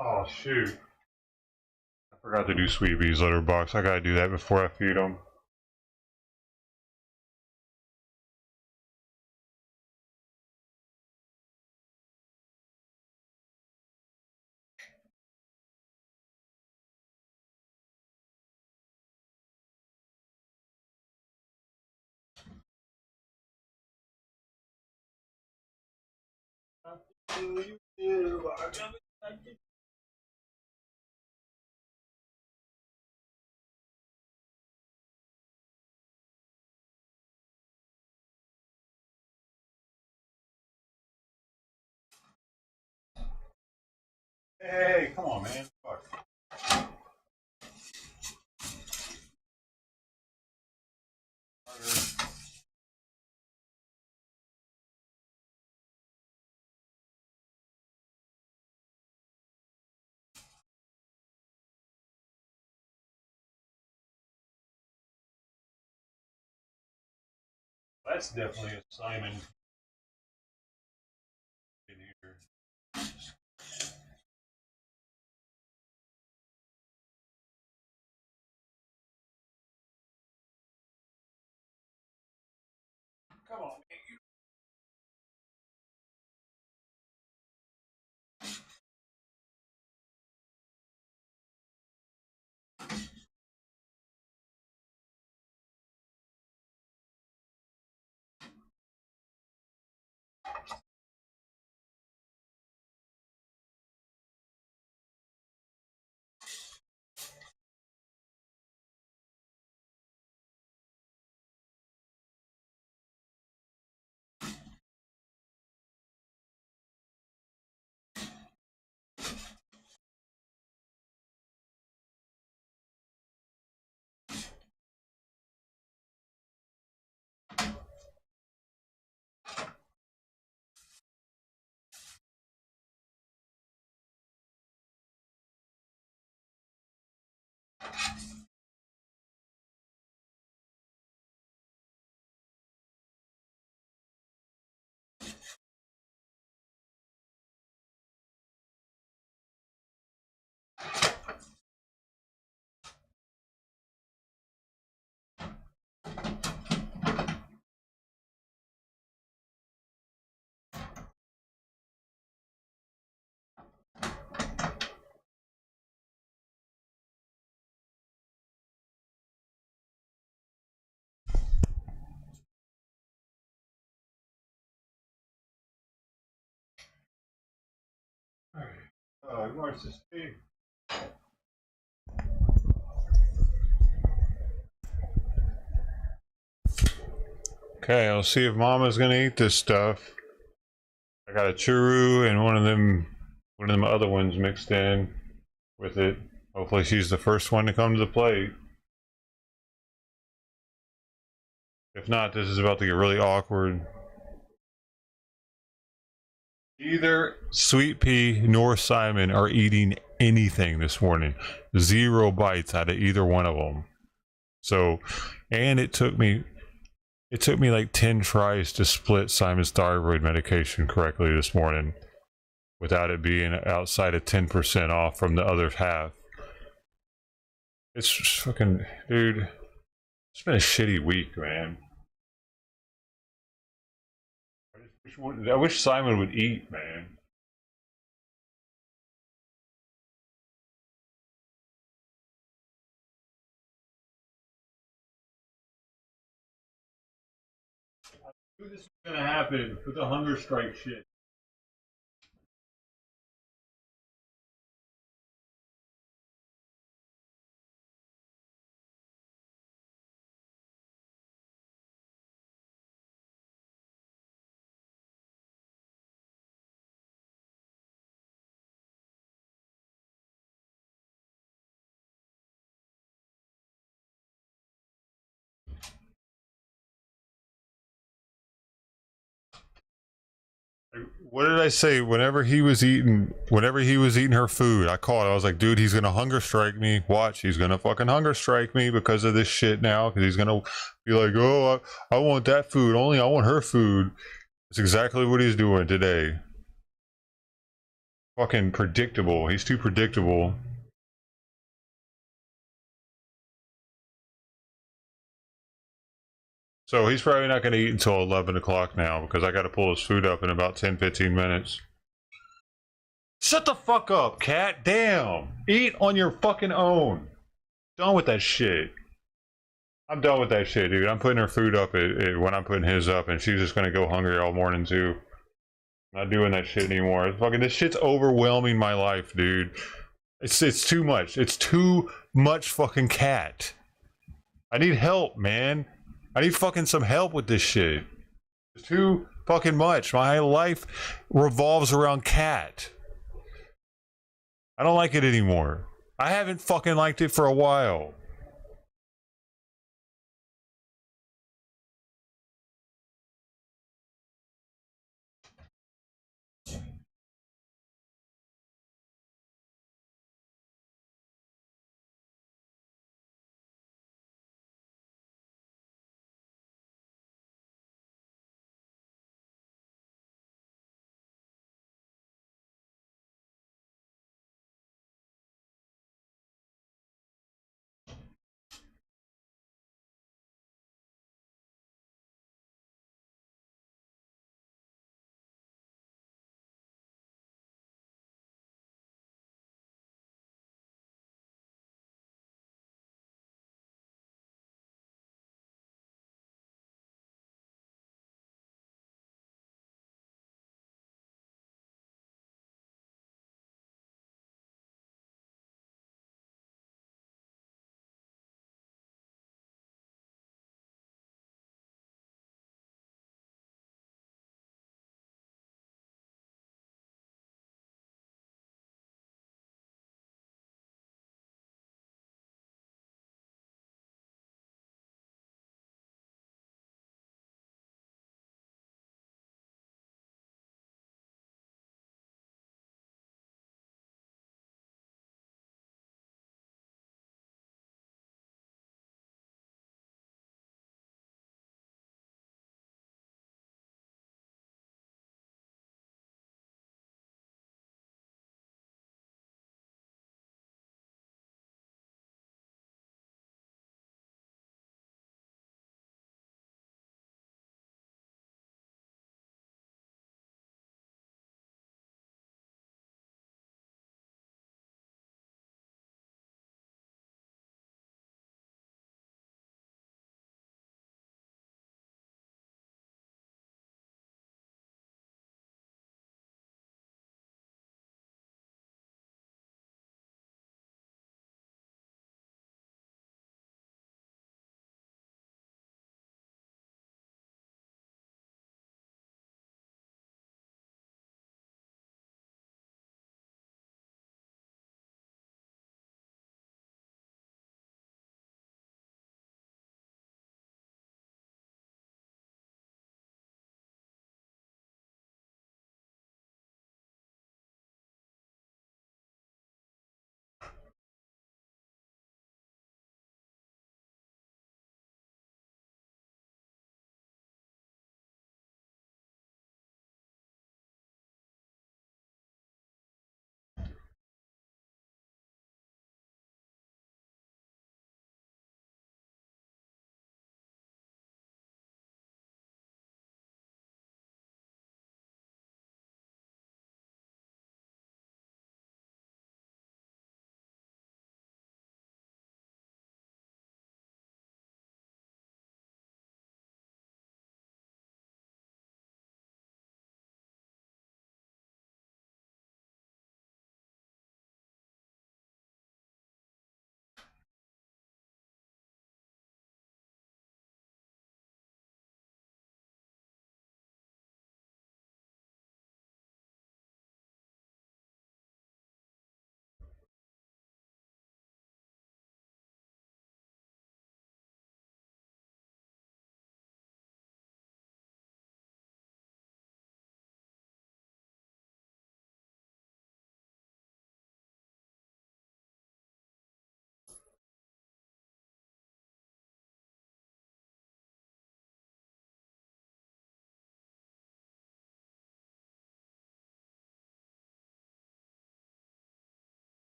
Oh shoot. I forgot to do Sweet Bee's litter box. I gotta do that before I feed them. Hey, come on, man. Fuck. That's definitely a Simon in here. Come on, man. Oh, you want to speak? Okay, I'll see if Mama's gonna eat this stuff. I got a churu and one of them other ones mixed in with it. Hopefully she's the first one to come to the plate. If not, this is about to get really awkward. Neither Sweet Pea nor Simon are eating anything this morning. 0 bites out of either one of them. So, and it took me like 10 tries to split Simon's thyroid medication correctly this morning without it being outside of 10% off from the other half. It's fucking, dude, it's been a shitty week, man. I wish Simon would eat, man. I knew this was gonna happen with the hunger strike shit. What did I say? Whenever he was eating her food, I called. I was like, dude, he's gonna hunger strike me. Watch, he's gonna fucking hunger strike me because of this shit now. Because he's gonna be like, oh, I want that food. Only I want her food. That's exactly what he's doing today. fucking predictable. He's too predictable. So he's probably not going to eat until 11 o'clock now because I got to pull his food up in about 10-15 minutes. Shut the fuck up, cat. Damn. Eat on your fucking own. Done with that shit. I'm done with that shit, dude. I'm putting her food up when I'm putting his up, and she's just going to go hungry all morning, too. I'm not doing that shit anymore. This shit's overwhelming my life, dude. It's too much. It's too much fucking cat. I need help, man. I need fucking some help with this shit. It's too fucking much. My life revolves around cat. I don't like it anymore. I haven't fucking liked it for a while.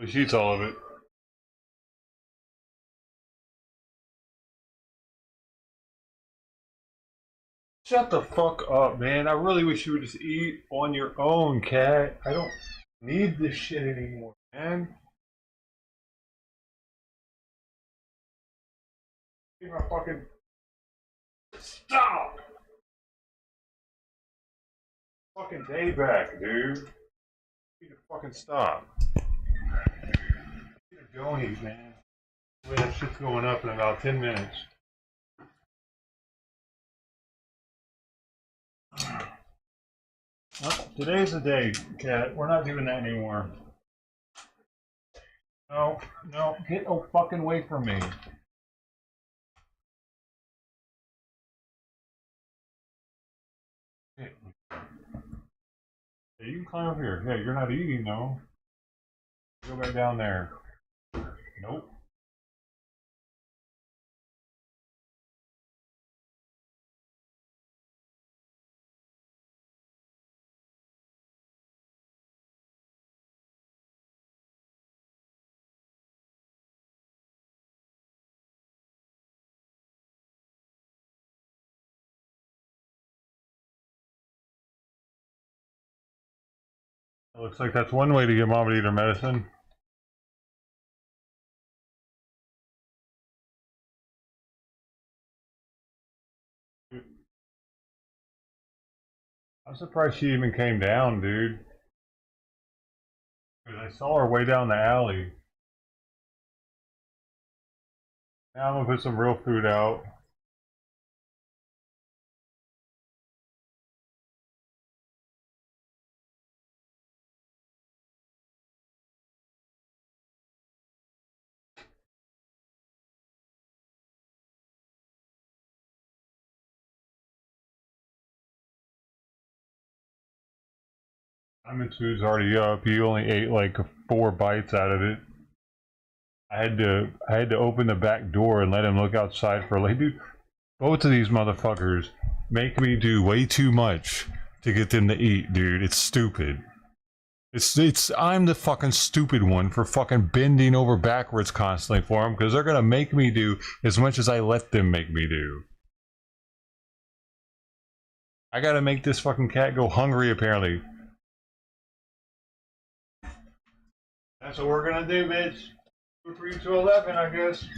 She eats all of it. Shut the fuck up, man. I really wish you would just eat on your own, cat. I don't need this shit anymore, man. Give my fucking stop. Fucking day back, dude. You need to fucking stop. You need to go and eat, man. Wait, that shit's going up in about 10 minutes. Well, today's the day, cat. We're not doing that anymore. No, no, get fucking away from me. Hey, you can climb up here. Yeah, you're not eating, though. Go back down there. Nope. It looks like that's one way to get mom to eat her medicine. I'm surprised she even came down, dude. Because I saw her way down the alley. Now I'm gonna put some real food out. Simon's food's already up. You only ate like 4 bites out of it. I had to open the back door and let him look outside for like, dude. Both of these motherfuckers make me do way too much to get them to eat, dude. It's stupid. It's I'm the fucking stupid one for fucking bending over backwards constantly for them because they're gonna make me do as much as I let them make me do. I gotta make this fucking cat go hungry apparently. That's what we're gonna do, bitch. 3 to 11, I guess.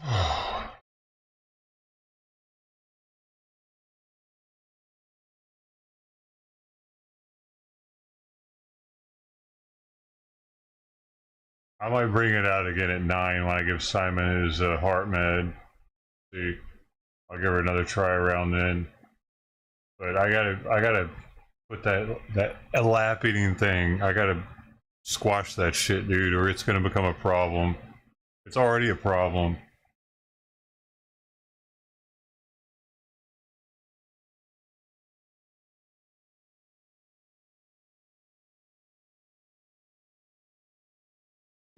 I might bring it out again at 9 when I give Simon his heart med. See, I'll give her another try around then. But I gotta put that lap eating thing. I gotta squash that shit, dude, or it's gonna become a problem. It's already a problem.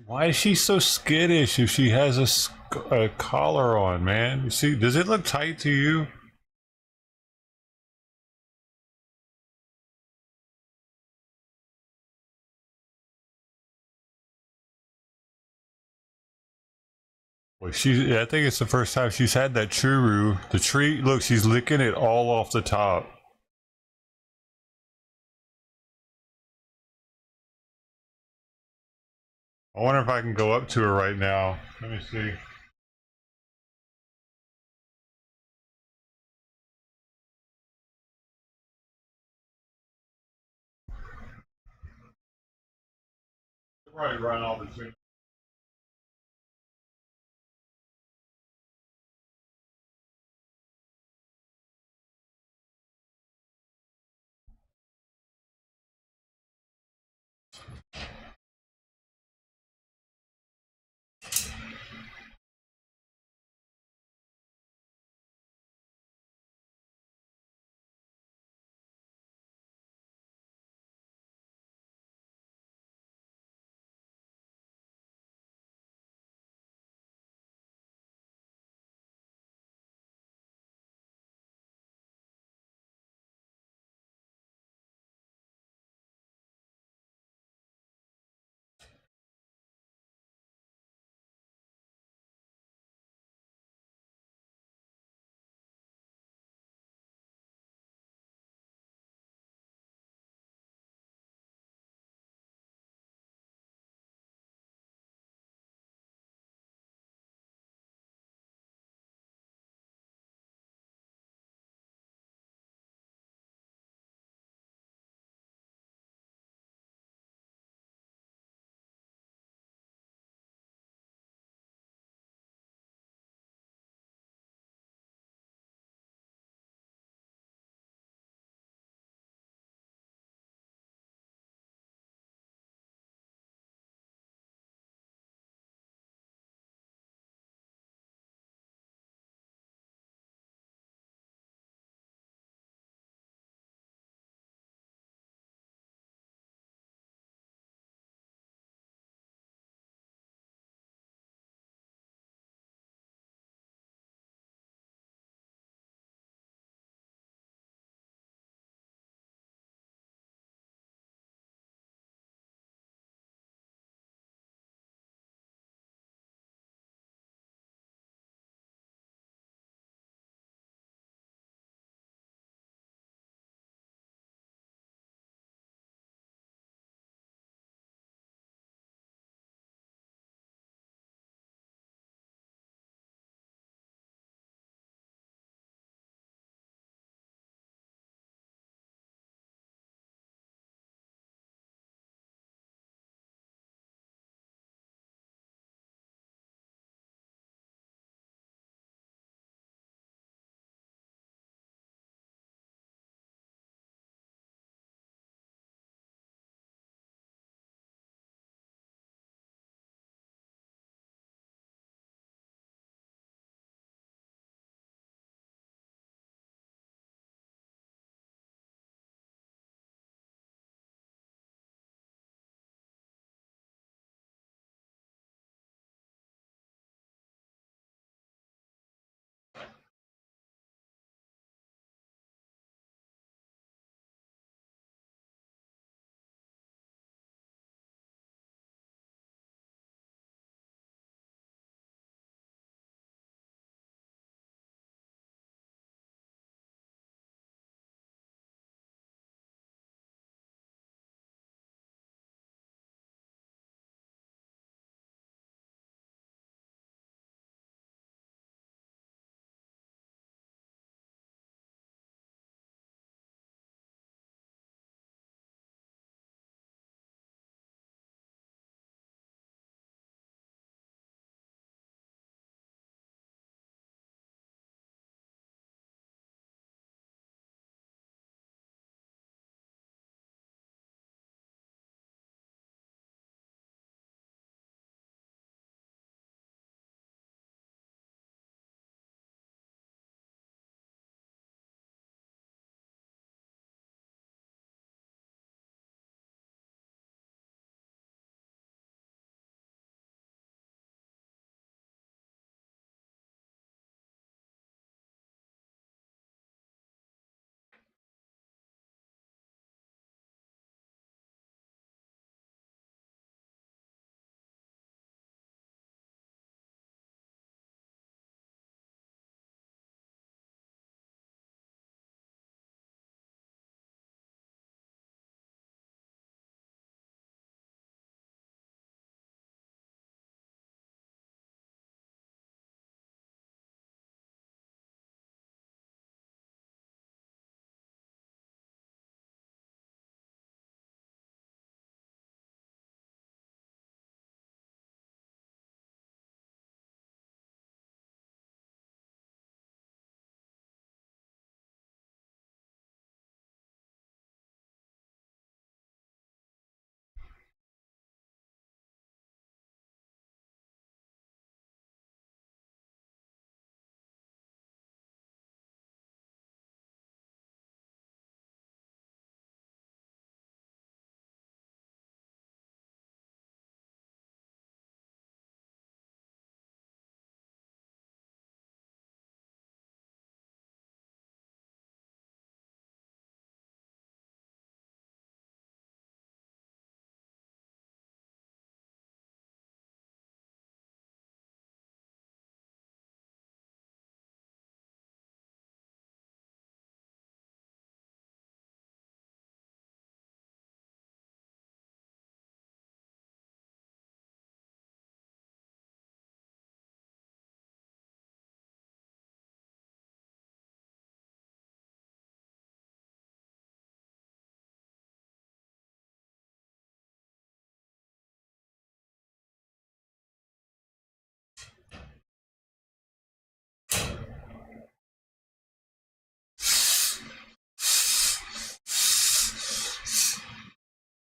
Why is she so skittish if she has a collar on, man? You see, does it look tight to you? Well, I think it's the first time she's had that churu. The tree, look, she's licking it all off the top. I wonder if I can go up to her right now. Let me see. Probably run all the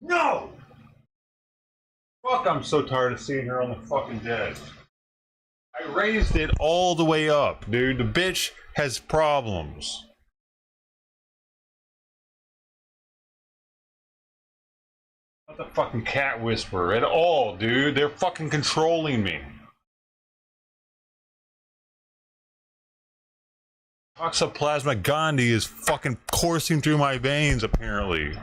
No! Fuck, I'm so tired of seeing her on the fucking desk. I raised it all the way up, dude. The bitch has problems. Not the fucking cat whisperer at all, dude. They're fucking controlling me. Toxoplasma gondii is fucking coursing through my veins, apparently.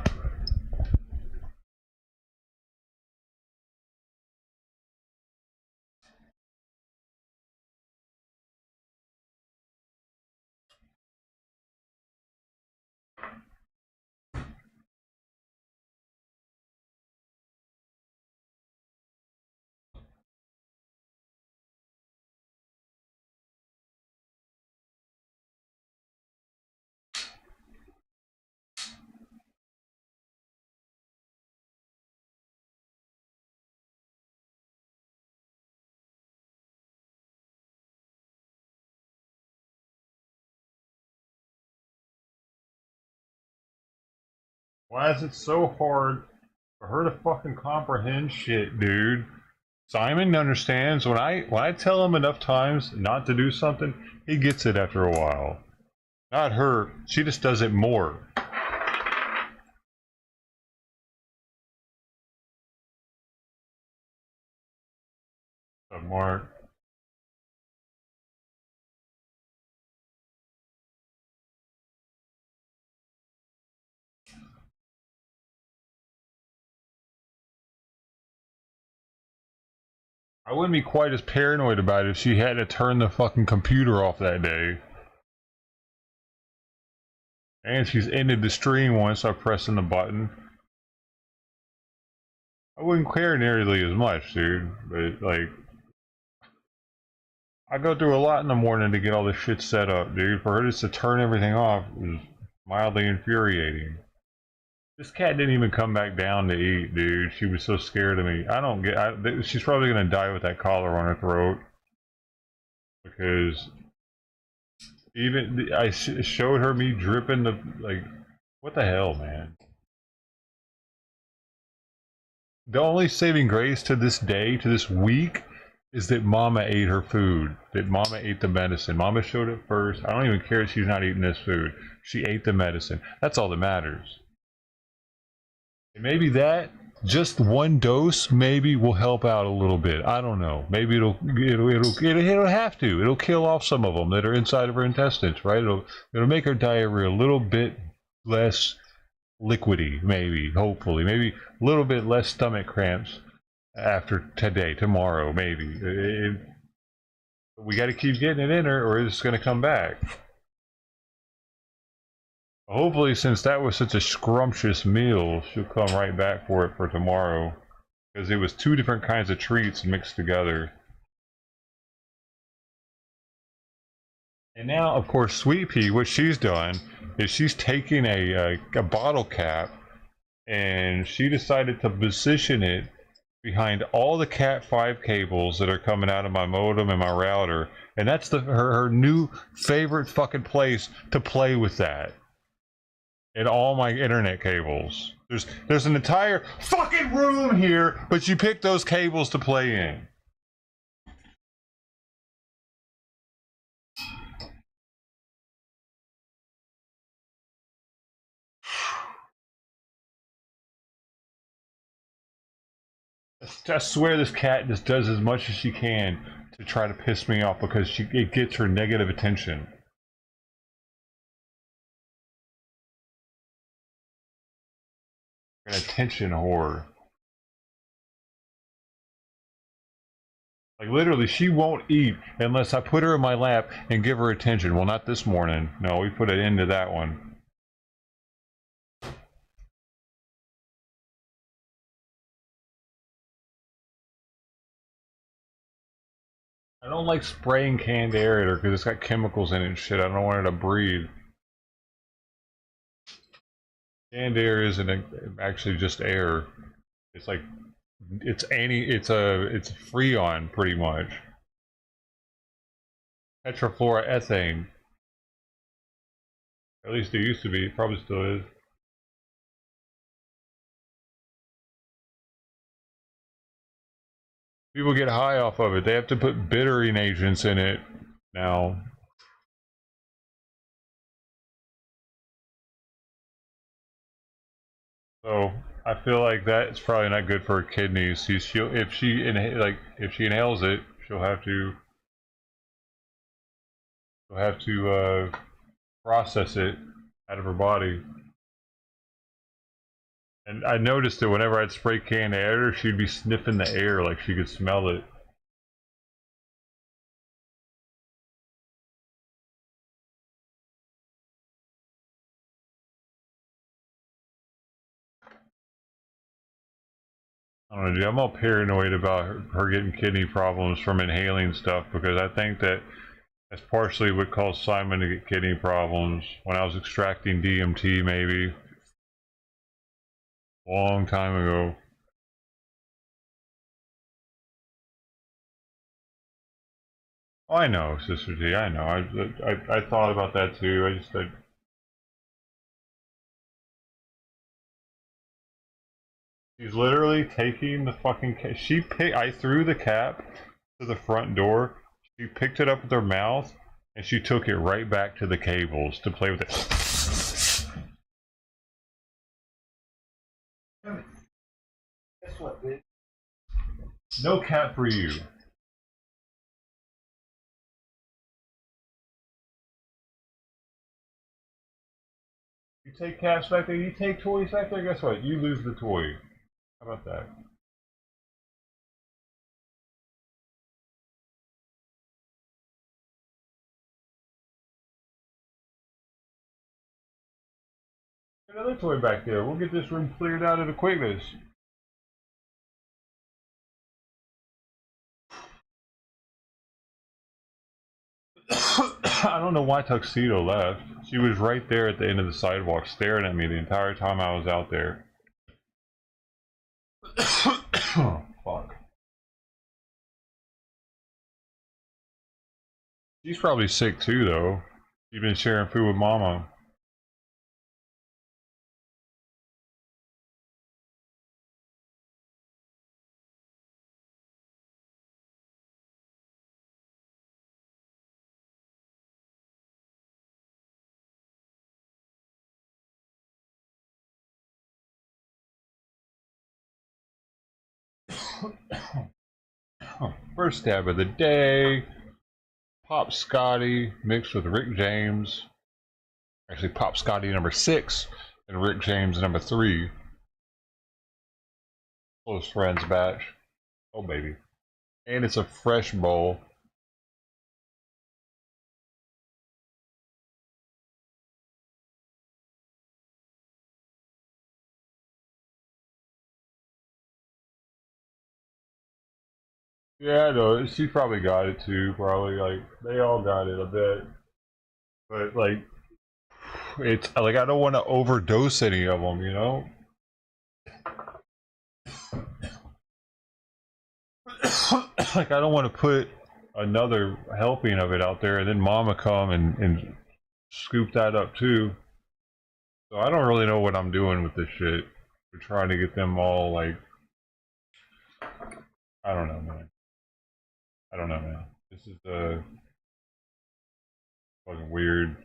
Why is it so hard for her to fucking comprehend shit, dude? Simon understands when I tell him enough times not to do something, he gets it after a while. Not her. She just does it more. Mark. I wouldn't be quite as paranoid about it if she had to turn the fucking computer off that day. And she's ended the stream once by pressing the button. I wouldn't care nearly as much, dude. But, like, I go through a lot in the morning to get all this shit set up, dude. For her just to turn everything off is mildly infuriating. This cat didn't even come back down to eat, dude. She was so scared of me. I don't get. She's probably gonna die with that collar on her throat because even I showed her me dripping the like. What the hell, man? The only saving grace to this day, to this week, is that Mama ate her food. That Mama ate the medicine. Mama showed it first. I don't even care if she's not eating this food. She ate the medicine. That's all that matters. And maybe that, just one dose, maybe will help out a little bit. I don't know. Maybe it'll have to. It'll kill off some of them that are inside of her intestines, right? It'll make her diarrhea a little bit less liquidy, maybe, hopefully, maybe a little bit less stomach cramps after today, tomorrow, maybe. We got to keep getting it in her, or it's going to come back. Hopefully, since that was such a scrumptious meal, she'll come right back for it for tomorrow. Because it was two different kinds of treats mixed together. And now, of course, Sweet Pea, what she's done is she's taking a bottle cap and she decided to position it behind all the Cat 5 cables that are coming out of my modem and my router. And that's her new favorite fucking place to play with that. And all my internet cables. There's an entire fucking room here, but you picked those cables to play in. I swear this cat just does as much as she can to try to piss me off because it gets her negative attention. An attention whore. Like literally, she won't eat unless I put her in my lap and give her attention. Well, not this morning. No, we put an end to that one. I don't like spraying canned air at her because it's got chemicals in it and shit. I don't want her to breathe. Canned air isn't actually just air. It's like it's freon pretty much. Tetrafluoroethane. At least it used to be. It probably still is. People get high off of it. They have to put bittering agents in it now. So I feel like that's probably not good for her kidneys. If she inhales it, she'll have to process it out of her body. And I noticed that whenever I'd spray canned air, she'd be sniffing the air like she could smell it. I don't know, dude. I'm all paranoid about her getting kidney problems from inhaling stuff because I think that's partially what caused Simon to get kidney problems when I was extracting DMT, maybe a long time ago. Oh, I know, Sister G. I know. I thought about that too. She's literally taking the fucking. I threw the cap to the front door. She picked it up with her mouth and she took it right back to the cables to play with it. Guess what, bitch? No cat for you. You take cats back there, you take toys back there, guess what? You lose the toy. How about that? Another toy back there. We'll get this room cleared out at a quickness. I don't know why Tuxedo left. She was right there at the end of the sidewalk staring at me the entire time I was out there. Oh, fuck. She's probably sick too, though. She's been sharing food with Mama. First stab of the day. Pop Scotty mixed with Rick James. Actually, Pop Scotty number 6 and Rick James number 3. Close friends batch. Oh, baby. And it's a fresh bowl. Yeah, I know. She probably got it too. Probably like they all got it a bit, but like it's like I don't want to overdose any of them, you know. Like I don't want to put another helping of it out there, and then Mama come and scoop that up too. So I don't really know what I'm doing with this shit. We're trying to get them all like I don't know, man. I don't know, man. This is fucking weird.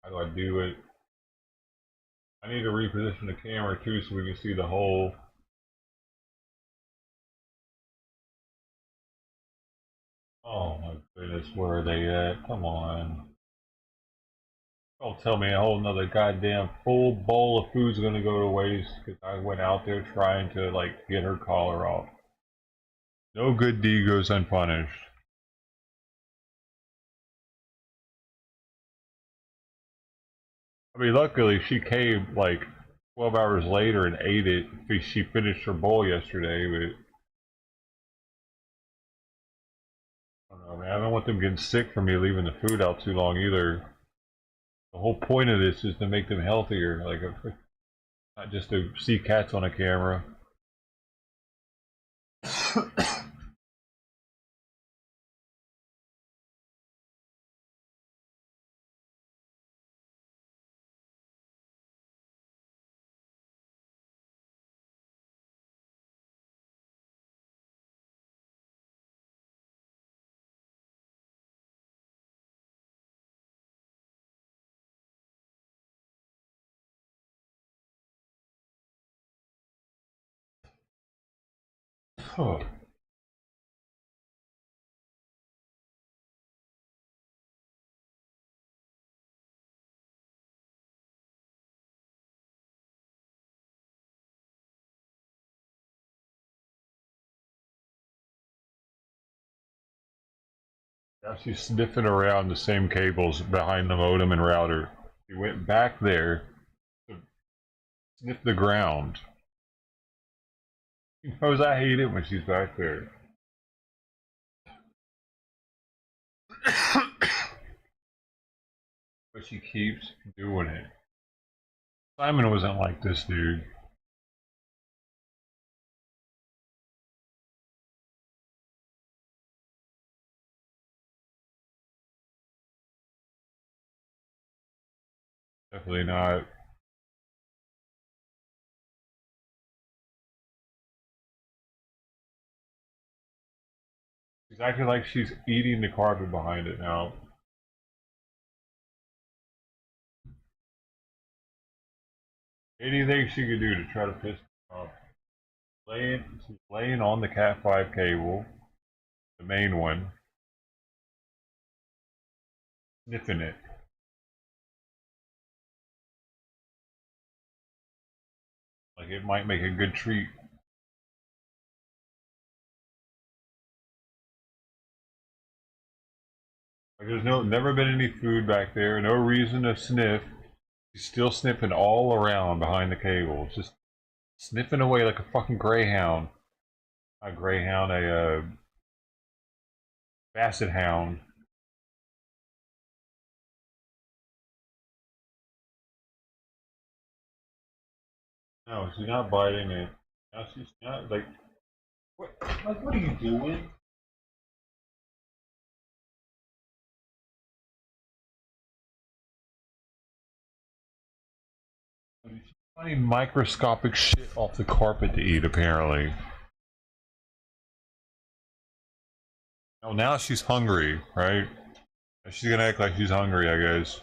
How do I do it? I need to reposition the camera too so we can see the whole. Oh my goodness, where are they at? Come on. Don't tell me a whole nother goddamn full bowl of food's gonna go to waste because I went out there trying to like get her collar off. No good deed goes unpunished. I mean, luckily she came like 12 hours later and ate it because she finished her bowl yesterday, but I don't know, man. I don't want them getting sick from me leaving the food out too long either. The whole point of this is to make them healthier, like not just to see cats on a camera. Oh. Now she's sniffing around the same cables behind the modem and router. She went back there to sniff the ground. She knows I hate it when she's back there. But she keeps doing it. Simon wasn't like this, dude. Definitely not. She's acting like she's eating the carpet behind it now. Anything she could do to try to piss me off. She's laying on the Cat 5 cable, the main one, sniffing it. Like it might make a good treat. Like there's never been any food back there, no reason to sniff. She's still sniffing all around behind the cable, just sniffing away like a fucking greyhound. A greyhound, a basset hound. No, she's not biting it. No, she's not like. What? Like, what are you doing? She's finding microscopic shit off the carpet to eat, apparently. Oh, now she's hungry, right? She's gonna act like she's hungry, I guess.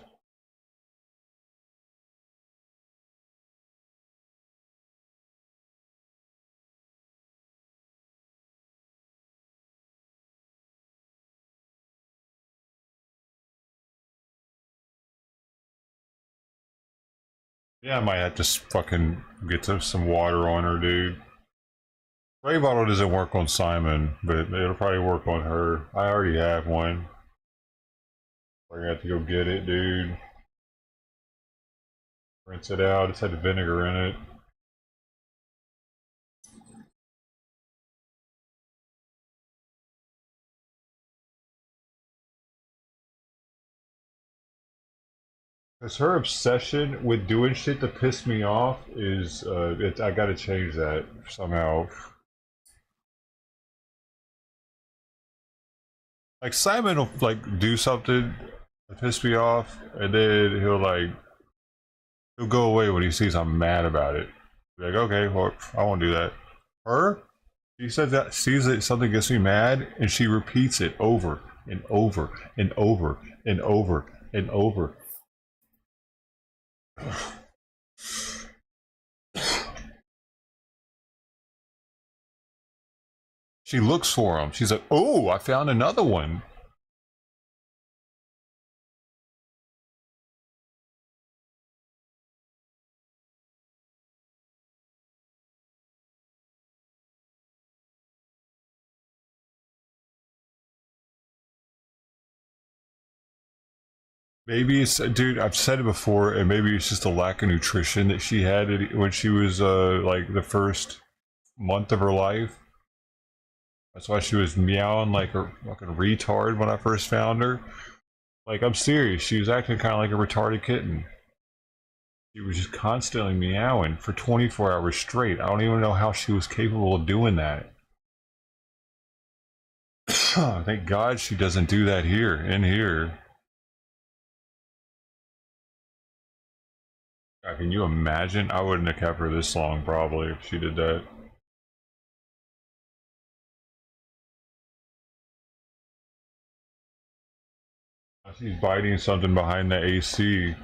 Yeah, I might have to fucking get some water on her, dude. Spray bottle doesn't work on Simon, but it'll probably work on her. I already have one. I got to go get it, dude. Rinse it out. It's had vinegar in it. Cause her obsession with doing shit to piss me off is, I gotta change that somehow. Like Simon will like do something to piss me off, and then he'll go away when he sees I'm mad about it. Be like, okay, well, I won't do that. Her, she says that sees that something gets me mad, and she repeats it over and over and over and over and over. She looks for him. She's like, "Oh, I found another one." Maybe it's, dude. I've said it before, and maybe it's just a lack of nutrition that she had when she was like the first month of her life. That's why she was meowing like a fucking retard when I first found her. Like, I'm serious. She was acting kind of like a retarded kitten. She was just constantly meowing for 24 hours straight. I don't even know how she was capable of doing that. Thank God she doesn't do that here, in here. God, can you imagine? I wouldn't have kept her this long, probably, if she did that. She's biting something behind the AC.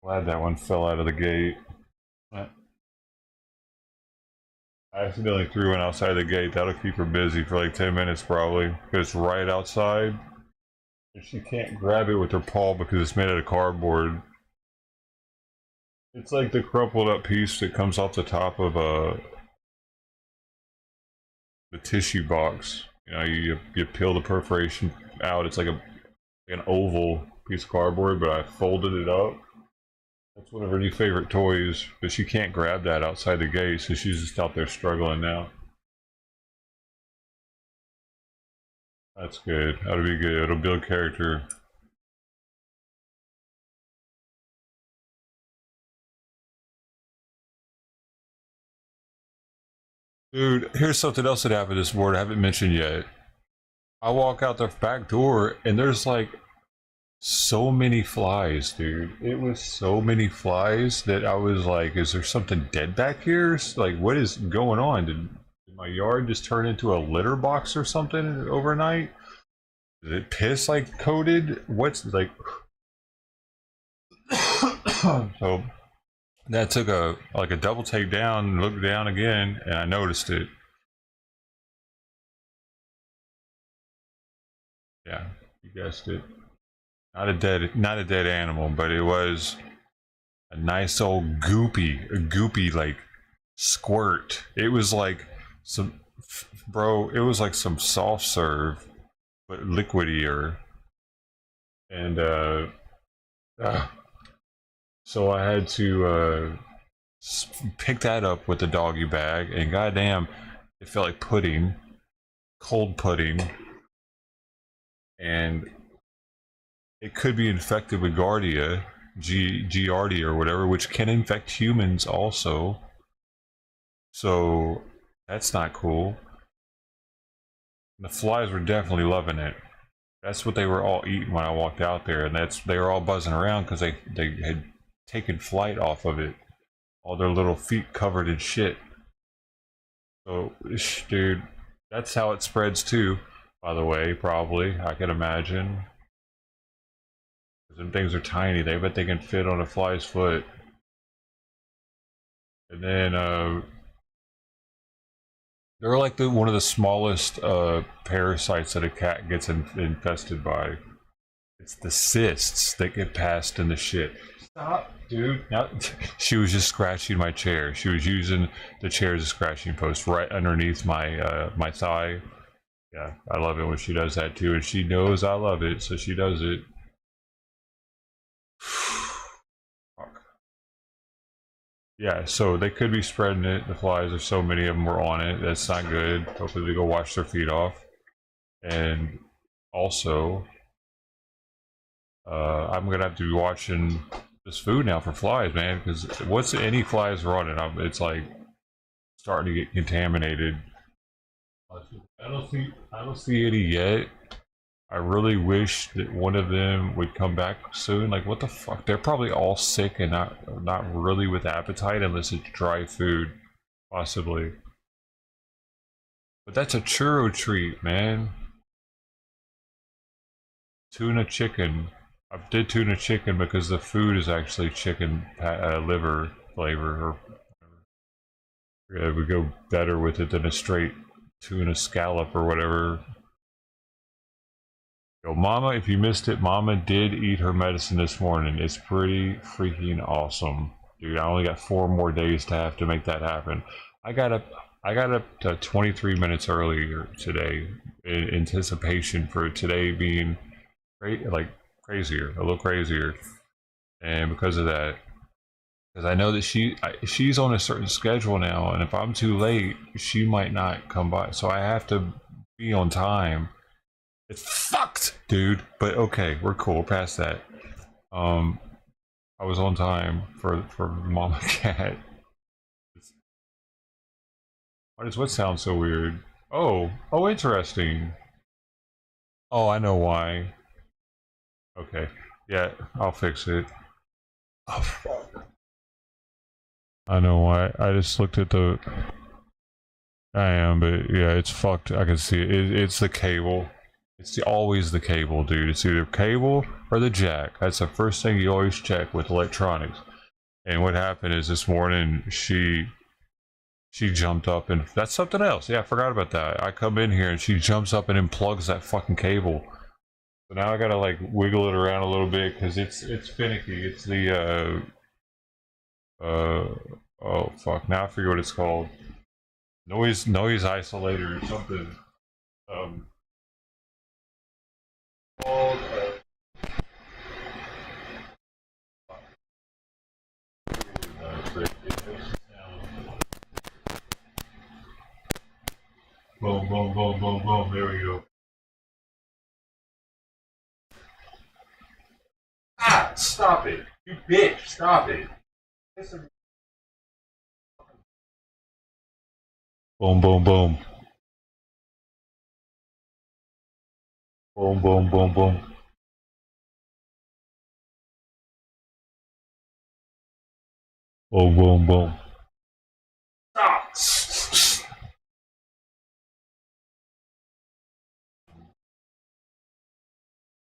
Glad that one fell out of the gate. I accidentally threw one outside the gate. That'll keep her busy for like 10 minutes probably. Because it's right outside. And she can't grab it with her paw because it's made out of cardboard. It's like the crumpled up piece that comes off the top of the tissue box. You know, you peel the perforation out. It's like an oval piece of cardboard, but I folded it up. That's one of her new favorite toys, but she can't grab that outside the gate, so she's just out there struggling now. That's good. That'll be good. It'll build character. Dude, here's something else that happened this morning I haven't mentioned yet. I walk out the back door and there's like so many flies, dude. It was so many flies that I was like, is there something dead back here? Like, what is going on? Did my yard just turn into a litter box or something overnight? Did it piss like coated? What's like? So that took a double take down, looked down again, and I noticed it. Yeah, you guessed it. Not a dead animal, but it was a nice old goopy like squirt. It was like some, bro. It was like some soft serve, but liquidier, and so I had to pick that up with the doggy bag, and goddamn, it felt like pudding, cold pudding, and it could be infected with Giardia or whatever, which can infect humans also. So that's not cool. The flies were definitely loving it. That's what they were all eating when I walked out there, and they were all buzzing around because they had taken flight off of it. All their little feet covered in shit. So, dude, that's how it spreads too. By the way, probably I can imagine. Them things are tiny. They bet they can fit on a fly's foot. And then they're like one of the smallest parasites that a cat gets infested by. It's the cysts that get passed in the shit. Stop, dude. Now, she was just scratching my chair. She was using the chair as a scratching post right underneath my my thigh. Yeah, I love it when she does that too, and she knows I love it, so she does it. Yeah, so they could be spreading it. The flies, there's so many of them were on it. That's not good. Hopefully they go wash their feet off. And also, I'm gonna have to be watching this food now for flies, man. Because once any flies running, it's like starting to get contaminated. I don't see any yet. I really wish that one of them would come back soon. Like, what the fuck? They're probably all sick and not really with appetite unless it's dry food, possibly. But that's a churro treat, man. Tuna chicken. I did tuna chicken because the food is actually chicken liver flavor. It would go better with it than a straight tuna scallop or whatever. Yo, Mama, if you missed it, Mama did eat her medicine this morning. It's pretty freaking awesome. Dude, I only got 4 more days to have to make that happen. I got up to 23 minutes earlier today in anticipation for today being crazier, a little crazier. And because of that, because I know that she's on a certain schedule now, and if I'm too late, she might not come by. So I have to be on time. It's fucked, dude. But okay, we're cool. We're past that. I was on time for Momma Cat. Why does what sound so weird? Oh, interesting. Oh, I know why. Okay, yeah, I'll fix it. Oh fuck. I know why. I just looked at the. I am, but yeah, it's fucked. I can see it. It's the cable. Always the cable, dude. It's either cable or the jack. That's the first thing you always check with electronics. And what happened is this morning she jumped up and that's something else. Yeah, I forgot about that. I come in here and she jumps up and unplugs that fucking cable. So now I gotta like wiggle it around a little bit because it's finicky. It's the oh fuck. Now I forget what it's called. Noise isolator or something. Um, called, boom, boom, boom, boom, boom. There we go. Ah, stop it, you bitch! Stop it. Boom, boom, boom, boom, boom, boom, boom, boom, boom, boom. Stop.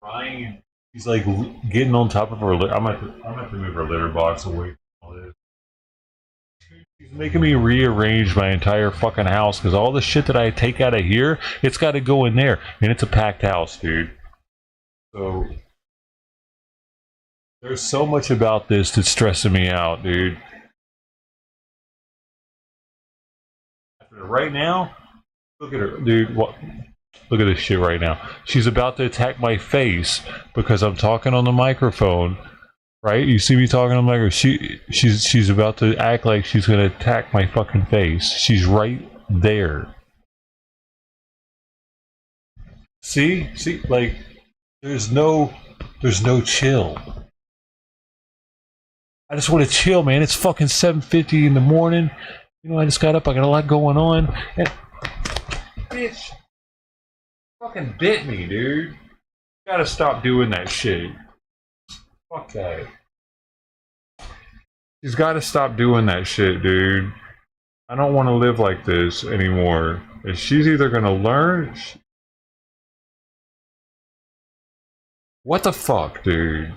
Ryan, he's like getting on top of her. I'm gonna have to move her litter box away from all this. He's making me rearrange my entire fucking house because all the shit that I take out of here, it's got to go in there, and it's a packed house, dude. So there's so much about this that's stressing me out, dude. Right now, look at her, dude. What? Look at this shit right now. She's about to attack my face because I'm talking on the microphone. Right? You see me talking on the microphone. She's about to act like she's gonna attack my fucking face. She's right there. See, like there's no chill. I just want to chill, man. It's fucking 7:50 in the morning. You know, I just got up. I got a lot going on. And bitch, fucking bit me, dude. You gotta stop doing that shit. Fuck that. She's gotta stop doing that shit, dude. I don't want to live like this anymore. If she's either gonna learn. What the fuck, dude?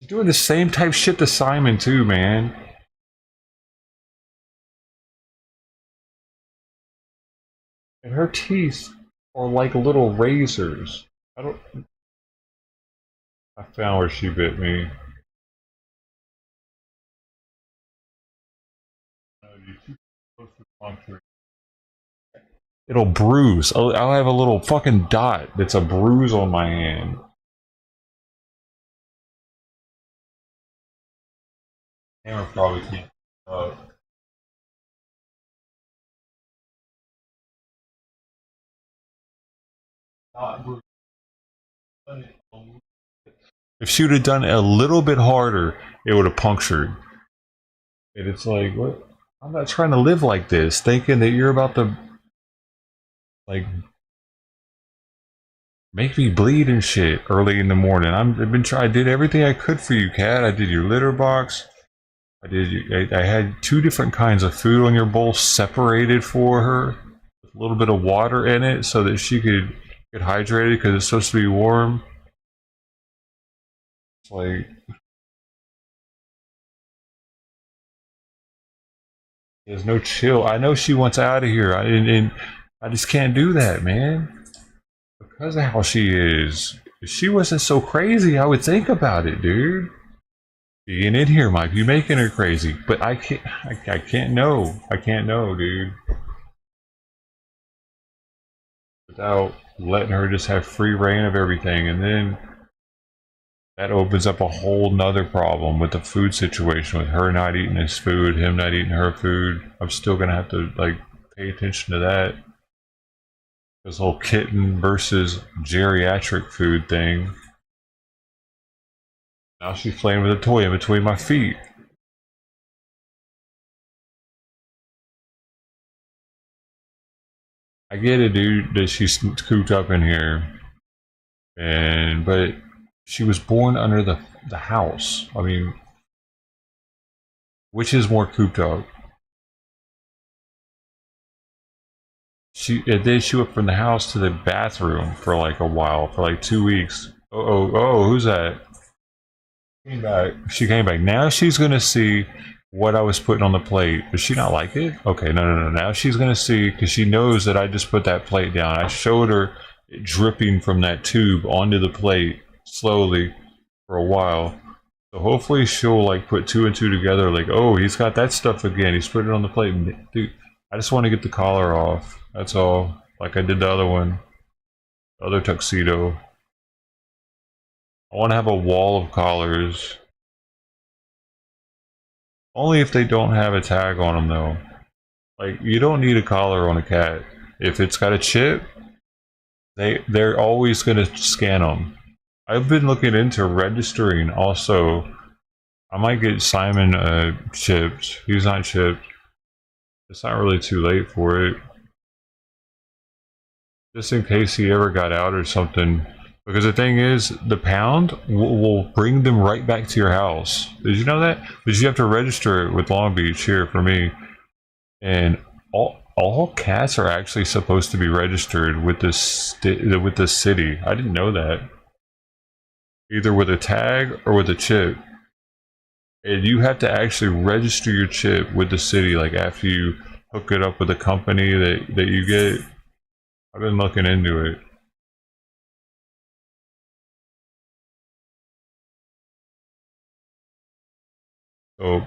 She's doing the same type shit to Simon, too, man. And her teeth are like little razors. I found where she bit me. It'll bruise. I'll have a little fucking dot that's a bruise on my hand. Hammer probably can't. If she would have done it a little bit harder, it would have punctured. And it's like, what? I'm not trying to live like this, thinking that you're about to, like, make me bleed and shit early in the morning. I did everything I could for you, Cat. I did your litter box. I had 2 different kinds of food on your bowl separated for her, with a little bit of water in it, so that she could get hydrated because it's supposed to be warm. It's like, there's no chill. I know she wants out of here, and I just can't do that, man. Because of how she is. If she wasn't so crazy, I would think about it, dude. Being in here might be making her crazy, but I can't know. I can't know, dude. Without letting her just have free reign of everything, and then that opens up a whole nother problem with the food situation, with her not eating his food, him not eating her food. I'm still gonna have to like pay attention to that. This whole kitten versus geriatric food thing. Now she's playing with a toy in between my feet. I get it, dude, that she's cooped up in here, but she was born under the house. I mean, which is more cooped up? And then she went from the house to the bathroom for like a while, for like 2 weeks. Who's that? Came back. She came back. Now she's gonna see what I was putting on the plate. Does she not like it? Okay, no. Now she's gonna see because she knows that I just put that plate down. I showed her it dripping from that tube onto the plate slowly for a while. So hopefully she'll like put two and two together. Like, oh, he's got that stuff again. He's putting it on the plate. Dude, I just want to get the collar off. That's all. Like I did the other one, the other tuxedo. I want to have a wall of collars. Only if they don't have a tag on them, though. Like, you don't need a collar on a cat. If it's got a chip, they're always going to scan them. I've been looking into registering also. I might get Simon chipped. He's not chipped. It's not really too late for it. Just in case he ever got out or something. Because the thing is, the pound will bring them right back to your house. Did you know that? Because you have to register it with Long Beach here for me. And all cats are actually supposed to be registered with this city. I didn't know that. Either with a tag or with a chip. And you have to actually register your chip with the city, like after you hook it up with a company that you get. I've been looking into it. So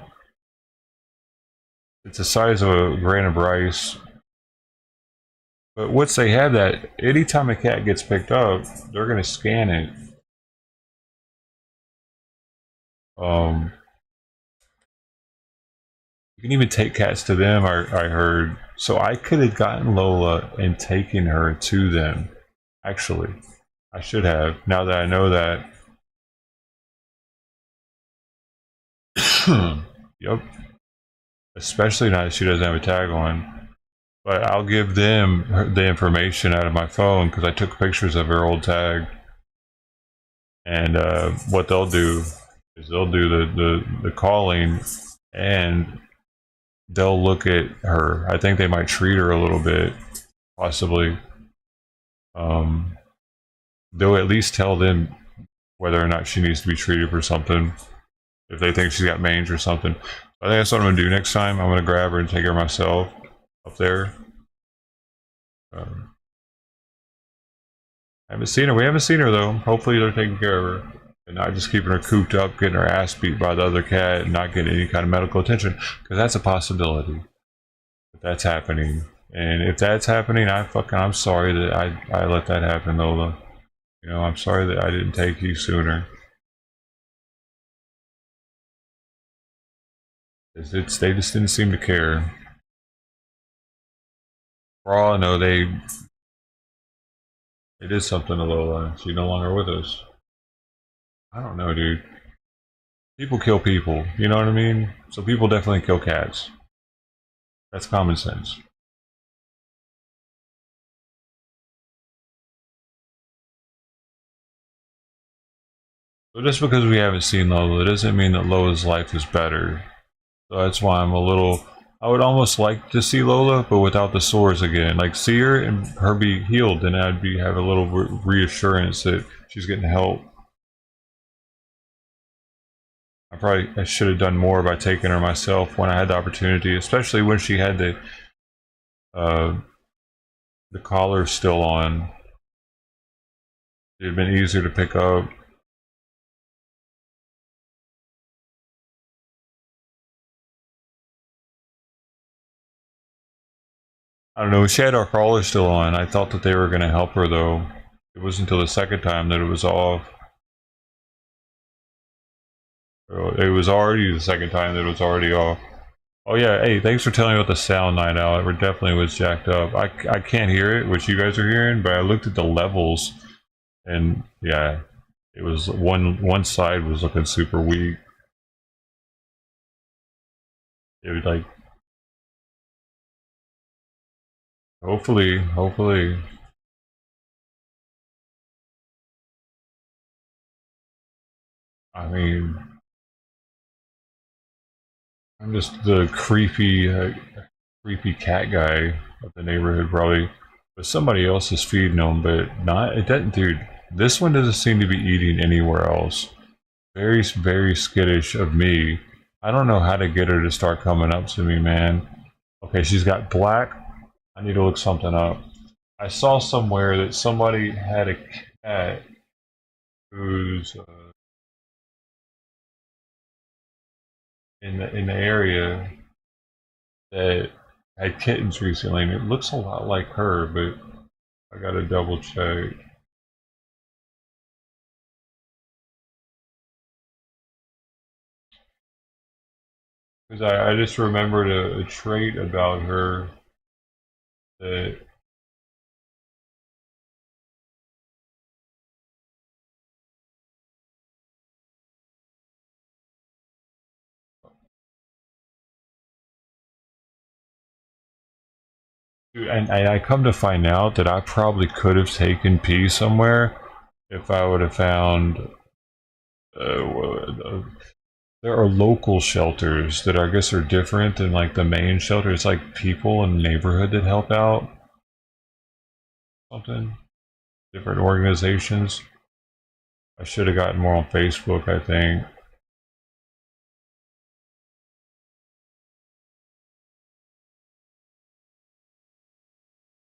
it's the size of a grain of rice. But once they have that, anytime a cat gets picked up, they're gonna scan it. Um, you can even take cats to them, I heard. So I could have gotten Lola and taken her to them. Actually, I should have. Now that I know that. Yep. Especially now that she doesn't have a tag on. But I'll give them the information out of my phone because I took pictures of her old tag. And what they'll do is they'll do the calling and they'll look at her. I think they might treat her a little bit, possibly. They'll at least tell them whether or not she needs to be treated for something. If they think she's got mange or something. I think that's what I'm gonna do next time. I'm gonna grab her and take her myself up there. I haven't seen her. We haven't seen her though. Hopefully they're taking care of her and not just keeping her cooped up, getting her ass beat by the other cat, and not getting any kind of medical attention. Because that's a possibility. If that's happening, and if that's happening, I'm sorry that I let that happen, Lola. You know, I'm sorry that I didn't take you sooner. They just didn't seem to care. For all I know, they did something to Lola. She's no longer with us. I don't know, dude. People kill people, you know what I mean? So people definitely kill cats. That's common sense. So just because we haven't seen Lola, it doesn't mean that Lola's life is better. So that's why I'm a little. I would almost like to see Lola, but without the sores again. Like see her and her be healed, and I'd have a little reassurance that she's getting help. I should have done more by taking her myself when I had the opportunity, especially when she had uh, the collar still on. It'd been easier to pick up. I don't know. She had her collar still on. I thought that they were going to help her though. It wasn't until the second time that it was off. It was already the second time that it was already off. Oh yeah, hey, thanks for telling me about the sound night out. It definitely was jacked up. I can't hear it, which you guys are hearing, but I looked at the levels, and yeah, it was one side was looking super weak. It was like, hopefully. I mean, I'm just the creepy cat guy of the neighborhood, probably. but somebody else is feeding them. But not it doesn't, dude. This one doesn't seem to be eating anywhere else. Very, very skittish of me. I don't know how to get her to start coming up to me, man. Okay, she's got black. I need to look something up. I saw somewhere that somebody had a cat who's in the area that had kittens recently, and it looks a lot like her, but I gotta double check. Because I just remembered a trait about her that and I come to find out that I probably could have taken P somewhere if I would have found. There are local shelters that I guess are different than like the main shelter. It's like people in the neighborhood that help out. Something different organizations. I should have gotten more on Facebook, I think.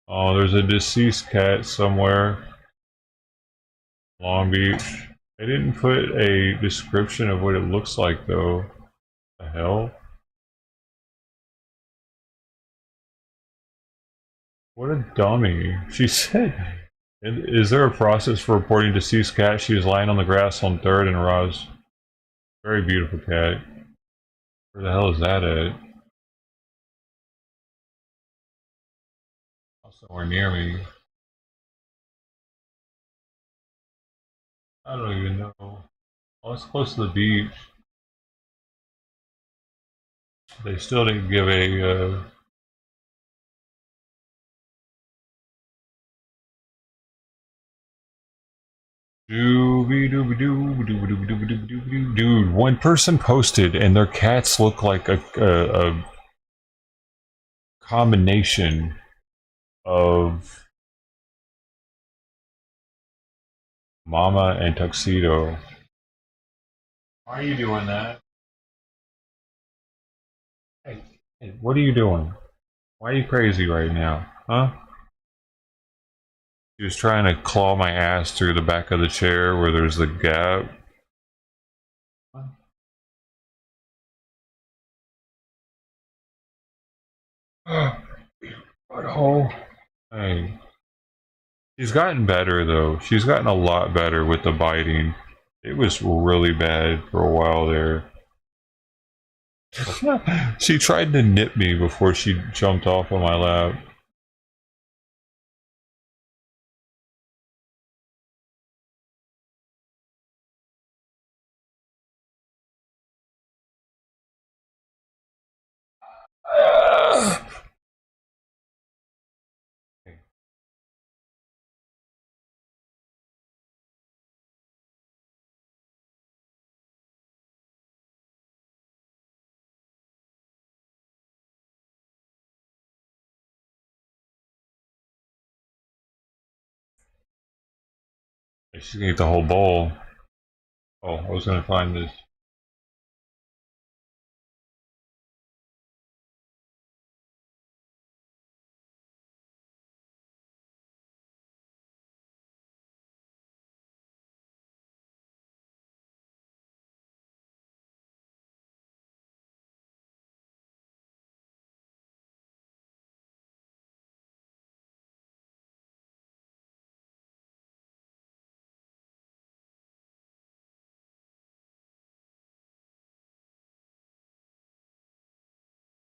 Oh, there's a deceased cat somewhere. Long Beach. They didn't put a description of what it looks like though. The hell? What a dummy. She said, is there a process for reporting deceased cat? She was lying on the grass on 3rd and Roz. Very beautiful cat. Where the hell is that at? Somewhere near me. I don't even know. Oh, it's close to the beach. They still didn't give a dude, one person posted and their cats look like a combination of Mama and Tuxedo. Why are you doing that? Hey, hey, what are you doing? Why are you crazy right now? Huh? He was trying to claw my ass through the back of the chair where there's the gap. Oh, hey. She's gotten better though. She's gotten a lot better with the biting. It was really bad for a while there. She tried to nip me before she jumped off on my lap. She's gonna eat the whole bowl. Oh, I was gonna find this.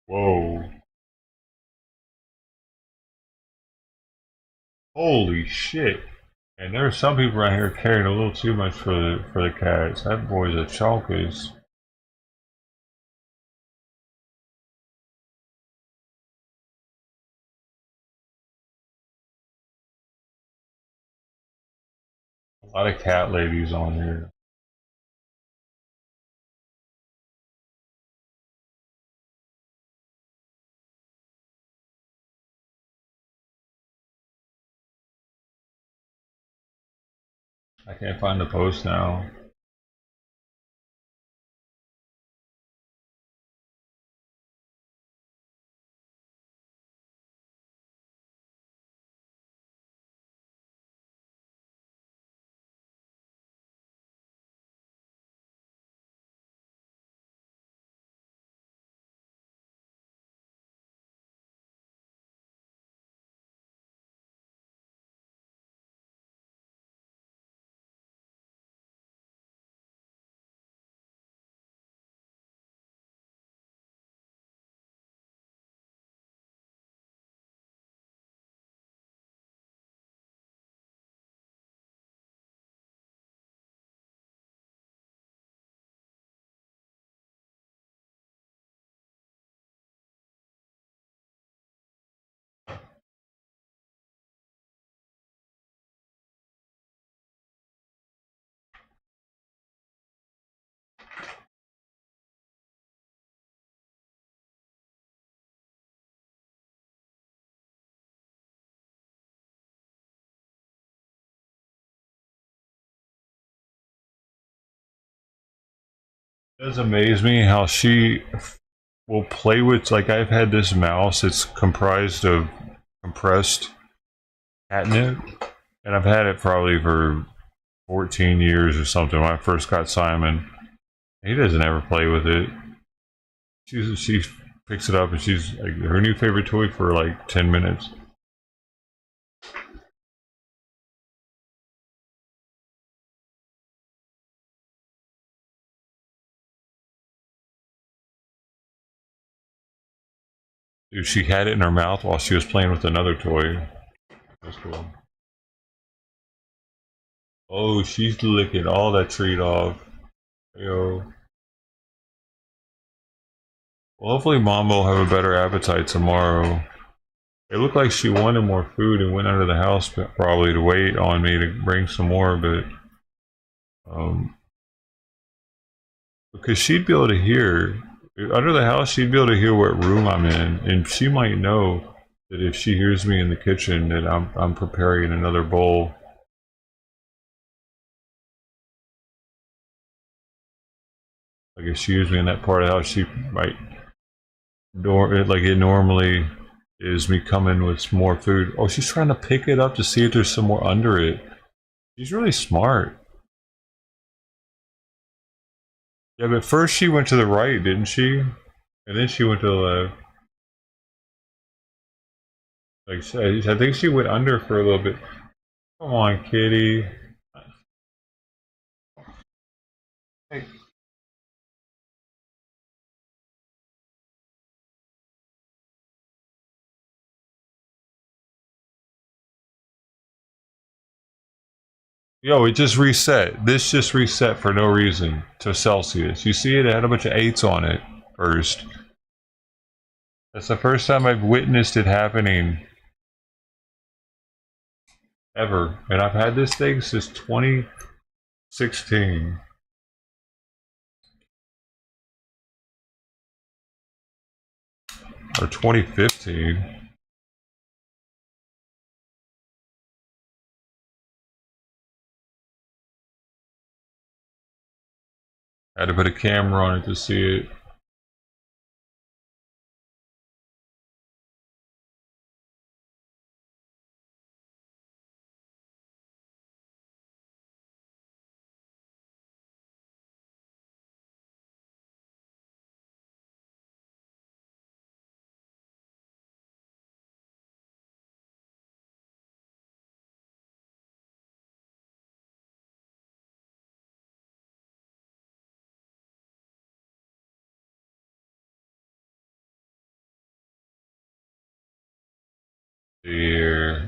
Whoa. Holy shit. And there are some people around here caring a little too much for the cats. That boy's a chonkus. A lot of cat ladies on here. I can't find the post now. It does amaze me how she will play with, like, I've had this mouse, it's comprised of compressed catnip, and I've had it probably for 14 years or something when I first got Simon. He doesn't ever play with it. She picks it up and she's like her new favorite toy for like 10 minutes. Dude, she had it in her mouth while she was playing with another toy. That's cool. Oh, she's licking all that treat off. Yo. Well, hopefully Mom will have a better appetite tomorrow. It looked like she wanted more food and went under the house probably to wait on me to bring some more, but um, because she'd be able to hear under the house, she'd be able to hear what room I'm in, and she might know that if she hears me in the kitchen, that I'm preparing another bowl. Like if she hears me in that part of the house, she might like it normally is me coming with more food. Oh, she's trying to pick it up to see if there's some more under it. She's really smart. Yeah, but first she went to the right, didn't she? And then she went to the left. Like I think she went under for a little bit. Come on, kitty. Hey. Yo, it just reset. This just reset for no reason to Celsius. You see it? It had a bunch of 8s on it first. That's the first time I've witnessed it happening ever. And I've had this thing since 2016. Or 2015. I had to put a camera on it to see it.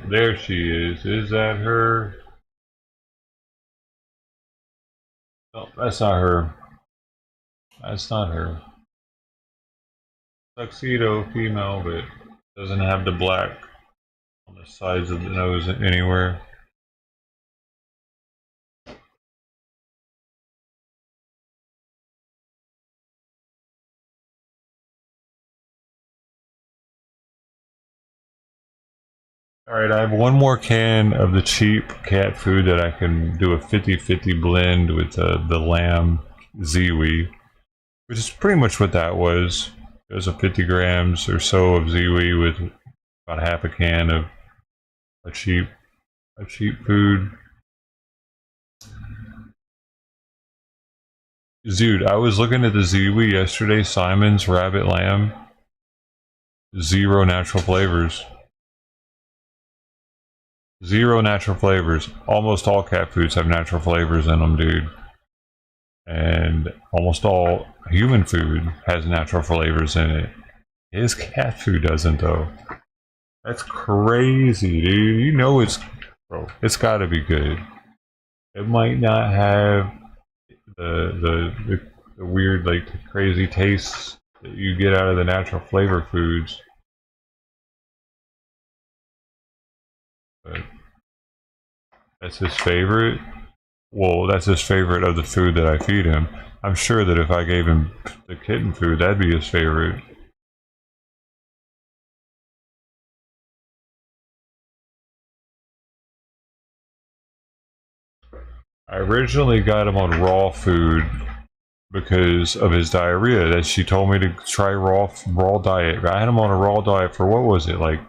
There she is. Is that her? No, that's not her. That's not her. Tuxedo female, but doesn't have the black on the sides of the nose anywhere. Alright, I have one more can of the cheap cat food that I can do a 50-50 blend with the lamb ziwi, which is pretty much what that was. It was a 50 grams or so of ziwi with about half a can of a cheap food. Dude, I was looking at the ziwi yesterday, Simon's rabbit lamb. Zero natural flavors. Zero natural flavors. Almost all cat foods have natural flavors in them, dude. And almost all human food has natural flavors in it. His cat food doesn't, though. That's crazy, dude. You know bro, it's gotta be good. It might not have the weird, like, crazy tastes that you get out of the natural flavor foods. But that's his favorite. Well, that's his favorite of the food that I feed him. I'm sure that if I gave him the kitten food, that'd be his favorite. I originally got him on raw food because of his diarrhea. That she told me to try raw diet. I had him on a raw diet for what was it, like?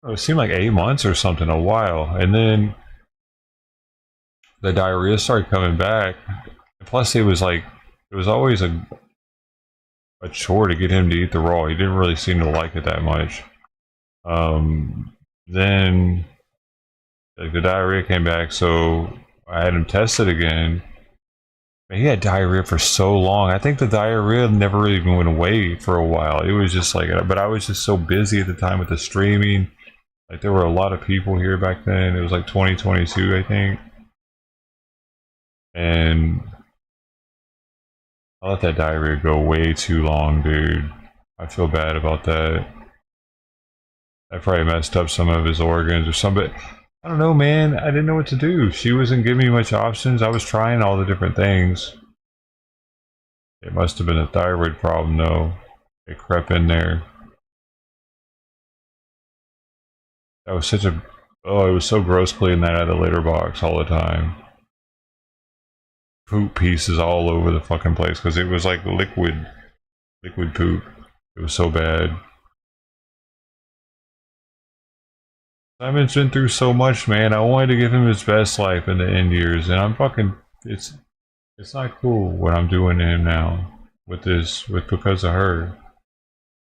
It seemed like 8 months or something, a while, and then the diarrhea started coming back. Plus, it was always a chore to get him to eat the raw. He didn't really seem to like it that much. Then like, the diarrhea came back, so I had him tested again. He had diarrhea for so long. I think the diarrhea never really even went away for a while. It was just like, but I was just so busy at the time with the streaming. Like, there were a lot of people here back then. It was like 2022, I think. And I let that diarrhea go way too long, dude. I feel bad about that. I probably messed up some of his organs or something. I don't know, man. I didn't know what to do. She wasn't giving me much options. I was trying all the different things. It must have been a thyroid problem, though. It crept in there. That was such a... Oh, it was so gross cleaning that out of the litter box all the time. Poop pieces all over the fucking place because it was like liquid poop. It was so bad. Simon's been through so much, man. I wanted to give him his best life in the end years, and I'm fucking... It's not cool what I'm doing to him now with because of her.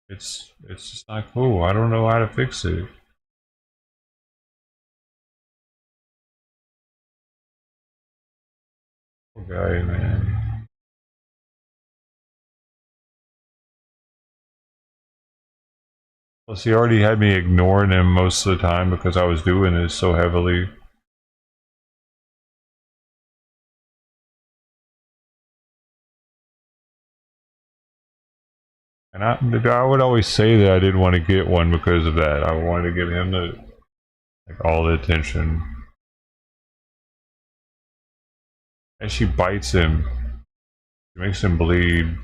It's just not cool. I don't know how to fix it. Poor guy, man. Plus, he already had me ignoring him most of the time because I was doing this so heavily. And I would always say that I didn't want to get one because of that. I wanted to give him all the attention. And she bites him. She makes him bleed.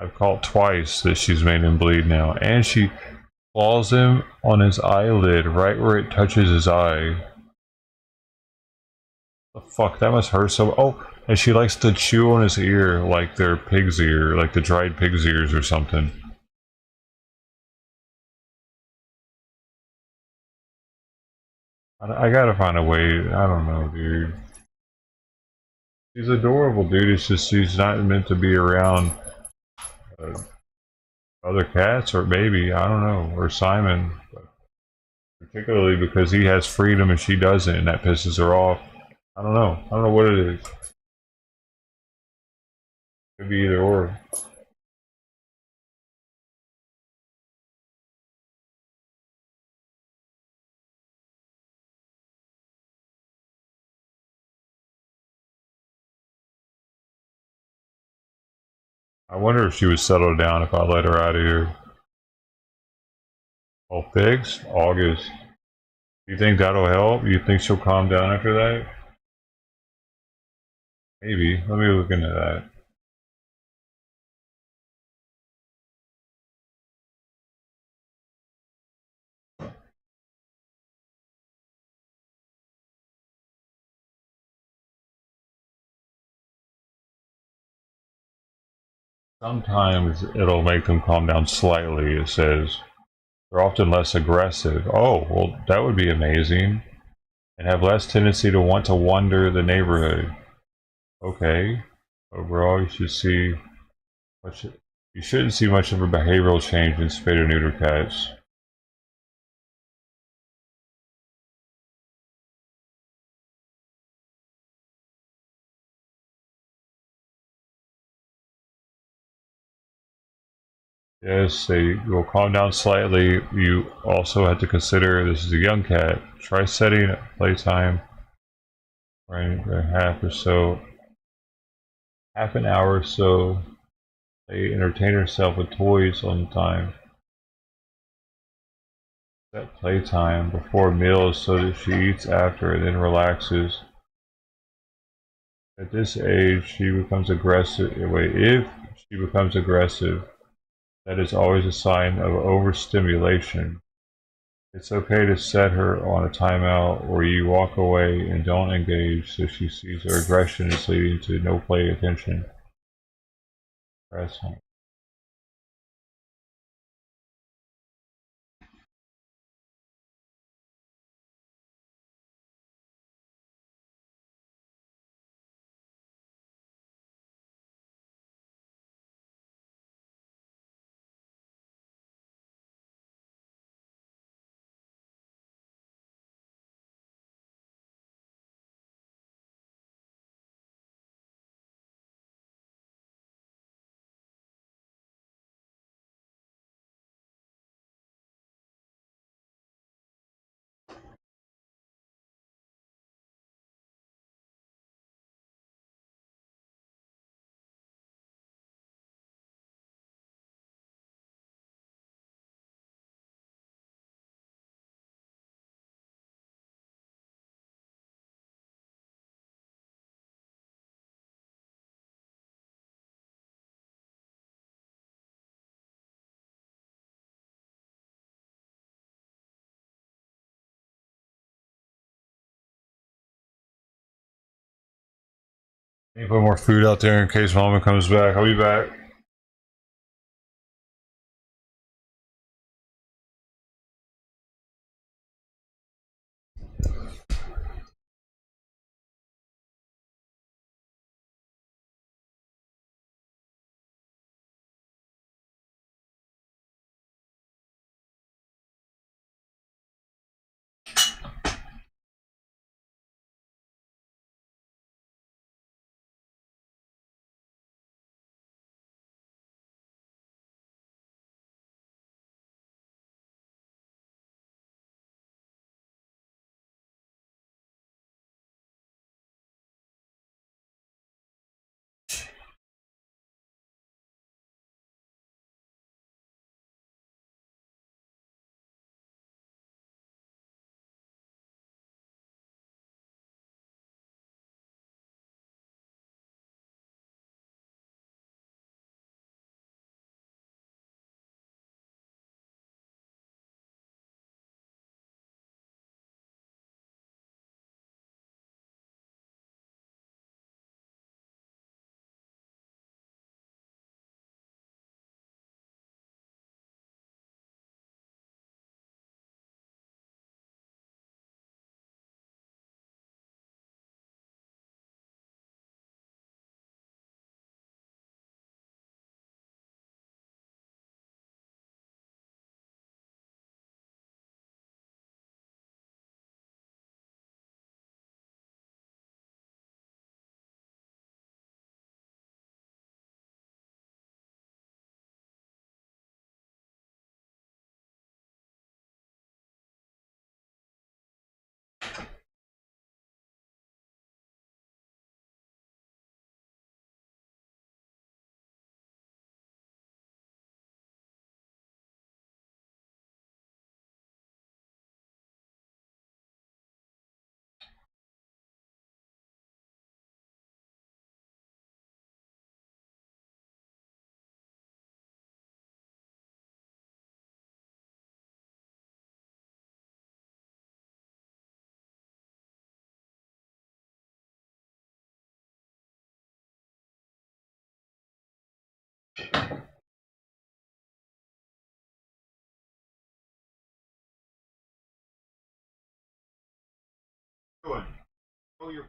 I've caught twice that she's made him bleed now. And she claws him on his eyelid, right where it touches his eye. The fuck, that must hurt so... Oh, and she likes to chew on his ear like they're pig's ear, like the dried pig's ears or something. I gotta find a way. I don't know, dude. She's adorable, dude. It's just she's not meant to be around other cats, or maybe, I don't know, or Simon. But particularly because he has freedom and she doesn't, and that pisses her off. I don't know. I don't know what it is. Could be either or. I wonder if she would settle down if I let her out of here. Oh, figs? August. You think that'll help? You think she'll calm down after that? Maybe. Let me look into that. Sometimes it'll make them calm down slightly. It says they're often less aggressive. Oh, well, that would be amazing. And have less tendency to want to wander the neighborhood. Okay. Overall, much, you shouldn't see much of a behavioral change in spayed or neuter cats. Yes, they will calm down slightly. You also have to consider this is a young cat. Try setting playtime right for half an hour or so. They entertain herself with toys on the time. Set playtime before meals so that she eats after and then relaxes. At this age, she becomes aggressive. Wait, if she becomes aggressive, that is always a sign of overstimulation. It's okay to set her on a timeout where you walk away and don't engage so she sees her aggression is leading to no play attention. Press home. Can you put more food out there in case Mama comes back? I'll be back. Good. Oh, you're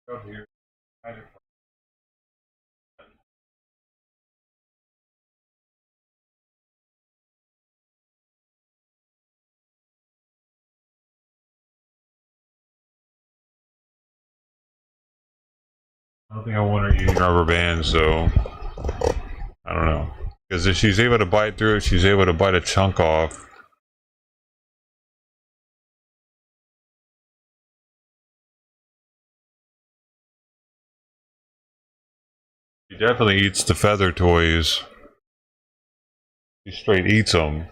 Out here. I don't think I want her eating rubber bands, so I don't know. Because if she's able to bite through it, she's able to bite a chunk off. She definitely eats the feather toys. She straight eats them.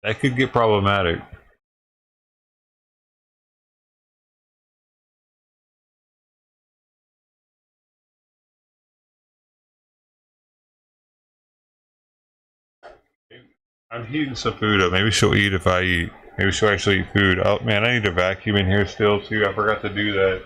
That could get problematic. I'm heating some food up. Maybe she'll eat if I eat. Maybe she'll actually eat food. Oh man, I need to vacuum in here still too. I forgot to do that.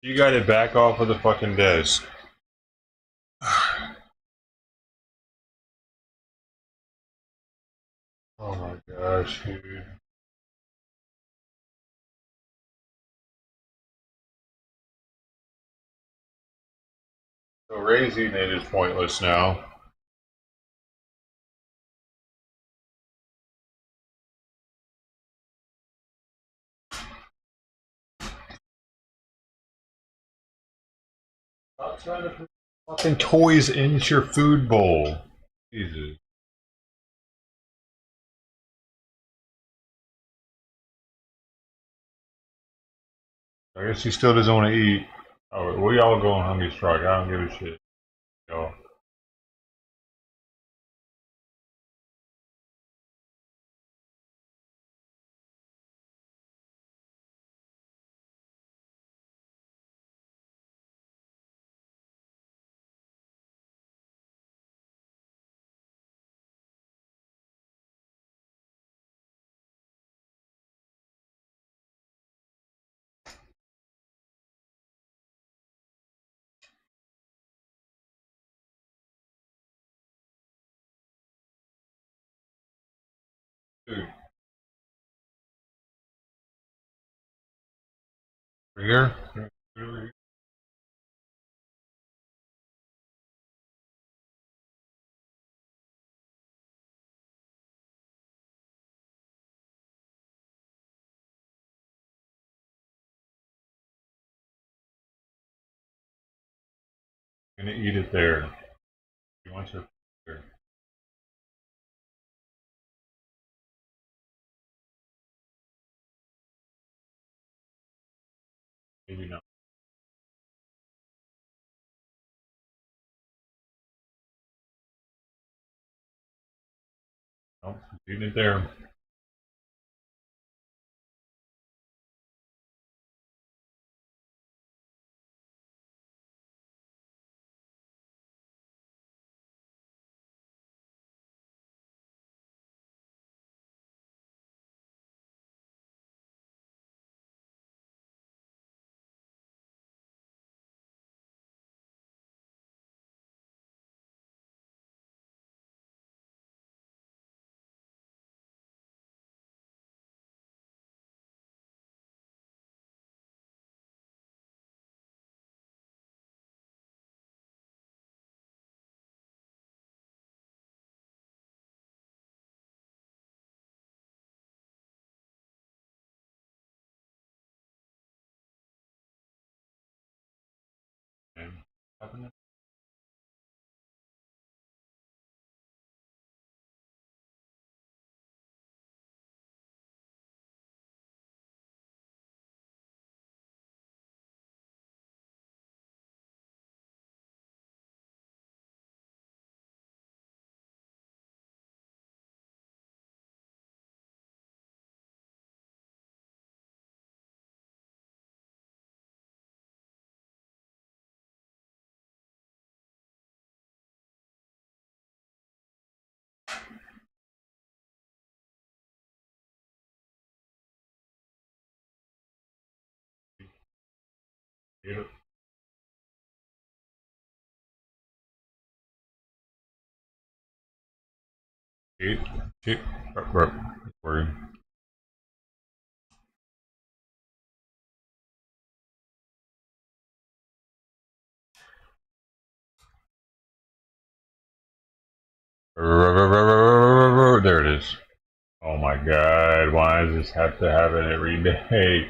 You got it back off of the fucking desk. Oh my gosh, dude. So raising it is pointless now. Stop trying to put fucking toys into your food bowl. Jesus. I guess he still doesn't want to eat. Oh, we all go on hungry strike. I don't give a shit. Y'all. Dude, over here? Over here? I'm gonna eat it there. You want your there? Maybe not. Nope, he's eating it there. And happening? Eat it. Eat. Eat. Word. There it is. Oh my god, why does this have to happen every day?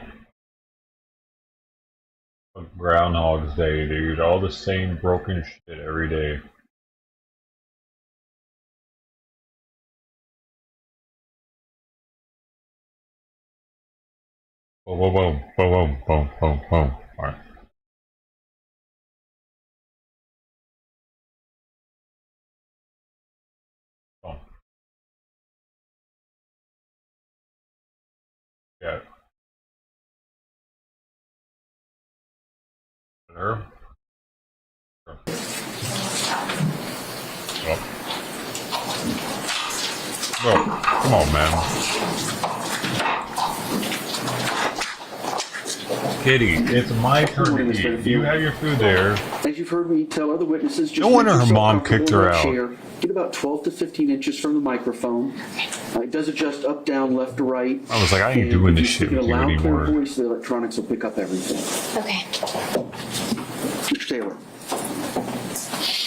Groundhog's Day, dude. All the same broken shit every day. Boom, boom, boom, boom, boom, boom, boom. Alright. Boom. Yeah. Her. Oh. Oh. Come on, man. Kitty, it's my turn to eat. You have your food there. As you've heard me tell other witnesses, just No wonder make her yourself mom kicked her comfortable in out. a chair. Get about 12 to 15 inches from the microphone. It does adjust up, down, left to right. I was like, I ain't And doing if this you shit speak in with you a loud, clear anymore. voice, the electronics will pick up everything. Okay. Mr. Taylor.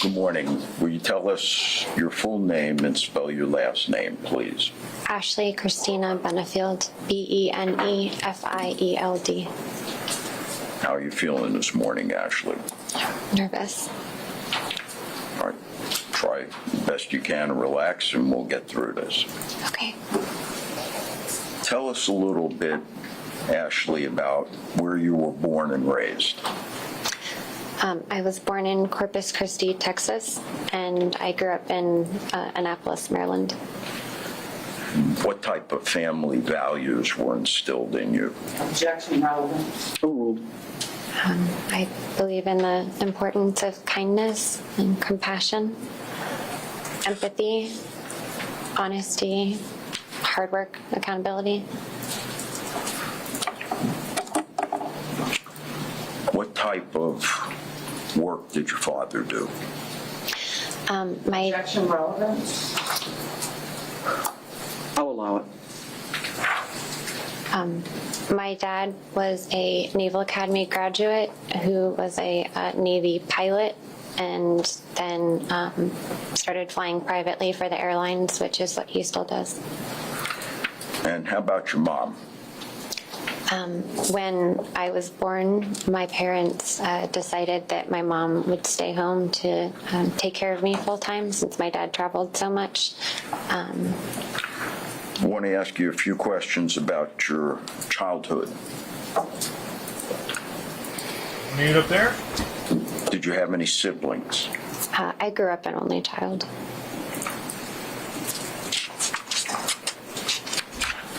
Good morning. Will you tell us your full name and spell your last name, please? Ashley Christina Benefield, Benefield. How are you feeling this morning, Ashley? Nervous. All right. Try the best you can to relax, and we'll get through this. Okay. Tell us a little bit, Ashley, about where you were born and raised. I was born in Corpus Christi, Texas, and I grew up in Annapolis, Maryland. What type of family values were instilled in you? Objection, relevant. Overruled. I believe in the importance of kindness and compassion, empathy, honesty, hard work, accountability. What type of work did your father do? Objection, relevant. I'll allow it. My dad was a Naval Academy graduate who was a Navy pilot and then started flying privately for the airlines, which is what he still does. And how about your mom? When I was born, my parents decided that my mom would stay home to take care of me full time since my dad traveled so much. I want to ask you a few questions about your childhood. Need up there? Did you have any siblings? I grew up an only child.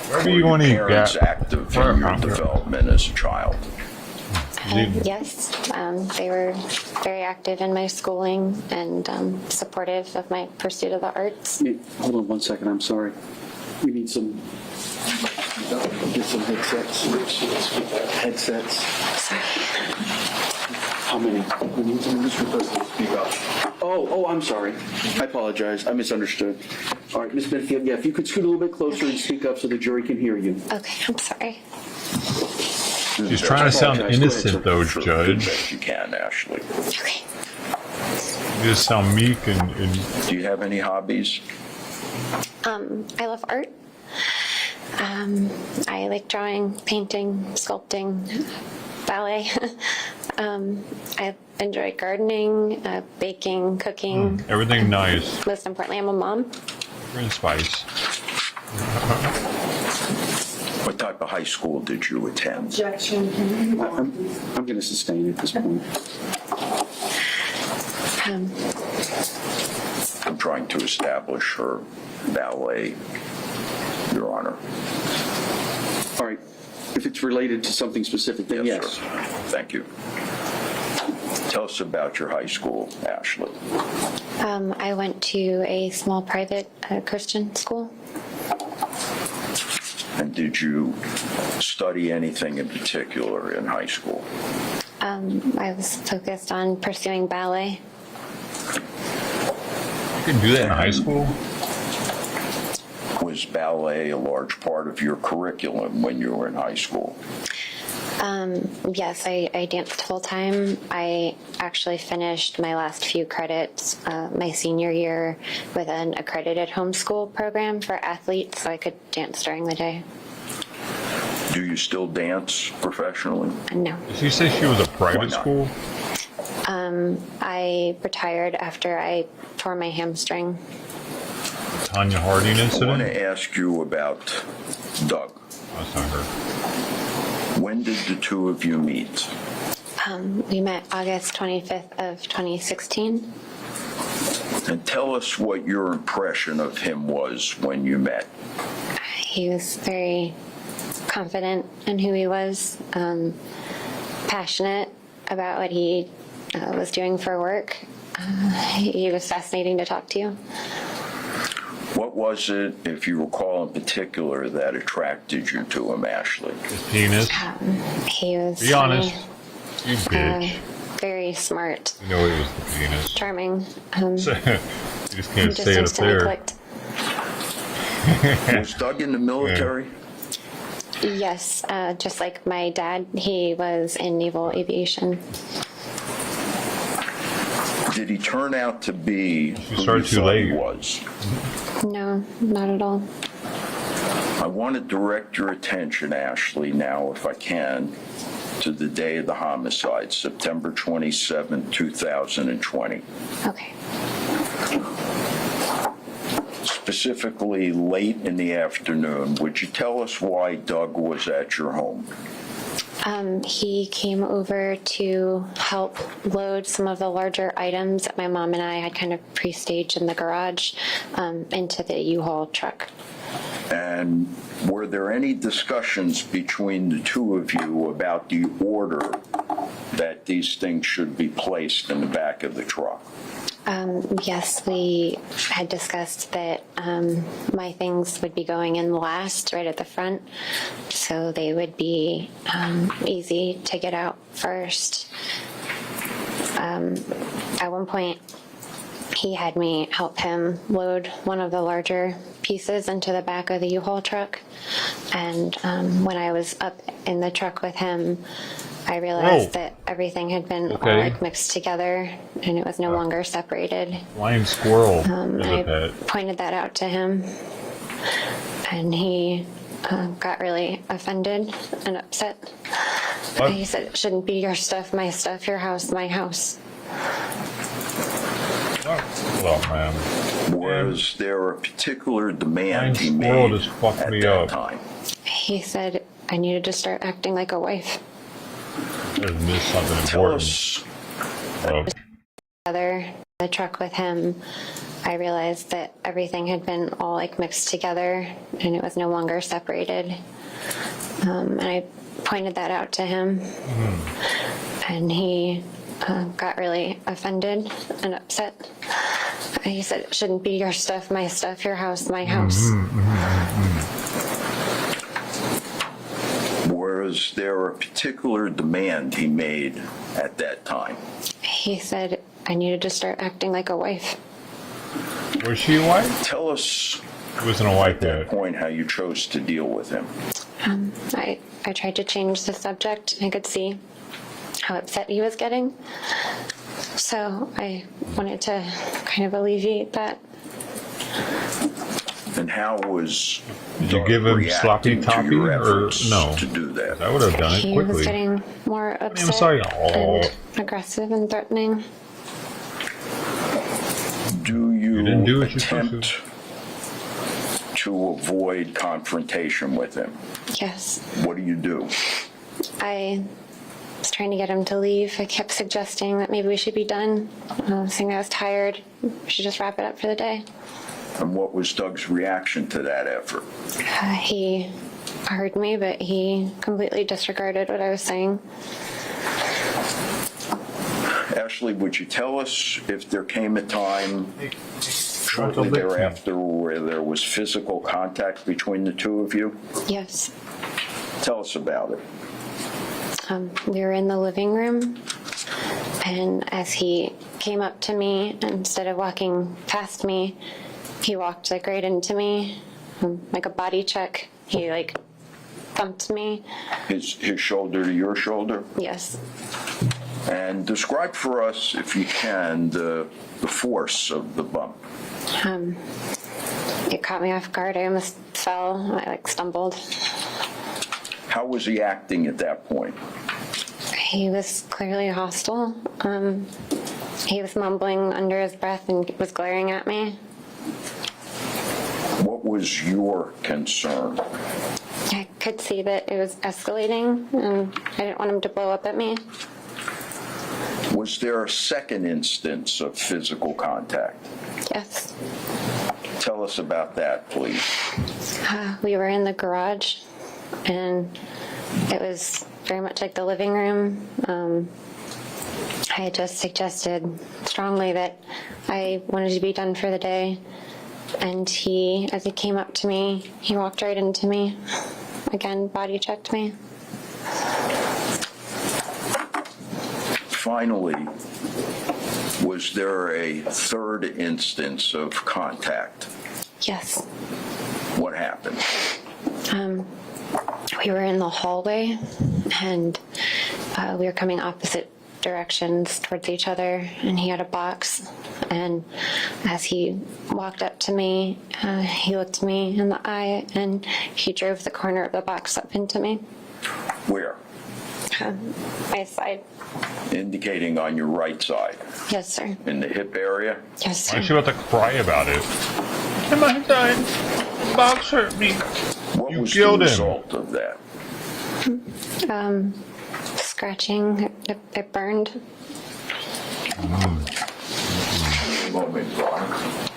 Wherever Were you want to your eat, parents Gat. active in your development as a child? Yes, they were very active in my schooling and supportive of my pursuit of the arts. Hold on 1 second, I'm sorry. We need some, get some headsets. Headsets. How many? We need some Mr. President to speak up. Oh, I'm sorry. I apologize. I misunderstood. All right, Ms. Benfield, yeah, if you could scoot a little bit closer and speak up so the jury can hear you. Okay, I'm sorry. She's trying to sound Apologize. Go ahead, sir. innocent, though, Sure, do Judge. best you can, Ashley. Okay. You just sound meek and Do you have any hobbies? I love art. I like drawing, painting, sculpting, ballet. I enjoy gardening, baking, cooking. everything nice. Most importantly, I'm a mom. Green spice. What type of high school did you attend? Objection. I'm going to sustain at this point. I'm trying to establish her ballet, Your Honor. All right, if it's related to something specific, then yes. Sir. Thank you. Tell us about your high school, Ashley. I went to a small private Christian school. And did you study anything in particular in high school? I was focused on pursuing ballet. You can do that in high school? Was ballet a large part of your curriculum when you were in high school? Yes, I danced full time. I actually finished my last few credits my senior year with an accredited homeschool program for athletes, so I could dance during the day. Do you still dance professionally? No. Did she say she was a Why private not? school? I retired after I tore my hamstring. Tanya Harding I want incident? to ask you about Doug. That's not her. When did the two of you meet? We met August 25th of 2016. And tell us what your impression of him was when you met. He was very confident in who he was, passionate about what he was doing for work. He was fascinating to talk to. What was it, if you recall in particular, that attracted you to him, Ashley? His penis. He was Be honest. funny, You bitch. very smart, You know it was the penis. charming. You just He can't just say it up instantly there. clicked. Was Doug in the military? Yes, just like my dad, he was in naval aviation. Did he turn out to be who started you too thought he late. was? No, not at all. I want to direct your attention, Ashley, now, if I can, to the day of the homicide, September 27, 2020. Okay. Specifically, late in the afternoon. Would you tell us why Doug was at your home? He came over to help load some of the larger items that my mom and I had kind of pre-staged in the garage into the U-Haul truck. And were there any discussions between the two of you about the order that these things should be placed in the back of the truck? Yes, we had discussed that my things would be going in last, right at the front, so they would be easy to get out first. At one point, he had me help him load one of the larger pieces into the back of the U-Haul truck, and when I was up in the truck with him, I realized that everything had been all like mixed together and it was no longer separated. Flying squirrel. I pointed that out to him, and he got really offended and upset. What? He said, "It shouldn't be your stuff, my stuff, your house, my house." Well, man. Was there a particular demand he Squirrel made just fucked at me that up. time? He said I needed to start acting like a wife. I missed something Tell important. us, Oh, Together, the truck with him, I realized that everything had been all like mixed together and it was no longer separated. And I pointed that out to him, and he got really offended and upset. He said, "It shouldn't be your stuff, my stuff, your house, my house." was there a particular demand he made at that time? He said I needed to start acting like a wife. was she a wife? Tell us She wasn't a wife at that yet. point how you chose to deal with him. I tried to change the subject. I could see how upset he was getting. So I wanted to kind of alleviate that. And how was Did you Doug give him reacting sloppy to toppy your or efforts no? to do that? I would have done it He was quickly. getting more upset I'm sorry. and aggressive and threatening. Do you, didn't do what you're attempt supposed to avoid confrontation with him? Yes. What do? I was trying to get him to leave. I kept suggesting that maybe we should be done, saying I was tired. We should just wrap it up for the day. And what was Doug's reaction to that effort? He heard me, but he completely disregarded what I was saying. Ashley, would you tell us if there came a time shortly lick me. thereafter where there was physical contact between the two of you? Yes. Tell us about it. We were in the living room, and as he came up to me, instead of walking past me, he walked like right into me, like a body check. He like thumped me. His shoulder to your shoulder? Yes. And describe for us, if you can, the force of the bump. It caught me off guard. I almost fell. I like stumbled. How was he acting at that point? He was clearly hostile. He was mumbling under his breath and was glaring at me. What was your concern? I could see that it was escalating, and I didn't want him to blow up at me. Was there a second instance of physical contact? Yes. Tell us about that, please. We were in the garage, and it was very much like the living room. I had just suggested strongly that I wanted to be done for the day, And he, as he came up to me, he walked right into me. Again, body checked me. Finally, was there a third instance of contact? Yes. What happened? We were in the hallway, and we were coming opposite directions towards each other, and he had a box. And as he walked up to me, he looked me in the eye, and he drove the corner of the box up into me. Where? My side. Indicating on your right side. Yes, sir. In the hip area? Yes, Why sir. is she about to cry about it? In my side, the box hurt me. What You was the killed him. result of that? Scratching. It burned. Moment, Ron.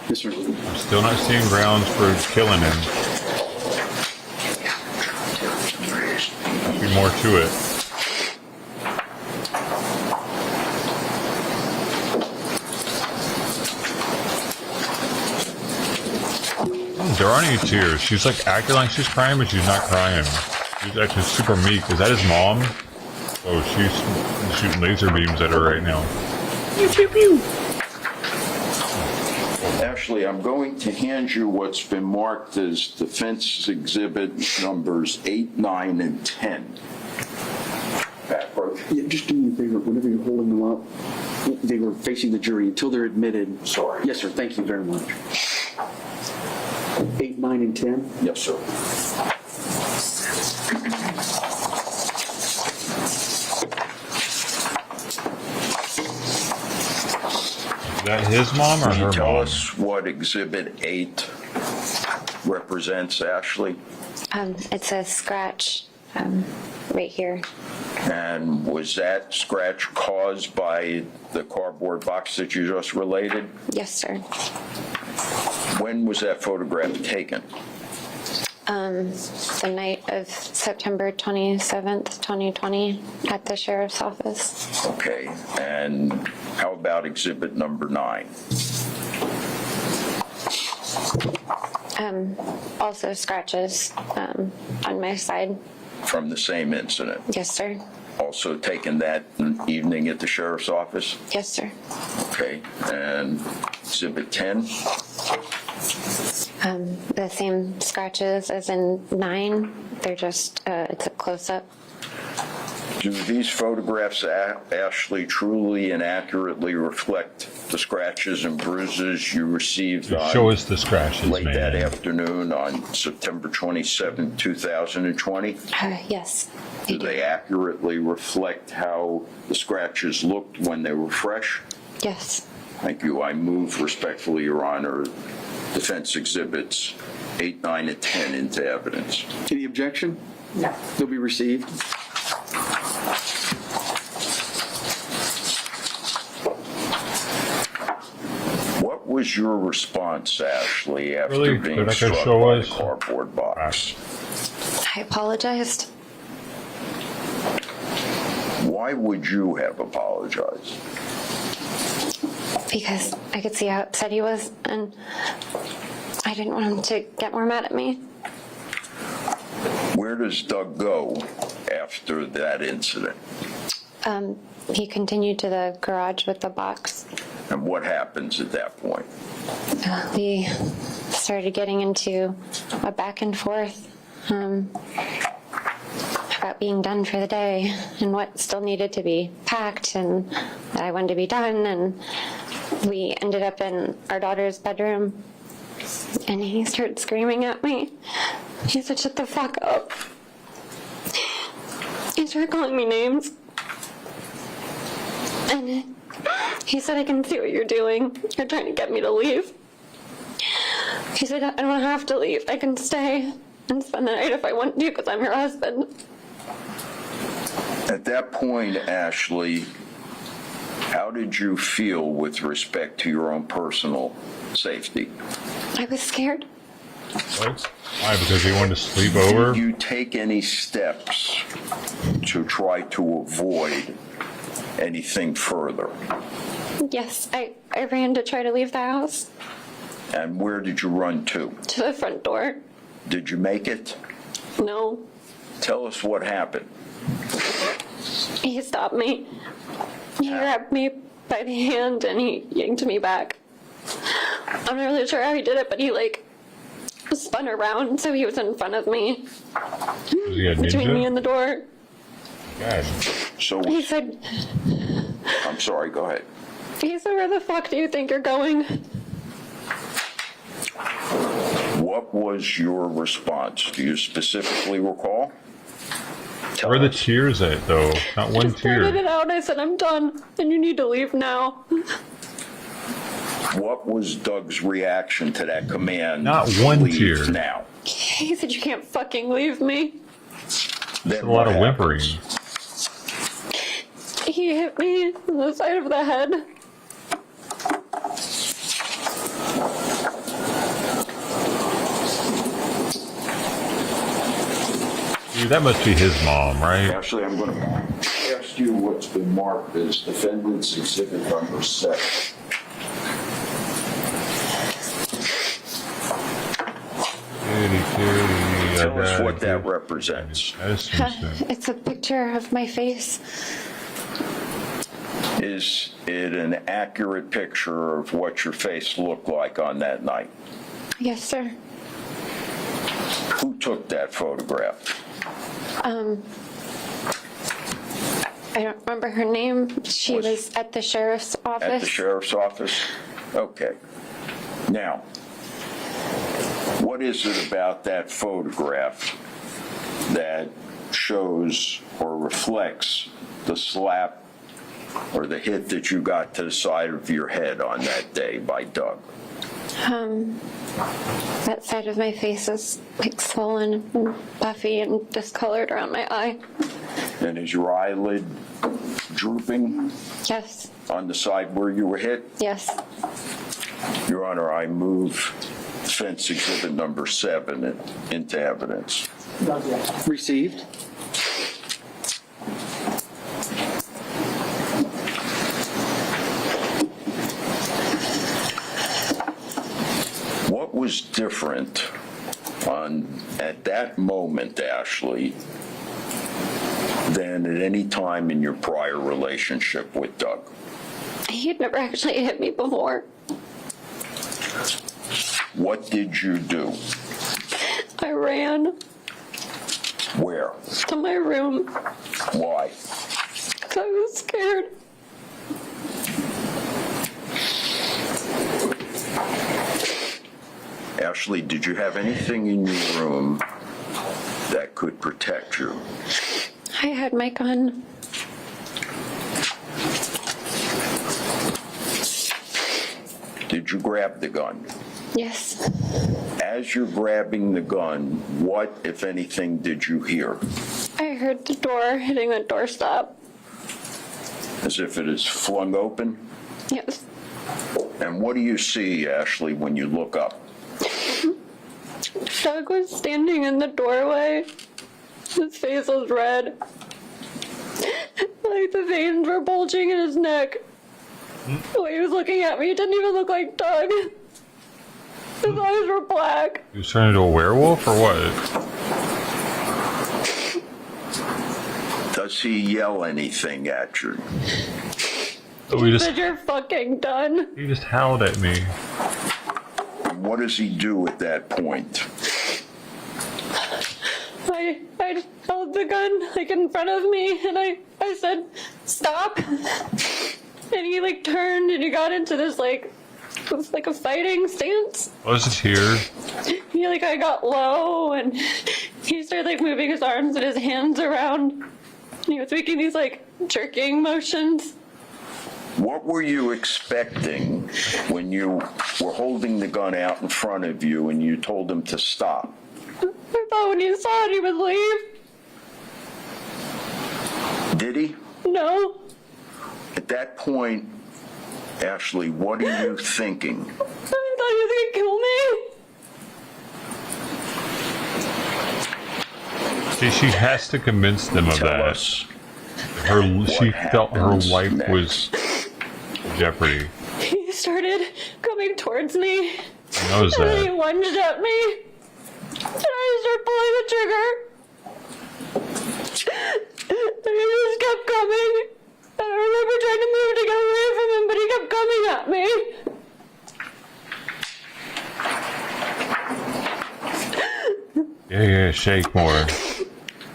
Yes, sir. Still not seeing grounds for killing him. Must be more to it. There aren't any tears. She's like acting like she's crying, but she's not crying. She's actually super meek. Is that his mom? Oh, she's shooting laser beams at her right now. Pew, pew, pew. Ashley, I'm going to hand you what's been marked as defense exhibit numbers 8, 9, and 10. Backward. Yeah, just do me a favor, whenever you're holding them up, they were facing the jury until they're admitted. Sorry. Yes, sir, thank you very much. 8, 9, and 10? Yes, sir. Is that his mom or Can her you tell mom? us what exhibit 8 represents, Ashley? It's a scratch right here. And was that scratch caused by the cardboard box that you just related? Yes, sir. When was that photograph taken? The night of September 27th, 2020, at the sheriff's office. Okay, and how about exhibit number 9? Also scratches on my side. From the same incident? Yes, sir. Also taken that evening at the sheriff's office? Yes, sir. Okay, and exhibit 10? The same scratches as in 9. They're just, it's a close-up. Do these photographs, Ashley, truly and accurately reflect the scratches and bruises you received Show on us the scratches, late that man. afternoon on September 27, 2020? Yes. Do they accurately reflect how the scratches looked when they were fresh? Yes. Thank you. I move respectfully, Your Honor, defense exhibits 8, 9, and 10 into evidence. Any objection? No. They'll be received. What was your response, Ashley, after Really? being Could I struck show by the us? cardboard box? I apologized. Why would you have apologized? Because I could see how upset he was, and I didn't want him to get more mad at me. Where does Doug go after that incident? He continued to the garage with the box. And what happens at that point? We started getting into a back and forth about being done for the day and what still needed to be packed and that I wanted to be done. And we ended up in our daughter's bedroom, and he started screaming at me. He said, "Shut the fuck up." He started calling me names. And he said, "I can see what you're doing. You're trying to get me to leave." He said, "I don't have to leave. I can stay and spend the night if I want to because I'm your husband." At that point, Ashley, how did you feel with respect to your own personal safety? I was scared. What? Why? Because he wanted to sleep over? Did you take any steps to try to avoid anything further? Yes, I ran to try to leave the house. And where did you run to? To the front door. Did you make it? No. Tell us what happened. He stopped me. He grabbed me by the hand and he yanked me back. I'm not really sure how he did it, but he like spun around so he was in front of me. Was he a Between me ninja? and the door. God. So, He said, I'm sorry, go ahead. where the fuck do you think you're going? What was your response? Do you specifically recall? Tell Where are the us. tears at, though? Not one Just blurted tear. it out. I said, I'm done and you need to leave now. What was Doug's reaction to that command? Not one Leave tear. now. He said, you can't fucking leave me. Then A lot what of happens? whimpering. He hit me on the side of the head. Dude, that must be his mom, right? Actually, I'm going to ask you what's been marked as defendant's exhibit number 7. Kitty, Tell us what that represents. It's a picture of my face. Is it an accurate picture of what your face looked like on that night? Yes, sir. Who took that photograph? I don't remember her name. She was at the sheriff's office. At the sheriff's office? Okay. Now, what is it about that photograph that shows or reflects the slap or the hit that you got to the side of your head on that day by Doug? That side of my face is like swollen and puffy and discolored around my eye. And is your eyelid drooping Yes. on the side where you were hit? Yes. Your Honor, I move defense exhibit number 7 into evidence. Received. What was different at that moment, Ashley, than at any time in your prior relationship with Doug? He had never actually hit me before. What did you do? I ran Where? to my room Why? because I was scared. Ashley, did you have anything in your room that could protect you? I had my gun. Did you grab the gun? Yes. As you're grabbing the gun, what, if anything, did you hear? I heard the door hitting the doorstop. As if it is flung open? Yes. And what do you see, Ashley, when you look up? Doug was standing in the doorway. His face was red. Like the veins were bulging in his neck. The way he was looking at me, it didn't even look like Doug. His eyes were black. He was turning into a werewolf or what? Does he yell anything at you? He said, "You're fucking done." He just howled at me. And what does he do at that point? I held the gun like in front of me and I said, "Stop." And he like turned and he got into this like a fighting stance. I was just here. I got low and he started like moving his arms and his hands around. And he was making these like jerking motions. What were you expecting when you were holding the gun out in front of you and you told him to stop? I thought when he saw it, he would leave. Did he? No. At that point, Ashley, what are you thinking? I thought he was gonna kill me. See, she has to convince them of Tell that. us. She felt her happens life next. was in jeopardy. He started coming towards me He knows And then he that. lunged at me. And I started pulling the trigger. And he just kept coming. And I remember trying to move to get away from him, but he kept coming at me. Yeah, shake more.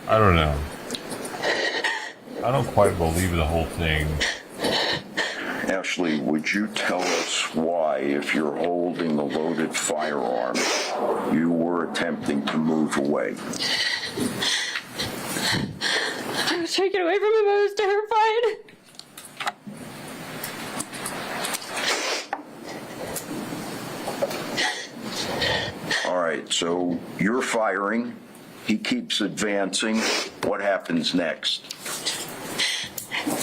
I don't know. I don't quite believe the whole thing. Ashley, would you tell us why, if you're holding a loaded firearm, you were attempting to move away? I was trying to get away from him. I was terrified. All right, so you're firing. He keeps advancing. What happens next?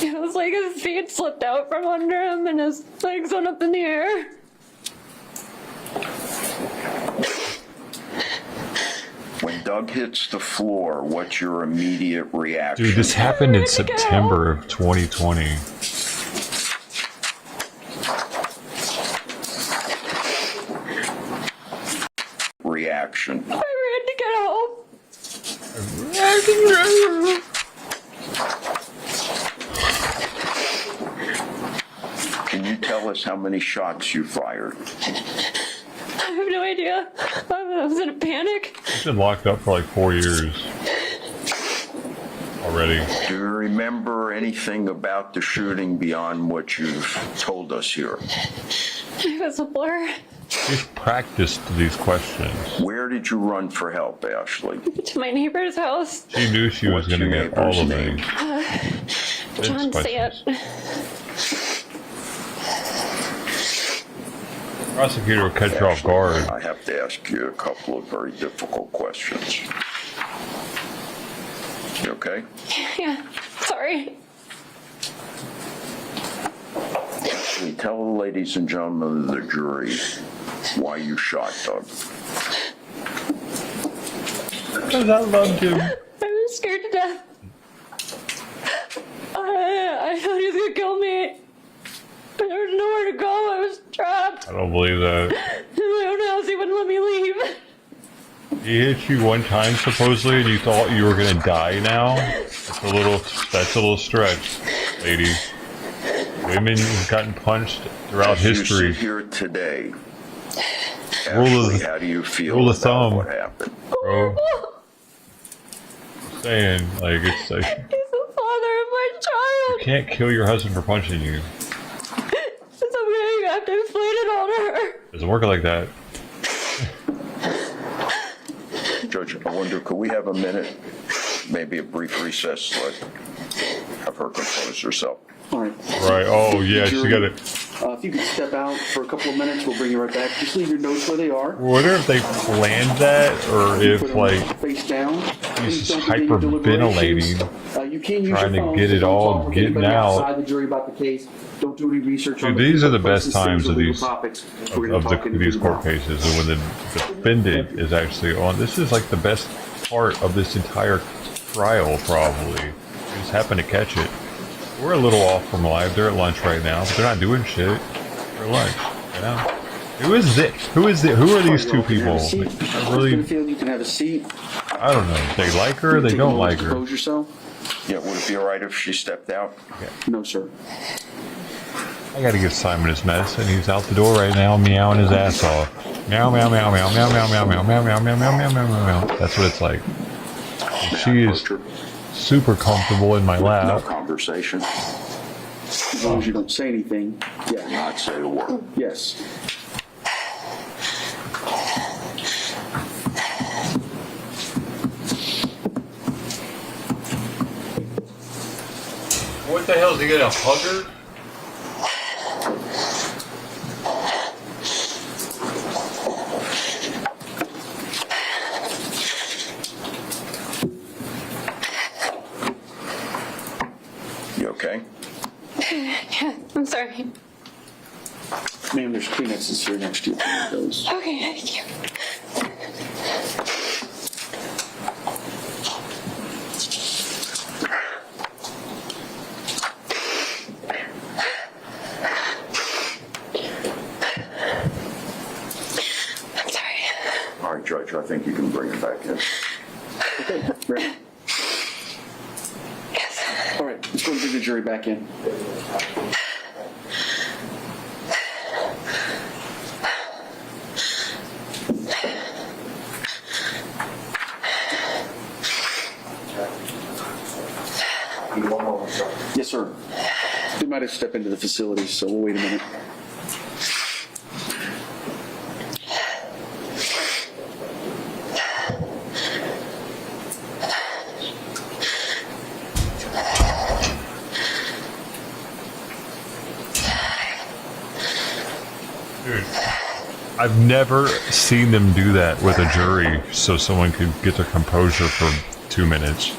It was like his feet slipped out from under him and his legs went up in the air. When Doug hits the floor, what's your immediate reaction? Dude, this happened in September of 2020. Reaction. I ran to get help. Can you tell us how many shots you fired? I have no idea. I was in a panic. He's been locked up for like 4 years already. Do you remember anything about the shooting beyond what you've told us here? It was a blur. He's practiced these questions. Where did you run for help, Ashley? To my neighbor's house. She knew she was What's going to your get all neighbor's of name? these. John questions. Sayet. Prosecutor will catch you off guard. I have to ask you a couple of very difficult questions. You okay? Yeah, sorry. Ashley, tell the ladies and gentlemen of the jury why you shot Doug. Because I loved him. I was scared to death. I thought he was gonna kill me. There was nowhere to go. I was trapped I don't believe that. in my own house. He wouldn't let me leave. He hit you one time supposedly, and you thought you were going to die. Now that's a little stretch, ladies. Women have gotten punched throughout As you history. sit here today, Rule of- Ashley, how do you feel rule of about thumb. what happened? Bro, saying like it's like He's the father of my you child. can't kill your husband for punching you. It's okay. You have to explain it all to her. Doesn't work like that. Judge, I wonder, could we have a minute, maybe a brief recess, let have her compose herself? All right. Right? Oh yeah, she Jury, got it. If you could step out for a couple of minutes, we'll bring you right back. Just leave your notes where they are. I wonder if they planned that or if Put them like face down. he's Please don't begin your deliberations. hyperventilating. You can use trying your to phone, get so it don't all talk with getting anybody out. outside the jury about the case. Don't do any research on Dude, these are the people, best places, times things, of or legal these topics. We're of gonna talk into these the court mouth. cases, and when the defendant is actually on. This is like the best part of this entire trial, probably. We just happen to catch it. We're a little off from live. They're at lunch right now, but they're not doing shit. They're at lunch. You know? Who is it? Who are these two people? I really, You can have a seat. I don't know. They like her. They Take a don't moment like to her. Compose yourself. Yeah, would it be all right if she stepped out? No, sir. I gotta give Simon his medicine. He's out the door right now, meowing his ass off. Meow, meow, meow, meow, meow, meow, meow, meow, meow, meow, meow, meow, meow, meow, meow, meow. That's what it's like. She is super comfortable in my No lap. conversation, As long as you don't say anything. Yeah. not say a word. Yes. What the hell is he gonna hug her? You okay? Yeah, I'm sorry. Ma'am, there's Kleenexes here next to you. Those. Okay, thank you. Judge, I think you can bring it back in. Okay, ready? All right, let's go and bring the jury back in. Yes, sir. We might have stepped into the facility, so we'll wait a minute. Dude, I've never seen them do that with a jury so someone could get their composure for 2 minutes.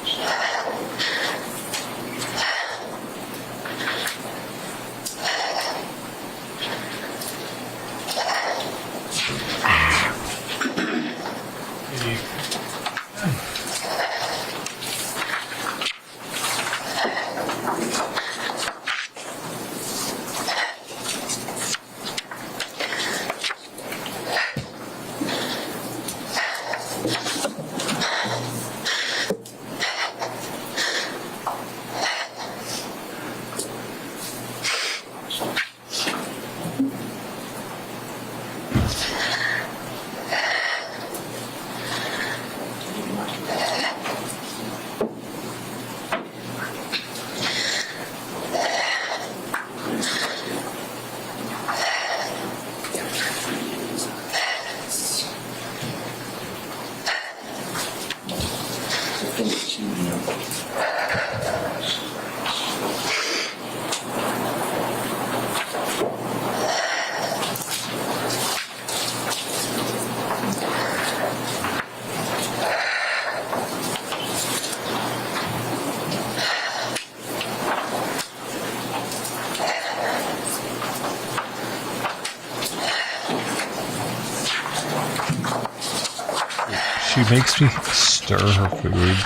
She makes me stir her food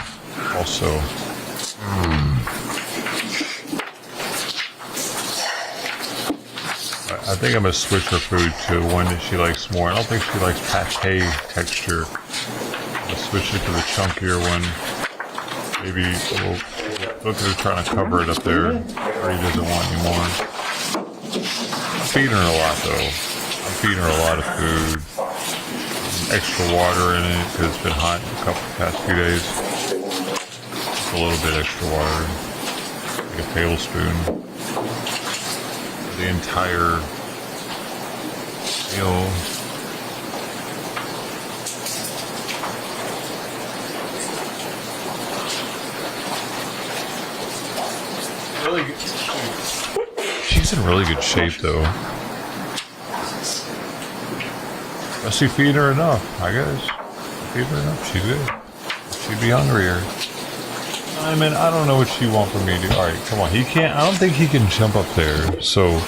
also. I think I'm going to switch her food to one that she likes more. I don't think she likes pate texture. I'll switch it to the chunkier one. Maybe we'll look at her trying to cover it up there. Or he doesn't want any more. I'm feeding her a lot though. I'm feeding her a lot of food. Extra water in it because it's been hot the past few days. Just a little bit extra water. Like a tablespoon. The entire meal. Really good. She's in really good shape though. Must be feeding her enough, I guess. Feed her enough, she's good. She'd be hungrier. I mean, I don't know what she wants from me to. Alright, come on. He can't. I don't think he can jump up there. So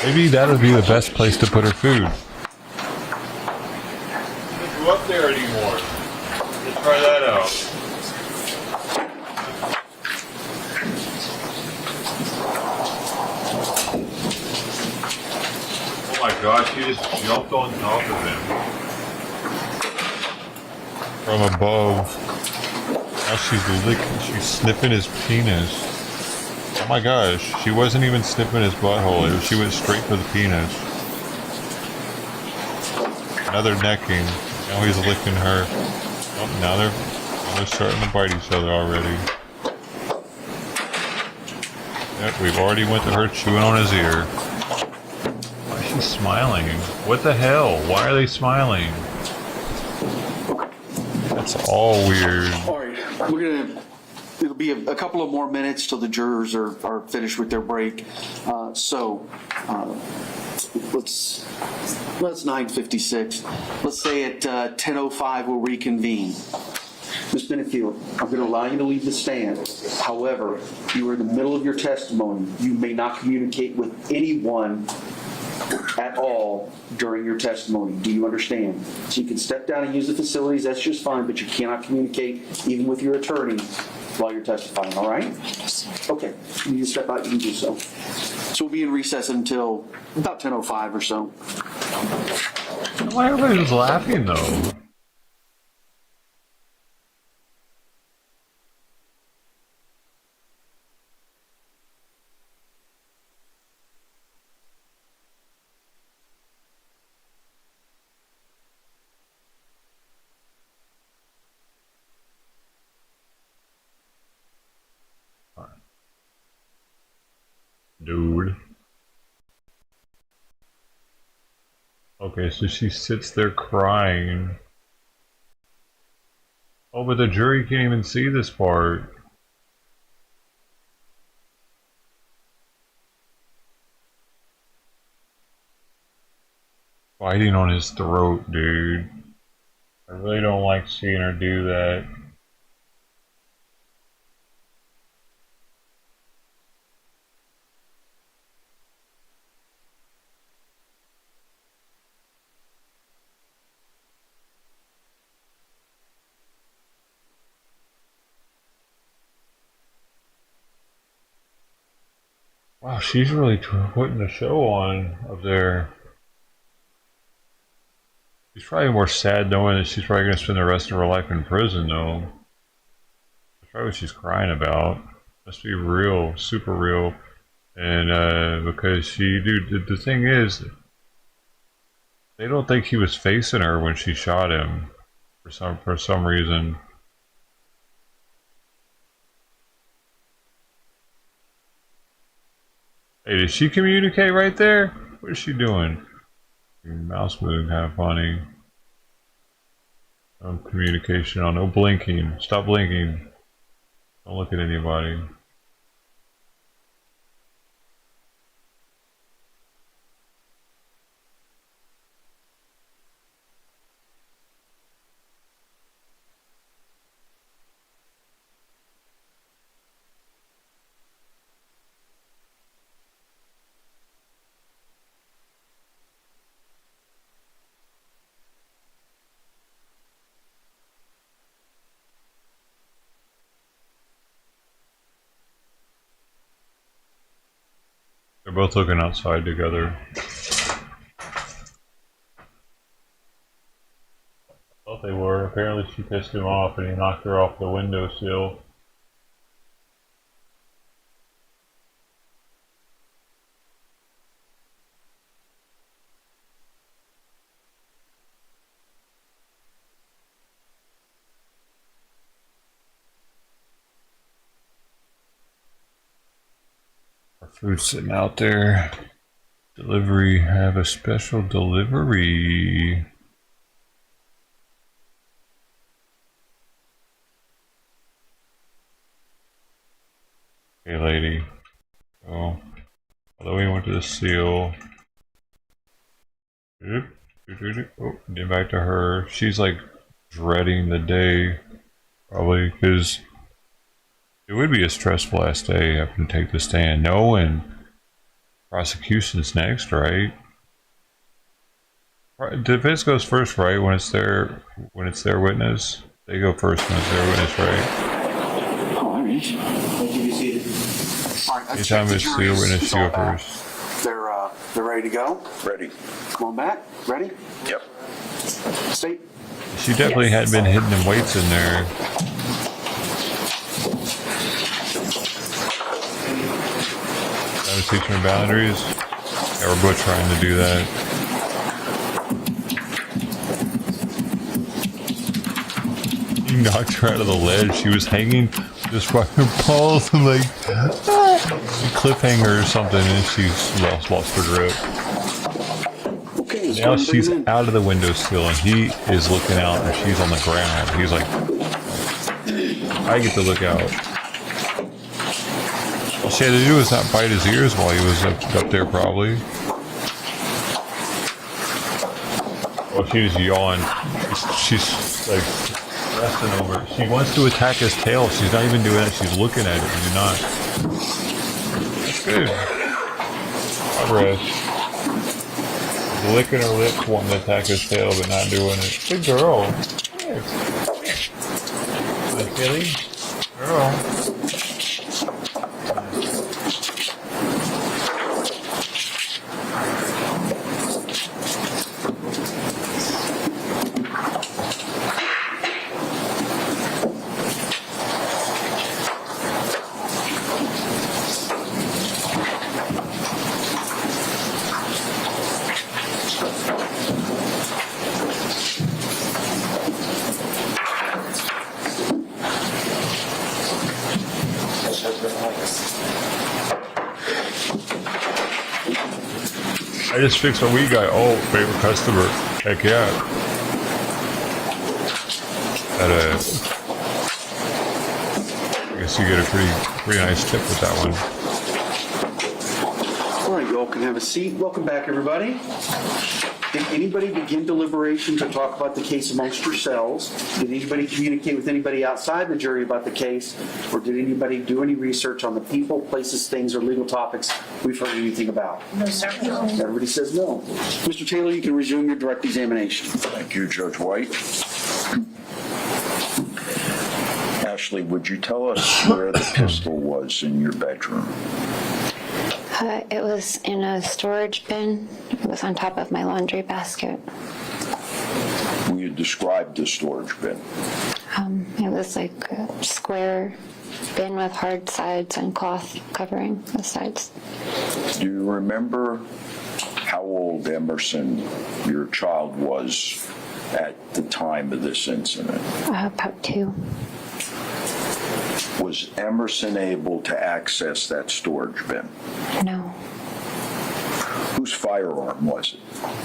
maybe that would be the best place to put her food. Can't go up there anymore. Let's try that out. Oh my gosh, she just jumped on top of him. From above. Now she's sniffing his penis. Oh my gosh, she wasn't even sniffing his butthole. She went straight for the penis. Another necking. Now he's licking her. Oh, now they're starting to bite each other already. Yep, we've already went to her chewing on his ear. Why is she smiling? What the hell? Why are they smiling? That's all weird. All right, it'll be a couple of more minutes till the jurors are finished with their break. Let's 9:56. Let's say at 10:05 we'll reconvene. Ms. Benefield, I'm going to allow you to leave the stand. However, you are in the middle of your testimony. You may not communicate with anyone at all during your testimony. Do you understand? So you can step down and use the facilities, that's just fine, but you cannot communicate even with your attorney while you're testifying, all right? Okay, you need to step out, you can do so. So we'll be in recess until about 10:05 or so. Why everybody was laughing though? Okay, so she sits there crying. Oh, but the jury can't even see this part. Biting on his throat, dude. I really don't like seeing her do that. Wow, she's really putting the show on up there. She's probably more sad knowing that she's probably going to spend the rest of her life in prison, though. That's probably what she's crying about. Must be real, super real. And because dude, the thing is, they don't think he was facing her when she shot him for some reason. Hey, did she communicate right there? What is she doing? Mouse moving kind of funny. No communication on, no blinking. Stop blinking. Don't look at anybody. They're both looking outside together. Thought they were. Apparently she pissed him off and he knocked her off the windowsill. Our food's sitting out there. Delivery. I have a special delivery. Hey, lady. Oh, although we went to the seal. Oh, get back to her. She's like dreading the day, probably, because it would be a stressful last day having to take the stand. No, and prosecution's next, right? Defense goes first, right? When it's their witness, they go first when it's their witness, right? Oh, all right. Thank you, be seated. All right, Anytime it's their witness, you go first. They're ready to go? Ready. Come on back. Ready? Yep. State. She definitely had been hidden them weights in there. I was teaching her boundaries. Yeah, we're both trying to do that. He knocked her out of the ledge. She was hanging just by her balls and like cliffhanger or something, and she's lost her grip. Okay, let's go Now and bring she's them in. out of the windowsill and he is looking out and she's on the ground. He's like, I get to look out. All she had to do was not bite his ears while he was up there, probably. Well, she was yawning. She's like resting over it. She wants to attack his tail. She's not even doing it. She's looking at it. You're not. That's good. Progress. Licking her lips, wanting to attack his tail, but not doing it. Good girl. Here. Good kitty. Girl. just fixed my weed guy. Oh, favorite customer. Heck yeah. I guess you get a pretty nice tip with that one. All right, you all can have a seat. Welcome back, everybody. Did anybody begin deliberation to talk about the case amongst yourselves? Did anybody communicate with anybody outside the jury about the case? Or did anybody do any research on the people, places, things, or legal topics we've heard anything about? No, sir. Everybody says no. Mr. Taylor, you can resume your direct examination. Thank you, Judge White. Ashley, would you tell us where the pistol was in your bedroom? It was in a storage bin. It was on top of my laundry basket. Will you describe the storage bin? It was like a square bin with hard sides and cloth covering the sides. Do you remember how old Emerson, your child, was at the time of this incident? About 2. Was Emerson able to access that storage bin? No, Whose firearm was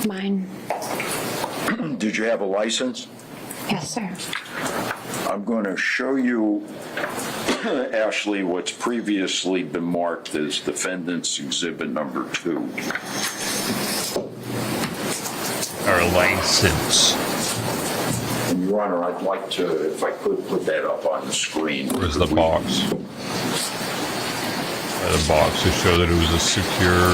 mine. it? Did you have a license? Yes, sir. I'm going to show you, Ashley, what's previously been marked as Defendant's Exhibit Number 2. Our license. And Your Honor, I'd like to, if I could, put that up on the screen. Where's the box? The box to show that it was a secure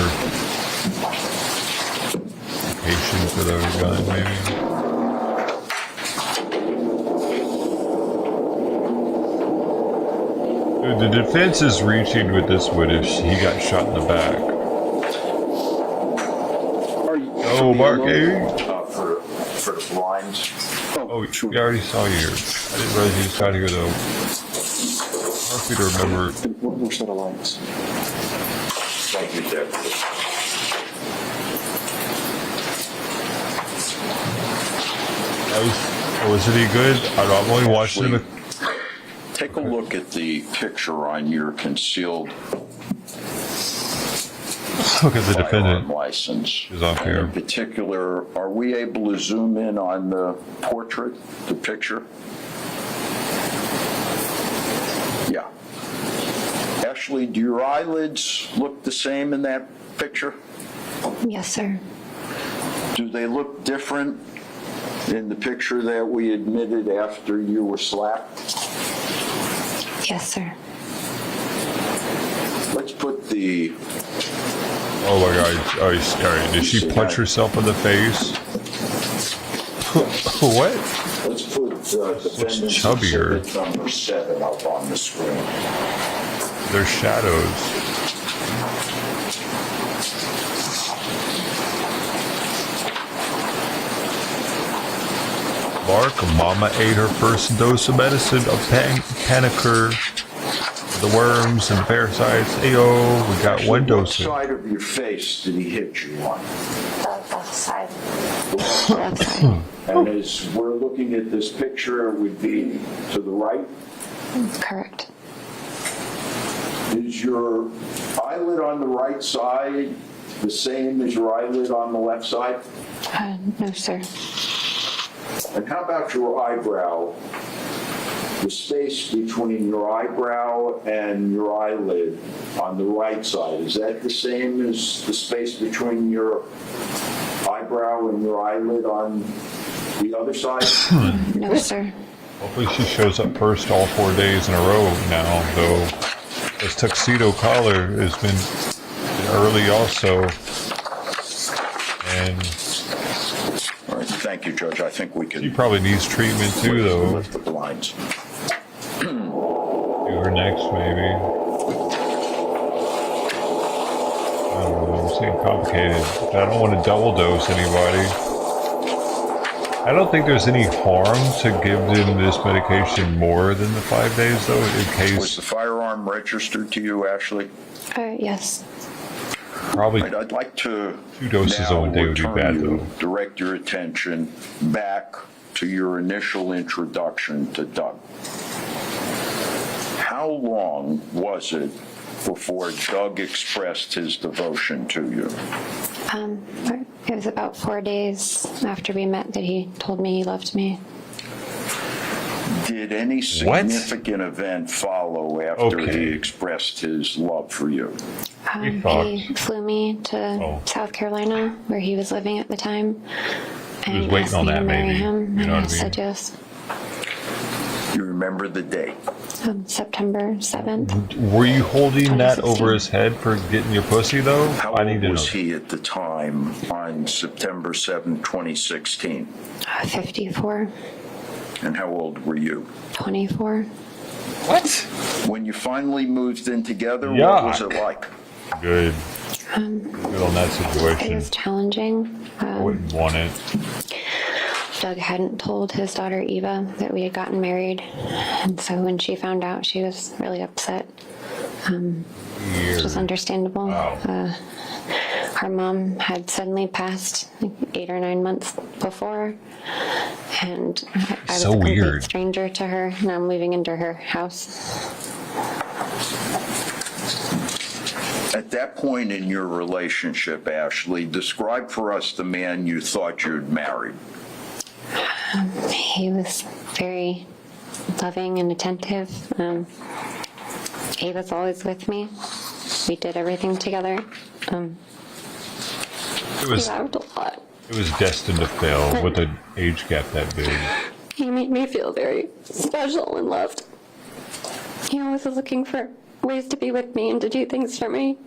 location for the gun, maybe. Dude, the defense is reaching with this one if he got shot in the back. Oh, Mark, hey. For the blinds. Oh, we already saw you here. I didn't realize you just got here, though. Hard for you to remember. One more set of lights. Thank you, Deputy. Was it any good? I'm only watching the... Take a look at the picture on your concealed Look at the firearm defendant. license. Is off And here. in particular, are we able to zoom in on the portrait, the picture? Yeah. Ashley, do your eyelids look the same in that picture? Yes, sir. Do they look different in the picture that we admitted after you were slapped? Yes, sir. Let's put the... Oh my god, oh, he's scary. Did she punch herself in the face? What? Let's put defendant's chubbier. exhibit number 7 up on the screen. They're shadows. Mark, Mama ate her first dose of medicine of Panicure. The worms and parasites. Ayo, we got one dose. What side of your face did he hit you on? Left side. Left side. And as we're looking at this picture, it would be to the right. Correct. Is your eyelid on the right side the same as your eyelid on the left side? No, sir. And how about your eyebrow? The space between your eyebrow and your eyelid on the right side, is that the same as the space between your eyebrow and your eyelid on the other side? No, sir. Hopefully she shows up first all 4 days in a row now, though. This tuxedo collar has been early also. And All right, thank you, Judge. I think we can... she probably needs treatment too, though. Lift the blinds. Do her next, maybe. I don't know, I'm saying complicated. I don't want to double dose anybody. I don't think there's any harm to give them this medication more than the 5 days, though, in Was case. the firearm registered to you, Ashley? Yes. Probably Right, I'd like to 2 doses now a day would be return bad, you, though. direct your attention back to your initial introduction to Doug. How long was it before Doug expressed his devotion to you? It was about 4 days after we met that he told me he loved me. Did any significant event follow after he Okay. expressed his love for you? He flew me to South Carolina, where he was living at the time, and waiting asked on me that, to marry maybe. him. You know and what I I said mean? yes. You remember the date? September 7th. Were you holding that 2016. over his head for getting your pussy, though? How I need old to know. was he at the time on September 7, 2016? 54, And how old were you? 24. What? When you finally moved in together, Yuck. what was it like? Good. Good on that It situation. was challenging. I wouldn't want it. Doug hadn't told his daughter Eva that we had gotten married, and so when she found out, she was really upset. Which was understandable. Wow. Her mom had suddenly passed like 8 or 9 months before, and I was So a complete weird. stranger to her, and I'm moving into her house. At that point in your relationship, Ashley, describe for us the man you thought you'd married. He was very loving and attentive. He was always with me. We did everything together. It We was laughed a lot. destined to fail with an age gap that big. He made me feel very special and loved. He always was looking for ways to be with me and to do things for me.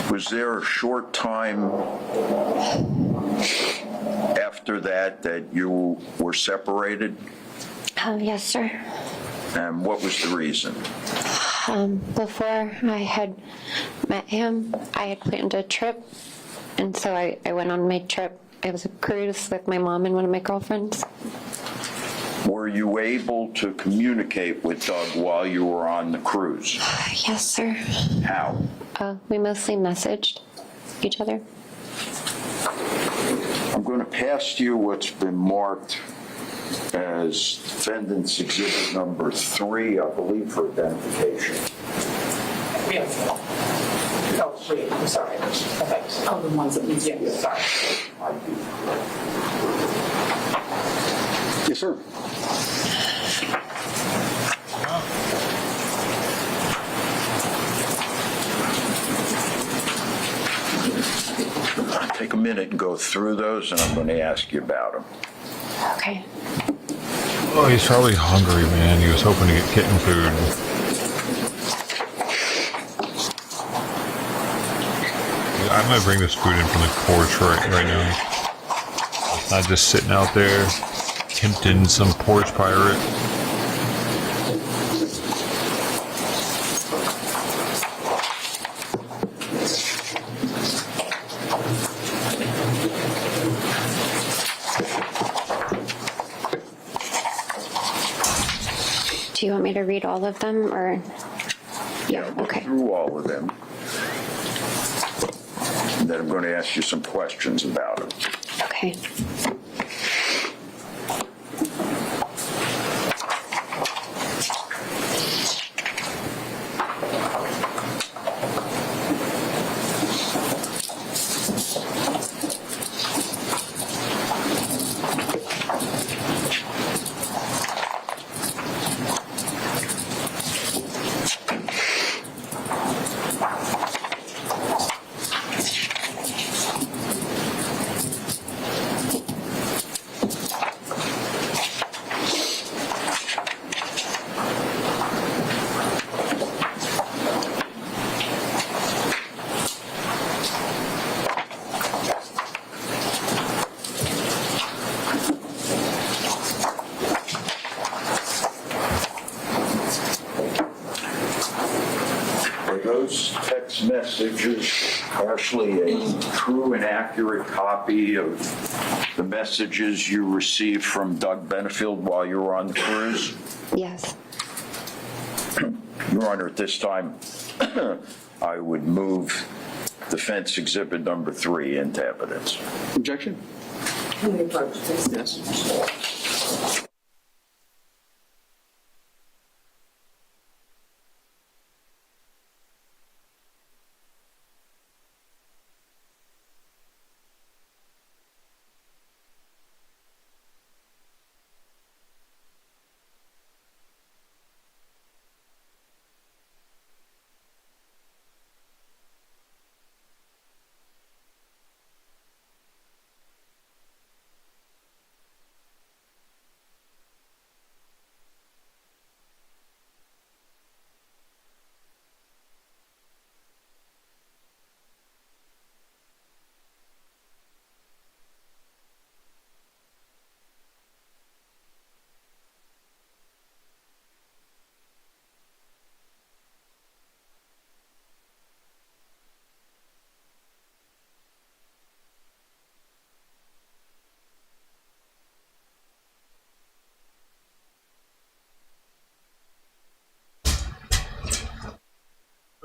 Was there a short time after that you were separated? Yes, sir. And what was the reason? Before I had met him, I had planned a trip, and so I went on my trip. It was a cruise with my mom and one of my girlfriends. Were you able to communicate with Doug while you were on the cruise? Yes, sir. How? We mostly messaged each other. I'm going to pass to you what's been marked as defendant's exhibit number 3, I believe, for identification. Yes. Oh, wait, I'm sorry. Okay. Oh, the ones that we did, sorry. Yes, sir. Take a minute and go through those, and I'm going to ask you about them. Okay. Oh, he's probably hungry, man. He was hoping to get kitten food. I might bring this food in from the porch right now. It's not just sitting out there tempting some porch pirate. Do you want me to read all of them, or? Yeah, Go okay. through all of them. And then I'm going to ask you some questions about them. Okay. Are those text messages actually a true and accurate copy of the messages you received from Doug Benefield while you were on the cruise? Yes. Your Honor, at this time, I would move defense exhibit number 3 into evidence. Objection? Can we approach this? Yes.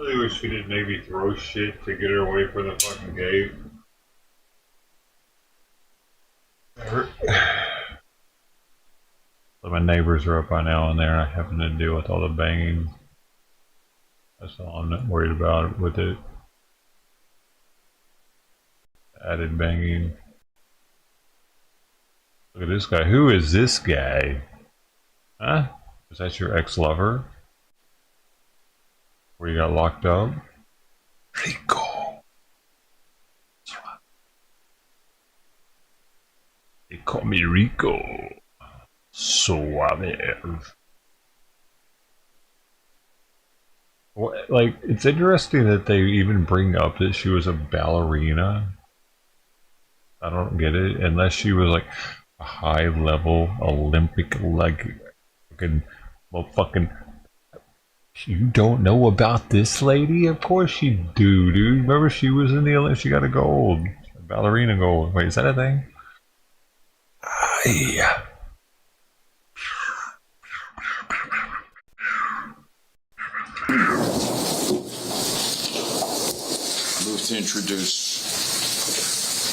I really wish we didn't maybe throw shit to get her away from the fucking gate. So my neighbors are up by now and there, and I happen to deal with all the banging. That's all I'm not worried about with it. Added banging. Look at this guy. Who is this guy? Huh? Is that your ex-lover? Where you got locked up? Rico. They call me Rico. Suave. What, like, it's interesting that they even bring up that she was a ballerina. I don't get it, unless she was like a high-level Olympic, like, fucking, well, fucking. You don't know about this lady? Of course you do, dude. Remember, she was in the Olympics. She got a gold, a ballerina gold. Wait, is that a thing? Yeah. Move to introduce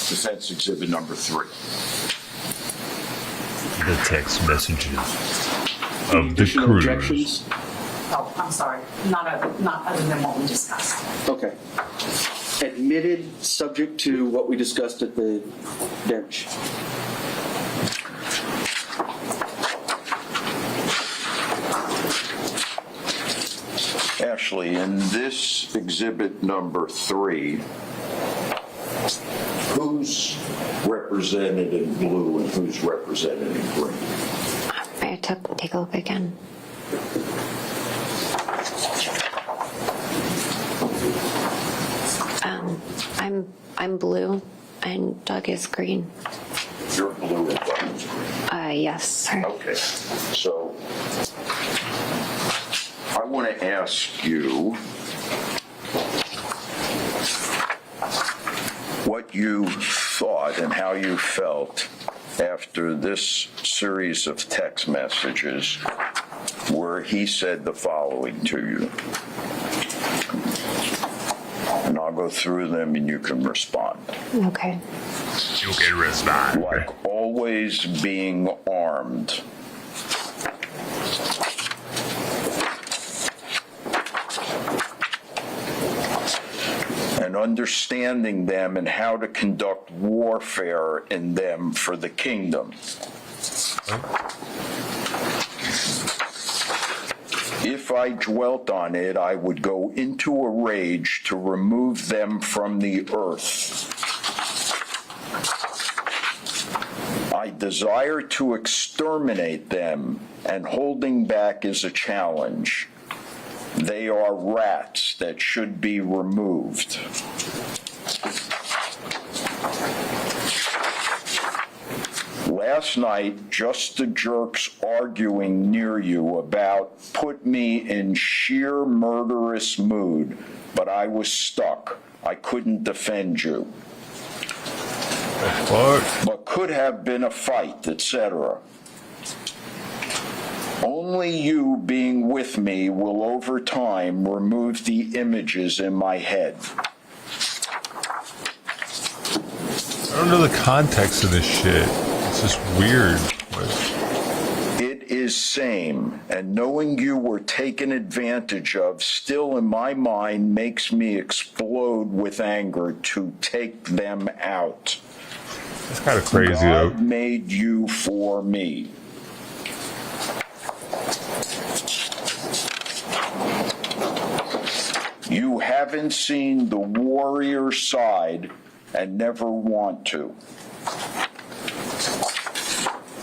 defense exhibit number 3. The text messages of the Additional cruise. objections? Oh, I'm sorry, not other than what we discussed. Okay. Admitted, subject to what we discussed at the bench. Ashley, in this exhibit number 3, who's represented in blue and who's represented in green? I took take a look again. I'm blue and Doug is green. You're blue and Doug is green. Yes, sir. Okay, so I want to ask you what you thought and how you felt after this series of text messages where he said the following to you. And I'll go through them and you can respond. Okay. You can respond. Like always being armed. And understanding them and how to conduct warfare in them for the kingdom. If I dwelt on it, I would go into a rage to remove them from the earth. I desire to exterminate them, and holding back is a challenge. They are rats that should be removed. Last night, just the jerks arguing near you about put me in sheer murderous mood, but I was stuck. I couldn't defend you. But could have been a fight, etc. Only you being with me will over time remove the images in my head. I don't know the context of this shit. It's just weird. But is same, and knowing you were taken advantage of still in my mind makes me explode with anger to take them out. That's kind of crazy, though. God made you for me. You haven't seen the warrior side and never want to.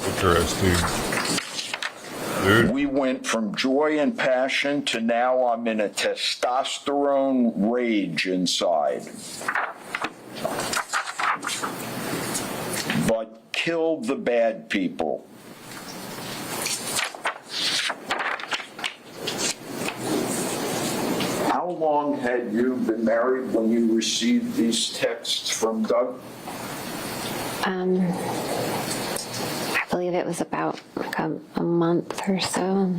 Interesting. Dude. We went from joy and passion to now I'm in a testosterone rage inside. But kill the bad people. How long had you been married when you received these texts from Doug? I believe it was about like a month or so.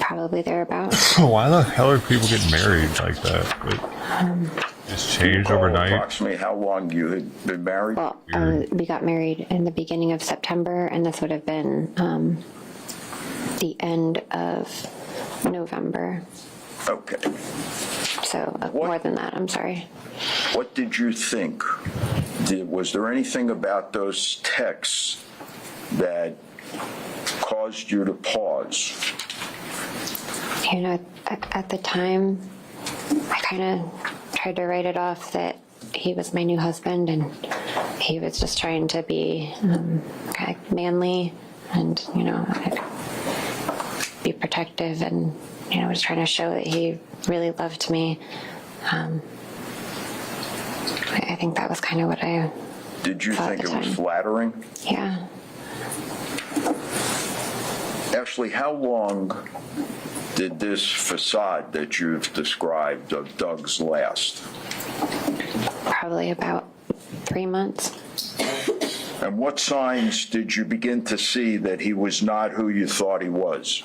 Probably thereabouts. Why the hell are people getting married like that? Just changed overnight? Approximately how long you had been married? Well, we got married in the beginning of September, and this would have been the end of November. Okay. So more than that, I'm sorry. What did you think? Was there anything about those texts that caused you to pause? You know, at the time, I kind of tried to write it off that he was my new husband and he was just trying to be kind of manly and, you know, be protective and, you know, was trying to show that he really loved me. I think that was kind of what I Did you thought think at it the was time. flattering? Yeah. Ashley, how long did this facade that you've described of Doug's last? Probably about 3 months. And what signs did you begin to see that he was not who you thought he was?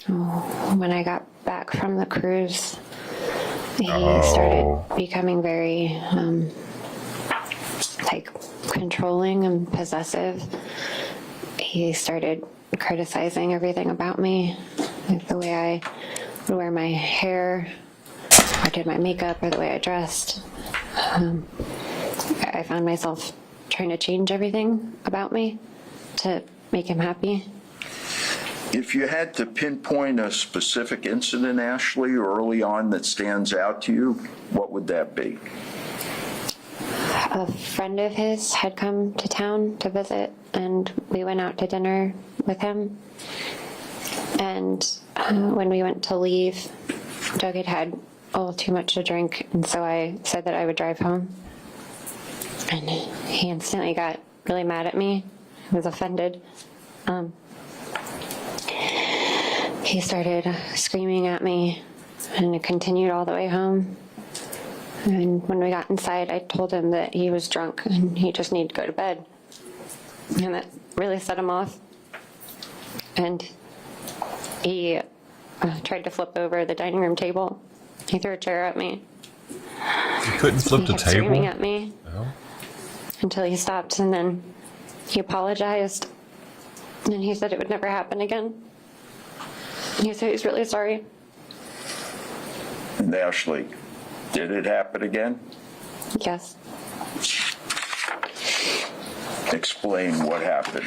When I got back from the cruise, he started becoming very, like, controlling and possessive. He started criticizing everything about me, like the way I would wear my hair, or did my makeup, or the way I dressed. I found myself trying to change everything about me to make him happy. If you had to pinpoint a specific incident, Ashley, early on that stands out to you, what would that be? A friend of his had come to town to visit, and we went out to dinner with him. And when we went to leave, Doug had had a little too much to drink, and so I said that I would drive home. And he instantly got really mad at me. He was offended. He started screaming at me, and it continued all the way home. And when we got inside, I told him that he was drunk and he just needed to go to bed. And that really set him off. And he tried to flip over the dining room table. He threw a chair at me. You couldn't flip He the kept table? screaming at me No. until he stopped, and then he apologized. And he said it would never happen again. He said he's really sorry. And Ashley, did it happen again? Yes. Explain what happened.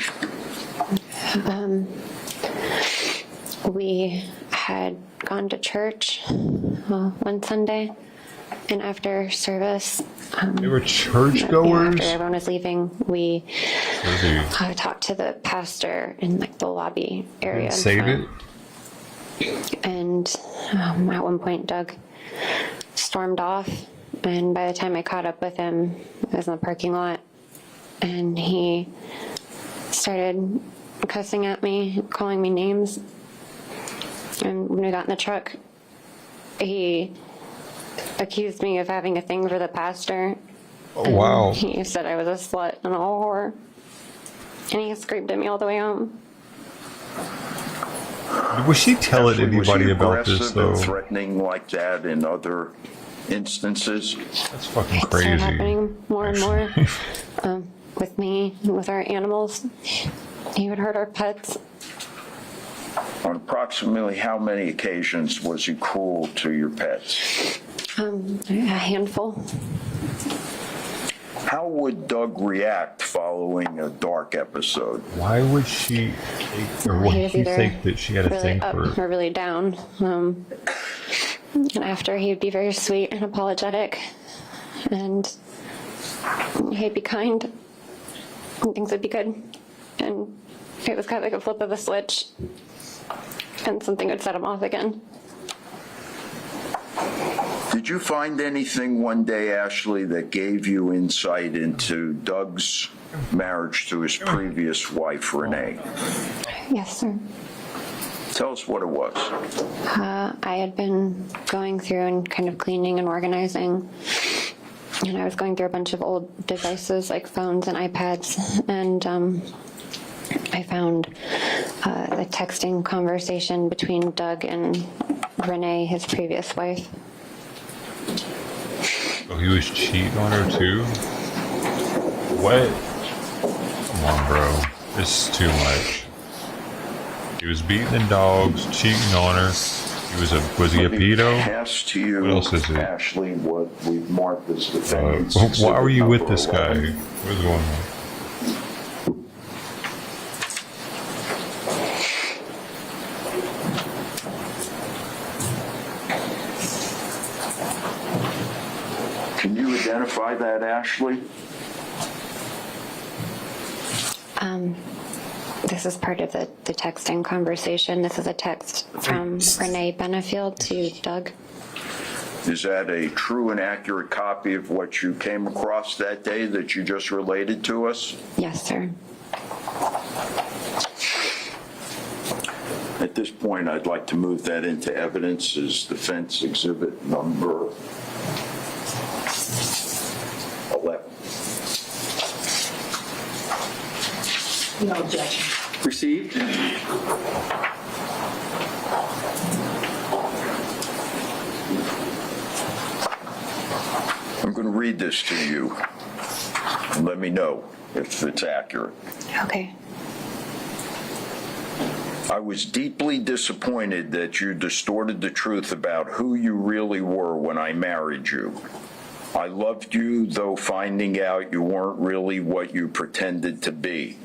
We had gone to church one Sunday, and after service, They were churchgoers? after everyone was leaving, we Crazy. talked to the pastor in like the lobby area. in Save front. it? And at one point, Doug stormed off, and by the time I caught up with him, it was in the parking lot, and he started cussing at me, calling me names. And when we got in the truck, he accused me of having a thing for the pastor. Oh, wow. He said I was a slut and a whore. And he screamed at me all the way home. Was she telling Ashley, was anybody he about this, aggressive though? and threatening like that in other instances? That's fucking It started crazy. happening more and more with me and with our animals. He would hurt our pets. On approximately how many occasions was he cruel to your pets? A handful. How would Doug react following a dark episode? Why would she think, or would He was she either think that she had a really thing up for? or really down. And after, he'd be very sweet and apologetic, and he'd be kind, and things would be good. And it was kind of like a flip of a switch, and something would set him off again. Did you find anything one day, Ashley, that gave you insight into Doug's marriage to his previous wife, Renee? Yes, sir. Tell us what it was. I had been going through and kind of cleaning and organizing, and I was going through a bunch of old devices like phones and iPads, and I found the texting conversation between Doug and Renee, his previous wife. Oh, he was cheating on her too? What? Come on, bro. This is too much. He was beating the dogs, cheating on her. Was he a pedo? Pass to you, What else is it? Ashley, what we've marked as defendants. Why were you exhibit with this number guy? 11. What's going on? Can you identify that, Ashley? This is part of the texting conversation. This is a text from Renee Benefield to Doug. Is that a true and accurate copy of what you came across that day that you just related to us? Yes, sir. At this point, I'd like to move that into evidence as defense exhibit number 11. No objection. Received. I'm going to read this to you, and let me know if it's accurate. Okay. I was deeply disappointed that you distorted the truth about who you really were when I married you. I loved you, though finding out you weren't really what you pretended to be.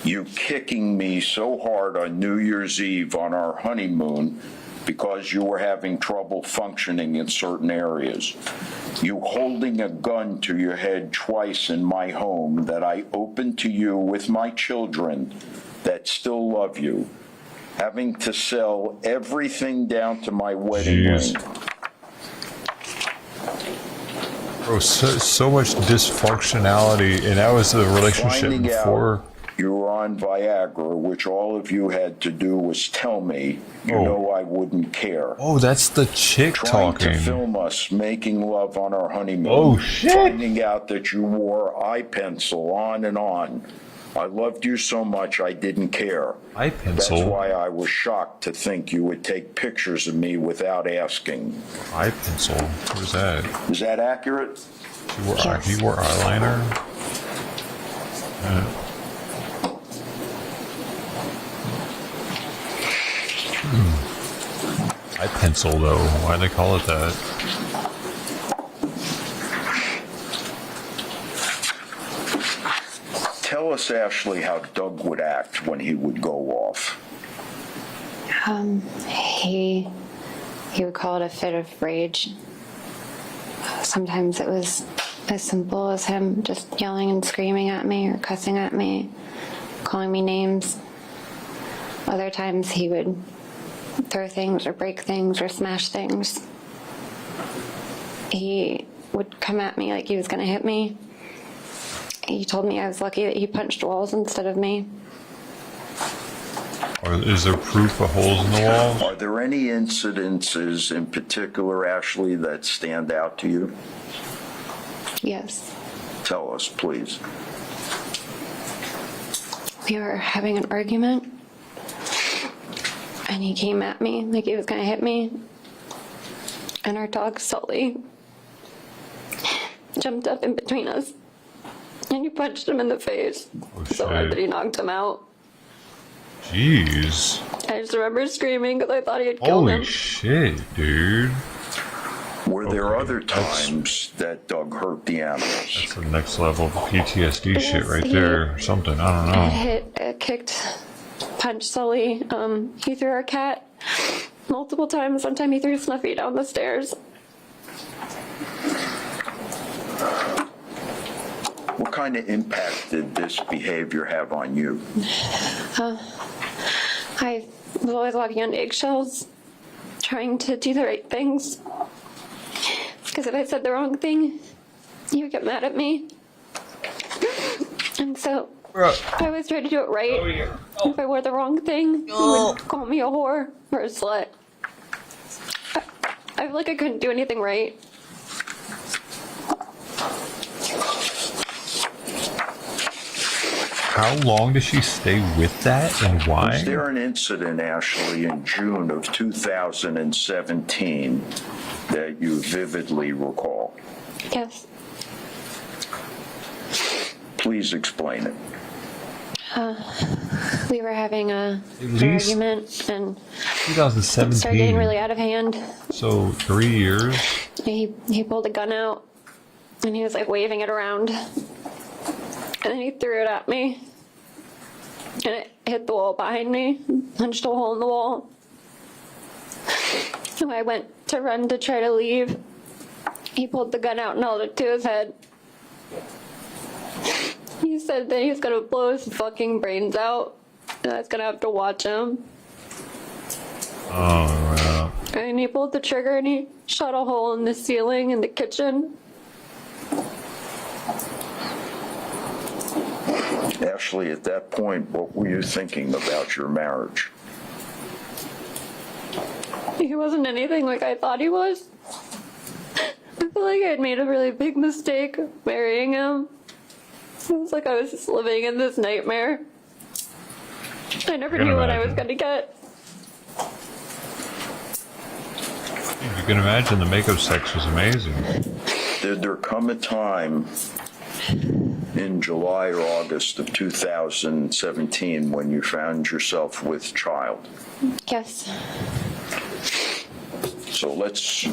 You kicking me so hard on New Year's Eve on our honeymoon because you were having trouble functioning in certain areas. You holding a gun to your head twice in my home that I opened to you with my children that still love you. Having to sell everything down to my wedding Jeez. ring. Bro, so much dysfunctionality, and that was the relationship Finding before. out you were on Viagra, which all of you had to do was tell me. You Oh. know I wouldn't care. Oh, that's the chick Trying talking. to film us making love on our honeymoon. Oh, shit. Finding out that you wore eye pencil on and on. I loved you so much I didn't care. Eye pencil? That's why I was shocked to think you would take pictures of me without asking. Eye pencil? What is that? Is that accurate? He wore eyeliner? Eye pencil, though. Why do they call it that? Tell us, Ashley, how Doug would act when he would go off. He would call it a fit of rage. Sometimes it was as simple as him just yelling and screaming at me or cussing at me, calling me names. Other times he would throw things or break things or smash things. He would come at me like he was going to hit me. He told me I was lucky that he punched walls instead of me. Or is there proof of holes in the walls? Are there any incidences in particular, Ashley, that stand out to you? Yes. Tell us, please. We were having an argument, and he came at me like he was going to hit me. And our dog, Sully, jumped up in between us, and he punched him in the face Oh, so hard shit. that he knocked him out. Jeez. I just remember screaming because I thought he had killed him. Holy shit, dude. Were there Okay, other that's- times that Doug hurt the animals? That's the next level of PTSD shit right he- there. Or something. I don't know. Hit, kicked, punched Sully. He threw our cat multiple times. One time he threw Snuffy down the stairs. What kind of impact did this behavior have on you? I was always walking on eggshells, trying to do the right things. Because if I said the wrong thing, he would get mad at me. And so I always tried to do it right. If I wore the wrong thing, he would call me a whore or a slut. I feel like I couldn't do anything right. How long does she stay with that and why? Was there an incident, Ashley, in June of 2017 that you vividly recall? Yes. Please explain it. We were having an least- argument and it 2017. started getting really out of hand. So 3 years. He pulled a gun out and he was like waving it around. And then he threw it at me. And it hit the wall behind me, punched a hole in the wall. So I went to run to try to leave. He pulled the gun out and held it to his head. He said that he's gonna blow his fucking brains out. And I was gonna have to watch him. Oh, wow. And he pulled the trigger and he shot a hole in the ceiling in the kitchen. Ashley, at that point, what were you thinking about your marriage? He wasn't anything like I thought he was. I feel like I had made a really big mistake marrying him. It was like I was just living in this nightmare. I never I can knew what I was imagine. gonna get. You can imagine the makeup sex was amazing. Did there come a time in July or August of 2017 when you found yourself with child? Yes. So let's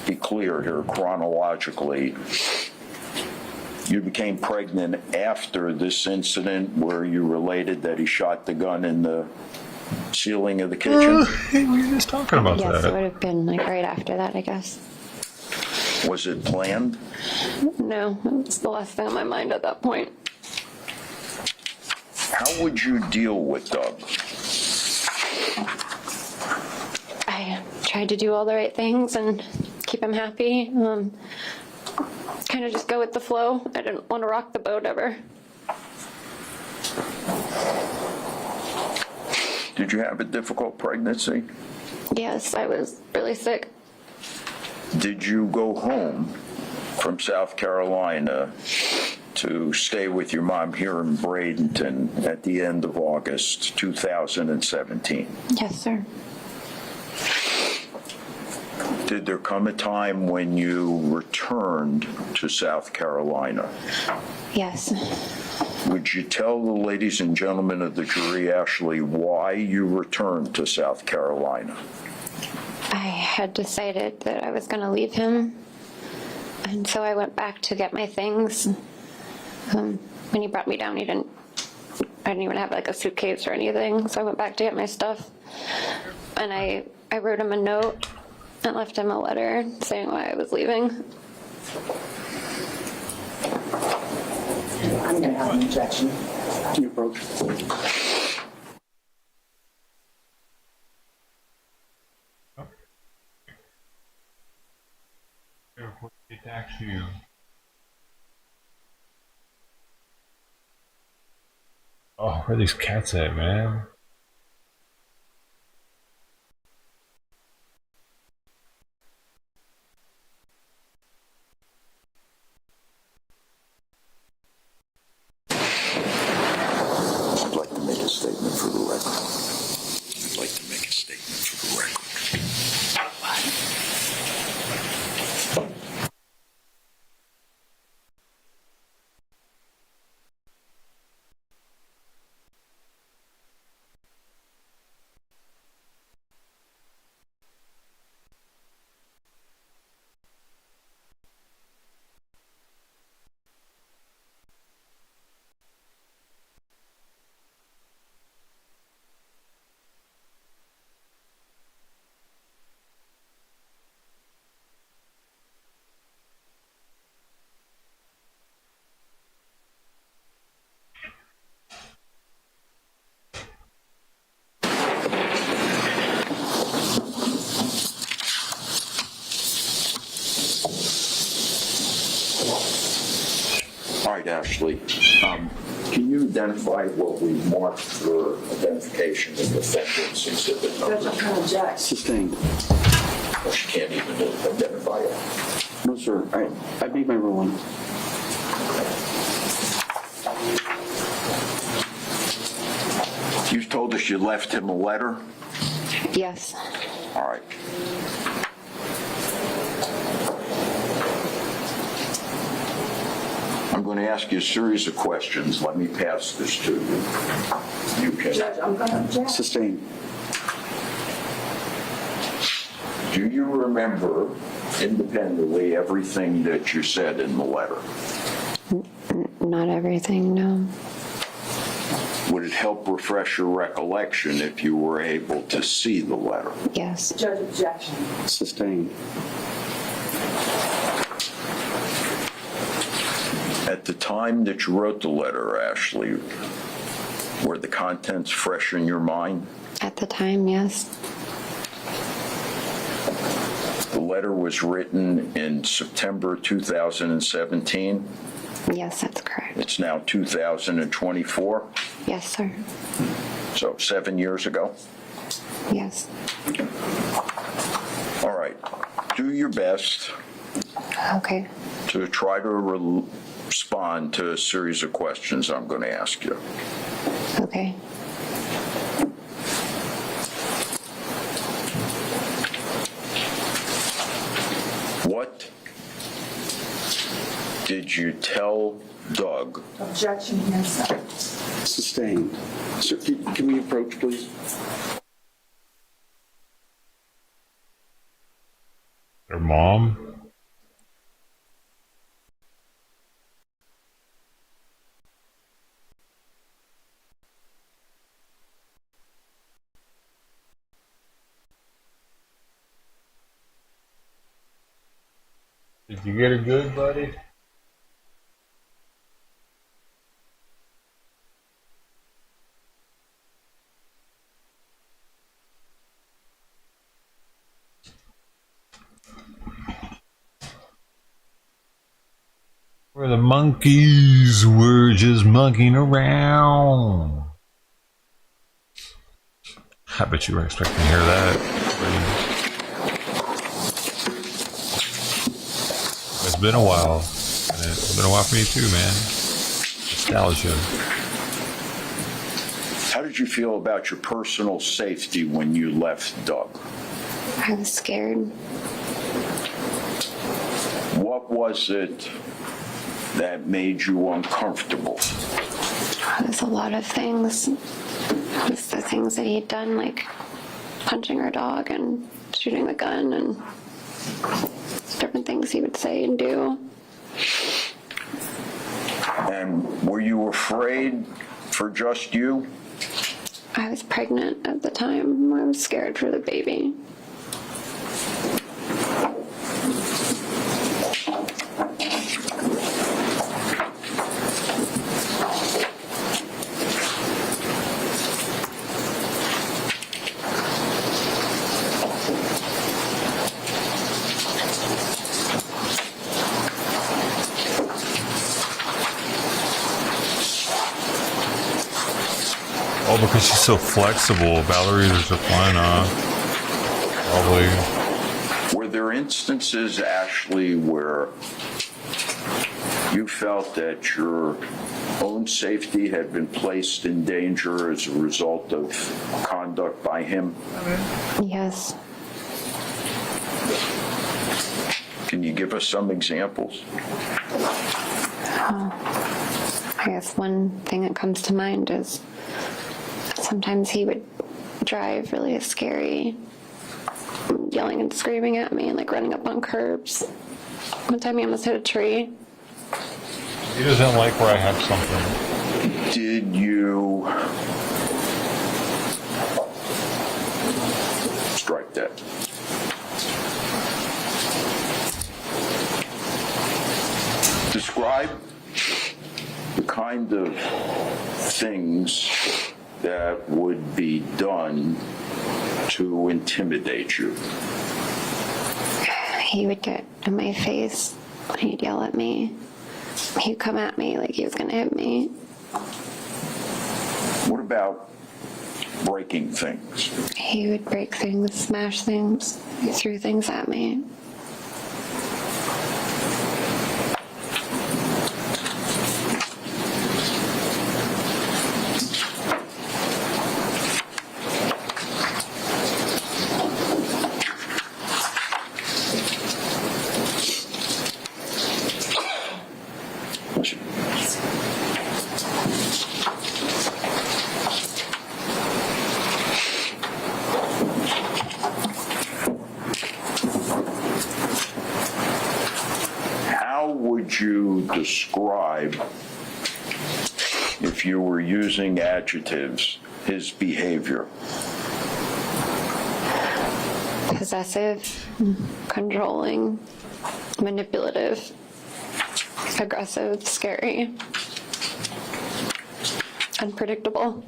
be clear here chronologically. You became pregnant after this incident where you related that he shot the gun in the ceiling of the kitchen? Hey, we were just talking about Yes, it that. would have been like right after that, I guess. Was it planned? No, it was the last thing on my mind at that point. How would you deal with Doug? I tried to do all the right things and keep him happy. Kind of just go with the flow. I didn't want to rock the boat ever. Did you have a difficult pregnancy? Yes, I was really sick. Did you go home from South Carolina to stay with your mom here in Bradenton at the end of August 2017? Yes, sir. Did there come a time when you returned to South Carolina? Yes. Would you tell the ladies and gentlemen of the jury, Ashley, why you returned to South Carolina? I had decided that I was going to leave him. And so I went back to get my things. When he brought me down, I didn't even have like a suitcase or anything. So I went back to get my stuff. And I wrote him a note and left him a letter saying why I was leaving. I'm gonna have an objection. You approach. Oh, where are these cats at, man? I'd like to make a statement for the record. I'd like to make a statement for the record. right, Ashley. Can you identify what we marked for identification of defendants exhibit Judge, number? I'm going to object. Sustained. Well, she can't even identify it. No, sir, I made my ruling. You told us you left him a letter? Yes. All right. I'm going to ask you a series of questions. Let me pass this to you. You can. Judge, I'm going to object. Sustained. Do you remember independently everything that you said in the letter? Not everything, no. Would it help refresh your recollection if you were able to see the letter? Yes. Judge, objection. Sustained. At the time that you wrote the letter, Ashley, were the contents fresh in your mind? At the time, yes. The letter was written in September 2017. Yes, that's correct. It's now 2024, Yes, sir. so 7 years ago. Yes. All right. Do your best Okay. to try to respond to a series of questions I'm going to ask you. Okay. What did you tell Doug Objection, Hanson. Sustained. Sir, can we approach, please? Their mom? Did you get her good, buddy? Where the monkeys were just monkeying around. I bet you were expecting to hear that. It's been a while. And it's been a while for me too, man. Nostalgia. How did you feel about your personal safety when you left Doug? I was scared. What was it that made you uncomfortable? It was a lot of things. It was the things that he'd done, like punching our dog and shooting the gun and different things he would say and do. And were you afraid for just you? I was pregnant at the time. I was scared for the baby. Oh, because she's so flexible. Valerie's a fine probably. Were there instances, Ashley, where you felt that your own safety had been placed in danger as a result of conduct by him? Yes. Can you give us some examples? I guess one thing that comes to mind is sometimes he would drive really scary, yelling and screaming at me and like running up on curbs. One time he almost hit a tree. He doesn't like where I have something. Did you strike that? Describe the kind of things that would be done to intimidate you. He would get in my face. He'd yell at me. he'd come at me like he was gonna hit me. What about breaking things? He would break things, smash things. He threw things at me. How would you describe, if you were using adjectives, his behavior? Possessive, controlling, manipulative, aggressive, scary, unpredictable.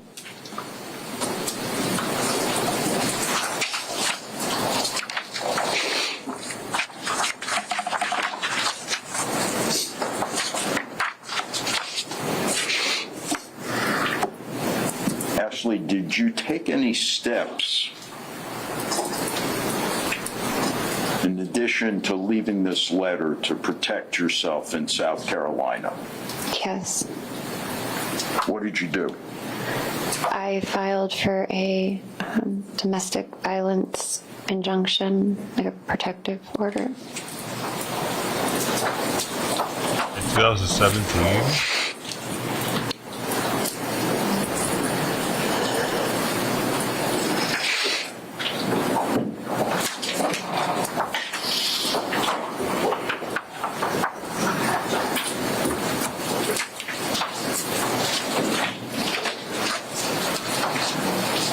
Ashley, did you take any steps in addition to leaving this letter to protect yourself in South Carolina? Yes. What did you do? I filed for a domestic violence injunction, like a protective order. In 2017.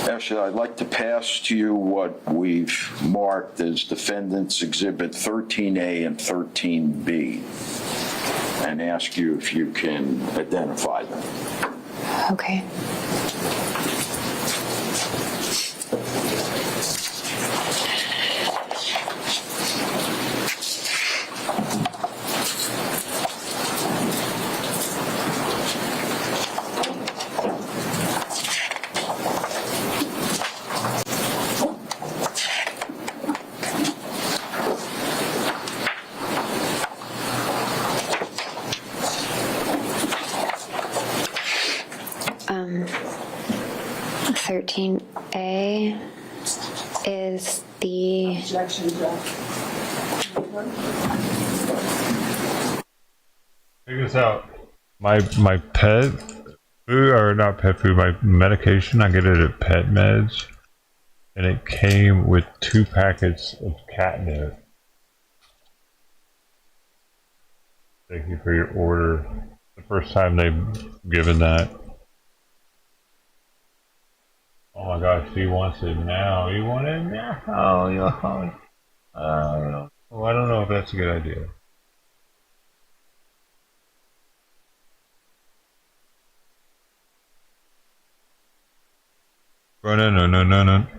Ashley, I'd like to pass to you what we've marked as Defendants Exhibit 13A and 13B and ask you if you can identify them. Okay. Um, 13A is the Objection, Check this out. My pet food, or not pet food, my medication, I get it at Pet Meds, and it came with 2 packets of catnip. Thank you for your order. The first time they've given that. Oh my gosh, he wants it now. You want it now? Oh, well, I don't know if that's a good idea. Banana.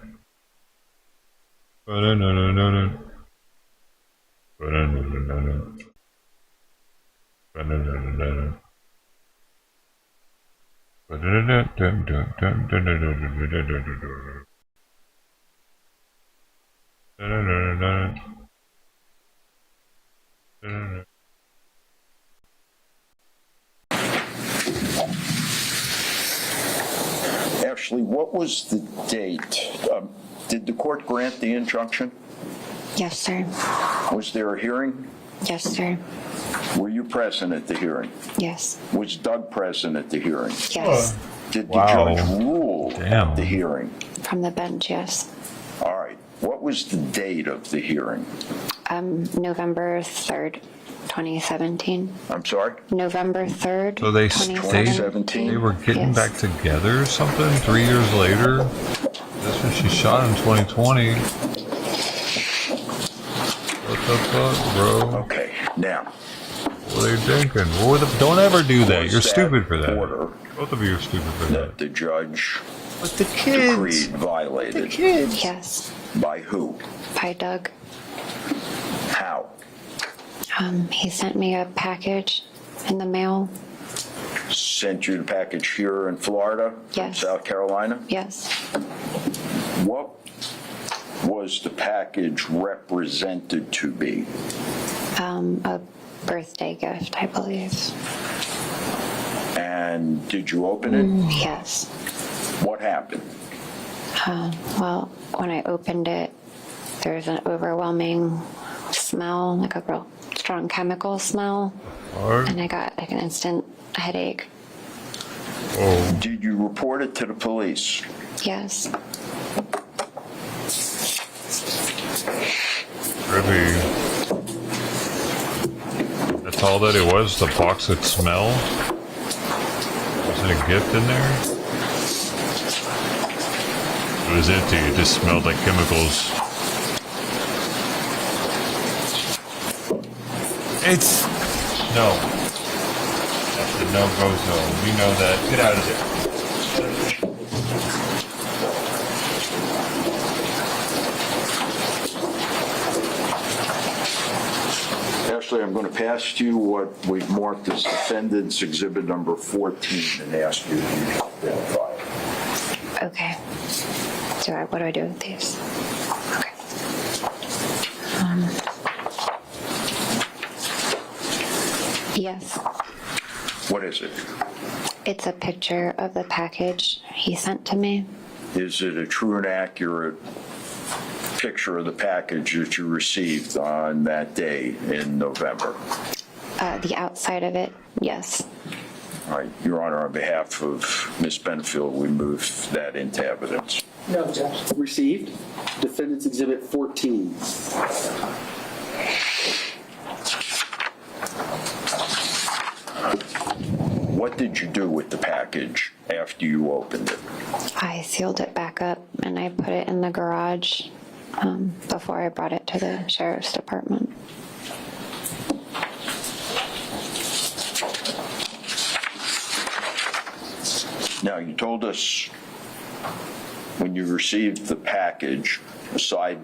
Ashley, what was the date? Did the court grant the injunction? Yes, sir. Was there a hearing? Yes, sir. Were you present at the hearing? Yes. Was Doug present at the hearing? Yes. Did the Wow. judge rule Damn. at the hearing? From the bench, yes. All right. What was the date of the hearing? November 3rd, 2017. I'm sorry? November 3rd, So they 2017? they were getting Yes. back together or something 3 years later. That's when she shot in 2020. What the fuck, bro? Okay. Now, What are they thinking? Don't ever do that. was You're that stupid for that. order Both of you are stupid for that that. the judge But the decreed violated? Yes. By who? By Doug. How? He sent me a package in the mail. Sent you the package here in Florida? Yes. South Carolina? Yes. What was the package represented to be? A birthday gift, I believe. And did you open it? Yes. What happened? Well, when I opened it, there was an overwhelming smell, like a real strong chemical smell, and I got like an instant headache. Oh, Did you report it to the police? Yes. really? That's all that it was? The box would smell? Was it a gift in there? It was empty. It just smelled like chemicals. It's... No. That's a no-go zone. We know that. Get out of there. Ashley, I'm going to pass you what we've marked as defendant's exhibit number 14 and ask you to identify it. Okay. What do I do with these? Okay. Yes. What is it? It's a picture of the package he sent to me. Is it a true and accurate picture of the package that you received on that day in November? The outside of it, yes. All right, Your Honor, on behalf of Ms. Benefield, we move that into evidence. No, Judge. Received. Defendant's Exhibit 14. What did you do with the package after you opened it? I sealed it back up and I put it in the garage before I brought it to the sheriff's department. Now, you told us when you received the package, aside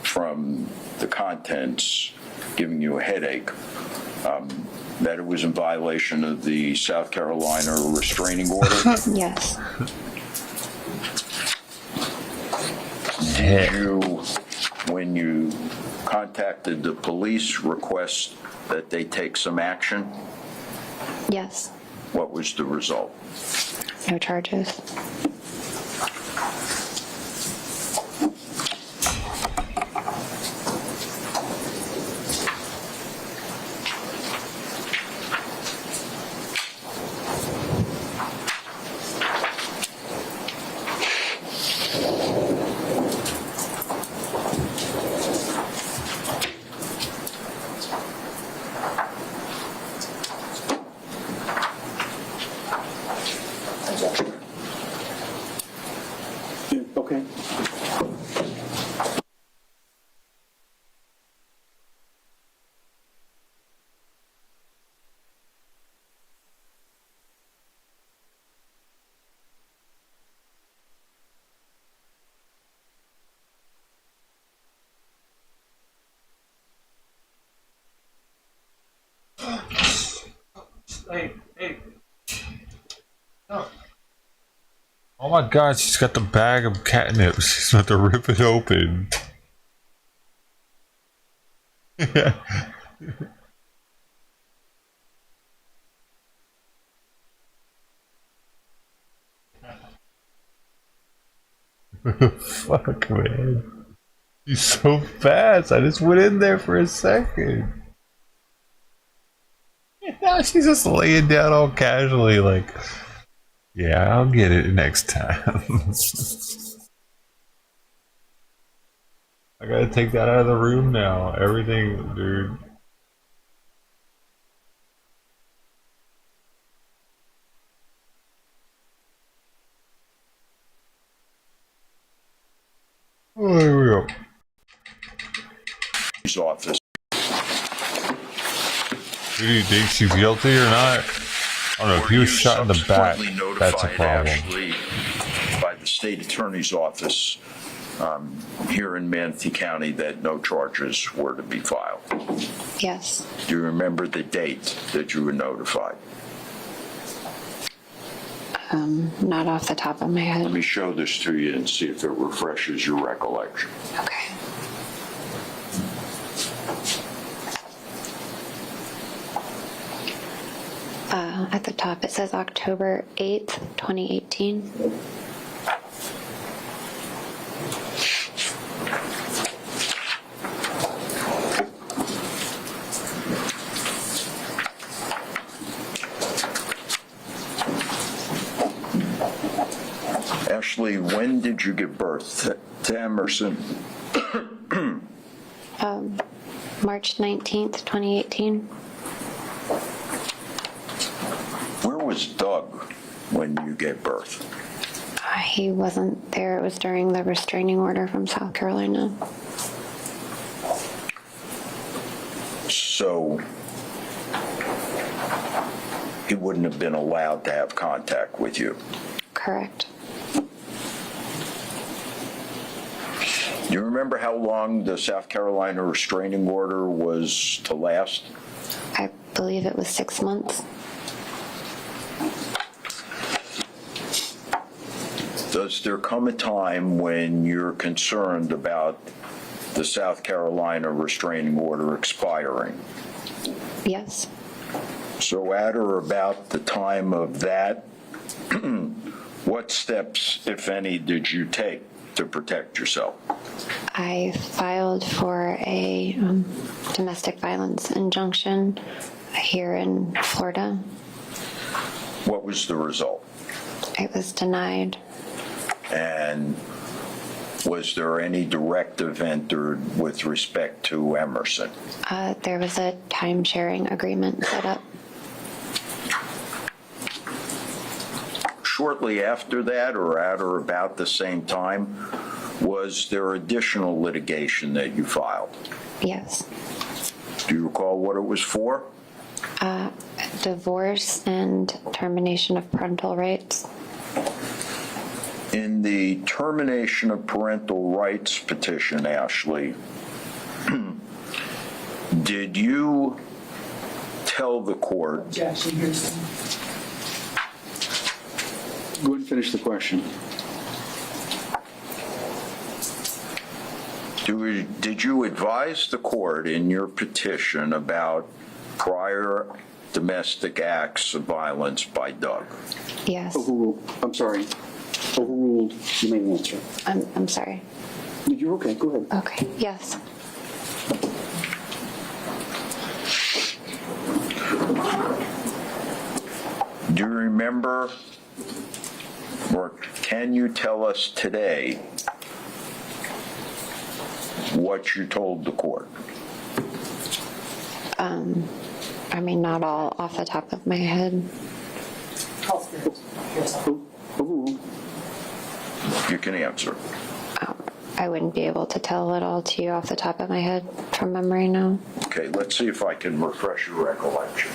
from the contents giving you a headache, that it was in violation of the South Carolina restraining order. Yes. Did you, when you contacted the police, request that they take some action? Yes. What was the result? No charges. Okay. Hey. Oh. Oh my god, she's got the bag of catnip. She's about to rip it open. Fuck, man. She's so fast. I just went in there for a second. Now she's just laying down all casually, like, yeah, I'll get it next time. I gotta take that out of the room now. Everything, dude. Oh, here we go. His office. Do you think she's guilty or not? I don't know. If he was shot in the back, Subsequently that's a notified problem. Ashley by the state attorney's office here in Manatee County that no charges were to be filed. Yes. Do you remember the date that you were notified? Not off the top of my Let head. me show this to you and see if it refreshes your recollection. Okay. At the top, it says October 8th, 2018. Ashley, when did you give birth to Emerson? March 19th, 2018. Where was Doug when you gave birth? He wasn't there. It was during the restraining order from South Carolina. So he wouldn't have been allowed to have contact with you. Correct. Do you remember how long the South Carolina restraining order was to last? I believe it was 6 months. Does there come a time when you're concerned about the South Carolina restraining order expiring? Yes. So at or about the time of that, what steps, if any, did you take to protect yourself? I filed for a domestic violence injunction here in Florida. What was the result? It was denied. And was there any directive entered with respect to Emerson? There was a time-sharing agreement set up. Shortly after that, or at or about the same time, was there additional litigation that you filed? Yes. Do you recall what it was for? Divorce and termination of parental rights. In the termination of parental rights petition, Ashley, did you tell the court? Objection, here's Go ahead and finish the question. Did you advise the court in your petition about prior domestic acts of violence by Doug? Yes. Overruled. I'm sorry. Overruled. You may answer. I'm sorry. You're okay. Go ahead. Okay. Yes. Do you remember, or can you tell us today what you told the court? I mean, not all off the top of my head. Overruled. You can answer. I wouldn't be able to tell it all to you off the top of my head from memory now. Okay, let's see if I can refresh your recollection.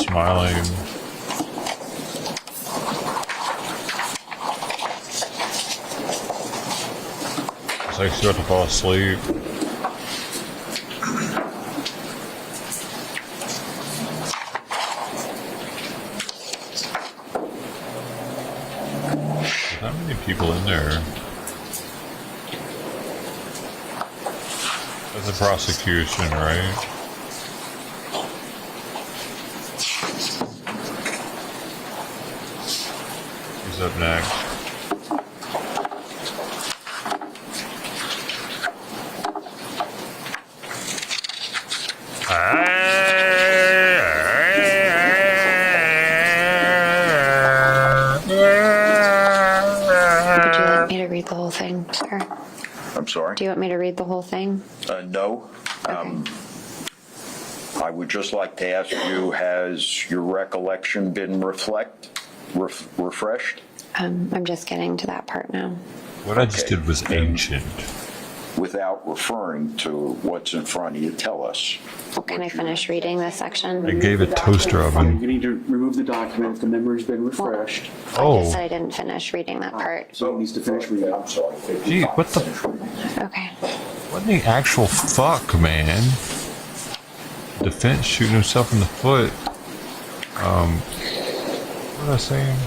Smiling. It's like she's about to fall asleep. Not many people in there. That's a prosecution, right? Who's up next? I'm sorry? Do you want me to read the whole thing? No. I would just like to ask you, has your recollection been refreshed? I'm just getting to that part now. What I just Okay. did was ancient. Without referring to what's in front of you, tell us. Can I finish reading this I section? gave a toaster You oven. need to remove the document if the memory's been refreshed. I just said I didn't finish reading that part. So he needs to finish reading. I'm sorry. Gee, what the? Okay. What in the actual fuck, man? Defense shooting himself in the foot. What was I saying?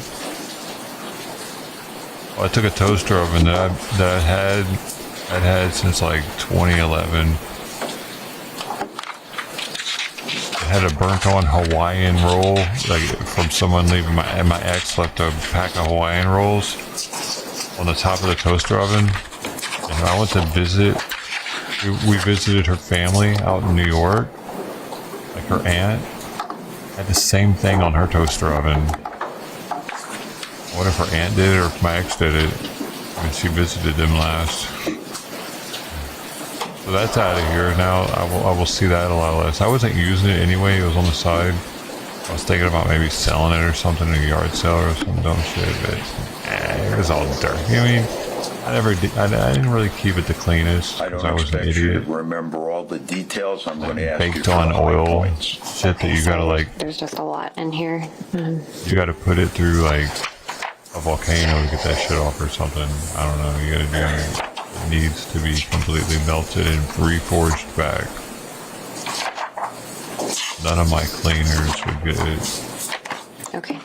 Oh, I took a toaster oven that I'd had since like 2011. It had a burnt-on Hawaiian roll, like from someone leaving. My ex left a pack of Hawaiian rolls on the top of the toaster oven, and I went to visit. We visited her family out in New York. Like her aunt had the same thing on her toaster oven. What if her aunt did it or if my ex did it when she visited them last? So that's out of here now. I will see that a lot less. I wasn't using it anyway. It was on the side. I was thinking about maybe selling it or something in a yard sale or some dumb shit, but it was all dirty. I mean, I didn't really keep it the cleanest I because don't I was an expect you to idiot. remember all the details. I'm going to ask you Baked for on the high oil, points. shit that you gotta like. There's just a lot in here. You gotta put it through like a volcano to get that shit off or something. I don't know. You gotta do it. It needs to be completely melted and reforged back. None of my cleaners would get it. Okay.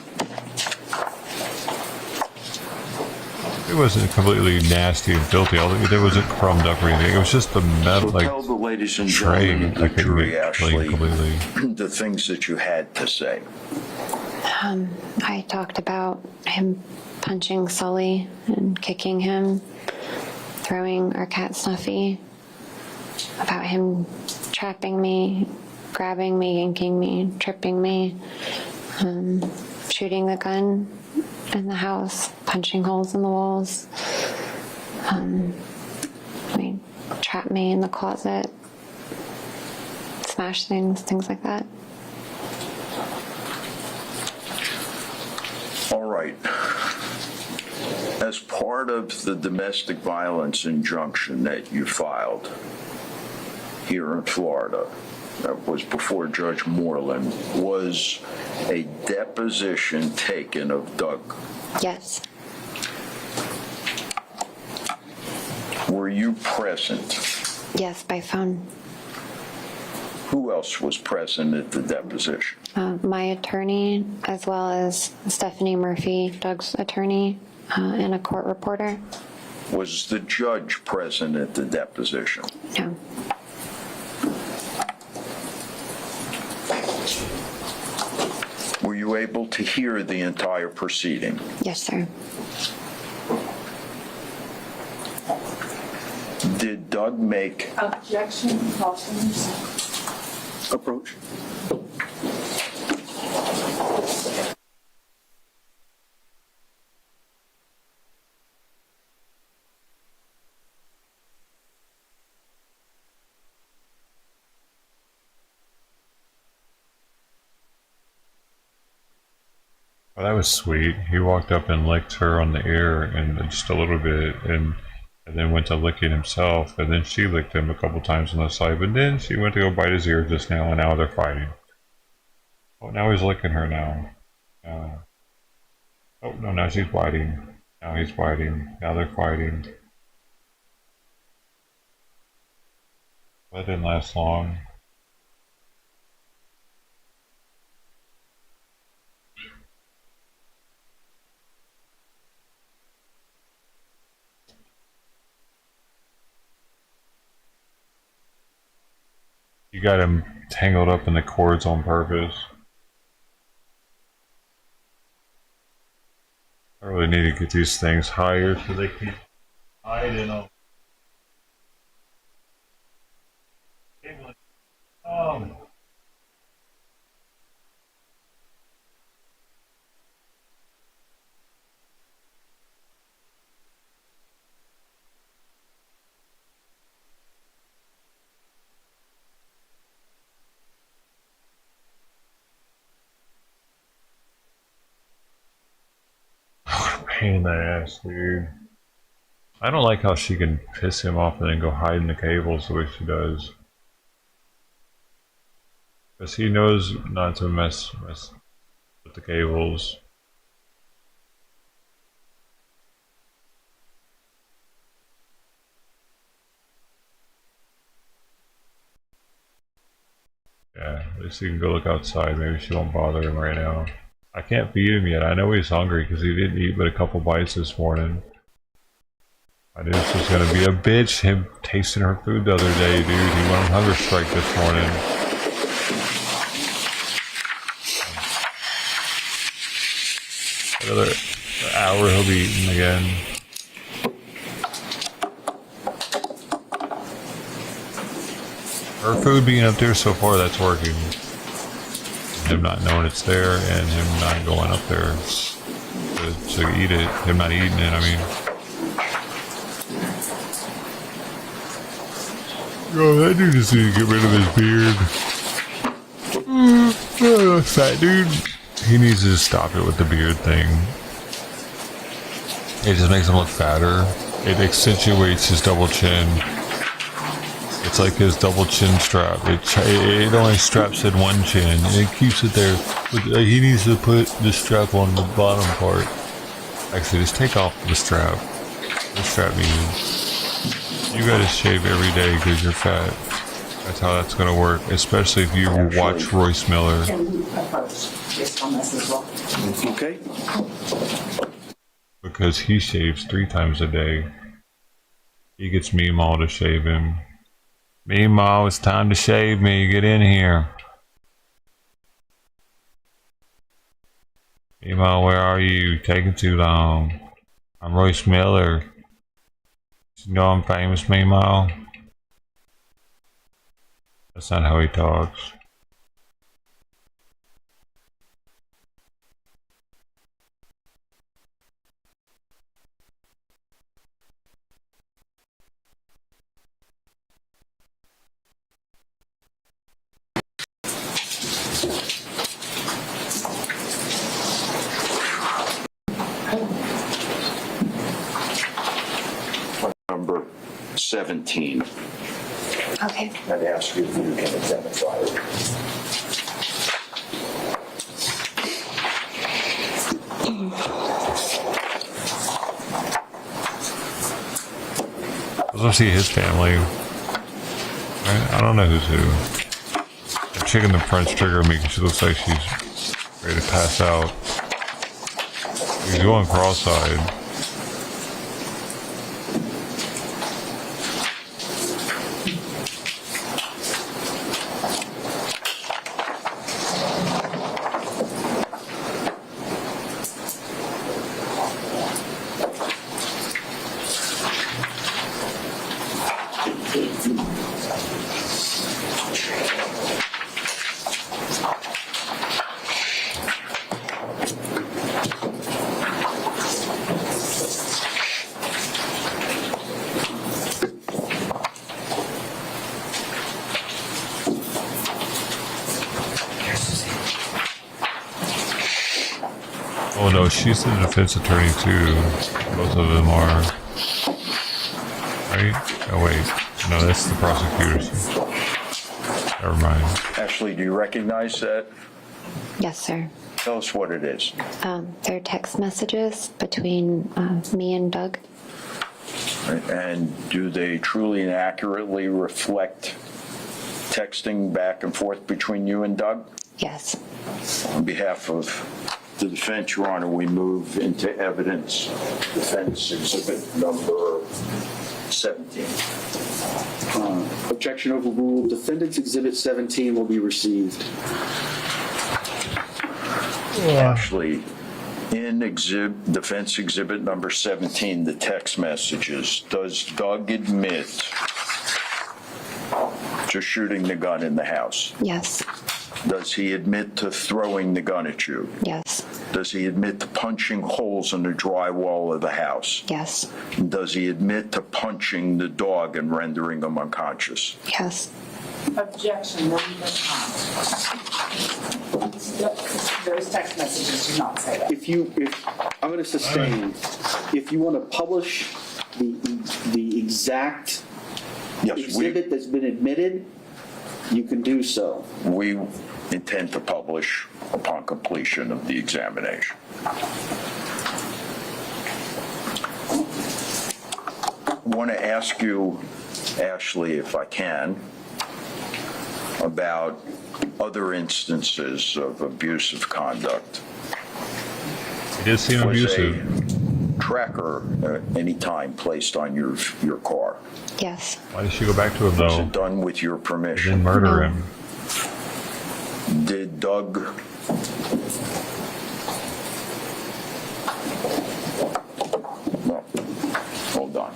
It wasn't completely nasty and filthy. There wasn't crumbed up or anything. It was just the metal, So like tell the ladies and tray. gentlemen of I the couldn't jury, get clean Ashley, completely. the things that you had to say. I talked about him punching Sully and kicking him, throwing our cat Snuffy, about him trapping me, grabbing me, yanking me, tripping me, shooting the gun in the house, punching holes in the walls. He trapped me in the closet, smash things like that. All right. As part of the domestic violence injunction that you filed here in Florida, that was before Judge Moreland, was a deposition taken of Doug. Yes. Were you present? Yes, by phone. Who else was present at the deposition? My attorney, as well as Stephanie Murphy, Doug's attorney, and a court reporter. Was the judge present at the deposition? No. Were you able to hear the entire proceeding? Yes, sir. Did Doug make Objection, Paulson. Approach. Well, that was sweet. He walked up and licked her on the ear and just a little bit, and then went to licking himself, and then she licked him a couple times on the side, but then she went to go bite his ear just now, and now they're fighting. Oh, now he's licking her now. Oh, no, now she's biting. Now he's biting. Now they're fighting. That didn't last long. You got him tangled up in the cords on purpose. I really need to get these things higher so they keep hiding them. pain in the ass, dude. I don't like how she can piss him off and then go hide in the cables the way she does. Because he knows not to mess with the cables. Yeah, at least he can go look outside. Maybe she won't bother him right now. I can't feed him yet. I know he's hungry because he didn't eat but a couple bites this morning. I knew this was gonna be a bitch. Him tasting her food the other day, dude. He went on hunger strike this morning. Another hour he'll be eating again. Her food being up there so far, that's working. Him not knowing it's there and him not going up there to eat it. Him not eating it, I mean. Oh, that dude just needs to get rid of his beard. Fat dude. He needs to just stop it with the beard thing. It just makes him look fatter. It accentuates his double chin. It's like his double chin strap. It only straps in one chin. And it keeps it there. But he needs to put the strap on the bottom part. Actually, just take off the strap. The strap needs. You gotta shave every day because you're fat. That's how that's gonna work. Especially if you watch Royce Miller. Okay? Because he shaves 3 times a day. He gets Meemaw to shave him. Meemaw, it's time to shave me. Get in here. Meemaw, where are you? Taking too long. I'm Royce Miller. You know I'm famous, Meemaw? That's not how he talks. Number 17. Okay. I'd ask you if you can identify it. Let's go see his family. I don't know who's who. The chick in the front's triggering me because she looks like she's ready to pass out. He's going cross-eyed. Oh no, she's the defense attorney too. Both of them are. Right? Oh wait. No, that's the prosecutor's. Never mind. Ashley, do you recognize that? Yes, sir. Tell us what it is. They're text messages between me and Doug. And do they truly and accurately reflect texting back and forth between you and Doug? Yes. On behalf of the defense, Your Honor, we move into evidence, defense exhibit number 17. Objection overruled. Defendant's Exhibit 17 will be received. Ashley, in defense exhibit number 17, the text messages, does Doug admit to shooting the gun in the house? Yes. Does he admit to throwing the gun at you? Yes. Does he admit to punching holes in the drywall of the house? Yes. Does he admit to punching the dog and rendering him unconscious? Yes. Objection, no, he does not. Those text messages do not say that. If I'm going to sustain, if you want to publish the exact Yes, exhibit that's been admitted, you can do so. we intend to publish upon completion of the examination. I want to ask you, Ashley, if I can, about other instances of abusive conduct. It did seem Was abusive. a tracker at any time placed on your car? Yes. Why did she go back to him, Was though? it done with your Didn't permission? murder No. him. Did Doug... No, hold on.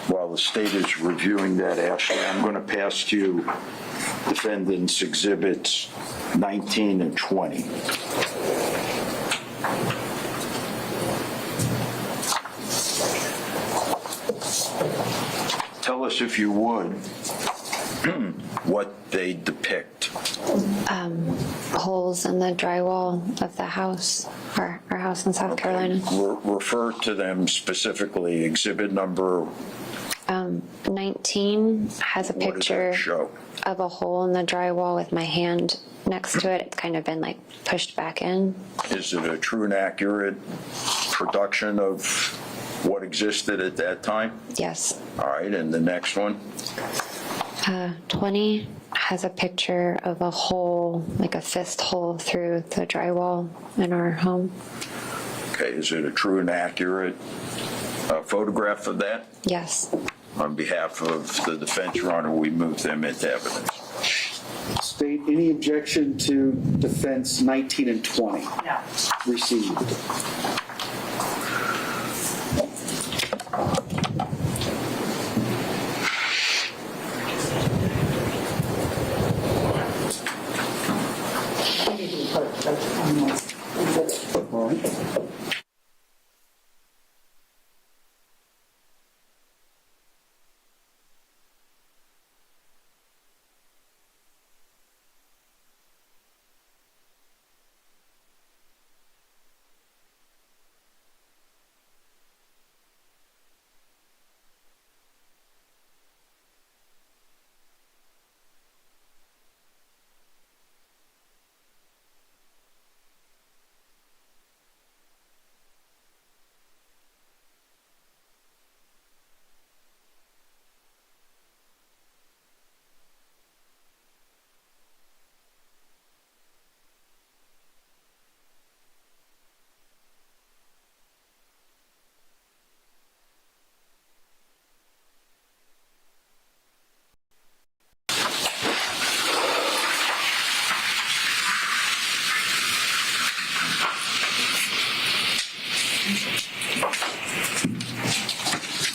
While the state is reviewing that, Ashley, I'm going to pass to you defendants' exhibits 19 and 20. Tell us, if you would, what they depict. Holes in the drywall of the house, our house in South Carolina. Refer to them specifically. Exhibit number, 19 has a what does picture that show? of a hole in the drywall with my hand next to it. It's kind of been like pushed back in. Is it a true and accurate production of what existed at that time? Yes. All right, and the next one? 20 has a picture of a hole, like a fist hole through the drywall in our home. Okay, is it a true and accurate photograph of that? Yes. On behalf of the defense, Your Honor, we move them into evidence. State, any objection to defense 19 and 20? No. Received. We need to put those on this exhibit. All right.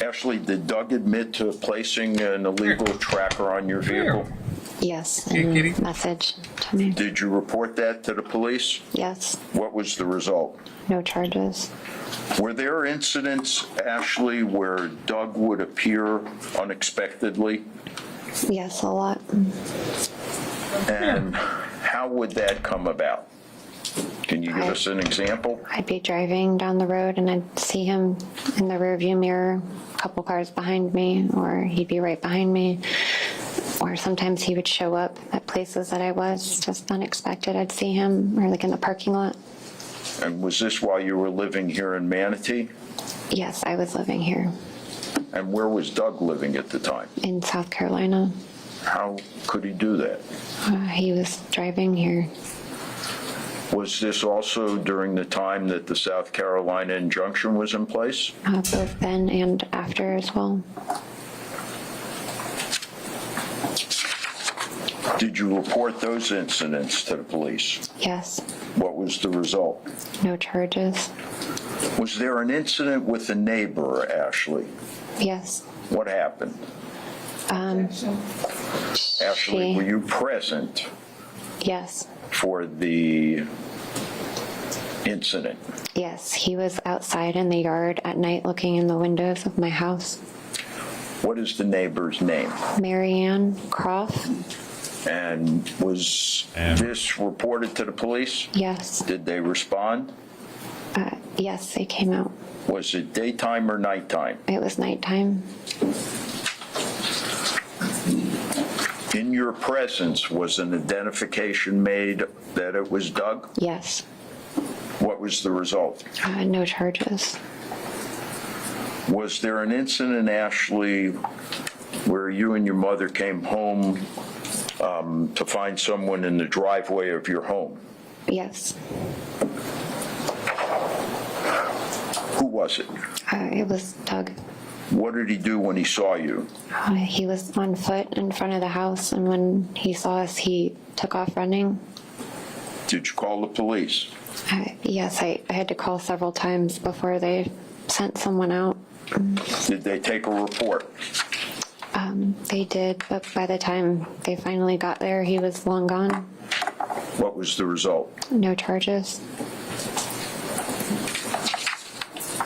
Ashley, did Doug admit to placing an illegal tracker on your vehicle? Yes. Hey, And kitty. message to me. Did you report that to the police? Yes. What was the result? No charges. Were there incidents, Ashley, where Doug would appear unexpectedly? Yes, a lot. And how would that come about? Can you give us an example? I'd be driving down the road and I'd see him in the rearview mirror, a couple cars behind me, or he'd be right behind me. Or sometimes he would show up at places that I was, just unexpected. I'd see him, or like in the parking lot. And was this while you were living here in Manatee? Yes, I was living here And where was Doug living at the time? in South Carolina. How could he do that? He was driving here. Was this also during the time that the South Carolina injunction was in place? Both then and after as well. Did you report those incidents to the police? Yes. What was the result? No charges. Was there an incident with a neighbor, Ashley? Yes. What happened? Ashley, were you present Yes. for the incident? Yes. He was outside in the yard at night looking in the windows of my house. What is the neighbor's name? Marianne Croft? And was this reported to the police? Yes. Did they respond? Yes, they came out. Was it daytime or nighttime? It was nighttime. In your presence, was an identification made that it was Doug? Yes. What was the result? No charges. Was there an incident, Ashley, where you and your mother came home to find someone in the driveway of your home? Yes. Who was it? It was Doug. What did he do when he saw you? He was on foot in front of the house, and when he saw us, he took off running. Did you call the police? Yes, I had to call several times before they sent someone out. Did they take a report? They did, but by the time they finally got there, he was long gone. What was the result? No charges.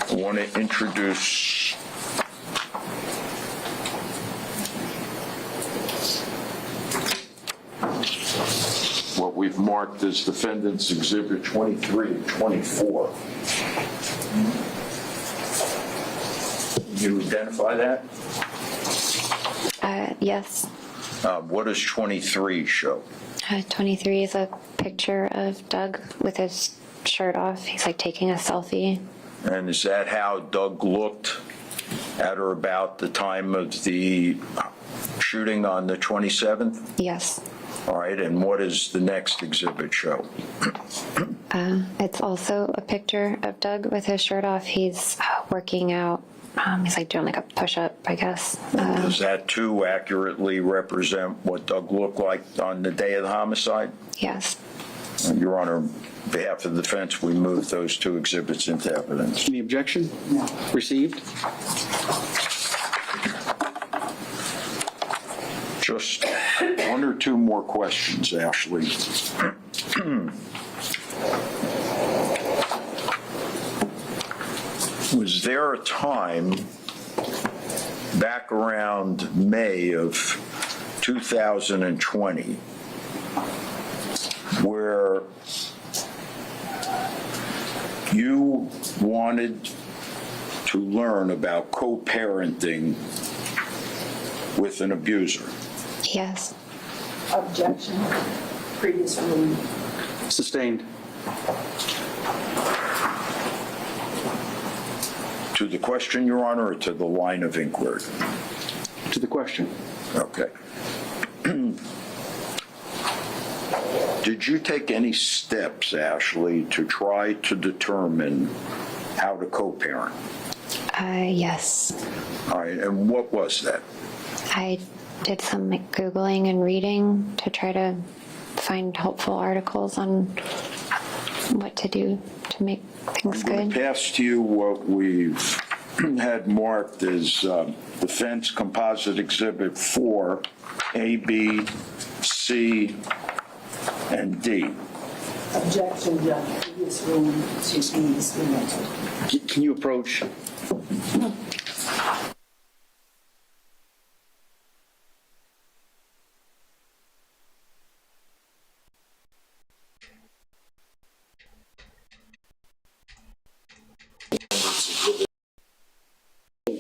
I want to introduce what we've marked as Defendants Exhibit 23 and 24. Can you identify that? Yes. What does 23 show? 23 is a picture of Doug with his shirt off. He's like taking a selfie. And is that how Doug looked at or about the time of the shooting on the 27th? Yes. All right, and what does the next exhibit show? It's also a picture of Doug with his shirt off. He's working out. He's like doing like a push-up, I guess. Does that too accurately represent what Doug looked like on the day of the homicide? Yes. Your Honor, on behalf of the defense, we move those two exhibits into evidence. Any objection? Received. Just one or two more questions, Ashley. Was there a time back around May of 2020 where you wanted to learn about co-parenting with an abuser? Yes. Objection. Previous ruling. Sustained. To the question, Your Honor, or to the line of inquiry? To the question. Okay. Did you take any steps, Ashley, to try to determine how to co-parent? Yes. All right, and what was that? I did some like Googling and reading to try to find helpful articles on what to do to make things I'm going good. to pass to you what we've had marked as Defense Composite Exhibit 4, A, B, C, and D. Objection, Judge. Previous ruling to be discriminated. Can you approach?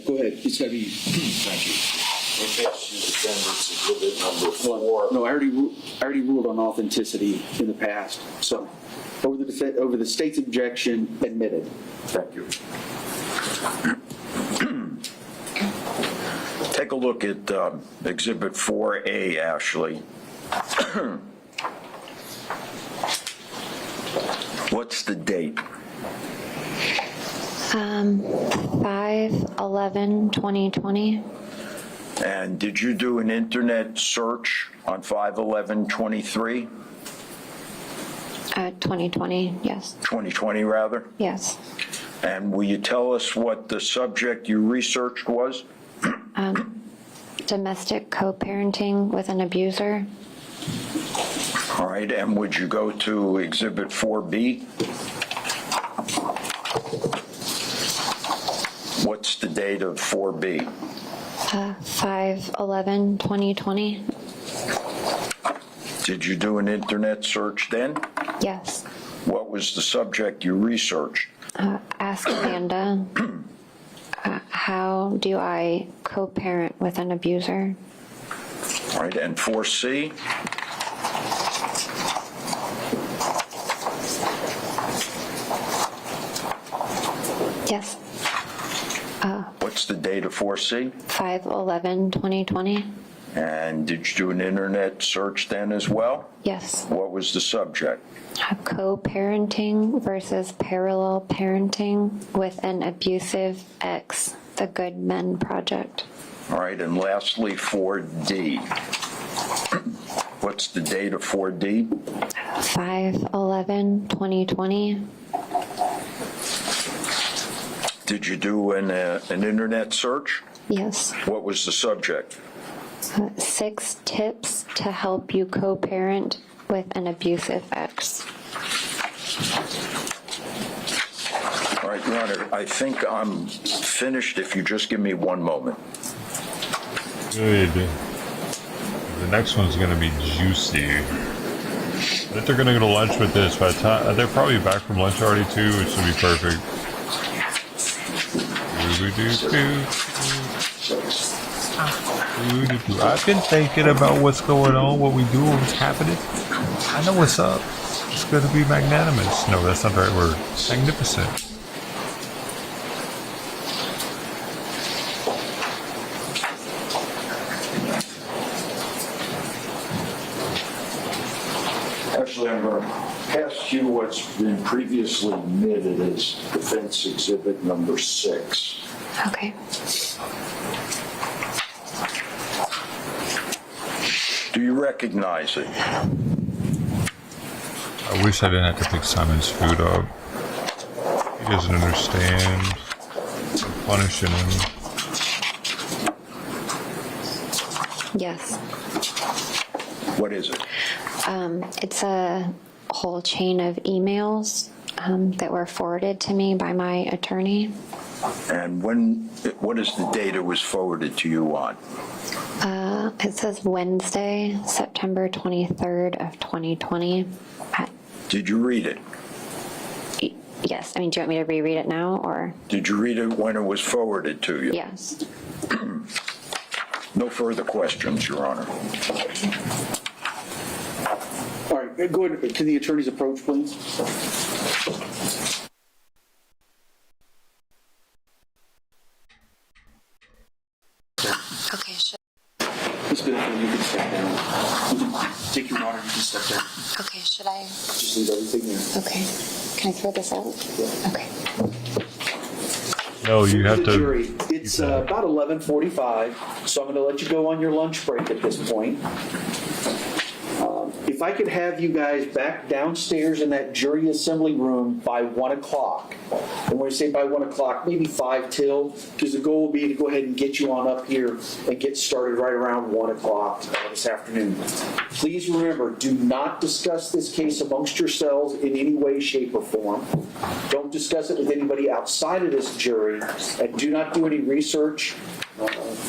Go ahead. It's gotta be. Thank you. Pass you Defendant's Exhibit number 4. No, I already ruled on authenticity in the past. So, over the state's objection, admitted. Thank you. Take a look at Exhibit 4A, Ashley. What's the date? 5/11/2020. And did you do an internet search on 5/11/23? 2020, yes. 2020, rather? Yes. And will you tell us what the subject you researched was? Domestic co-parenting with an abuser. All right, and would you go to Exhibit 4B? What's the date of 4B? 5/11/2020. Did you do an internet search then? Yes. What was the subject you researched? Ask Amanda, how do I co-parent with an abuser? All right, and 4C? Yes. What's the date of 4C? 5/11/2020. And did you do an internet search then as well? Yes. What was the subject? Co-parenting versus parallel parenting with an abusive ex, the Good Men Project. All right, and lastly, 4D. What's the date of 4D? 5/11/2020. Did you do an internet search? Yes. What was the subject? 6 tips to help you co-parent with an abusive ex. All right, Your Honor, I think I'm finished if you just give me one moment. Good. The next one's going to be juicy. I think they're going to go to lunch with this. By the time they're probably back from lunch already too, which will be perfect. I've been thinking about what's going on, what we do, what's happening. I know what's up. It's going to be magnanimous. No, that's not the right word. Magnificent. Actually, I'm going to pass you what's been previously admitted as defense exhibit number 6. Okay. Do you recognize it? I wish I didn't have to pick Simon's food up. He doesn't understand. I'm punishing him. Yes. What is it? It's a whole chain of emails that were forwarded to me by my attorney. And what is the date it was forwarded to you on? It says Wednesday, September 23rd of 2020. Did you read it? Yes. I mean, do you want me to reread it now, or? Did you read it when it was forwarded to you? Yes. No further questions, Your Honor. All right, go ahead. Can the attorneys approach, please? Okay. Ms. Benfield, you can step down. You can take your honor, you can step down. Okay. Should I? Just leave everything there. Okay. Can I throw this out? Okay. No, you have The to. jury, it's about 11:45, so I'm going to let you go on your lunch break at this point. If I could have you guys back downstairs in that jury assembly room by 1 o'clock. And when I say by 1 o'clock, maybe 5 till, because the goal will be to go ahead and get you on up here and get started right around 1 o'clock this afternoon. Please remember, do not discuss this case amongst yourselves in any way, shape, or form. Don't discuss it with anybody outside of this jury, and do not do any research.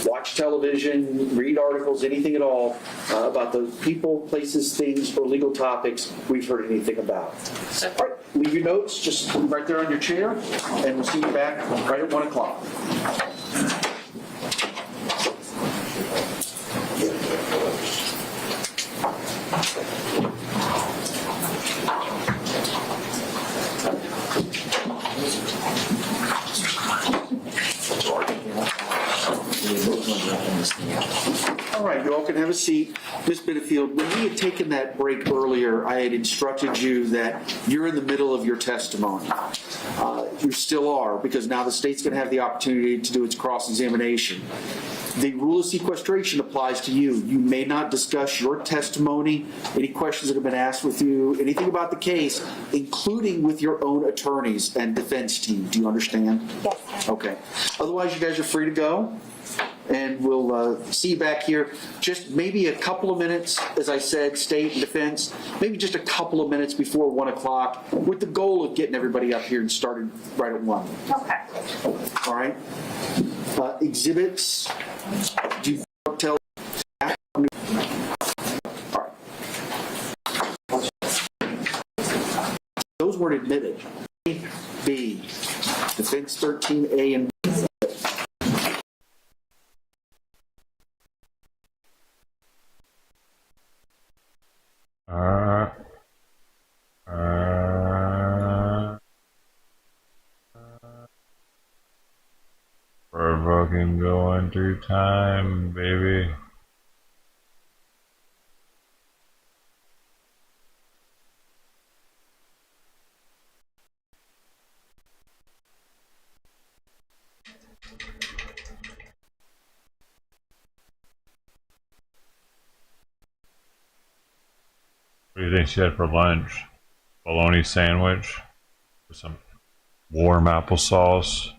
Watch television, read articles, anything at all about the people, places, things, or legal topics we've heard anything about. All right, leave your notes just right there on your chair, and we'll see you back right at 1 o'clock. All right, you all can have a seat. Ms. Benefield, when we had taken that break earlier, I had instructed you that you're in the middle of your testimony. You still are, because now the state's going to have the opportunity to do its cross-examination. The rule of sequestration applies to you. You may not discuss your testimony, any questions that have been asked with you, anything about the case, including with your own attorneys and defense team. Do you understand? Yes. Okay. Otherwise, you guys are free to go. And we'll see you back here. Just maybe a couple of minutes, as I said, state and defense, maybe just a couple of minutes before 1 o'clock, with the goal of getting everybody up here and started right at 1. Okay. All right? Exhibits, do you tell? All right. Those weren't admitted. A, B, defense 13A and B. We're fucking going through time, baby. What do you think she had for lunch? Bologna sandwich with some warm applesauce.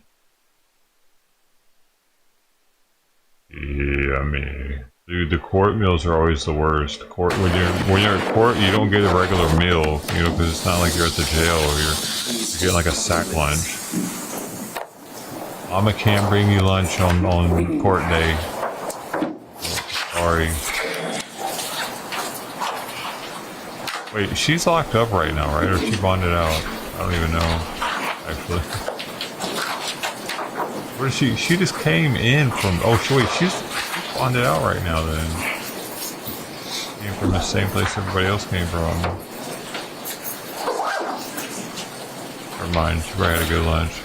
Yummy. Dude, the court meals are always the worst. When you're at court, you don't get a regular meal, you know, because it's not like you're at the jail. You're getting like a sack lunch. Mama can't bring you lunch on court day. Sorry. Wait, she's locked up right now, right? Or she bonded out? I don't even know, actually. Where is she? She just came in from... Oh, wait, she's bonded out right now, then. Came from the same place everybody else came from. Never mind, she probably had a good lunch.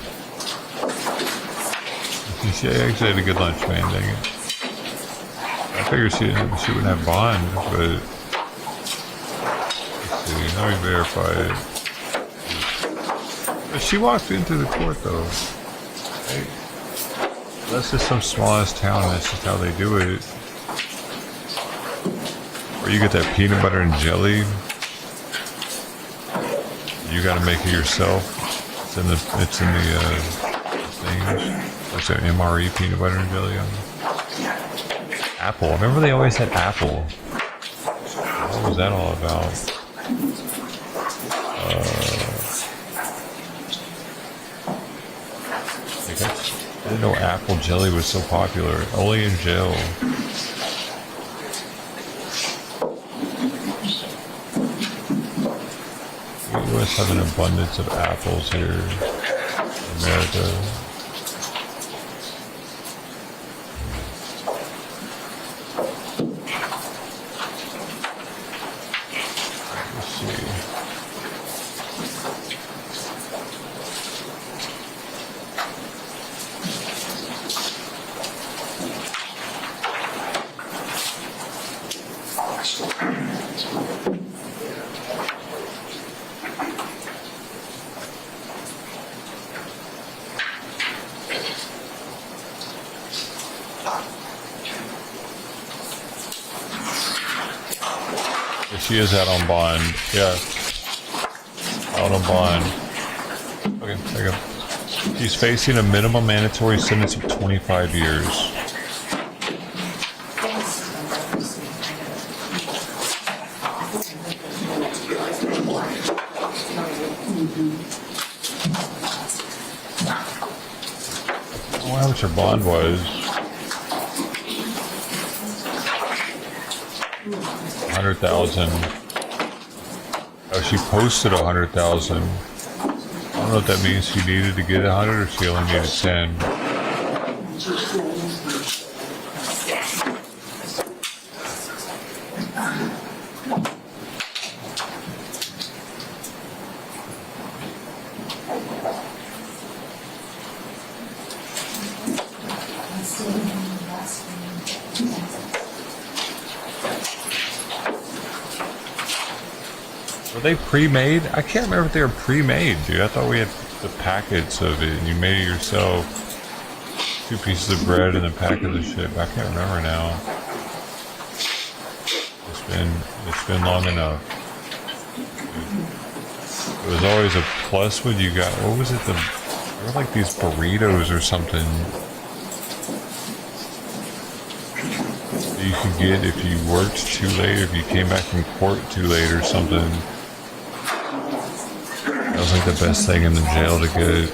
She actually had a good lunch, man, dang it. I figured she wouldn't have bond, but... Let me verify it. But she walked into the court, though. Hey, that's just some small-ass town. That's just how they do it. Or you get that peanut butter and jelly. You got to make it yourself. It's in the things. That's an MRE peanut butter and jelly on it. Apple. Remember they always had apple. What was that all about? I didn't know apple jelly was so popular. Only in jail. We always have an abundance of apples here in America. Let's see. She is out on bond. Yeah. Out on bond. Okay, there you go. She's facing a minimum mandatory sentence of 25 years. I wonder how much her bond was. 100,000. Oh, she posted 100,000. I don't know if that means she needed to get 100 or she only needed 10. Were they pre-made? I can't remember if they were pre-made, dude. I thought we had the packets of it and you made it yourself. 2 pieces of bread and a packet of shit. I can't remember now. It's been long enough. It was always a plus when you got, what was it? They were like these burritos or something that you could get if you worked too late, if you came back from court too late or something. That was like the best thing in the jail to get.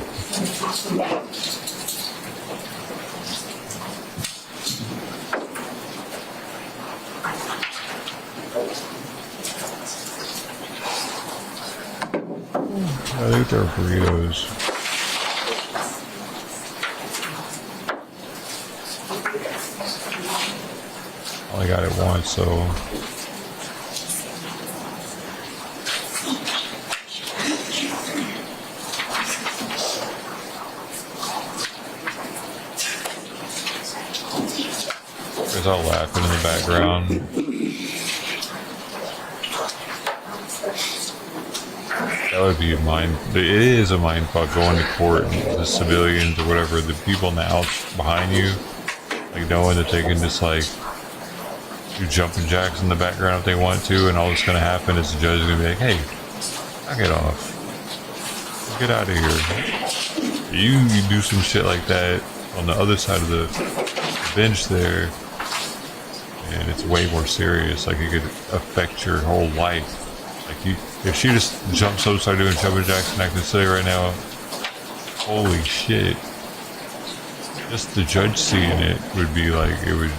I think they're burritos. I only got it once, so. There's all laughing in the background. That would be a mind. It is a mind fuck going to court and the civilians or whatever, the people in the outs behind you, like knowing that they can just like do jumping jacks in the background if they want to, and all that's gonna happen is the judge is gonna be like, "Hey, knock it off, get out of here." You do some shit like that on the other side of the bench there, and it's way more serious. Like it could affect your whole life. Like if she just jumps up and started doing jumping jacks and acting silly right now, holy shit. Just the judge seeing it would be like, it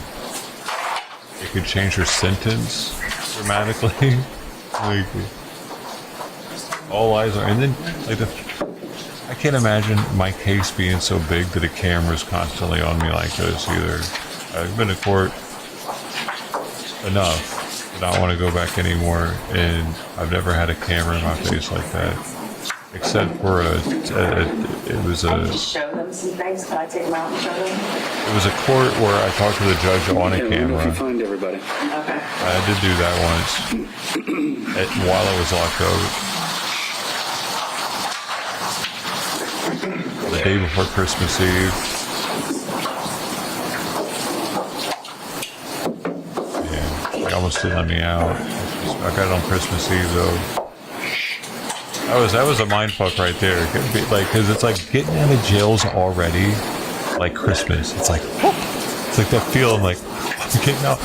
could change her sentence dramatically. Like, all eyes are, and then like I can't imagine my case being so big that a camera's constantly on me like this either. I've been to court enough. I don't want to go back anymore, and I've never had a camera in my face like that, except for it was a. Show them some things. Can I take them out and show them? It was a court where I talked to the judge on a camera. If you find everybody. Okay. I did do that once while I was locked up. The day before Christmas Eve. They almost didn't let me out. I got it on Christmas Eve though. That was a mind fuck right there. Like, cause it's like getting out of jail's already like Christmas. It's like that feeling like I'm getting out.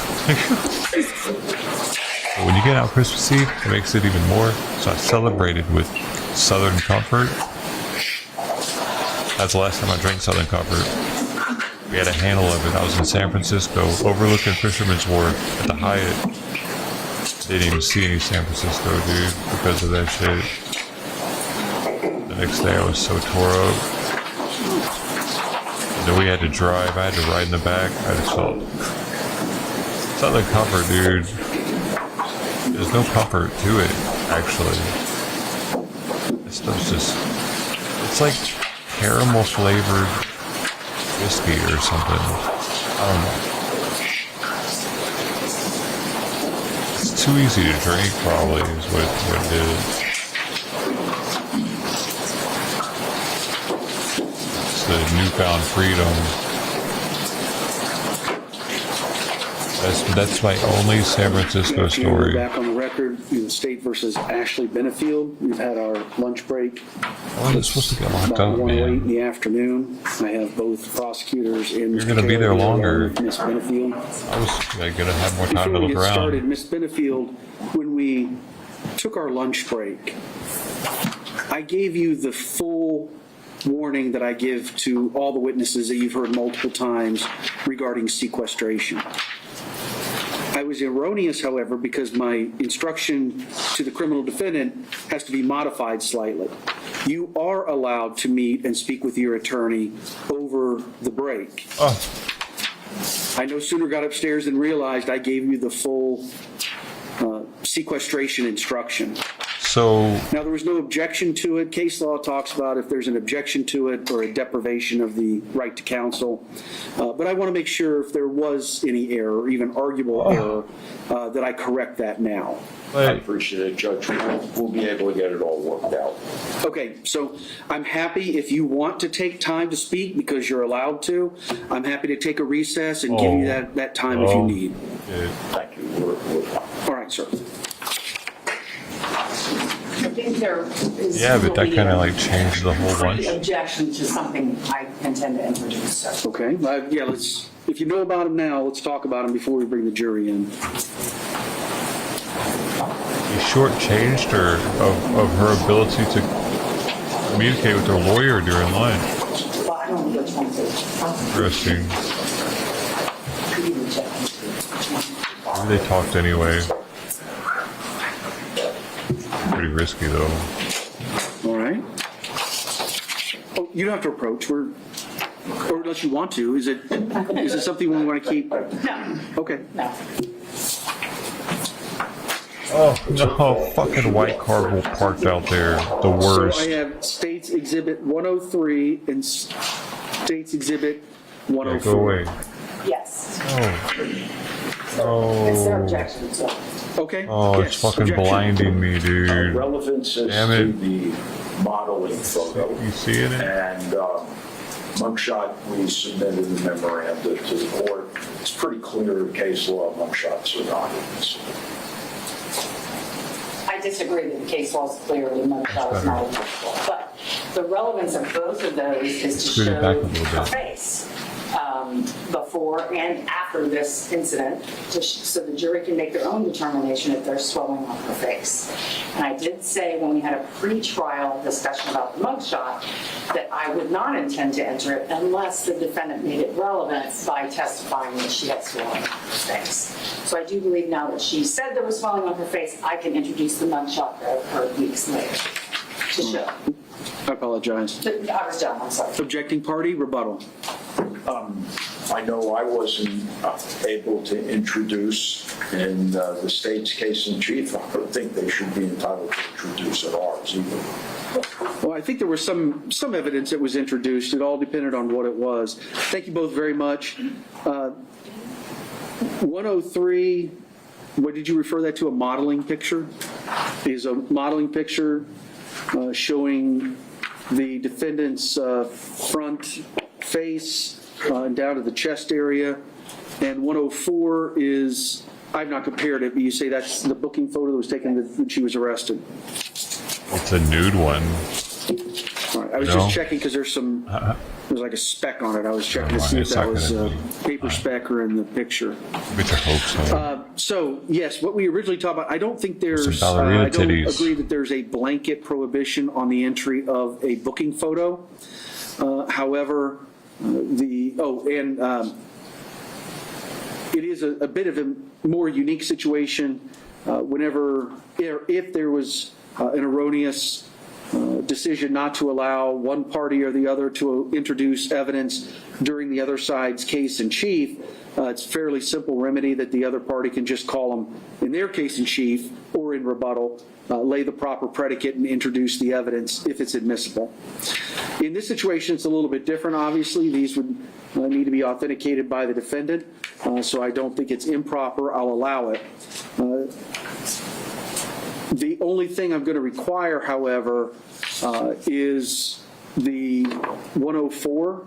But when you get out Christmas Eve, it makes it even more. So I celebrated with Southern Comfort. That's the last time I drank Southern Comfort. We had a handle of it. I was in San Francisco, overlooking Fisherman's Wharf at the Hyatt. Didn't even see any San Francisco, dude, because of that shit. The next day I was so tore up. And then we had to drive. I had to ride in the back. I just felt Southern Comfort, dude. There's no comfort to it, actually. This stuff's just, it's like caramel flavored whiskey or something. I don't know. It's too easy to drink, probably, is what it is. It's the newfound freedom. That's my only San Francisco story. Back on the record, in State versus Ashley Benefield. We've had our lunch break. Oh, you're supposed to get locked About up, 1:08 in man. the afternoon. I have both prosecutors in. You're gonna be there longer. Miss Benefield. I was gonna have more time to Before we look get started, around. Miss Benefield, when we took our lunch break, I gave you the full warning that I give to all the witnesses that you've heard multiple times regarding sequestration. I was erroneous, however, because my instruction to the criminal defendant has to be modified slightly. You are allowed to meet and speak with your attorney over the break. Oh, I no sooner got upstairs than realized I gave you the full sequestration instruction. so Now, there was no objection to it. Case law talks about if there's an objection to it or a deprivation of the right to counsel. But I want to make sure if there was any error, or even arguable error, that I correct that now. I appreciate it, Judge. We'll be able to get it all worked out. Okay, so I'm happy if you want to take time to speak because you're allowed to. I'm happy to take a recess and give you that time if you need. Thank you. We're fine. All right, sir. I think there is. Yeah, but that kind of like changed the whole bunch. Objection to something I intend to introduce, so. Okay, yeah, if you know about him now, let's talk about him before we bring the jury in. He shortchanged her of her ability to communicate with her lawyer during lunch. Well, I don't know which one's it. Interesting. Maybe they talked anyway. Pretty risky though. All right. Oh, you don't have to approach. Or unless you want to. Is it something we want to keep? No, Okay. no. Oh no! Fucking white car parked out there. The worst. So I have States Exhibit 103 and States Exhibit Yeah, 104. go away. Yes. Oh. It's their Oh. objection, so. Okay. Oh, Yes, it's fucking objection. blinding me, dude. Relevance is Damn to it. the modeling photo. You seeing it? And mugshot, we submitted a memorandum to the court. It's pretty clear case law, mugshots are not admissible. I disagree that the case law is clear and mugshot is not admissible. But the relevance of both of those is to Scoot it back a show little her bit. face before and after this incident, so the jury can make their own determination if there's swelling on her face. And I did say when we had a pre-trial discussion about the mugshot that I would not intend to enter it unless the defendant made it relevant by testifying that she had swelling on her face. So I do believe now that she said there was swelling on her face, I can introduce the mugshot of her weeks later to show. I apologize. But I was done, I'm sorry. Objecting party, rebuttal. I know I wasn't able to introduce in the state's case in chief. I don't think they should be entitled to introduce at ours either. Well, I think there was some evidence that was introduced. It all depended on what it was. Thank you both very much. 103, what did you refer that to? A modeling picture? Is a modeling picture showing the defendant's front face down to the chest area. And 104 is, I've not compared it, but you say that's the booking photo that was taken when she was arrested. It's a nude one. All right, I was No. just checking because there's like a speck on it. I was checking to see if that was a paper speck or in the picture. Which I hope so. So, yes, what we originally talked about, I don't think there's, Some ballerina I don't titties. agree that there's a blanket prohibition on the entry of a booking photo. However, it is a bit of a more unique situation if there was an erroneous decision not to allow one party or the other to introduce evidence during the other side's case in chief. It's a fairly simple remedy that the other party can just call them in their case in chief or in rebuttal, lay the proper predicate and introduce the evidence if it's admissible. In this situation, it's a little bit different, obviously. These would need to be authenticated by the defendant, so I don't think it's improper. I'll allow it. The only thing I'm going to require, however, is the 104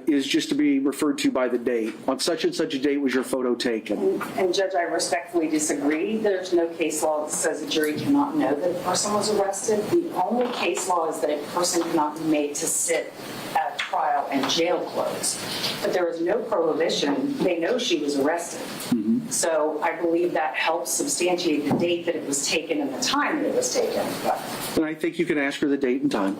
is just to be referred to by the date. On such and such a date was your photo taken. And Judge, I respectfully disagree. There's no case law that says a jury cannot know that a person was arrested. The only case law is that a person cannot be made to sit at trial in jail clothes. But there is no prohibition. They know she was arrested. So I believe that helps substantiate the date that it was taken and the time that it was taken. And I think you can ask her the date and time.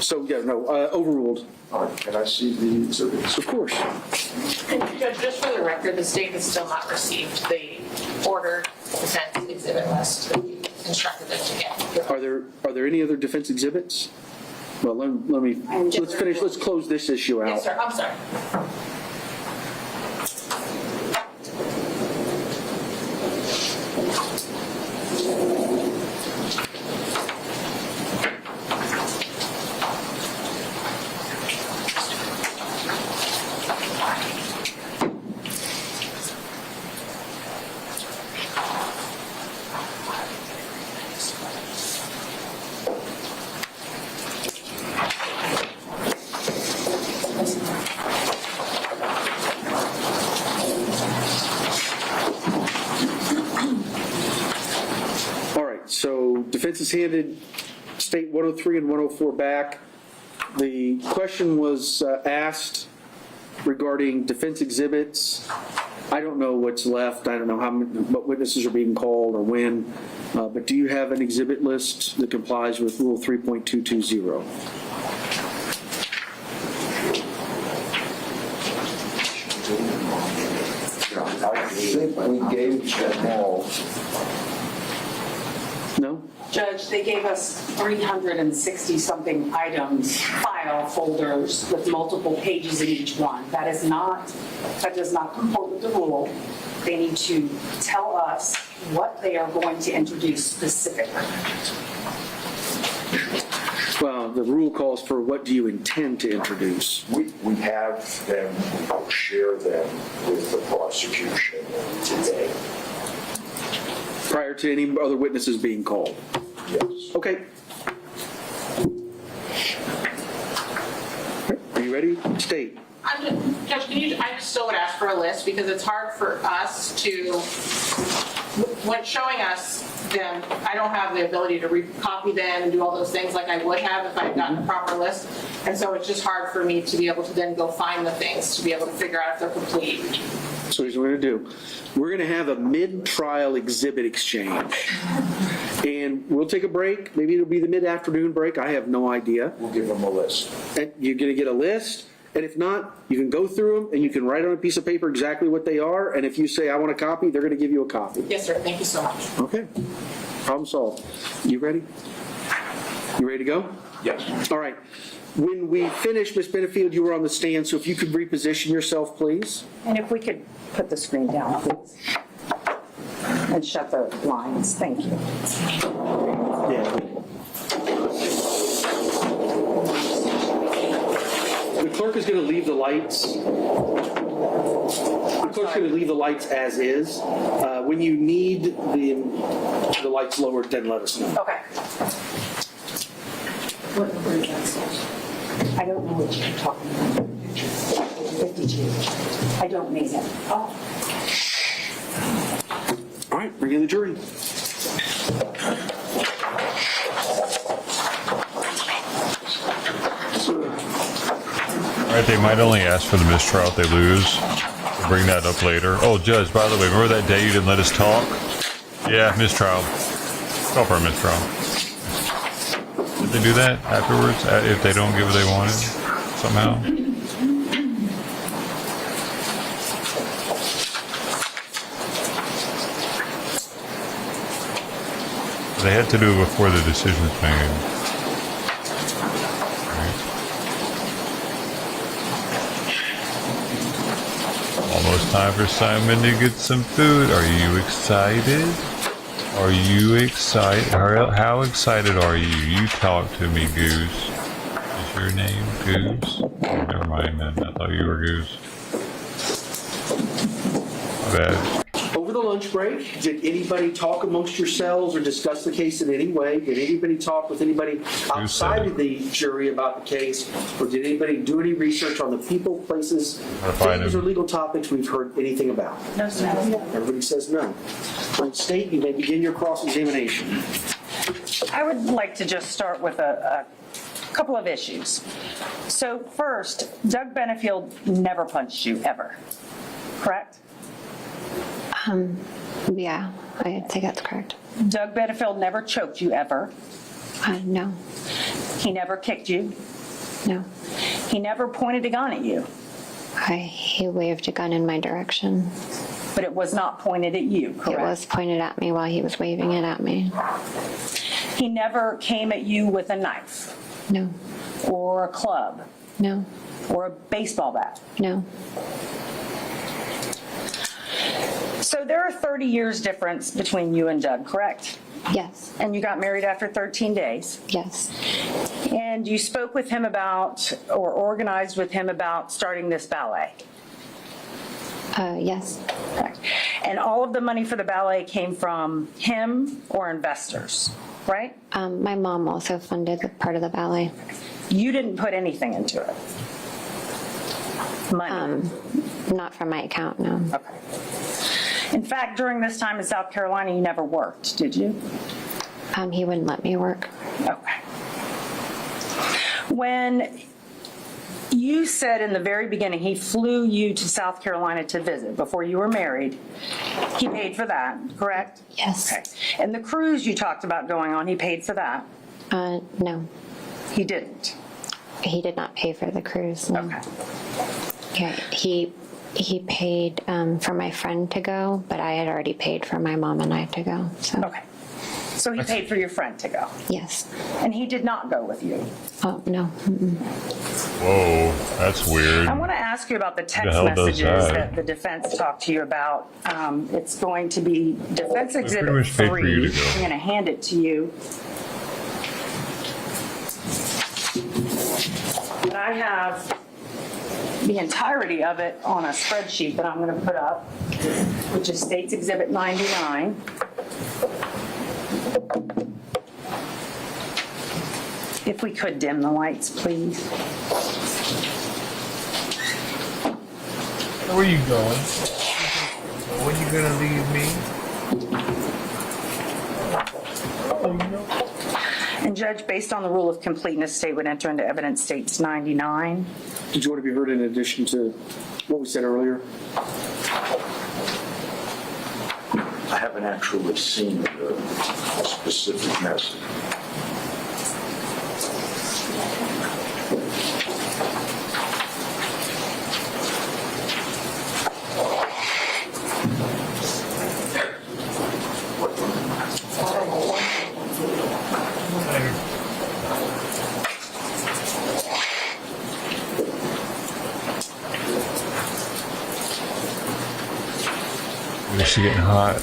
So, yeah, no, overruled. All right, can I see the exhibits? Of course. And Judge, just for the record, the state has still not received the ordered defense exhibit list that we instructed them to get. Are there any other defense exhibits? Well, let's close this issue out. Yes, sir, I'm sorry. defense has handed State 103 and 104 back. The question was asked regarding defense exhibits. I don't know what's left. I don't know what witnesses are being called or when. But do you have an exhibit list that complies with Rule 3.220? I think we gave them all. No? Judge, they gave us 360-something items, file folders with multiple pages in each one. That does not comport with the rule. They need to tell us what they are going to introduce specifically. Well, the rule calls for what do you intend to introduce? We have them, we will share them with the prosecution today. Prior to any other witnesses being called? Yes. Okay. Are you ready? State. Judge, I just still would ask for a list because it's hard for us to, when showing us them, I don't have the ability to copy them and do all those things like I would have if I had gotten a proper list. And so it's just hard for me to be able to then go find the things to be able to figure out if they're complete. So here's what we're going to do. We're going to have a mid-trial exhibit exchange. And we'll take a break. Maybe it'll be the mid-afternoon break. I have no idea. We'll give them a list. And you're going to get a list. And if not, you can go through them and you can write on a piece of paper exactly what they are. And if you say, I want a copy, they're going to give you a copy. Yes, sir. Thank you so much. Okay. Problem solved. You ready? You ready to go? Yes. All right. When we finish, Ms. Benefield, you were on the stand, so if you could reposition yourself, please. And if we could put the screen down, please. And shut the lines. Thank you. Yeah. The clerk is going to leave the lights. The clerk's going to leave the lights as is. When you need the lights lowered, then let us know. Okay. What number is that? I don't know what you're talking about. 52. I don't need it. Oh. All right, bring in the jury. All right, they might only ask for the mistrial if they lose. We'll bring that up later. Oh, Judge, by the way, remember that day you didn't let us talk? Yeah, mistrial. Call for a mistrial. Did they do that afterwards, if they don't get what they wanted, somehow? They had to do it before the decision's made. Right. Almost time for Simon to get some food. Are you excited? Are you excited? How excited are you? You talk to me, Goose. Is your name Goose? Oh, never mind then. I thought you were Goose. My bad. Over the lunch break, did anybody talk amongst yourselves or discuss the case in any way? Did anybody talk with anybody outside of the jury about the case? Or did anybody do any research on the people, places, things, or legal topics we've heard anything about? No, sir. Everybody says no. State, you may begin your cross-examination. I would like to just start with a couple of issues. So first, Doug Benefield never punched you, ever, correct? Yeah, I think that's correct. Doug Benefield never choked you, ever. No, He never kicked you. no. He never pointed a gun at you, He waved a gun in my direction. but it was not pointed at you, correct? It was pointed at me while he was waving it at me. He never came at you with a knife No, or a club no, or a baseball bat. no. So there are 30 years difference between you and Doug, correct? Yes, And you got married after 13 days. yes, And you spoke with him about, or organized with him about starting this ballet. yes, Correct. And all of the money for the ballet came from him or investors, right? my mom also funded the part of the ballet. You didn't put anything into it. Money. Not from my account, no. Okay. In fact, during this time in South Carolina, you never worked, did you? He wouldn't let me work. Okay. When you said in the very beginning he flew you to South Carolina to visit before you were married, he paid for that, correct? Yes. Okay. And the cruise you talked about going on, he paid for that? No, He didn't? he did not pay for the cruise. No. Okay. Yeah, he paid for my friend to go, but I had already paid for my mom and I to go. So Okay. So he paid for your friend to go, yes. and he did not go with you? Oh no. Mm-mm. Whoa, that's weird. I want to ask you about the text Who the hell does messages that? that the defense talked to you about. It's going to be Defense pretty Exhibit much paid for you 3. to go. I'm going to hand it to you. And I have the entirety of it on a spreadsheet that I'm going to put up, which is State's Exhibit 99. If we could dim the lights, please. Where are you going? When you gonna leave me? Oh, you know. And Judge, based on the rule of completeness, state would enter into evidence State's 99. Did you want to be heard in addition to what we said earlier? I haven't actually seen the specific message. It's getting hot.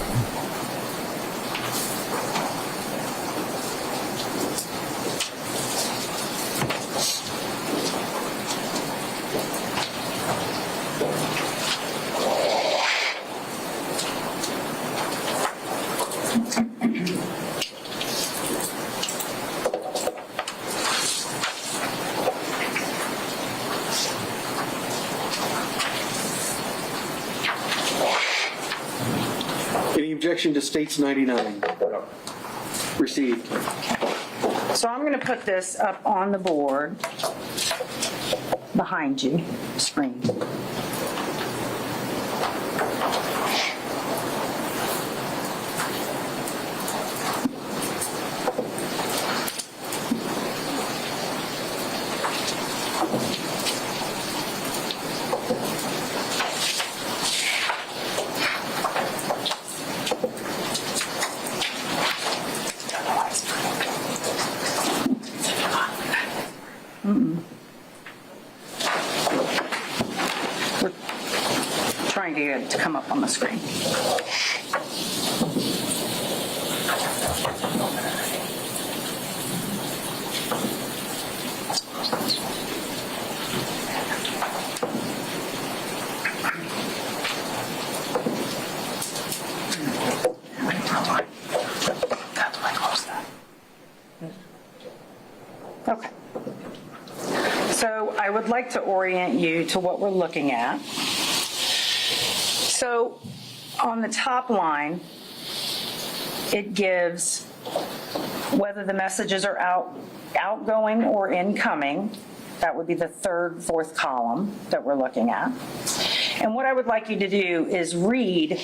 Any objection to State's 99? Received. So I'm going to put this up on the board behind you, screen. We're trying to get it to come up on the screen. Okay. So I would like to orient you to what we're looking at. So on the top line, it gives whether the messages are outgoing or incoming. That would be the third, fourth column that we're looking at. And what I would like you to do is read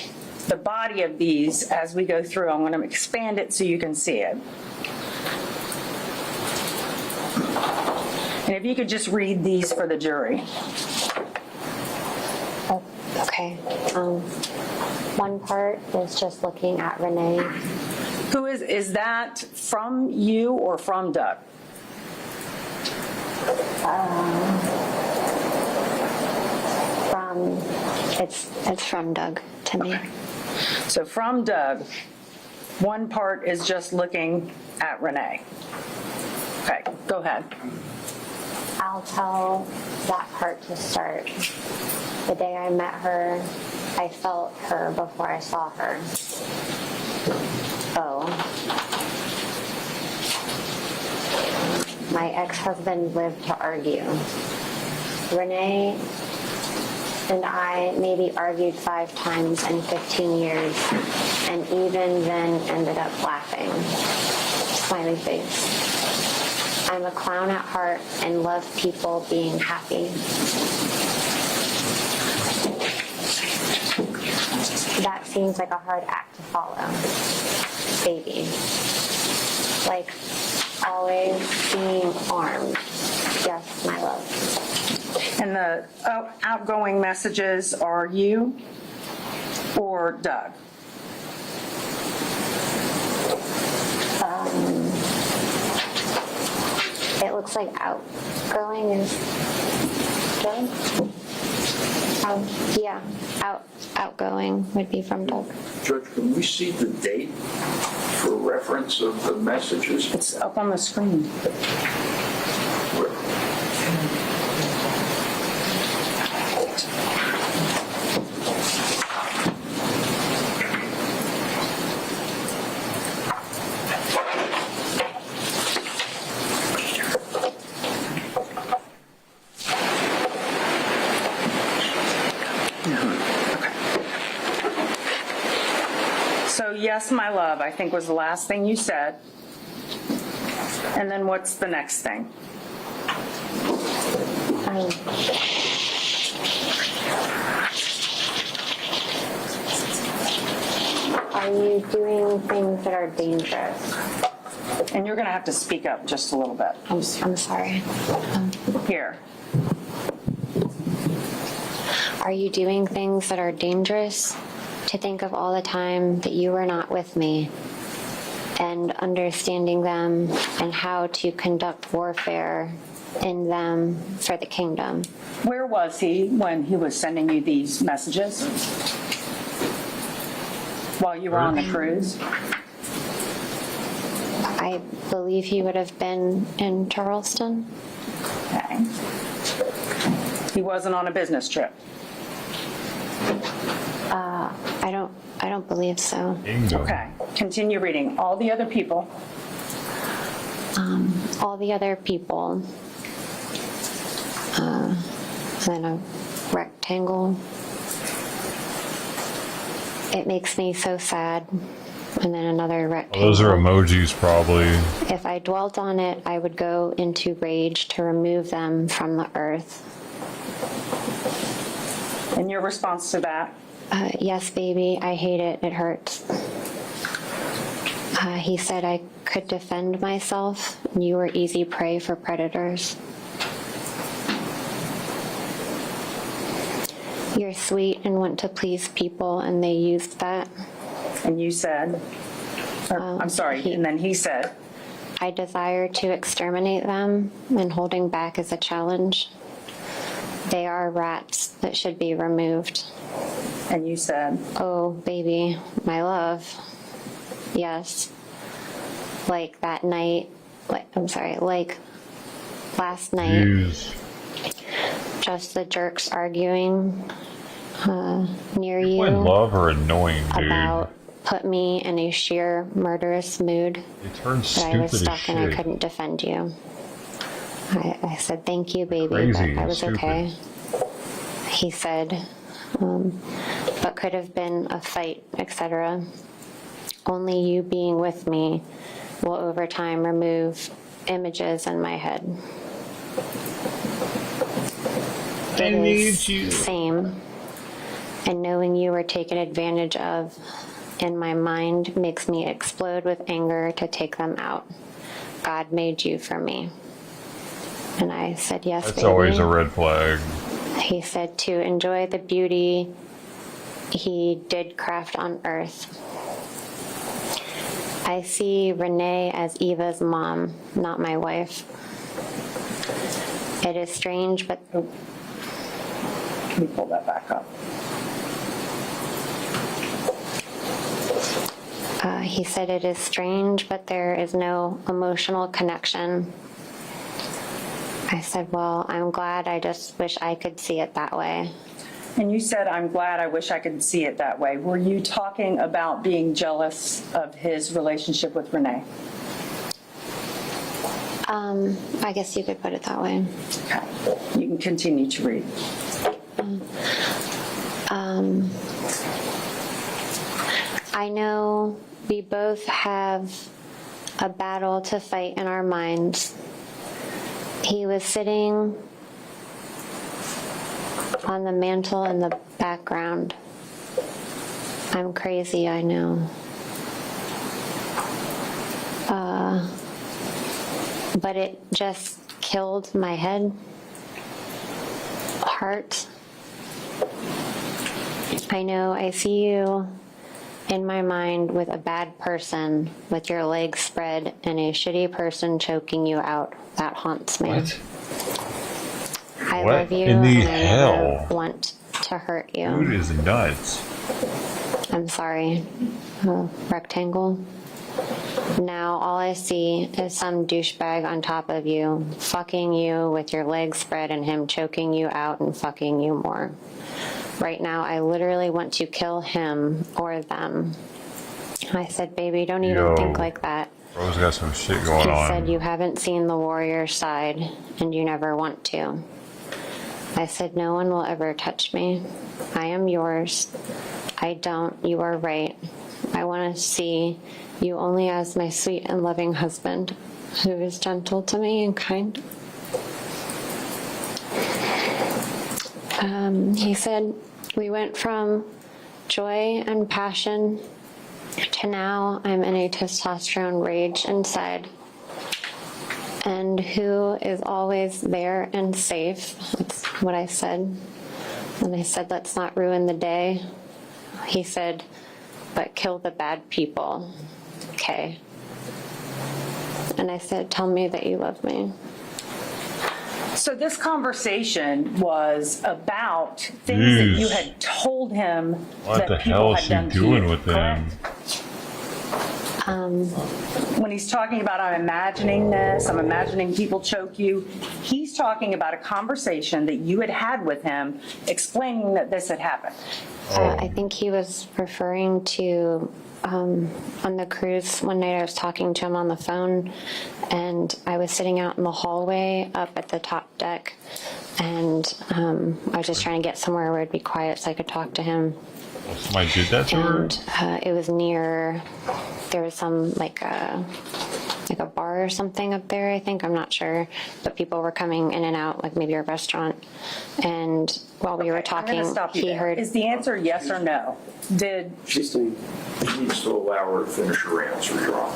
the body of these as we go through. I'm going to expand it so you can see it. And if you could just read these for the jury. Oh, okay. One part is just looking at Renee. Who is that from you or from Doug? It's from Doug to me. So from Doug, one part is just looking at Renee. Okay, go ahead. I'll tell that part to start. The day I met her, I felt her before I saw her. Oh. My ex-husband lived to argue. Renee and I maybe argued 5 times in 15 years, and even then ended up laughing. Smiley face. I'm a clown at heart and love people being happy. That seems like a hard act to follow. Baby. Like always being armed. Yes, my love. And the outgoing messages are you or Doug? It looks like outgoing is Doug. Yeah, outgoing would be from Doug. Judge, can we see the date for reference of the messages? It's up on the screen. So yes, my love, I think was the last thing you said. And then what's the next thing? Are you doing things that are dangerous? And you're going to have to speak up just a little bit. I'm sorry. Here. Are you doing things that are dangerous? To think of all the time that you were not with me, and understanding them and how to conduct warfare in them for the kingdom. Where was he when he was sending you these messages? While you were on the cruise? I believe he would have been in Charleston. Okay. He wasn't on a business trip? I don't believe so. Bingo. Okay. Continue reading. All the other people. All the other people. Then a rectangle. It makes me so sad. And then another rectangle. Those are emojis, probably. If I dwelt on it, I would go into rage to remove them from the earth. And your response to that? Yes, baby, I hate it. It hurts. He said I could defend myself. You were easy prey for predators. You're sweet and want to please people, and they used that. And you said, I'm sorry, and then he said, I desire to exterminate them, and holding back is a challenge. They are rats that should be removed. and you said, Oh, baby, my love. Yes. Like that night, like last night, Jeez. just the jerks arguing near you Boy, love or annoying, dude. about put me in a sheer murderous mood. It turns But I stupid was as stuck and I shit. couldn't defend you. I said, thank you, baby, Crazy but I and was stupid. okay. He said, but could have been a fight, etc. Only you being with me will over time remove images in my head. I need you. Same. And knowing you were taken advantage of in my mind makes me explode with anger to take them out. God made you for me. And I said, yes, That's baby. always a red flag. He said to enjoy the beauty he did craft on earth. I see Renee as Eva's mom, not my wife. It is strange, but can we pull that back up? he said it is strange, but there is no emotional connection. I said, well, I'm glad. I just wish I could see it that way. And you said, I'm glad, I wish I could see it that way. Were you talking about being jealous of his relationship with Renee? I guess you could put it that way. Okay, you can continue to read. I know we both have a battle to fight in our minds. He was sitting on the mantle in the background. I'm crazy, I know. But it just killed my heart. I know I see you in my mind with a bad person with your legs spread and a shitty person choking you out. That haunts me. What? I What love you in the and I hell? never want to hurt you. Dude is nuts. I'm sorry. Rectangle. Now all I see is some douchebag on top of you, fucking you with your legs spread and him choking you out and fucking you more. Right now, I literally want to kill him or them. I said, baby, don't even think like that. Bro's got some shit going He on. said, you haven't seen the warrior side and you never want to. I said, no one will ever touch me. I am yours. I don't. You are right. I want to see you only as my sweet and loving husband who is gentle to me and kind. He said, we went from joy and passion to now I'm in a testosterone rage inside. And who is always there and safe? That's what I said. And I said, let's not ruin the day. He said, but kill the bad people. Okay. And I said, tell me that you love me. So this conversation was about things that you had told him What the that people hell had is he done to doing you, with them? correct? When he's talking about I'm imagining this, I'm imagining people choke you, he's talking about a conversation that you had had with him explaining that this had happened. I think he was referring to on the cruise one night. I was talking to him on the phone and I was sitting out in the hallway up at the top deck and I was just trying to get somewhere where it'd be quiet so I could talk to him. Somebody did that to her? And it was near, there was some like a bar or something up there, I think, I'm not sure, but people were coming in and out, like maybe a restaurant, and while we were talking, I'm going to stop you he there. heard. Is the answer yes or no? Did She's saying, He needs to allow her to finish her answer, Your Honor.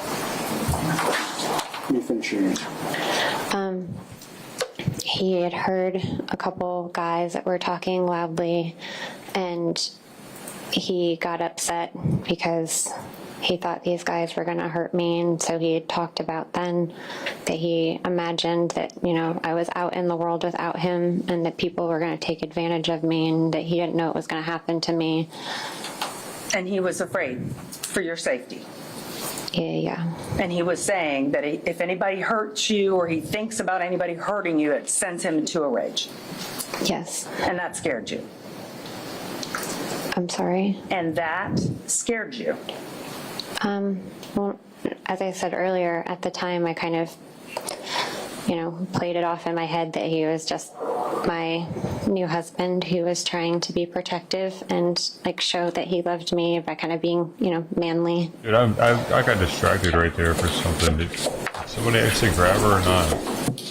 let me finish your answer. He had heard a couple guys that were talking loudly, and he got upset because he thought these guys were going to hurt me, and so he had talked about then that he imagined that, you know, I was out in the world without him and that people were going to take advantage of me and that he didn't know it was going to happen to me. and he was afraid for your safety. Yeah. And he was saying that if anybody hurts you or he thinks about anybody hurting you, it sends him into a rage. Yes. And that scared you. I'm sorry. And that scared you. Well, as I said earlier, at the time I kind of, you know, played it off in my head that he was just my new husband who was trying to be protective and like show that he loved me by kind of being, you know, manly. Dude, I got distracted right there for something. Did somebody actually grab her or not?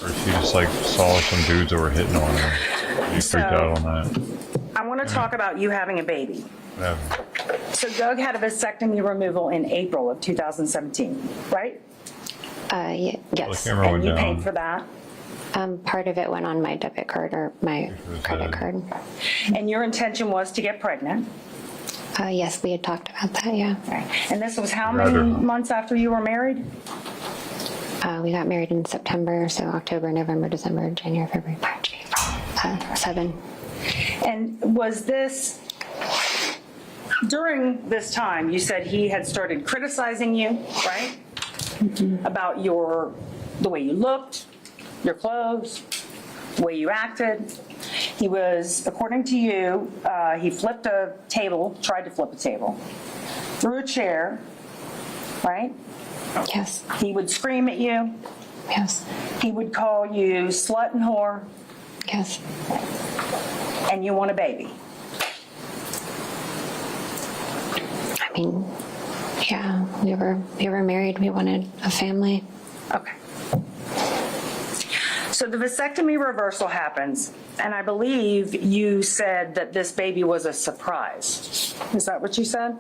Or she just like saw some dudes that were hitting on her? You freaked out on that? I want to talk about you having a baby. Yeah. So Doug had a vasectomy removal in April of 2017, right? Yes. Camera And went you down. paid for that. Part of it went on my debit card or my credit card. And your intention was to get pregnant. Yes, we had talked about that, yeah. Right. And this was how many Rather. months after you were married? We got married in September, so October, November, December, January, February, March, April. 7. And was this, during this time, you said he had started criticizing you, right? Mm-hmm. About the way you looked, your clothes, the way you acted. He was, according to you, he flipped a table, tried to flip a table, threw a chair, right? Yes. He would scream at you. Yes. He would call you slut and whore. Yes. And you want a baby. I mean, yeah, we were married. We wanted a family. Okay. So the vasectomy reversal happens, and I believe you said that this baby was a surprise. Is that what you said?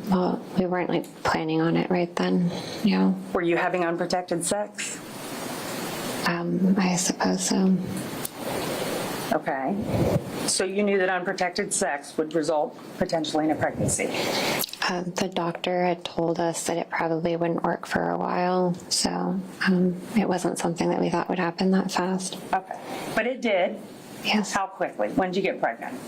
Well, we weren't like planning on it right then. Were you having unprotected sex? I suppose so. Okay. So you knew that unprotected sex would result potentially in a pregnancy. The doctor had told us that it probably wouldn't work for a while, so it wasn't something that we thought would happen that fast. Okay. But it did. Yes. How quickly? When did you get pregnant?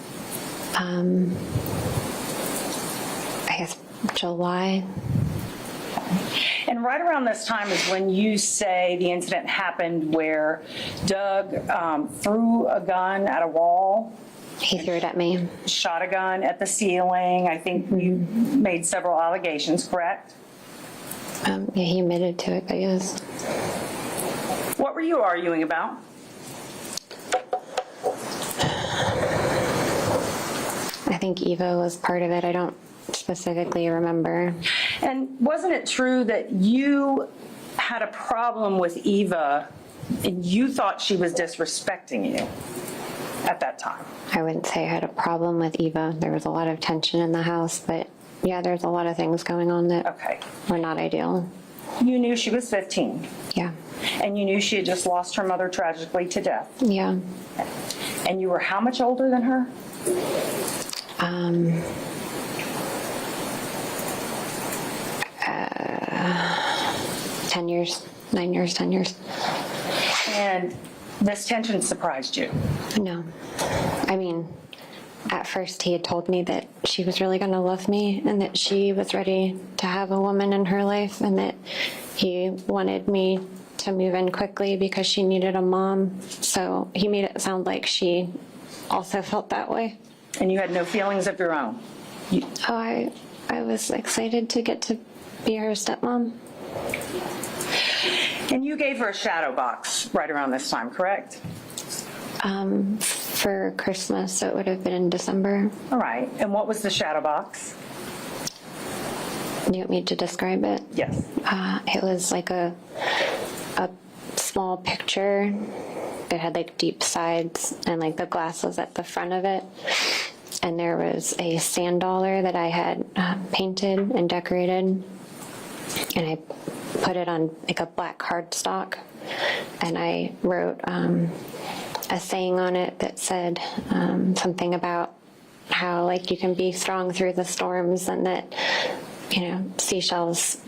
I guess July. And right around this time is when you say the incident happened where Doug threw a gun at a wall, He threw it at me. shot a gun at the ceiling. I think you made several allegations, correct? Yeah, he admitted to it, but yes. What were you arguing about? I think Eva was part of it. I don't specifically remember. And wasn't it true that you had a problem with Eva and you thought she was disrespecting you at that time? I wouldn't say I had a problem with Eva. There was a lot of tension in the house, but yeah, there's a lot of things going on that Okay. were not ideal. You knew she was 15 Yeah. and you knew she had just lost her mother tragically to death. Yeah. And you were how much older than her? 10 years, 9 years, 10 years. And this tension surprised you. No. I mean, at first he had told me that she was really going to love me and that she was ready to have a woman in her life and that he wanted me to move in quickly because she needed a mom. So he made it sound like she also felt that way. And you had no feelings of your own. Oh, I was excited to get to be her stepmom. And you gave her a shadow box right around this time, correct? For Christmas, so it would have been in December. All right. And what was the shadow box? You want me to describe it? Yes. It was like a small picture. It had like deep sides and like the glass was at the front of it. And there was a sand dollar that I had painted and decorated. And I put it on like a black cardstock. And I wrote a saying on it that said something about how like you can be strong through the storms and that, you know, seashells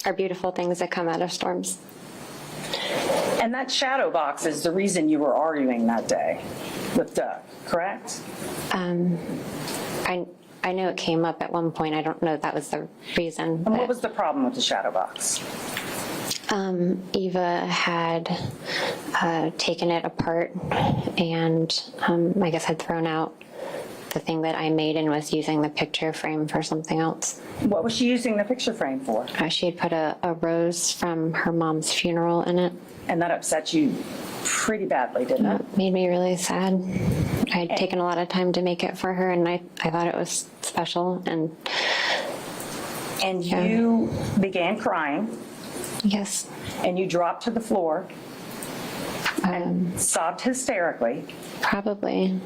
are beautiful things that come out of storms. And that shadow box is the reason you were arguing that day with Doug, correct? I know it came up at one point. I don't know if that was the reason. And what was the problem with the shadow box? Eva had taken it apart and I guess had thrown out the thing that I made and was using the picture frame for something else. What was she using the picture frame for? She had put a rose from her mom's funeral in it. And that upset you pretty badly, didn't it? It made me really sad. I had taken a lot of time to make it for her and I thought it was special. And you began crying. yes. And you dropped to the floor and sobbed hysterically. Probably.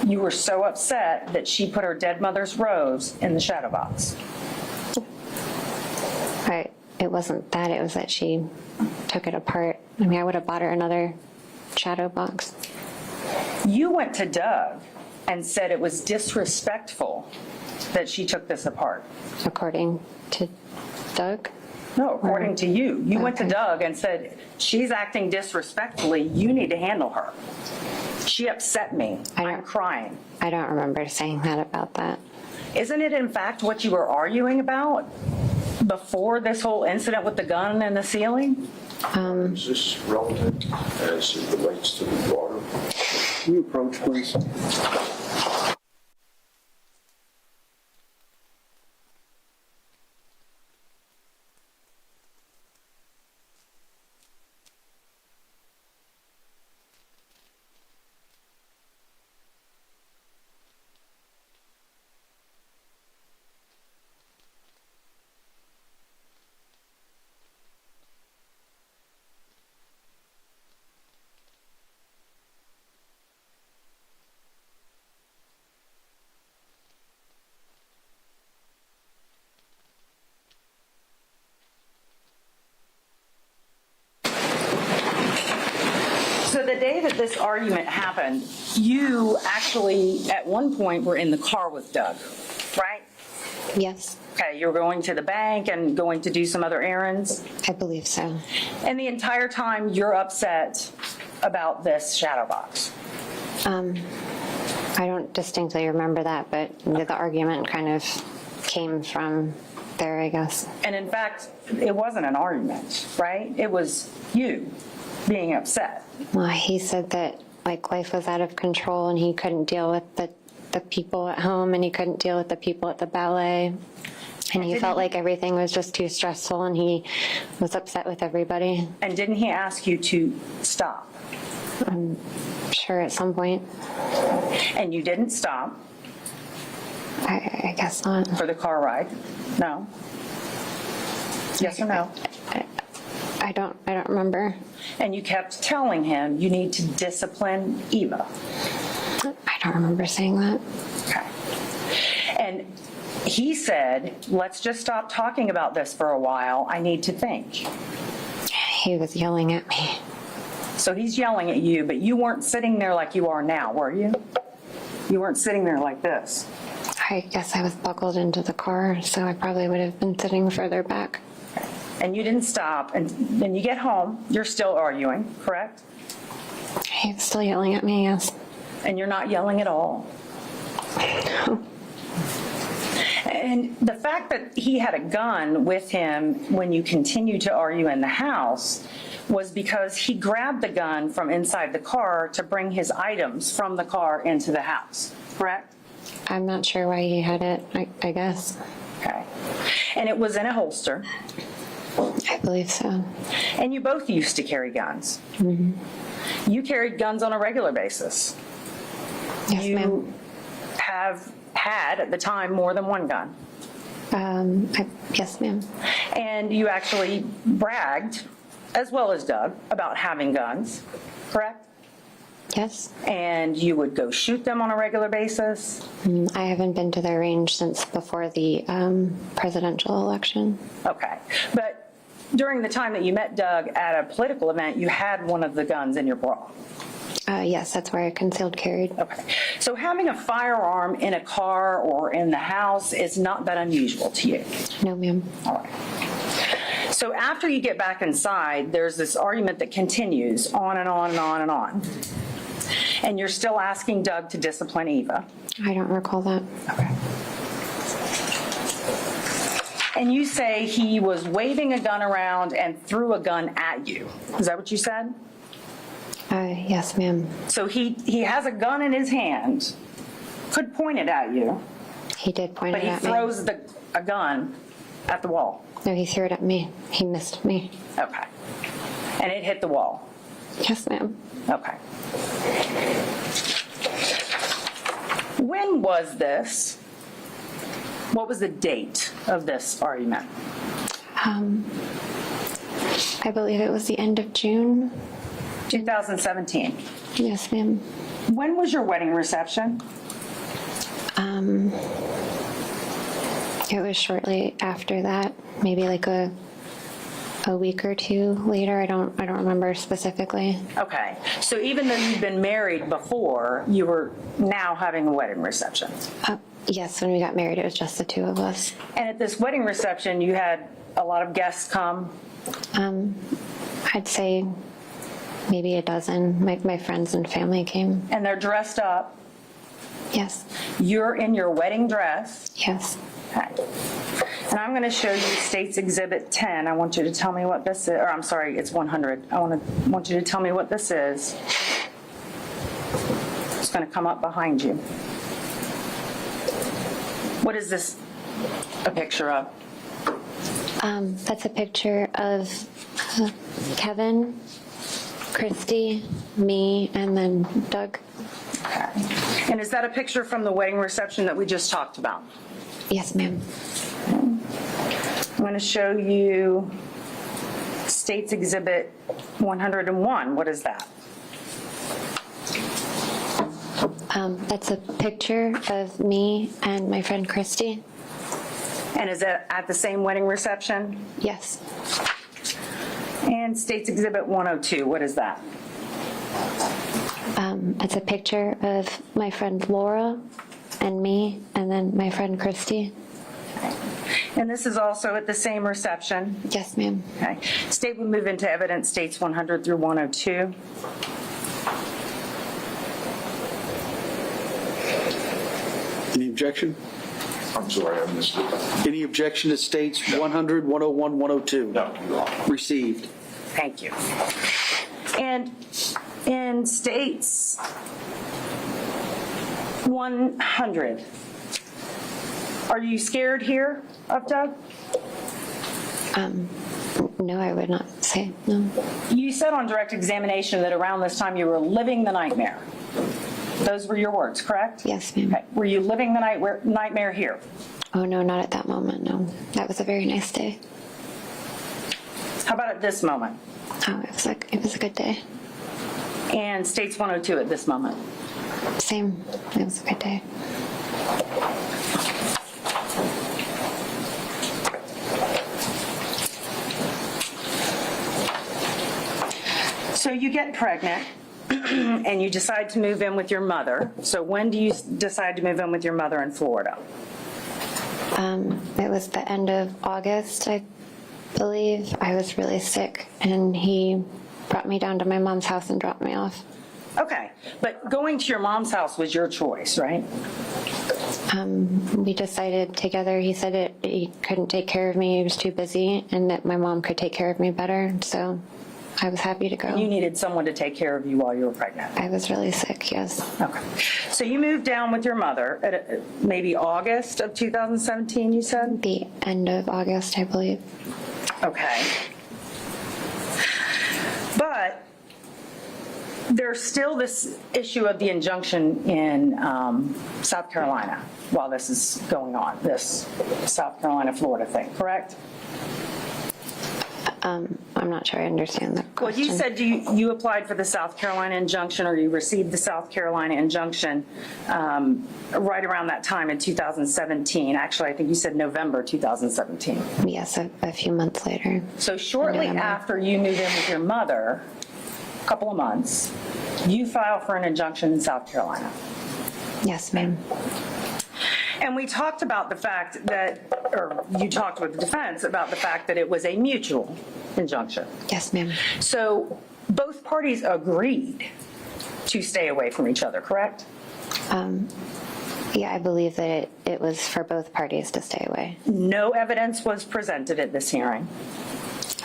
You were so upset that she put her dead mother's rose in the shadow box. It wasn't that, it was that she took it apart. I mean, I would have bought her another shadow box. You went to Doug and said it was disrespectful that she took this apart. According to Doug? No, according to you. You went to Okay. Doug and said, she's acting disrespectfully. You need to handle her. She upset me. I'm crying. I don't remember saying that about that. Isn't it in fact what you were arguing about before this whole incident with the gun and the ceiling? Is this relevant as it relates to the daughter? Can you approach, please? this argument happened, you actually, at one point, were in the car with Doug, right? Yes, Okay, you were going to the bank and going to do some other errands, I believe so. and the entire time you're upset about this shadow box. I don't distinctly remember that, but the argument kind of came from there, I guess. And in fact, it wasn't an argument, right? It was you being upset. Well, he said that like life was out of control and he couldn't deal with the people at home and he couldn't deal with the people at the ballet. And he felt like everything was just too stressful and he was upset with everybody. And didn't he ask you to stop? I'm sure at some point. And you didn't stop I guess not. for the car ride? No? Yes or no? I don't remember. And you kept telling him you need to discipline Eva. I don't remember saying that. Okay. And he said, let's just stop talking about this for a while. I need to think. He was yelling at me. So he's yelling at you, but you weren't sitting there like you are now, were you? You weren't sitting there like this. I guess I was buckled into the car, so I probably would have been sitting further back. And you didn't stop. And then you get home, you're still arguing, correct? He was still yelling at me, yes. And you're not yelling at all. And the fact that he had a gun with him when you continued to argue in the house was because he grabbed the gun from inside the car to bring his items from the car into the house, correct? I'm not sure why he had it, I guess. Okay. And it was in a holster. I believe so. And you both used to carry guns. You carried guns on a regular basis. Yes, ma'am. You have had, at the time, more than one gun. Yes, ma'am. And you actually bragged, as well as Doug, about having guns, correct? Yes. And you would go shoot them on a regular basis? I haven't been to their range since before the presidential election. Okay. But during the time that you met Doug at a political event, you had one of the guns in your bra? Yes, that's where I concealed carried. Okay. So having a firearm in a car or in the house is not that unusual to you? No, ma'am. All right. So after you get back inside, there's this argument that continues on and on and on and on. And you're still asking Doug to discipline Eva. I don't recall that. Okay. And you say he was waving a gun around and threw a gun at you. Is that what you said? Yes, ma'am. So he has a gun in his hand, could point it at you, He did point but it he at me. throws a gun at the wall. No, he threw it at me. He missed me. Okay. And it hit the wall. Yes, ma'am. Okay. When was this? What was the date of this argument? I believe it was the end of June. 2017. Yes, ma'am. When was your wedding reception? It was shortly after that, maybe like a week or two later. I don't remember specifically. Okay. So even though you'd been married before, you were now having a wedding reception. Yes, when we got married, it was just the two of us. And at this wedding reception, you had a lot of guests come. I'd say maybe a dozen. My friends and family came. And they're dressed up. Yes. You're in your wedding dress. Yes. Okay. And I'm going to show you State's Exhibit 10. I want you to tell me what this is. Or I'm sorry, it's 100. I want you to tell me what this is. It's going to come up behind you. What is this a picture of? That's a picture of Kevin, Christy, me, and then Doug. Okay. And is that a picture from the wedding reception that we just talked about? Yes, ma'am. I'm going to show you State's Exhibit 101. What is that? That's a picture of me and my friend Christy. And is it at the same wedding reception? Yes. And State's Exhibit 102, what is that? It's a picture of my friend Laura and me, and then my friend Christy. And this is also at the same reception? Yes, ma'am. Okay. State will move into evidence, states 100 through 102. Any objection? I'm sorry, I missed it. Any objection to states 100, 101, 102? No, you are. Received. Thank you. And in states 100, are you scared here of Doug? No, I would not say no. You said on direct examination that around this time you were living the nightmare. Those were your words, correct? Yes, ma'am. Okay. Were you living the nightmare here? Oh, no, not at that moment, no. That was a very nice day. How about at this moment? Oh, it was a good day. And states 102 at this moment? Same. It was a good day. So you get pregnant and you decide to move in with your mother. So when do you decide to move in with your mother in Florida? It was the end of August, I believe. I was really sick, and he brought me down to my mom's house and dropped me off. Okay, but going to your mom's house was your choice, right? We decided together, he said he couldn't take care of me, he was too busy, and that my mom could take care of me better, so I was happy to go. You needed someone to take care of you while you were pregnant. I was really sick, yes. Okay. So you moved down with your mother at maybe August of 2017, you said? The end of August, I believe. Okay. But there's still this issue of the injunction in South Carolina while this is going on, this South Carolina-Florida thing, correct? I'm not sure I understand the Well, question. you said you applied for the South Carolina injunction, or you received the South Carolina injunction right around that time in 2017. Actually, I think you said November 2017. Yes, a few months later. So shortly November. after you move in with your mother, a couple of months, you file for an injunction in South Carolina. Yes, ma'am. And we talked about the fact that, or you talked with the defense about the fact that it was a mutual injunction. Yes, ma'am. So both parties agreed to stay away from each other, correct? Yeah, I believe that it was for both parties to stay away. No evidence was presented at this hearing.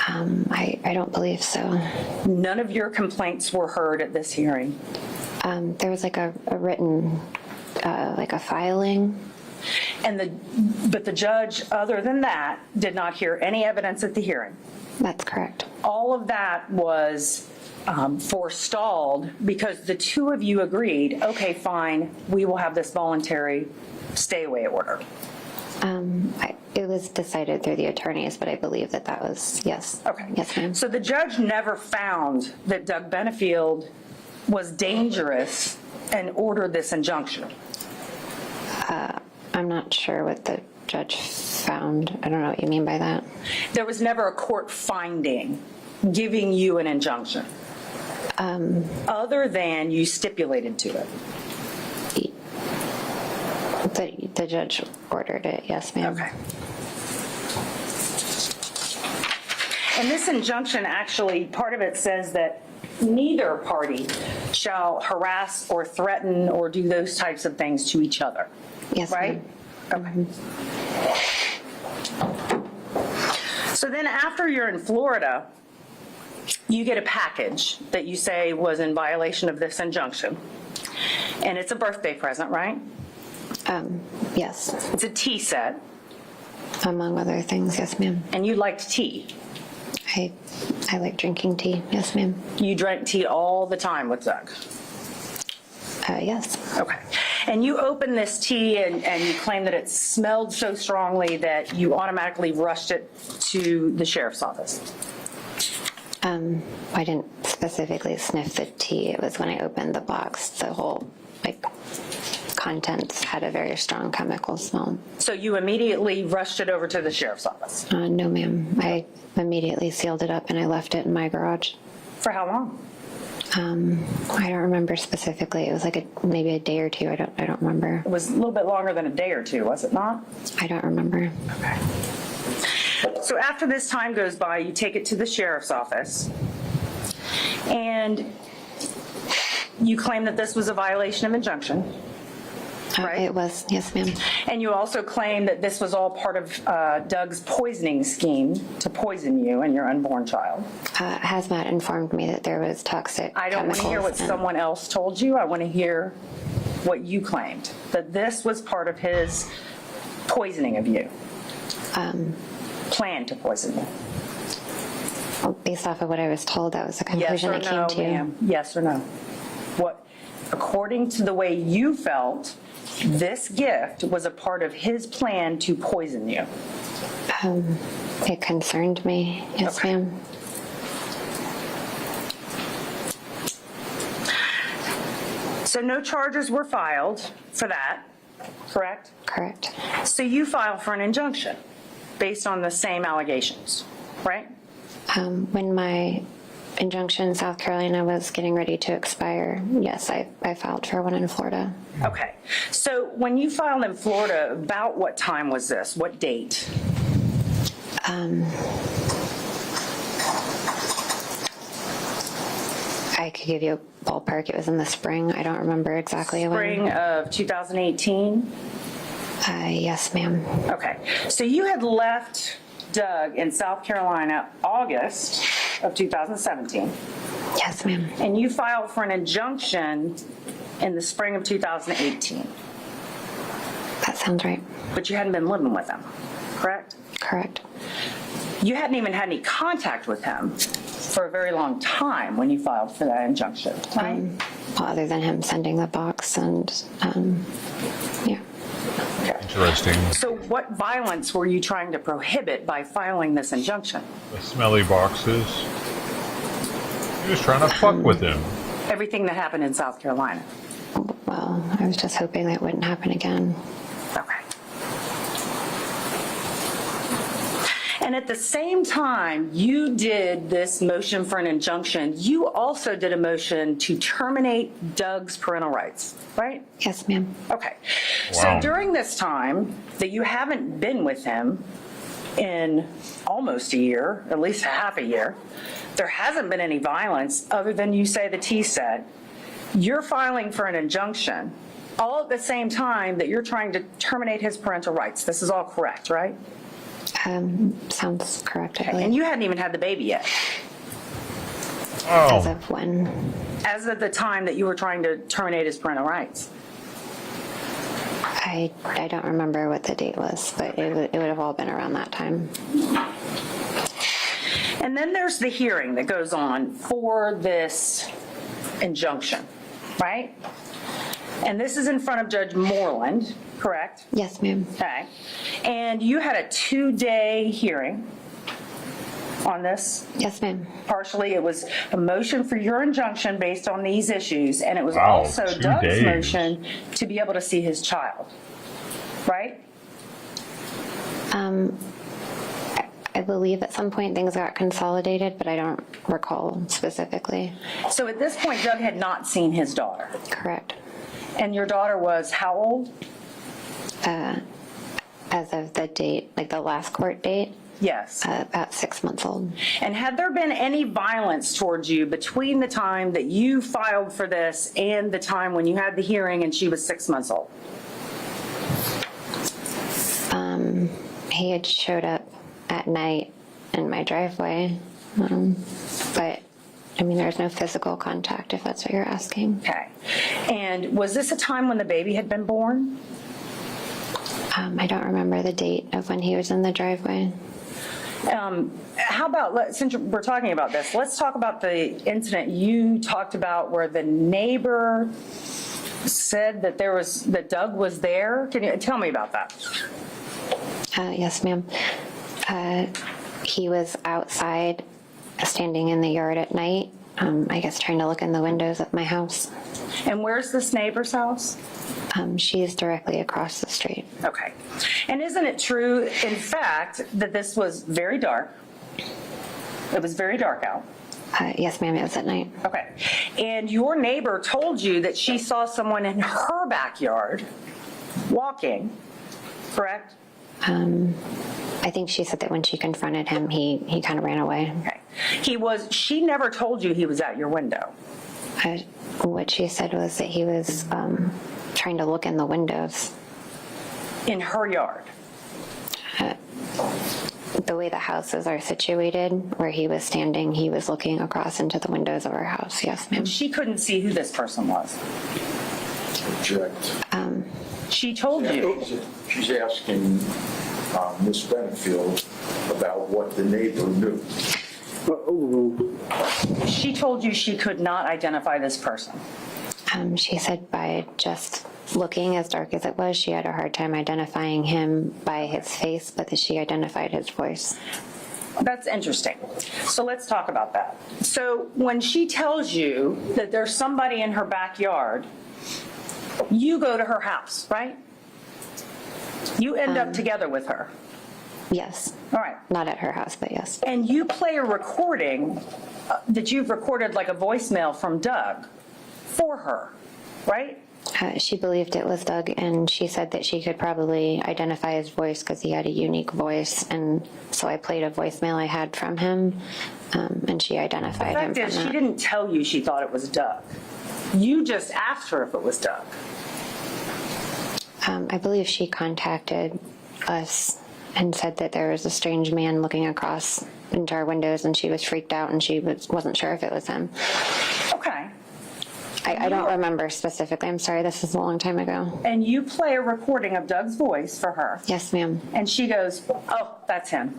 I don't believe so. None of your complaints were heard at this hearing. There was like a written, like a filing. But the judge, other than that, did not hear any evidence at the hearing. That's correct. All of that was forestalled because the two of you agreed, okay, fine, we will have this voluntary stay away order. It was decided through the attorneys, but I believe that was, yes. Okay. Yes, ma'am. So the judge never found that Doug Benefield was dangerous and ordered this injunction. I'm not sure what the judge found. I don't know what you mean by that. There was never a court finding giving you an injunction, other than you stipulated to it. The judge ordered it, yes, ma'am. Okay. And this injunction, actually, part of it says that neither party shall harass or threaten or do those types of things to each other. Yes, Right? ma'am. Okay. So then after you're in Florida, you get a package that you say was in violation of this injunction. And it's a birthday present, right? Yes, It's a tea set, among other things, yes, ma'am. and you liked tea. I like drinking tea, yes, ma'am. You drank tea all the time with Doug. Yes. Okay. And you open this tea and you claim that it smelled so strongly that you automatically rushed it to the sheriff's office. I didn't specifically sniff the tea. It was when I opened the box, the whole, contents had a very strong chemical smell. So you immediately rushed it over to the sheriff's office. No, ma'am. I immediately sealed it up and I left it in my garage. For how long? I don't remember specifically. It was like maybe a day or two. I don't remember. It was a little bit longer than a day or two, was it not? I don't remember. Okay. So after this time goes by, you take it to the sheriff's office, and you claim that this was a violation of injunction, right? It was, yes, ma'am. And you also claim that this was all part of Doug's poisoning scheme to poison you and your unborn child. Hazmat informed me that there was toxic I don't want to hear what chemicals in- someone else told you. I want to hear what you claimed, that this was part of his poisoning of you. Plan to poison you. Well, based off of what I was told, that was the Yes conclusion or I came no, to. ma'am? Yes or no? What, according to the way you felt, this gift was a part of his plan to poison you. It concerned me, yes, Okay. ma'am. So no charges were filed for that, correct? Correct. So you filed for an injunction based on the same allegations, right? When my injunction in South Carolina was getting ready to expire, yes, I filed for one in Florida. Okay. So when you filed in Florida, about what time was this? What date? I could give you a ballpark. It was in the spring. I don't remember exactly Spring when. of 2018? Yes, ma'am. Okay. So you had left Doug in South Carolina August of 2017, Yes, ma'am. and you filed for an injunction in the spring of 2018, That sounds right. but you hadn't been living with him, correct? Correct. You hadn't even had any contact with him for a very long time when you filed for that injunction, right? Well, other than him sending the box and, yeah. Interesting. So what violence were you trying to prohibit by filing this injunction? The smelly boxes. He was trying to fuck with him. Everything that happened in South Carolina. Well, I was just hoping that wouldn't happen again. Okay. And at the same time you did this motion for an injunction, you also did a motion to terminate Doug's parental rights, right? Yes, ma'am. Okay. Wow. So during this time that you haven't been with him in almost a year, at least half a year, there hasn't been any violence other than you say the T said. You're filing for an injunction all at the same time that you're trying to terminate his parental rights. This is all correct, right? Sounds correct, I And believe. you hadn't even had the baby yet, As Oh, of when? as of the time that you were trying to terminate his parental rights. I don't remember what the date was, but it would have all been around that time. And then there's the hearing that goes on for this injunction, right? And this is in front of Judge Moreland, correct? Yes, ma'am. Okay. And you had a 2-day hearing on this. Yes, ma'am. Partially, it was a motion for your injunction based on these issues, and it was Wow, also 2 Doug's days. motion to be able to see his child, right? I believe at some point things got consolidated, but I don't recall specifically. So at this point, Doug had not seen his daughter. Correct. And your daughter was how old? As of the date, like the last court date, Yes. about 6 months old. And had there been any violence towards you between the time that you filed for this and the time when you had the hearing and she was 6 months old? He had showed up at night in my driveway, but I mean, there's no physical contact if that's what you're asking. Okay. And was this a time when the baby had been born? I don't remember the date of when he was in the driveway. How about, since we're talking about this, let's talk about the incident you talked about where the neighbor said that that Doug was there. Can you tell me about that? Yes, ma'am. He was outside, standing in the yard at night, I guess trying to look in the windows of my house. And where's this neighbor's house? She's directly across the street. Okay. And isn't it true, in fact, that this was very dark? It was very dark out. Yes, ma'am, it was at night. Okay. And your neighbor told you that she saw someone in her backyard walking, correct? I think she said that when she confronted him, he kind of ran away. Okay. She never told you he was at your window. What she said was that he was trying to look in the windows. In her yard. The way the houses are situated, where he was standing, he was looking across into the windows of our house. Yes, ma'am. She couldn't see who this person was. Object. She told you. She's asking Ms. Benefield about what the neighbor knew. Overruled. She told you she could not identify this person. She said by just looking, as dark as it was, she had a hard time identifying him by his face, but that she identified his voice. That's interesting. So let's talk about that. So when she tells you that there's somebody in her backyard, you go to her house, right? You end up together with her. Yes. All right. Not at her house, but yes. And you play a recording that you've recorded, like a voicemail from Doug, for her, right? She believed it was Doug, and she said that she could probably identify his voice because he had a unique voice. And so I played a voicemail I had from him, and she identified him. The fact is, from she that. didn't tell you she thought it was Doug. You just asked her if it was Doug. I believe she contacted us and said that there was a strange man looking across into our windows, and she was freaked out, and she wasn't sure if it was him. Okay. I don't remember specifically. I'm sorry, this is a long time ago. And you play a recording of Doug's voice for her. Yes, ma'am. And she goes, oh, that's him.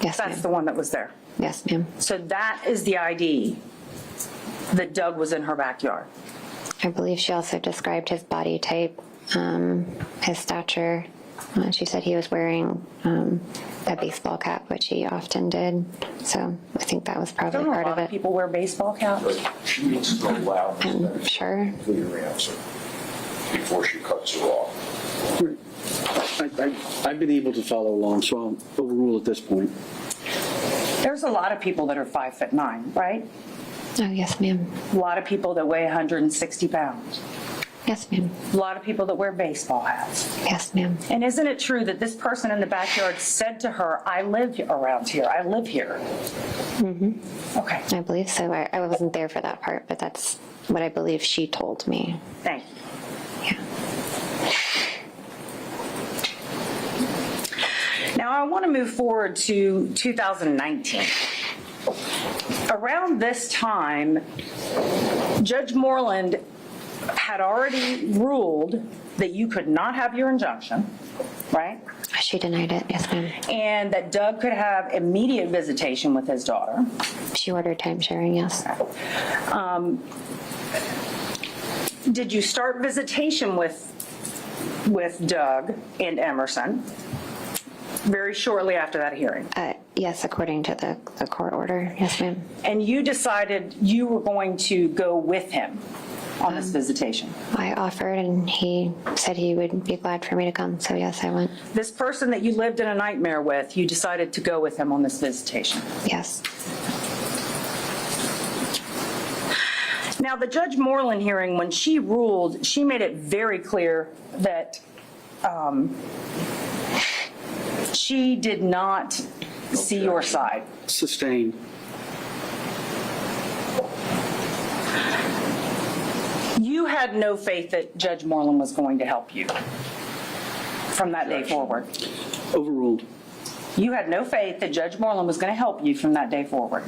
Yes, That's ma'am. the one that was there. Yes, ma'am. So that is the ID that Doug was in her backyard. I believe she also described his body type, his stature. She said he was wearing a baseball cap, which he often did. So I think that was probably Don't a part lot of of it. people wear baseball caps? But she needs to allow Ms. I'm Benefield sure. a clear answer before she cuts her off. I've been able to follow along, so I'll overrule at this point. There's a lot of people that are 5'9", right? Oh, yes, ma'am. A lot of people that weigh 160 pounds. Yes, ma'am. A lot of people that wear baseball hats. Yes, ma'am. And isn't it true that this person in the backyard said to her, I live around here, I live here? Mm-hmm. Okay, I believe so. I wasn't there for that part, but that's what I believe she told me. thank you. Yeah. Now I want to move forward to 2019. Around this time, Judge Moreland had already ruled that you could not have your injunction, right? She denied it. Yes, ma'am. And that Doug could have immediate visitation with his daughter. She ordered time sharing, yes. Did you start visitation with Doug and Emerson very shortly after that hearing? Yes, according to the court order. Yes, ma'am. And you decided you were going to go with him on this visitation? I offered, and he said he would be glad for me to come, so yes, I went. This person that you lived in a nightmare with, you decided to go with him on this visitation? Yes. Now, the Judge Moreland hearing, when she ruled, she made it very clear that she did not see your side. Sustained. You had no faith that Judge Moreland was going to help you from that day forward. Overruled. You had no faith that Judge Moreland was going to help you from that day forward.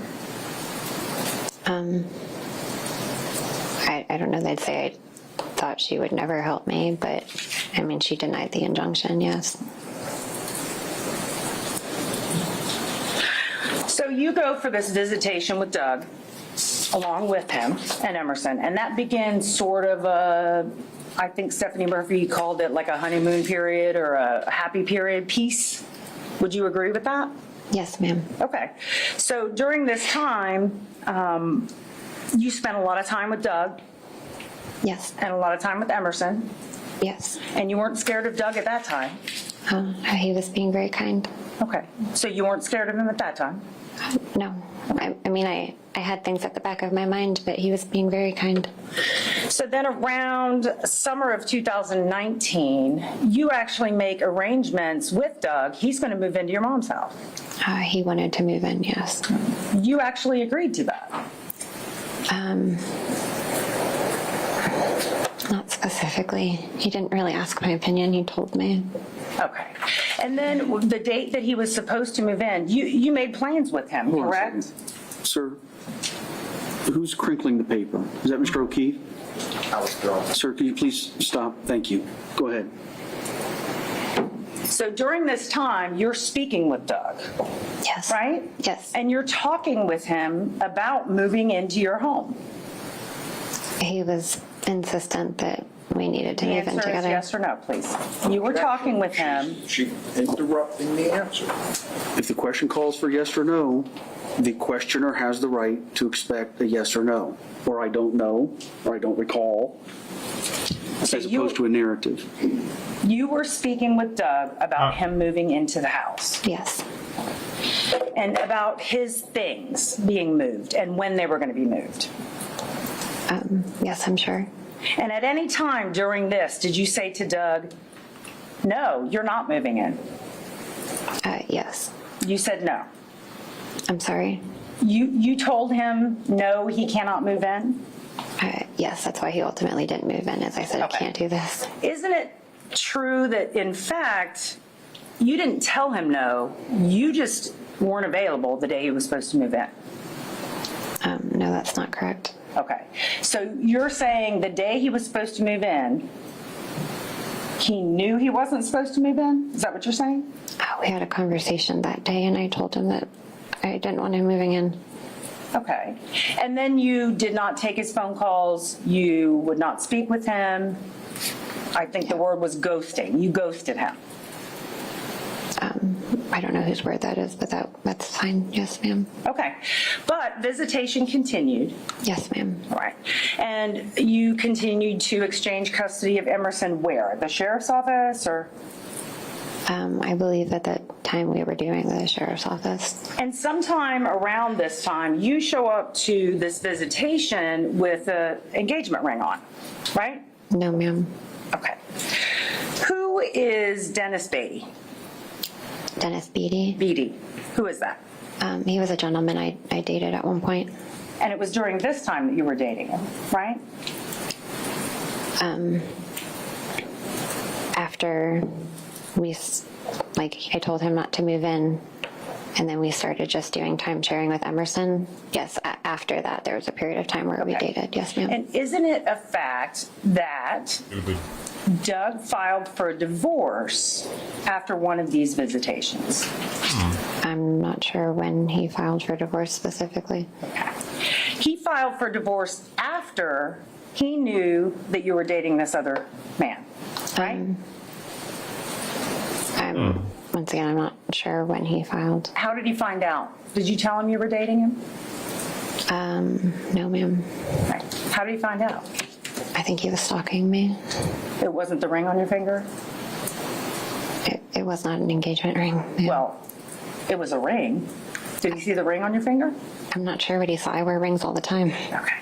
I don't know that I'd say I thought she would never help me, but I mean, she denied the injunction, yes. So you go for this visitation with Doug, along with him and Emerson, and that begins sort of a, I think Stephanie Murphy called it like a honeymoon period or a happy period piece. Would you agree with that? Yes, ma'am. Okay. So during this time, you spent a lot of time with Doug Yes. and a lot of time with Emerson, Yes. and you weren't scared of Doug at that time. He was being very kind. Okay, so you weren't scared of him at that time? No, I mean, I had things at the back of my mind, but he was being very kind. So then around summer of 2019, you actually make arrangements with Doug. He's going to move into your mom's house. He wanted to move in, yes. You actually agreed to that. Not specifically. He didn't really ask my opinion. He told me. Okay. And then the date that he was supposed to move in, you made plans with him, Hold on a correct? second. Sir, who's crinkling the paper? Is that Mr. O'Keefe? Sir, could you please stop? Thank you. Go ahead. So during this time, you're speaking with Doug, Yes. right? Yes. And you're talking with him about moving into your home. He was insistent that we needed to The move in answer is together. yes or no, please. You were talking with him. She interrupting the answer. If the question calls for yes or no, the questioner has the right to expect a yes or no, or I don't know, or I don't recall, as opposed to a narrative. You were speaking with Doug about him moving into the house Yes. and about his things being moved and when they were going to be moved. Yes, I'm sure. And at any time during this, did you say to Doug, no, you're not moving in? Yes. You said no. I'm sorry. You told him, no, he cannot move in? Yes, that's why he ultimately didn't move in, as I said, Okay. I can't do this. Isn't it true that, in fact, you didn't tell him no, you just weren't available the day he was supposed to move in? No, that's not correct. Okay. So you're saying the day he was supposed to move in, he knew he wasn't supposed to move in? Is that what you're saying? We had a conversation that day, and I told him that I didn't want him moving in. Okay. And then you did not take his phone calls, you would not speak with him. I think the word was ghosting. You ghosted him. I don't know whose word that is, but that's fine. Yes, ma'am. Okay. But visitation continued. Yes, ma'am. All right. And you continued to exchange custody of Emerson where? The sheriff's office or? I believe at the time we were doing the sheriff's office. And sometime around this time, you show up to this visitation with an engagement ring on, right? No, ma'am. Okay. Who is Dennis Beatty? Dennis Beatty. Beatty. Who is that? He was a gentleman I dated at one point. And it was during this time that you were dating him, right? After I told him not to move in, and then we started just doing time sharing with Emerson. Yes, after that, there was a period of time where we Okay. dated. Yes, ma'am. And isn't it a fact that Doug filed for divorce after one of these visitations? I'm not sure when he filed for divorce specifically. Okay. He filed for divorce after he knew that you were dating this other man, right? Once again, I'm not sure when he filed. How did he find out? Did you tell him you were dating him? No, ma'am. Right. How did he find out? I think he was stalking me. It wasn't the ring on your finger? It was not an engagement ring. ma'am. Well, it was a ring. Did he see the ring on your finger? I'm not sure what he saw. I wear rings all the time. Okay.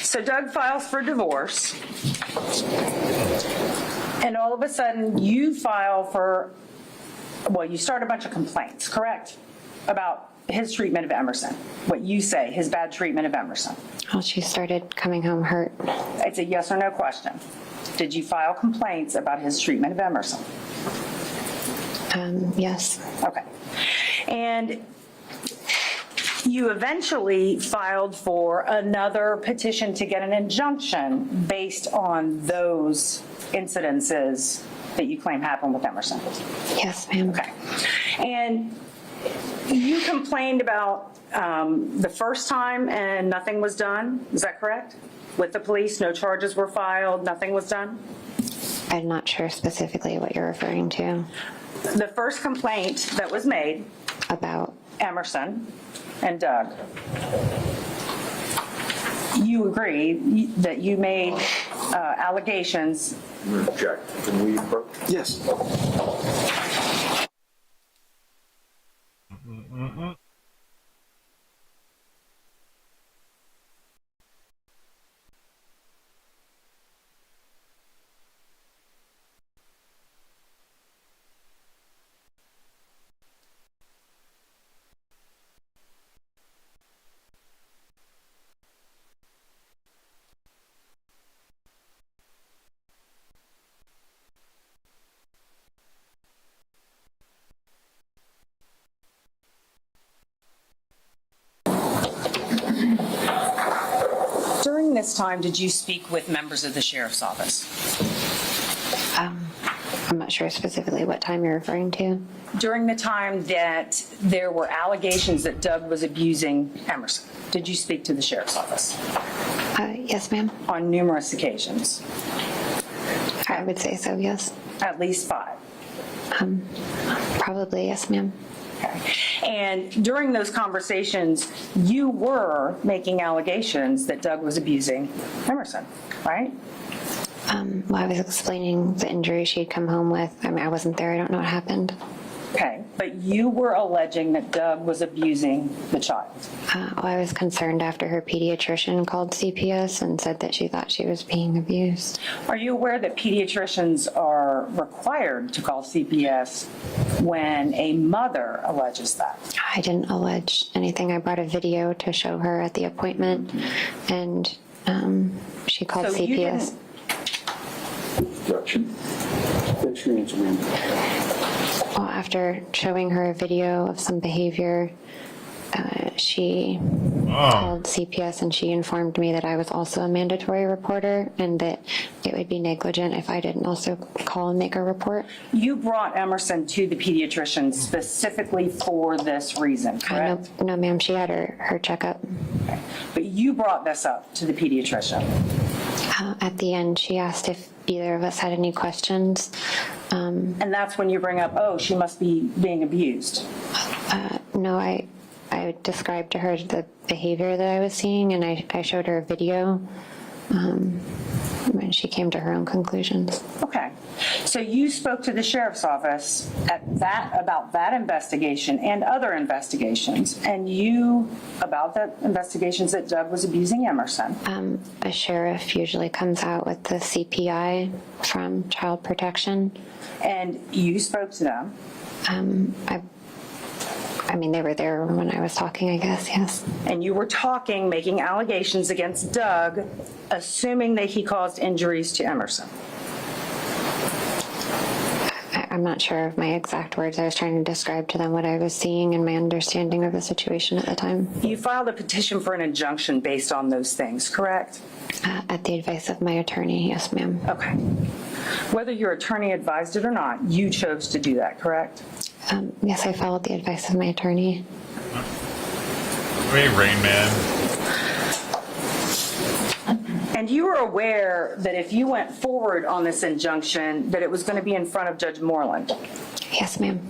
So Doug files for divorce, and all of a sudden you file for, well, you start a bunch of complaints, correct? About his treatment of Emerson. What you say, his bad treatment of Emerson. Well, she started coming home hurt. It's a yes or no question. Did you file complaints about his treatment of Emerson? Yes. Okay. And you eventually filed for another petition to get an injunction based on those incidences that you claim happened with Emerson. Yes, ma'am. Okay. And you complained about the first time and nothing was done. Is that correct? With the police, no charges were filed, nothing was done? I'm not sure specifically what you're referring to. The first complaint that was made About, Emerson and Doug. you agree that you made allegations. Object. Can we approach? Yes. During this time, did you speak with members of the sheriff's office? I'm not sure specifically what time you're referring to. During the time that there were allegations that Doug was abusing Emerson, did you speak to the sheriff's office? Yes, ma'am. On numerous occasions, I would say so, yes. at least 5. Probably, yes, ma'am. Okay. And during those conversations, you were making allegations that Doug was abusing Emerson, right? Well, I was explaining the injury she'd come home with. I mean, I wasn't there. I don't know what happened. Okay. But you were alleging that Doug was abusing the child. Well, I was concerned after her pediatrician called CPS and said that she thought she was being abused. Are you aware that pediatricians are required to call CPS when a mother alleges that? I didn't allege anything. I brought a video to show her at the appointment, and she called So you CPS. didn't- Objection. That's your answer, ma'am. Well, after showing her a video of some behavior, she called CPS and she informed me that I was also a mandatory reporter and that it would be negligent if I didn't also call and make a report. You brought Emerson to the pediatrician specifically for this reason, correct? No, ma'am, she had her checkup. But you brought this up to the pediatrician. At the end, she asked if either of us had any questions. And that's when you bring up, oh, she must be being abused. No, I described to her the behavior that I was seeing, and I showed her a video, and she came to her own conclusions. Okay. So you spoke to the sheriff's office about that investigation and other investigations, and about the investigations that Doug was abusing Emerson. A sheriff usually comes out with the CPI from Child Protection. And you spoke to them. I mean, they were there when I was talking, I guess, yes. And you were talking, making allegations against Doug, assuming that he caused injuries to Emerson. I'm not sure of my exact words. I was trying to describe to them what I was seeing and my understanding of the situation at the time. You filed a petition for an injunction based on those things, correct? At the advice of my attorney, yes, ma'am. Okay. Whether your attorney advised it or not, you chose to do that, correct? Yes, I followed the advice of my attorney. Hey, Rain Man. And you were aware that if you went forward on this injunction, that it was going to be in front of Judge Moreland. Yes, ma'am.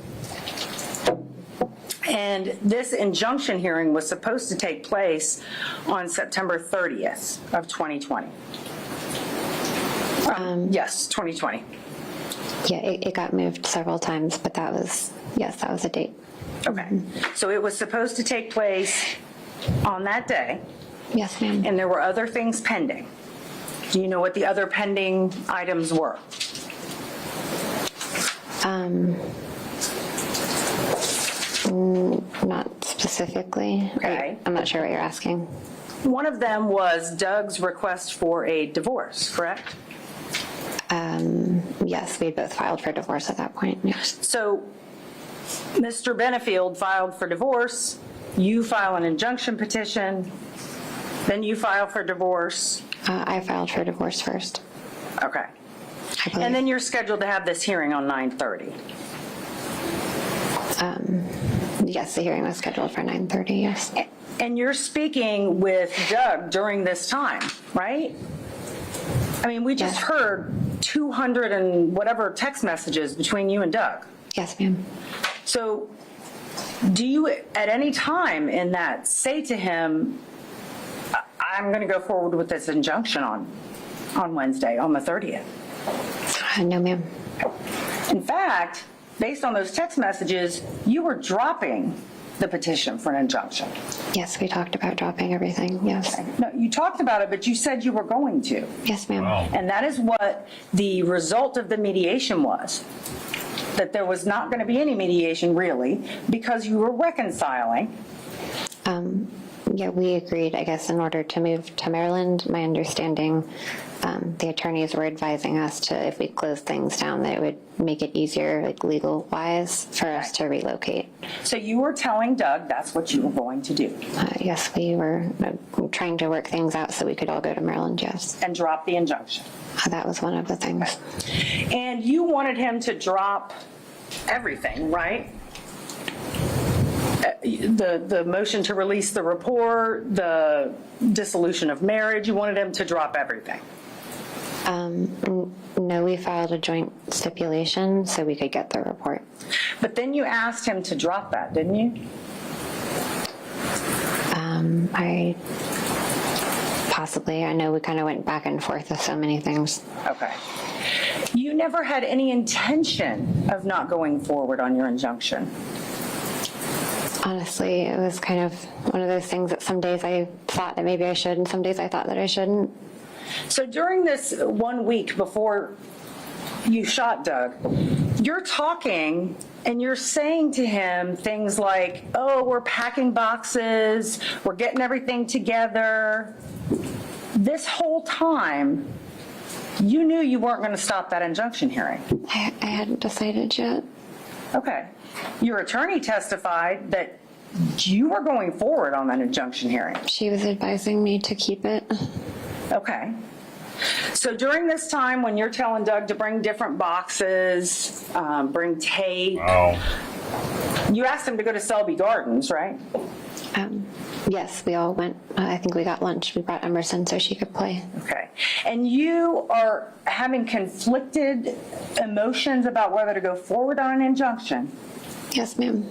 And this injunction hearing was supposed to take place on September 30th of 2020. Yes, 2020. Yeah, it got moved several times, but that was a date. Okay. So it was supposed to take place on that day, Yes, ma'am. and there were other things pending. Do you know what the other pending items were? Not specifically. Okay. I'm not sure what you're asking. One of them was Doug's request for a divorce, correct? Yes, we had both filed for divorce at that point. Yes. So Mr. Benefield filed for divorce, you file an injunction petition, then you file for divorce. I filed for divorce first. Okay. I believe. And then you're scheduled to have this hearing on 9:30. Yes, the hearing was scheduled for 9:30. Yes. And you're speaking with Doug during this time, right? I mean, we just Yes. heard 200 and whatever text messages between you and Doug. Yes, ma'am. So do you at any time in that say to him, I'm going to go forward with this injunction on Wednesday, on the 30th. No, ma'am. In fact, based on those text messages, you were dropping the petition for an injunction. Yes, we talked about dropping everything, yes. No, you talked about it, but you said you were going to. Yes, ma'am. And that is what the result of the mediation was, that there was not going to be any mediation really because you were reconciling. Yeah, we agreed, I guess, in order to move to Maryland. My understanding, the attorneys were advising us to, if we close things down, that it would make it easier, like legal-wise, for us to relocate. So you were telling Doug that's what you were going to do. Yes, we were trying to work things out so we could all go to Maryland, yes. And drop the injunction. That was one of the things. And you wanted him to drop everything, right? The motion to release the report, the dissolution of marriage, you wanted him to drop everything. No, we filed a joint stipulation so we could get the report. But then you asked him to drop that, didn't you? I know we kind of went back and forth with so many things. Okay. You never had any intention of not going forward on your injunction. Honestly, it was kind of one of those things that some days I thought that maybe I should, and some days I thought that I shouldn't. So during this 1 week before you shot Doug, you're talking and you're saying to him things like, oh, we're packing boxes, we're getting everything together. This whole time, you knew you weren't going to stop that injunction hearing. I hadn't decided yet. Okay. Your attorney testified that you were going forward on that injunction hearing. She was advising me to keep it. Okay. So during this time when you're telling Doug to bring different boxes, bring tape, you asked him to go to Selby Gardens, right? Yes, we all went. I think we got lunch. We brought Emerson so she could play. Okay. And you are having conflicted emotions about whether to go forward on an injunction Yes, ma'am.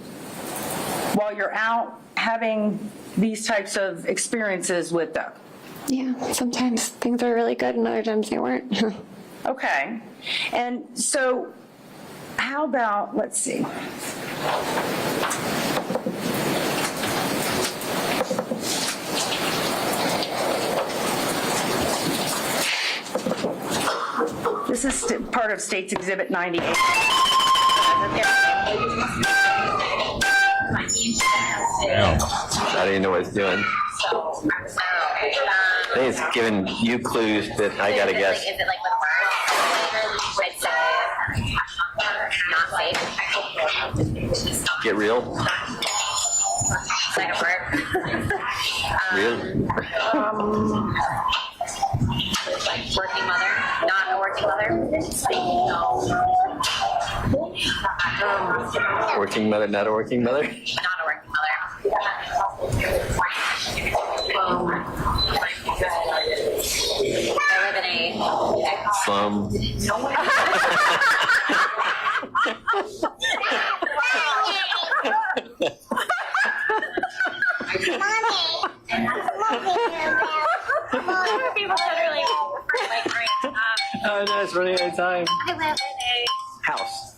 while you're out having these types of experiences with Doug. Yeah, sometimes things were really good and other times they weren't. Okay. And so how about, let's see. This is part of State's Exhibit 98. I didn't know what it's doing. I think it's giving you clues that I gotta guess. Is it like with words? I'd say not safe. Get real? Like a word. Real? Working mother, not a working mother. Working mother, not a working mother? Not a working mother. I live in a Slum. people literally like Oh no, it's running out of time. I live in a House.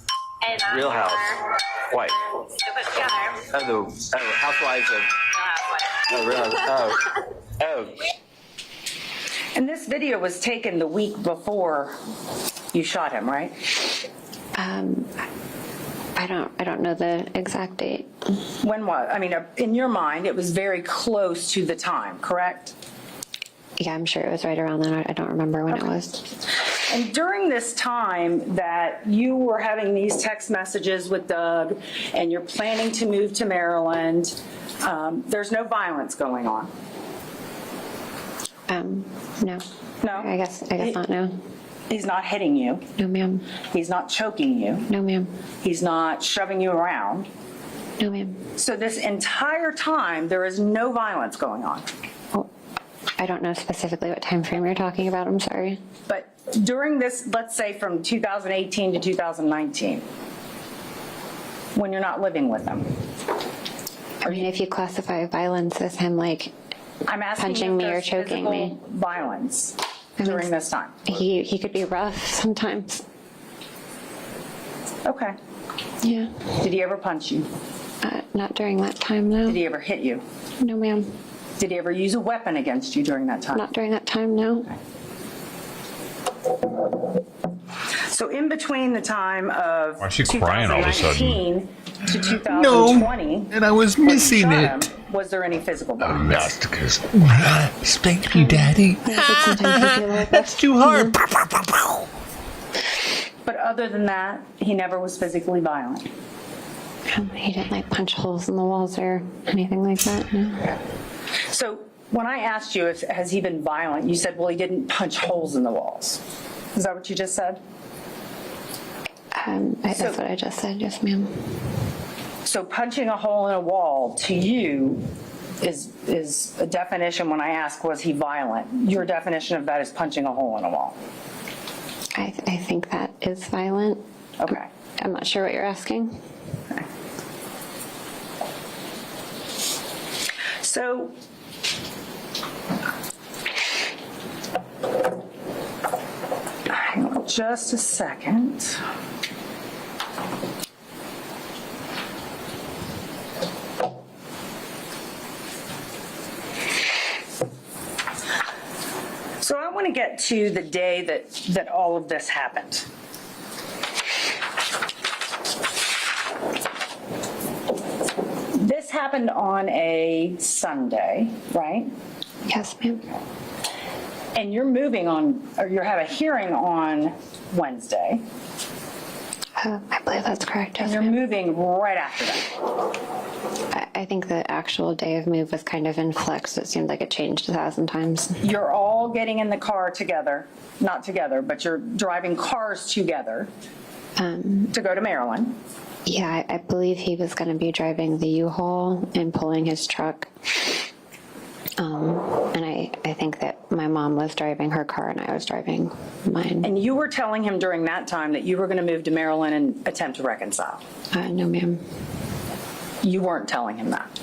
and Real house. White. So put together. Housewives of. Real house. Oh. And this video was taken the week before you shot him, right? I don't know the exact date. When was? I mean, in your mind, it was very close to the time, correct? Yeah, I'm sure it was right around then. I don't remember when it was. And during this time that you were having these text messages with Doug and you're planning to move to Maryland, there's no violence going on. No. No? I guess not, no. He's not hitting you. No, ma'am. He's not choking you. No, ma'am. He's not shoving you around. No, ma'am. So this entire time, there is no violence going on. Oh, I don't know specifically what time frame you're talking about. I'm sorry. But during this, let's say from 2018 to 2019, when you're not living with them. I mean, if you classify violence as him like I'm asking punching if me or there's choking physical me. violence during this time. He could be rough sometimes. Okay. Yeah. Did he ever punch you? Not during that time, no. Did he ever hit you? No, ma'am. Did he ever use a weapon against you during that time? Not during that time, no. So in between the time of Why is she crying all of a sudden? 2019 to 2020, And I was when you missing shot it. him, was there any physical violence? Spank me, Daddy. Yeah, but sometimes he'd be a little That's too hard. But other than that, he never was physically violent. He didn't like punch holes in the walls or anything like that, no. So when I asked you if has he been violent, you said, well, he didn't punch holes in the walls. Is that what you just said? That's what I just said, yes, ma'am. So punching a hole in a wall to you is a definition. When I ask, was he violent? Your definition of that is punching a hole in a wall. I think that is violent. Okay. I'm not sure what you're asking. Okay. So hang on just a second. So I want to get to the day that all of this happened. This happened on a Sunday, right? Yes, ma'am. And you're moving on, or you have a hearing on Wednesday, I believe that's correct, and yes, you're ma'am. moving right after that. I think the actual day of move was kind of in flux. It seemed like it changed 1,000 times. You're all getting in the car together, not together, but you're driving cars together to go to Maryland. Yeah, I believe he was going to be driving the U-Haul and pulling his truck. And I think that my mom was driving her car and I was driving mine. And you were telling him during that time that you were going to move to Maryland and attempt to reconcile. No, ma'am. You weren't telling him that.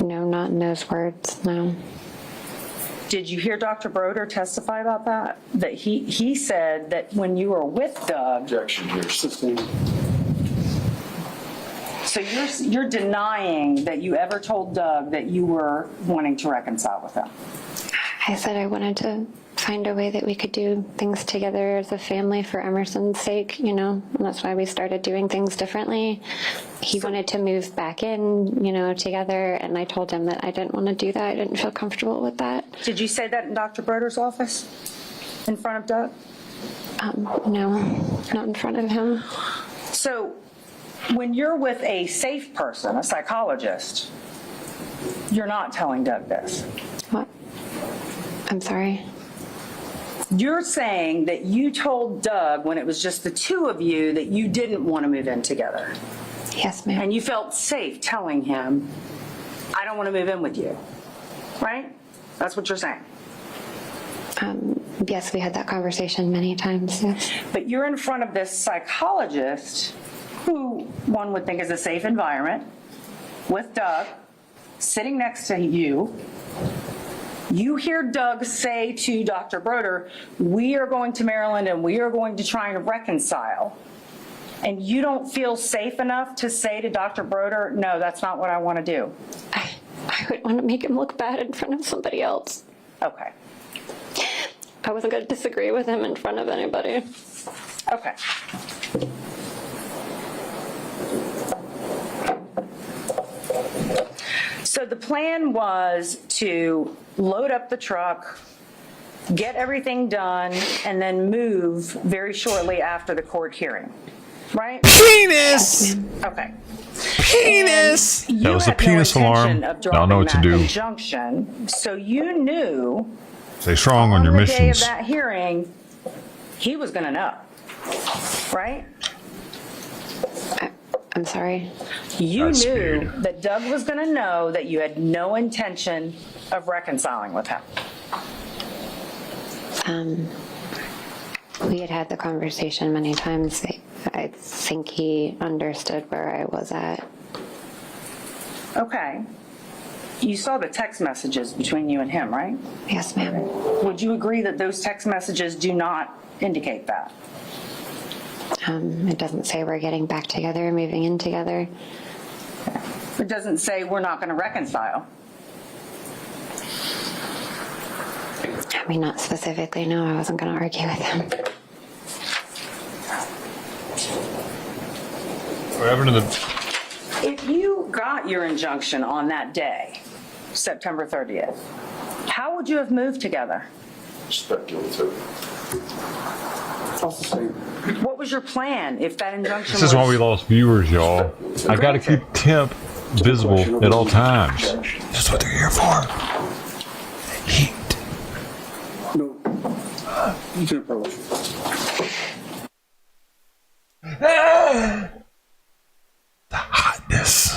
No, not in those words, no. Did you hear Dr. Broder testify about that? That he said that when you were with Doug, Objection here. Sustained. so you're denying that you ever told Doug that you were wanting to reconcile with him. I said I wanted to find a way that we could do things together as a family for Emerson's sake, you know, and that's why we started doing things differently. He wanted to move back in, you know, together, and I told him that I didn't want to do that. I didn't feel comfortable with that. Did you say that in Dr. Broder's office in front of Doug? No, not in front of him. So when you're with a safe person, a psychologist, you're not telling Doug this. What? I'm sorry. You're saying that you told Doug when it was just the two of you that you didn't want to move in together. Yes, ma'am. And you felt safe telling him, I don't want to move in with you. Right? That's what you're saying. Yes, we had that conversation many times, yes. But you're in front of this psychologist who one would think is a safe environment with Doug sitting next to you. You hear Doug say to Dr. Broder, we are going to Maryland and we are going to try and reconcile. And you don't feel safe enough to say to Dr. Broder, no, that's not what I want to do. I would want to make him look bad in front of somebody else. Okay. I wasn't going to disagree with him in front of anybody. Okay. So the plan was to load up the truck, get everything done, and then move very shortly after the court hearing, right? Penis! Okay. Penis! You That was a had no penis alarm. intention of I don't know what to dropping that do. injunction, so you knew Stay strong on your the day of missions. that hearing, he was going to know, right? I'm sorry. You That's knew weird. that Doug was going to know that you had no intention of reconciling with him. We had the conversation many times. I think he understood where I was at. Okay. You saw the text messages between you and him, right? Yes, ma'am. Would you agree that those text messages do not indicate that? It doesn't say we're getting back together, moving in together. It doesn't say we're not going to reconcile. I mean, not specifically, no, I wasn't going to argue with him. What happened to the? If you got your injunction on that day, September 30th, how would you have moved together? Speculative. What was your plan if that injunction This is why we lost viewers, y'all. I got to keep temp visible at all times. That's what they're here for. Heat. No. You can approach. The hotness.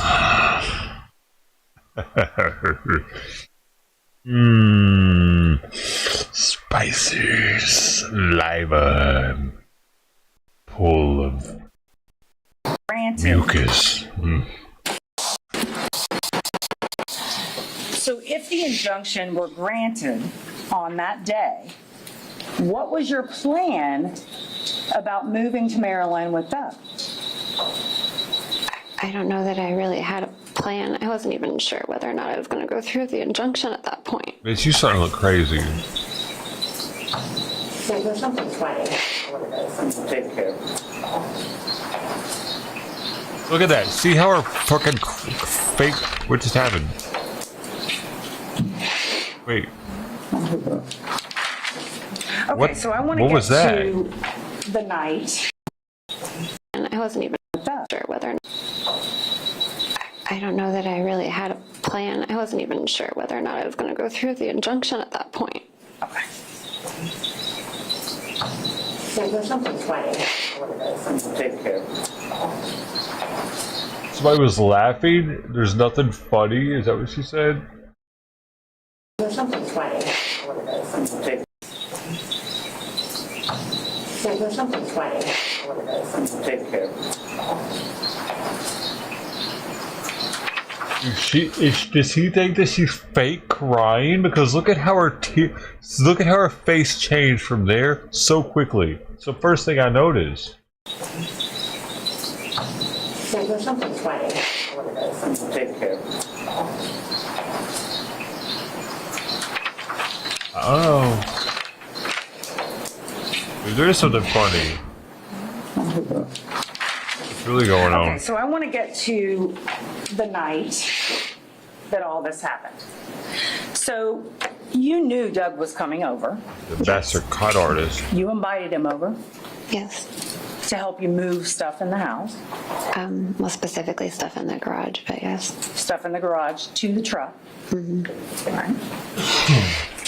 Spicy saliva. Full of granted? mucus. So if the injunction were granted on that day, what was your plan about moving to Maryland with Doug? I don't know that I really had a plan. I wasn't even sure whether or not I was going to go through the injunction at that point. Bitch, you starting to look crazy. There's something funny. Take care. Look at that. See how her fucking fake. What just happened? Wait. Okay, What- so I want to what get was that? to the night. And I wasn't even sure whether or not. I don't know that I really had a plan. I wasn't even sure whether or not I was going to go through the injunction at that point. Okay. There's something funny. Take care. Somebody was laughing. There's nothing funny. Is that what she said? There's something funny. Take There's something funny. Take care. Does he think that she's fake crying? Because look at how look at how her face changed from there so quickly. It's the first thing I noticed. There's something funny. Take care. Oh. There is something funny. What's really going Okay, on? so I want to get to the night that all this happened. So you knew Doug was coming over. The bastard cut artist. You invited him over Yes. to help you move stuff in the house, Well, specifically stuff in the garage, but yes. stuff in the garage to the truck. Right.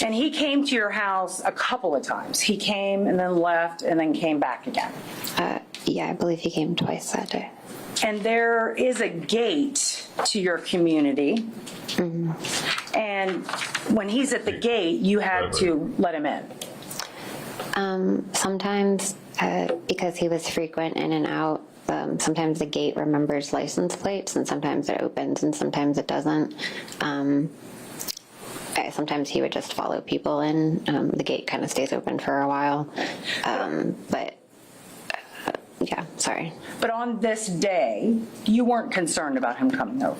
And he came to your house a couple of times. He came and then left and then came back again. Yeah, I believe he came twice that day. And there is a gate to your community. And when he's at the gate, you had to let him in. Sometimes, because he was frequent in and out, sometimes the gate remembers license plates, and sometimes it opens and sometimes it doesn't. Sometimes he would just follow people in. The gate kind of stays open for a while. Yeah, sorry. But on this day, you weren't concerned about him coming over.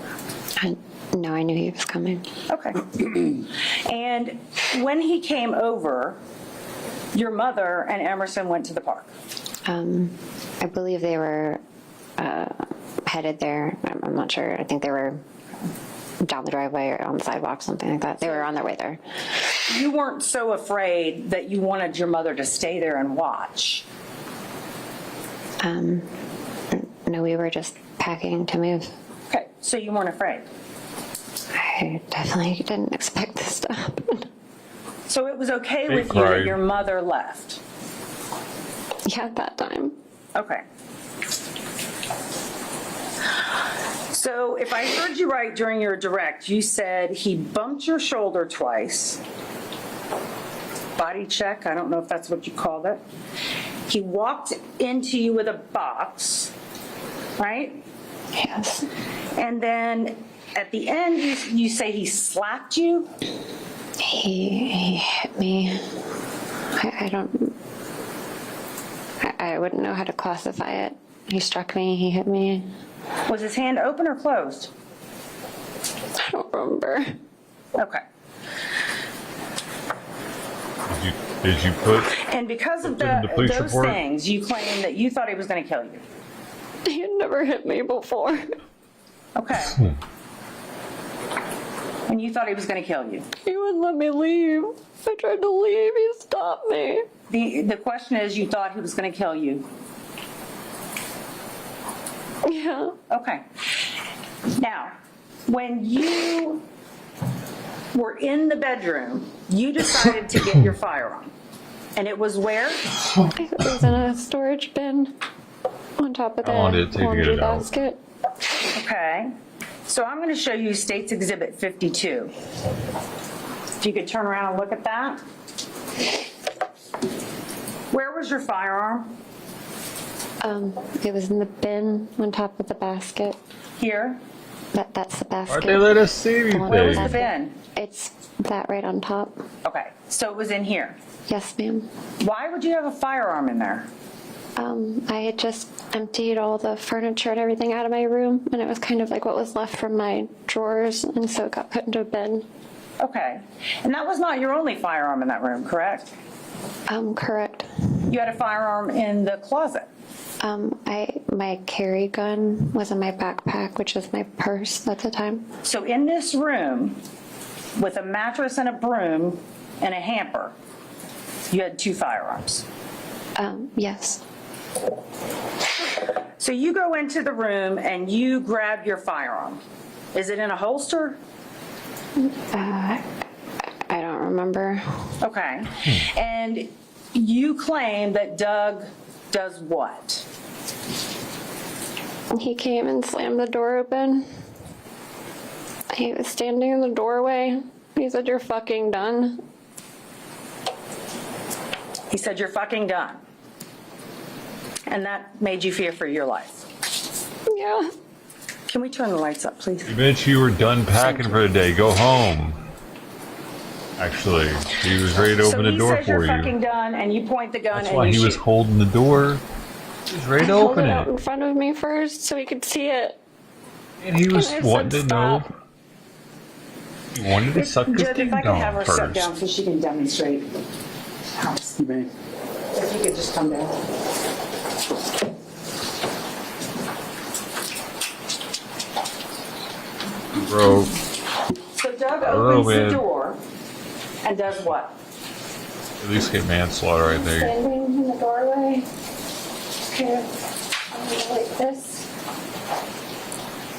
No, I knew he was coming. Okay. And when he came over, your mother and Emerson went to the park. I believe they were headed there. I'm not sure. I think they were down the driveway or on the sidewalk, something like that. They were on their way there. You weren't so afraid that you wanted your mother to stay there and watch. No, we were just packing to move. Okay, so you weren't afraid. I definitely didn't expect this to happen. So it was okay They with you that cried. your mother left. Yeah, at that time. Okay. So if I heard you right during your direct, you said he bumped your shoulder twice. Body check, I don't know if that's what you called it. He walked into you with a box, right? Yes. And then at the end, you say he slapped you? He hit me. I wouldn't know how to classify it. He struck me, he hit me. Was his hand open or closed? I don't remember. Okay. Did you put? And because of Put it in the police those report? things, you claim that you thought he was going to kill you. He had never hit me before. Okay. And you thought he was going to kill you. He wouldn't let me leave. I tried to leave, he stopped me. The question is, you thought he was going to kill you. Yeah. Okay. Now, when you were in the bedroom, you decided to get your firearm. And it was where? It was in a storage bin on top of the How long did it take to get laundry it out? basket. Okay. So I'm going to show you State's Exhibit 52. If you could turn around and look at that. Where was your firearm? It was in the bin on top of the basket. Here? That's the basket. Why'd they let us see Where was the anything? bin? It's that right on top. Okay. So it was in here. Yes, ma'am. Why would you have a firearm in there? I had just emptied all the furniture and everything out of my room, and it was kind of like what was left from my drawers, and so it got put into a bin. Okay. And that was not your only firearm in that room, correct? Correct. You had a firearm in the closet. My carry gun was in my backpack, which was my purse at the time. So in this room, with a mattress and a broom and a hamper, you had 2 firearms. Yes. So you go into the room and you grab your firearm. Is it in a holster? I don't remember. Okay. And you claim that Doug does what? He came and slammed the door open. He was standing in the doorway. He said, "You're fucking done." He said, "You're fucking done." And that made you fear for your life. Yeah. Can we turn the lights up, please? You bet you were done packing for the day. Go home. Actually, he was ready to open the door So he says for you're you. fucking done, and you point the gun That's and why you he was shoot. holding the door. He was ready to Hold open it out it. in front of me first so he could see it. And he was And I said, wanting to know. "Stop." He wanted to suck his Judge, ding if I could have her dong sit down first. so she can demonstrate. If you could just come down. Bro, So Doug know, opens the man. door and does what? at least get manslaughter right there. Standing in the doorway. Kind of like this.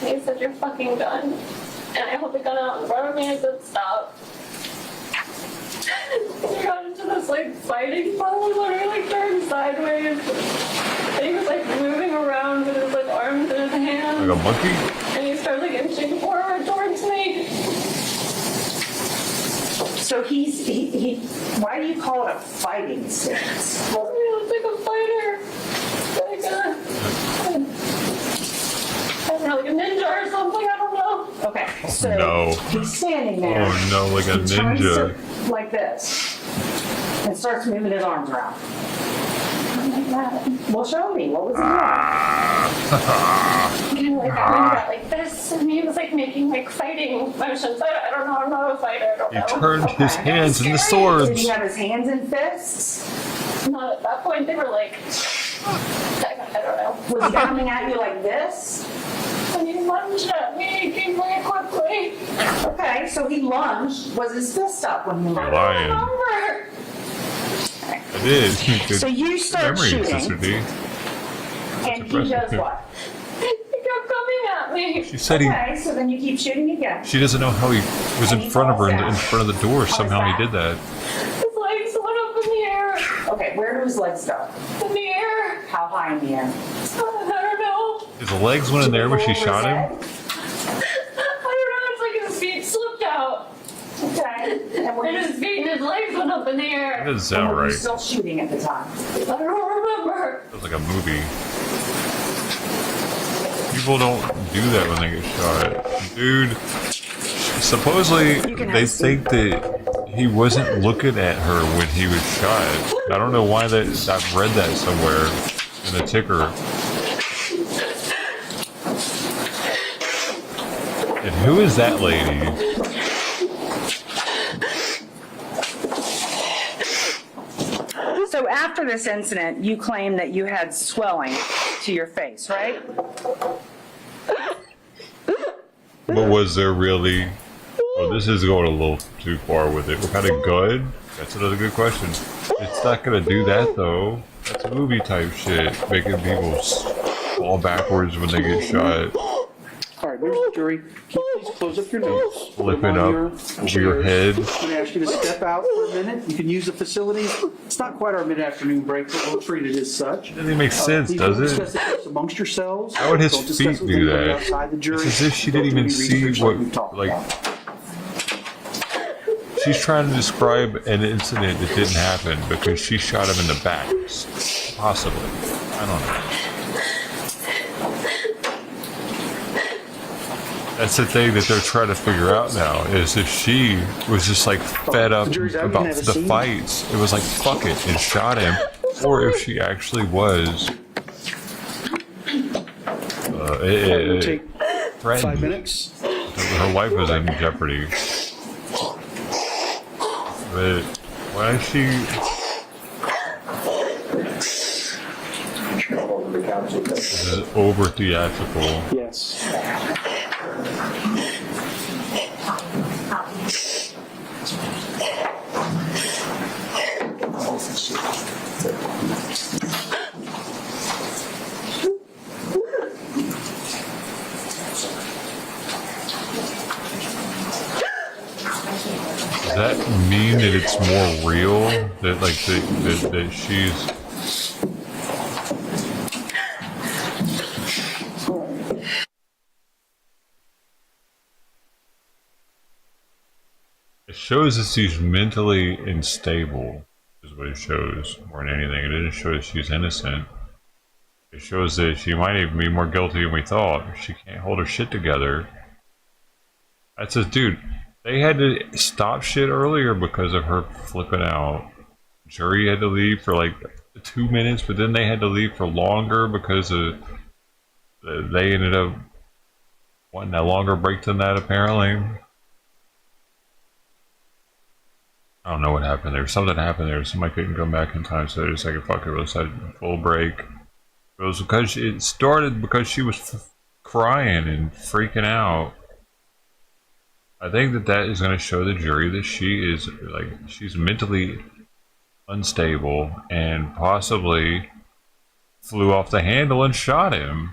And he said, "You're fucking done." And I held the gun out in front of me and said, "Stop." We got into this like fighting pose where he like turned sideways. And he was like moving around with his like arms in his hands. Like a monkey? And he started like inching forward towards me. So he why do you call it a fighting stance? He looks like a fighter. Like I don't know, like a ninja or something, I don't know. Okay, so No. he's standing there. Oh no, like a He turns ninja. it like this and starts moving his arms around. Like that. Well, show me. What was he Kind of like that when he got like this, and he was like making like fighting motions. I don't know, I'm not a fighter, I don't He know. turned his hands into doing? Did swords. he have his hands in fists? Not at that point, they were like, I don't know. Was he coming at you like this? And he lunged at me, he came very quickly. Okay, so he lunged. Was his fist up when he You're lunged? lying. Remember? I did. Good So you start memory, shooting. Sister D. And he does what? He kept coming at me. She said Okay, so then you keep shooting again. she doesn't know how he was in front of her in front of the door. Somehow he did that. His legs went up in the air. Okay, where do his legs go? In the air. How high in the air? I don't know. His legs went in there when she shot him. I don't know, it's like his feet slipped out. Okay. And were And you, his feet and his legs went up in the That air. doesn't sound were you right. still shooting at the time? I don't remember. It was like a movie. People don't do that when they get shot. Dude, supposedly they think that he wasn't looking at her when he was shot. I don't know why that. I've read that somewhere in the ticker. And who is that lady? So after this incident, you claim that you had swelling to your face, right? But was there really? Oh, this is going a little too far with it. What kind of good? That's another good question. It's not gonna do that though. That's movie type shit, making people fall backwards when they get shot. All right, there's the jury. Can you please close up your notes? Flipping up over your head. I'm going to ask you to step out for a minute. You can use the facilities. It's not quite our mid-afternoon break, but we'll treat it as such. Doesn't even make sense, Please does don't it? discuss the case amongst yourselves. How would his Don't discuss feet with do anybody that? outside the jury. It's as if she Don't didn't do even any see research what, like we've talked like, about. she's trying to describe an incident that didn't happen because she shot him in the back. Possibly. I don't know. That's the thing that they're trying to figure out now, is if she was just like fed up about the fights, it was like fuck it and shot him, or if she actually was We'll take 5 threatened. minutes. Her life was in jeopardy. But why is she? This is over theatrical. Yes. Does that mean that it's more real? That like that she's it shows that she's mentally unstable, is what it shows more than anything. It didn't show that she's innocent. It shows that she might even be more guilty than we thought. She can't hold her shit together. That says, dude, they had to stop shit earlier because of her flipping out. Jury had to leave for like 2 minutes, but then they had to leave for longer because of they ended up wanting a longer break than that, apparently. I don't know what happened there. Something happened there. Somebody couldn't come back in time, so they just like, fuck it, we'll set a full break. It was because it started because she was crying and freaking out. I think that is going to show the jury that she is like she's mentally unstable and possibly flew off the handle and shot him.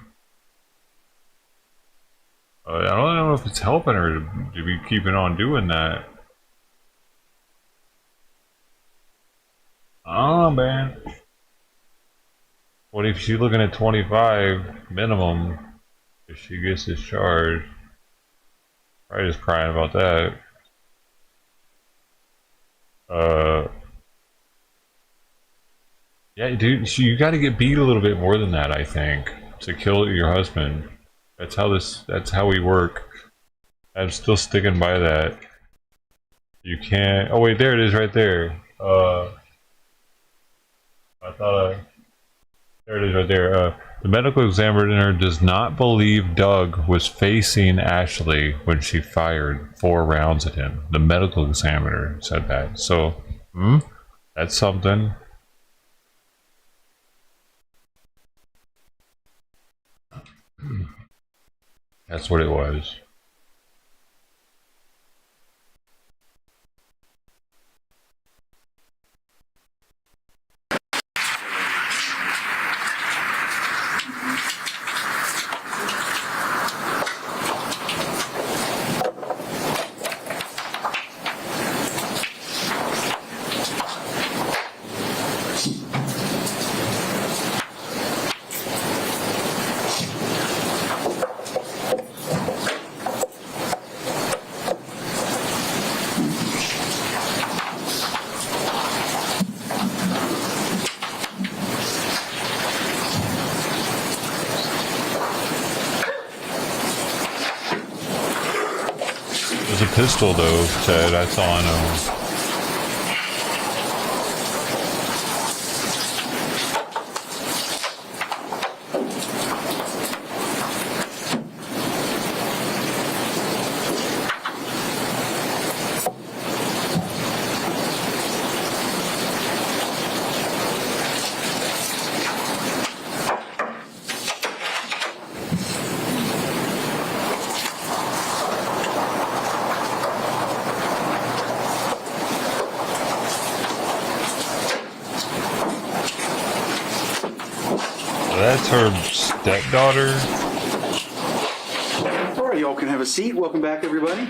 I don't know if it's helping her to be keeping on doing that. Oh man. What if she's looking at 25 minimum if she gets discharged? Probably just crying about that. Yeah, dude, you got to get beat a little bit more than that, I think, to kill your husband. That's how we work. I'm still sticking by that. You can't. Oh wait, there it is, right there. I thought. There it is, right there. The medical examiner does not believe Doug was facing Ashley when she fired 4 rounds at him. The medical examiner said that. So, that's something. That's what it was. There's a pistol though, Ted. That's all I know. That's her stepdaughter. All right, y'all can have a seat. Welcome back, everybody.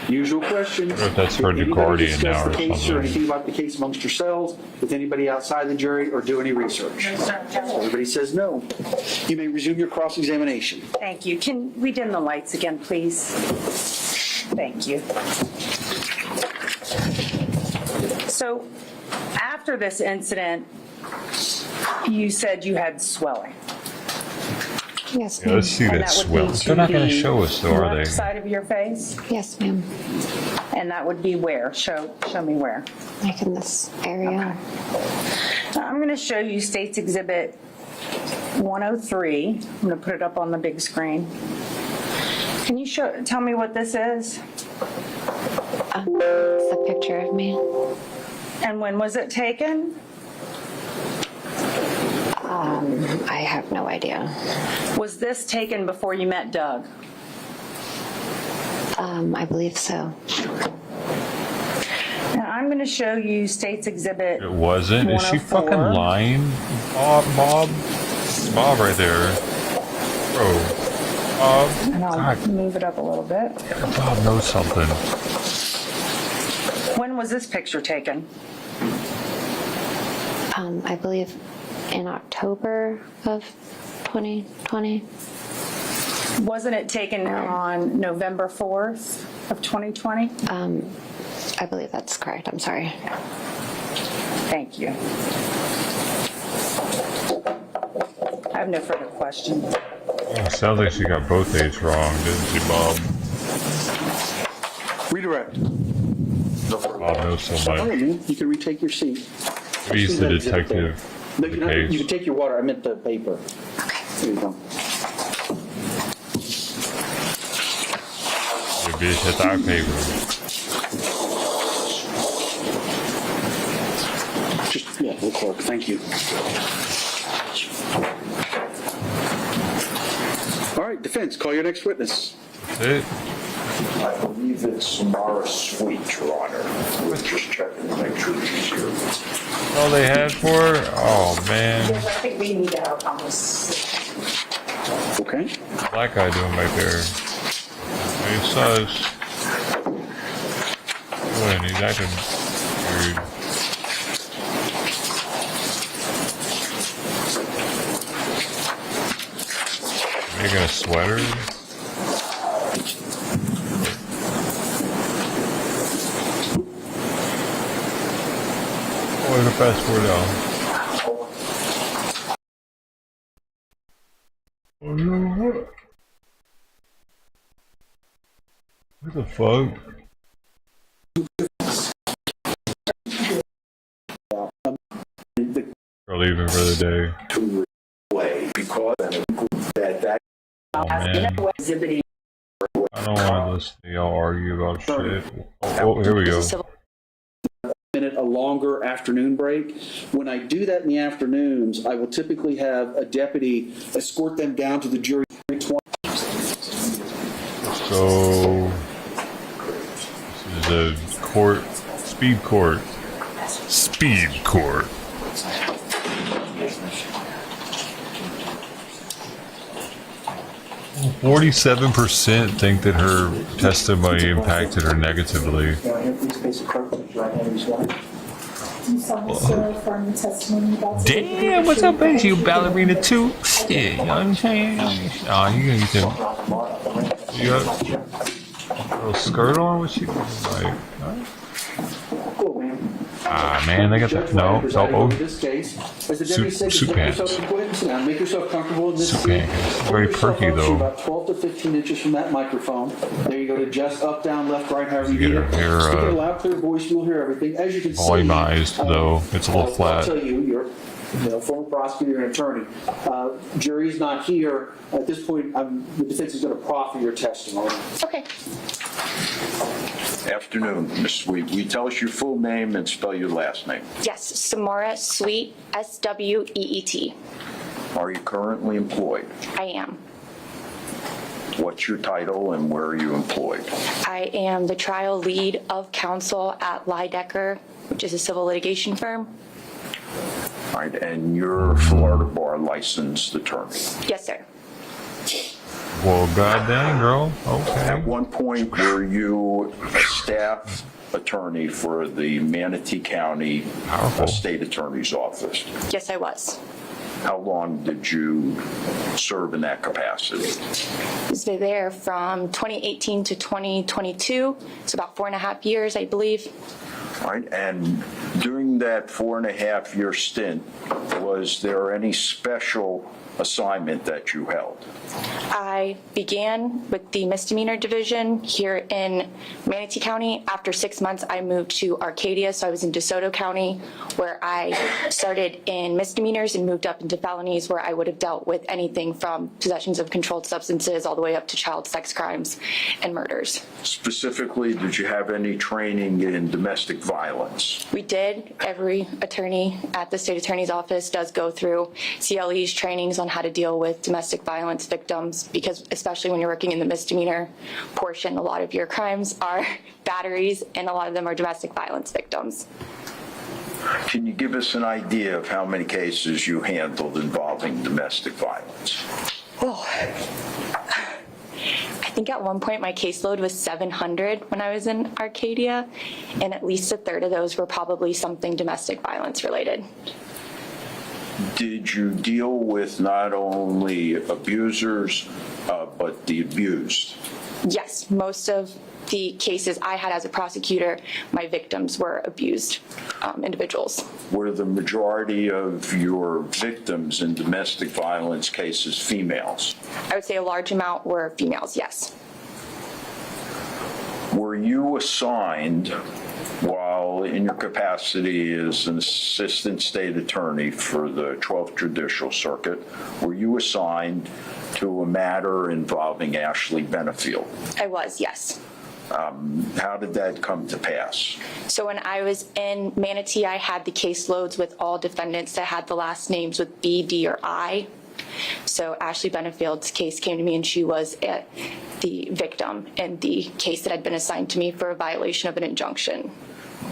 Usual question. I don't know if that's her Did anybody guardian discuss now the or case something. or anything about the case amongst yourselves with anybody outside the jury or do any research? Everybody says no. You may resume your cross-examination. Thank you. Can we dim the lights again, please? Thank you. So after this incident, you said you had swelling. Yes, Yeah, ma'am. let's see And that that would swell. be They're not going to the show us though, are left they? side of your face? Yes, ma'am. And that would be where? Show me where. Like in this area. Now, I'm going to show you State's Exhibit 103. I'm going to put it up on the big screen. Can you tell me what this is? It's a picture of me. And when was it taken? I have no idea. Was this taken before you met Doug? I believe so. Now, I'm going to show you State's Exhibit. It wasn't. Is she 104. fucking lying? Bob right there. Bro. And I'll God, move it up a little bit. Bob knows something. When was this picture taken? I believe in October of 2020. Wasn't it taken on November 4th of 2020? I believe that's correct. I'm sorry. Thank you. I have no further questions. Oh, sounds like she got both dates wrong, didn't she, Bob? Redirect. Bob knows so All much. right, man. You can retake your seat. He's the detective. No, of you the can case. take your water. I meant the paper. Okay. There you go. You bitch, that's our paper. Just, yeah, we'll clerk. Thank you. All right, defense, call your next witness. That's it. I believe it's Mara Sweet, Your Honor. We're just checking to make sure she's here. All they had for her? Oh, man. I think we need to have a conversation. Okay. Black guy doing right there. He sus. Boy, and he's acting weird. Making a sweater? Oh, the fast forward down. Oh no, what the fuck? Or leaving for the day. To way because that Oh man, Exhibiting. I don't want to listen to y'all argue about shit. Oh, here we go. Minute a longer afternoon break. When I do that in the afternoons, I will typically have a deputy escort them down to the jury. So this is a court, speed court. Speed court. Oh, 47% think that her testimony impacted her negatively. Damn, what's up, bitch? You ballerina too? Shit, you know what I'm saying? Oh, you gonna get them. You got a little skirt on? What you like? Huh? Cool, man. Ah, man, they got that. No, Presiding no. over this case. As the deputy said, just soup make yourself, pans. go ahead and sit down. Make yourself comfortable in this Soup seat. pancakes. Pull Very yourself perky, up so though. you're about 12 to 15 inches from that microphone. There you go. To just up, down, left, right, however you You need get it. her hair, Speak in a loud, clear voice. You'll hear everything. As you can see, volumized, though. It's a little I'll flat. tell you, you're former prosecutor and attorney. Jury's not here. At this point, the defense is going to proffer your testimony. Okay. Afternoon, Ms. Sweet. Will you tell us your full name and spell your last name? Yes, Samara Sweet, SWEET. Are you currently employed? I am. What's your title and where are you employed? I am the trial lead of counsel at Lydecker, which is a civil litigation firm. All right, and you're a Florida bar licensed attorney. Yes, sir. Well, goddamn, girl. Okay. At one point, were you a staff attorney for the Manatee County Powerful. State Attorney's Office? Yes, I was. How long did you serve in that capacity? I was there from 2018 to 2022. It's about 4.5 years, I believe. All right, and during that 4.5 year stint, was there any special assignment that you held? I began with the misdemeanor division here in Manatee County. After 6 months, I moved to Arcadia, so I was in DeSoto County, where I started in misdemeanors and moved up into felonies, where I would have dealt with anything from possessions of controlled substances all the way up to child sex crimes and murders. Specifically, did you have any training in domestic violence? We did. Every attorney at the state attorney's office does go through CLE's trainings on how to deal with domestic violence victims, because especially when you're working in the misdemeanor portion, a lot of your crimes are batteries and a lot of them are domestic violence victims. Can you give us an idea of how many cases you handled involving domestic violence? Oh, I think at one point my caseload was 700 when I was in Arcadia, and at least a third of those were probably something domestic violence related. Did you deal with not only abusers, but the abused? Yes, most of the cases I had as a prosecutor, my victims were abused individuals. Were the majority of your victims in domestic violence cases females? I would say a large amount were females, yes. Were you assigned, while in your capacity as an assistant state attorney for the 12th Judicial Circuit, were you assigned to a matter involving Ashley Benefield? I was, yes. How did that come to pass? So when I was in Manatee, I had the caseloads with all defendants that had the last names with B, D, or I. So Ashley Benefield's case came to me, and she was the victim in the case that had been assigned to me for a violation of an injunction.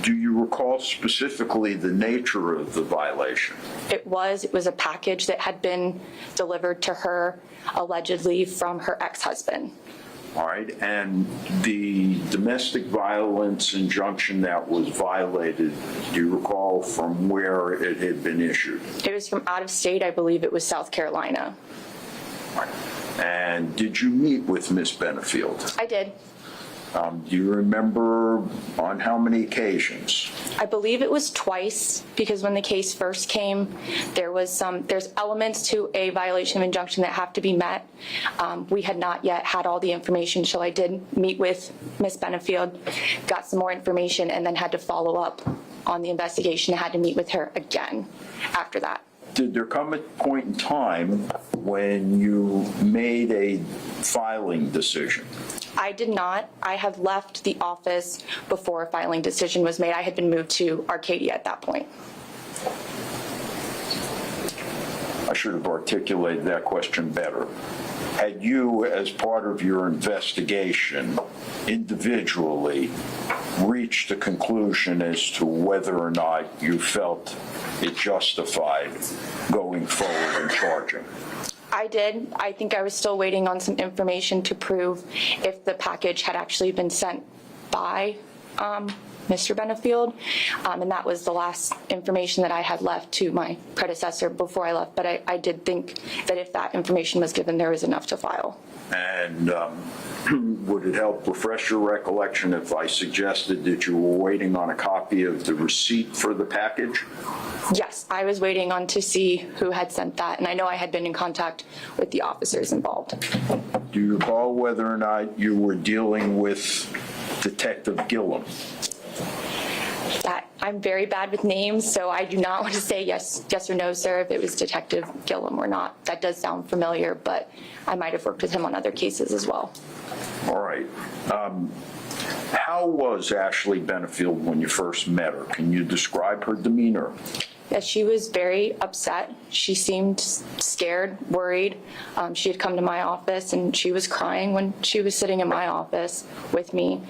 Do you recall specifically the nature of the violation? It was a package that had been delivered to her allegedly from her ex-husband. All right, and the domestic violence injunction that was violated, do you recall from where it had been issued? It was from out of state. I believe it was South Carolina. And did you meet with Ms. Benefield? I did. Do you remember on how many occasions? I believe it was twice, because when the case first came, there's elements to a violation of injunction that have to be met. We had not yet had all the information, so I did meet with Ms. Benefield, got some more information, and then had to follow up on the investigation. I had to meet with her again after that. Did there come a point in time when you made a filing decision? I did not. I have left the office before a filing decision was made. I had been moved to Arcadia at that point. I should have articulated that question better. Had you, as part of your investigation, individually reached a conclusion as to whether or not you felt it justified going forward and charging? I did. I think I was still waiting on some information to prove if the package had actually been sent by Mr. Benefield, and that was the last information that I had left to my predecessor before I left. But I did think that if that information was given, there was enough to file. And would it help refresh your recollection if I suggested that you were waiting on a copy of the receipt for the package? Yes, I was waiting on to see who had sent that, and I know I had been in contact with the officers involved. Do you recall whether or not you were dealing with Detective Gillum? That I'm very bad with names, so I do not want to say yes or no, sir, if it was Detective Gillum or not. That does sound familiar, but I might have worked with him on other cases as well. All right. How was Ashley Benefield when you first met her? Can you describe her demeanor? Yeah, she was very upset. She seemed scared, worried. She had come to my office and she was crying when she was sitting in my office with me.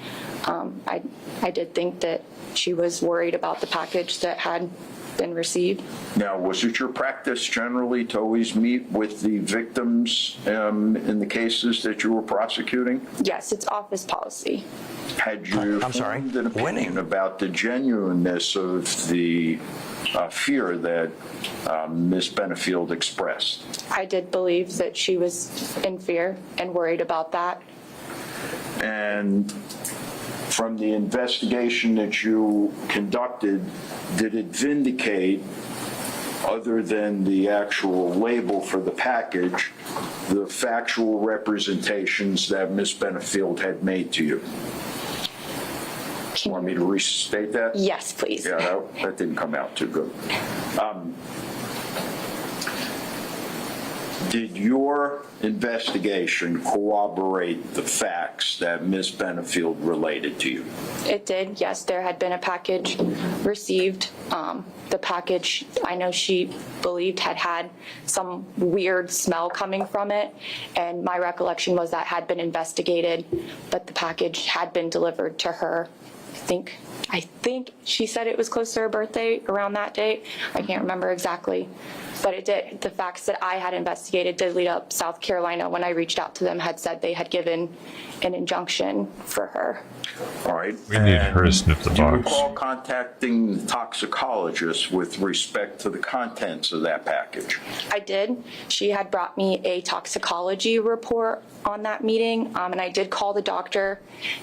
I did think that she was worried about the package that had been received. Now, was it your practice generally to always meet with the victims in the cases that you were prosecuting? Yes, it's office policy. Had you formed an opinion about the genuineness of the fear that Ms. Benefield expressed? I did believe that she was in fear and worried about that. And from the investigation that you conducted, did it vindicate, other than the actual label for the package, the factual representations that Ms. Benefield had made to you? Want me to restate that? Yes, please. Yeah, that didn't come out too good. Did your investigation corroborate the facts that Ms. Benefield related to you? It did, yes. There had been a package received. The package, I know she believed had some weird smell coming from it, and my recollection was that had been investigated, but the package had been delivered to her. I think she said it was close to her birthday, around that date. I can't remember exactly, but it did. The facts that I had investigated did lead up. South Carolina, when I reached out to them, had said they had given an injunction for her. All right. We need her to snip the Do you box. recall contacting the toxicologist with respect to the contents of that package? I did. She had brought me a toxicology report on that meeting, and I did call the doctor.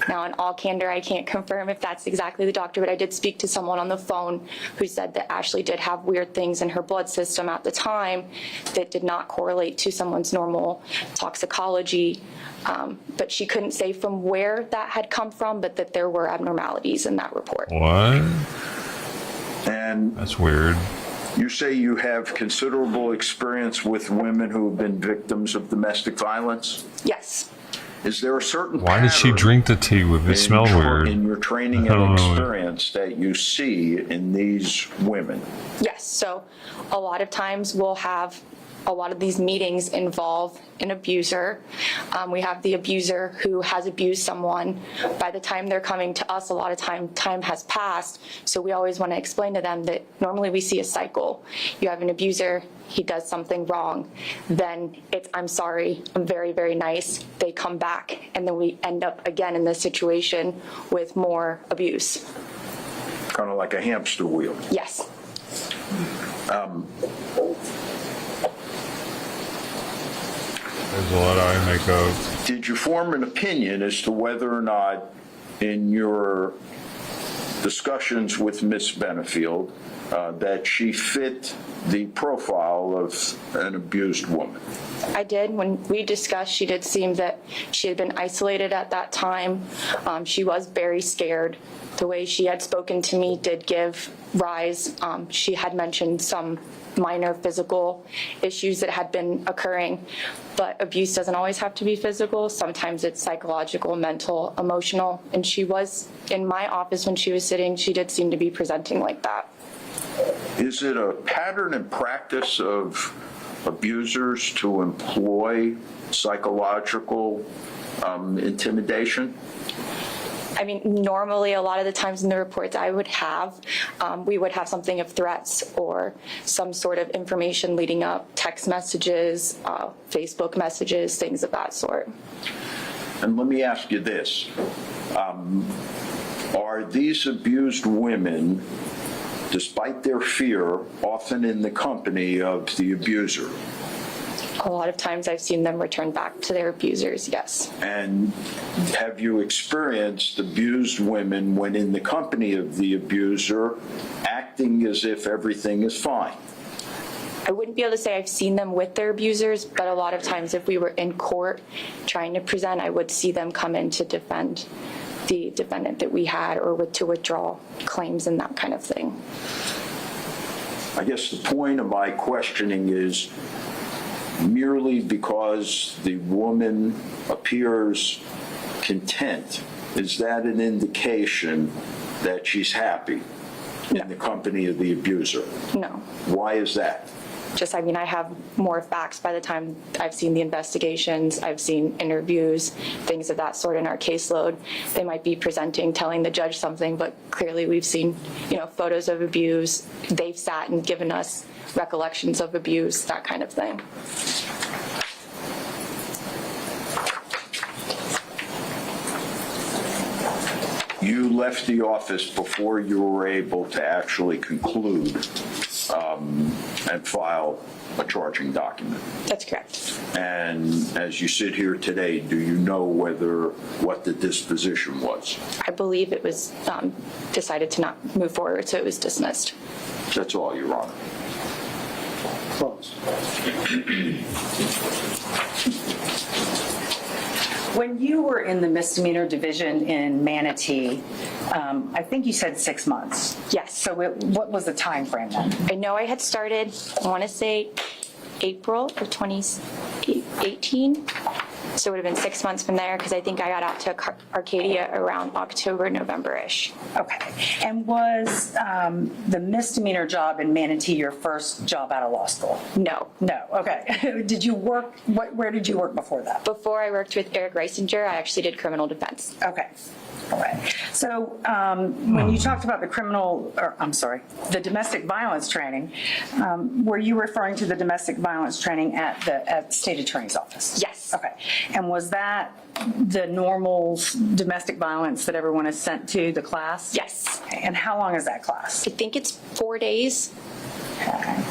Now, in all candor, I can't confirm if that's exactly the doctor, but I did speak to someone on the phone who said that Ashley did have weird things in her blood system at the time that did not correlate to someone's normal toxicology, but she couldn't say from where that had come from, but that there were abnormalities in that report. What? And That's weird. you say you have considerable experience with women who have been victims of domestic violence? Yes. Is there a certain Why did she pattern drink the tea with it smell weird? in your training I don't and know. experience that you see in these women? Yes, so a lot of times we'll have a lot of these meetings involve an abuser. We have the abuser who has abused someone. By the time they're coming to us, a lot of time has passed. So we always want to explain to them that normally we see a cycle. You have an abuser, he does something wrong. Then it's, I'm sorry, I'm very, very nice. They come back, and then we end up again in this situation with more abuse. Kind of like a hamster wheel. Yes. There's a lot of eye makeup. Did you form an opinion as to whether or not in your discussions with Ms. Benefield that she fit the profile of an abused woman? I did. When we discussed, she did seem that she had been isolated at that time. She was very scared. The way she had spoken to me did give rise. She had mentioned some minor physical issues that had been occurring, but abuse doesn't always have to be physical. Sometimes it's psychological, mental, emotional, and she was in my office when she was sitting. She did seem to be presenting like that. Is it a pattern and practice of abusers to employ psychological intimidation? I mean, normally a lot of the times in the reports I would have, we would have something of threats or some sort of information leading up, text messages, Facebook messages, things of that sort. And let me ask you this. Are these abused women, despite their fear, often in the company of the abuser? A lot of times I've seen them return back to their abusers, yes. And have you experienced abused women when in the company of the abuser acting as if everything is fine? I wouldn't be able to say I've seen them with their abusers, but a lot of times if we were in court trying to present, I would see them come in to defend the defendant that we had or to withdraw claims and that kind of thing. I guess the point of my questioning is merely because the woman appears content, is that an indication that she's happy in the company of the abuser? No. Why is that? Just, I mean, I have more facts by the time I've seen the investigations, I've seen interviews, things of that sort in our caseload. They might be presenting, telling the judge something, but clearly we've seen, photos of abuse. They've sat and given us recollections of abuse, that kind of thing. You left the office before you were able to actually conclude and file a charging document. That's correct. And as you sit here today, do you know what the disposition was? I believe it was decided to not move forward, so it was dismissed. That's all, Your Honor. Close. When you were in the misdemeanor division in Manatee, I think you said 6 months. Yes. So what was the time frame then? I know I had started, I want to say April of 2018. So it would have been 6 months from there because I think I got out to Arcadia around October, November-ish. Okay. And was the misdemeanor job in Manatee your first job out of law school? No. No. Okay. Did you work, where did you work before that? Before I worked with Eric Reisinger, I actually did criminal defense. Okay. All right. So when you talked about the domestic violence training, were you referring to the domestic violence training at the state attorney's office? Yes. Okay. And was that the normal domestic violence that everyone is sent to, the class? Yes. Okay. And how long is that class? I think it's 4 days. Okay.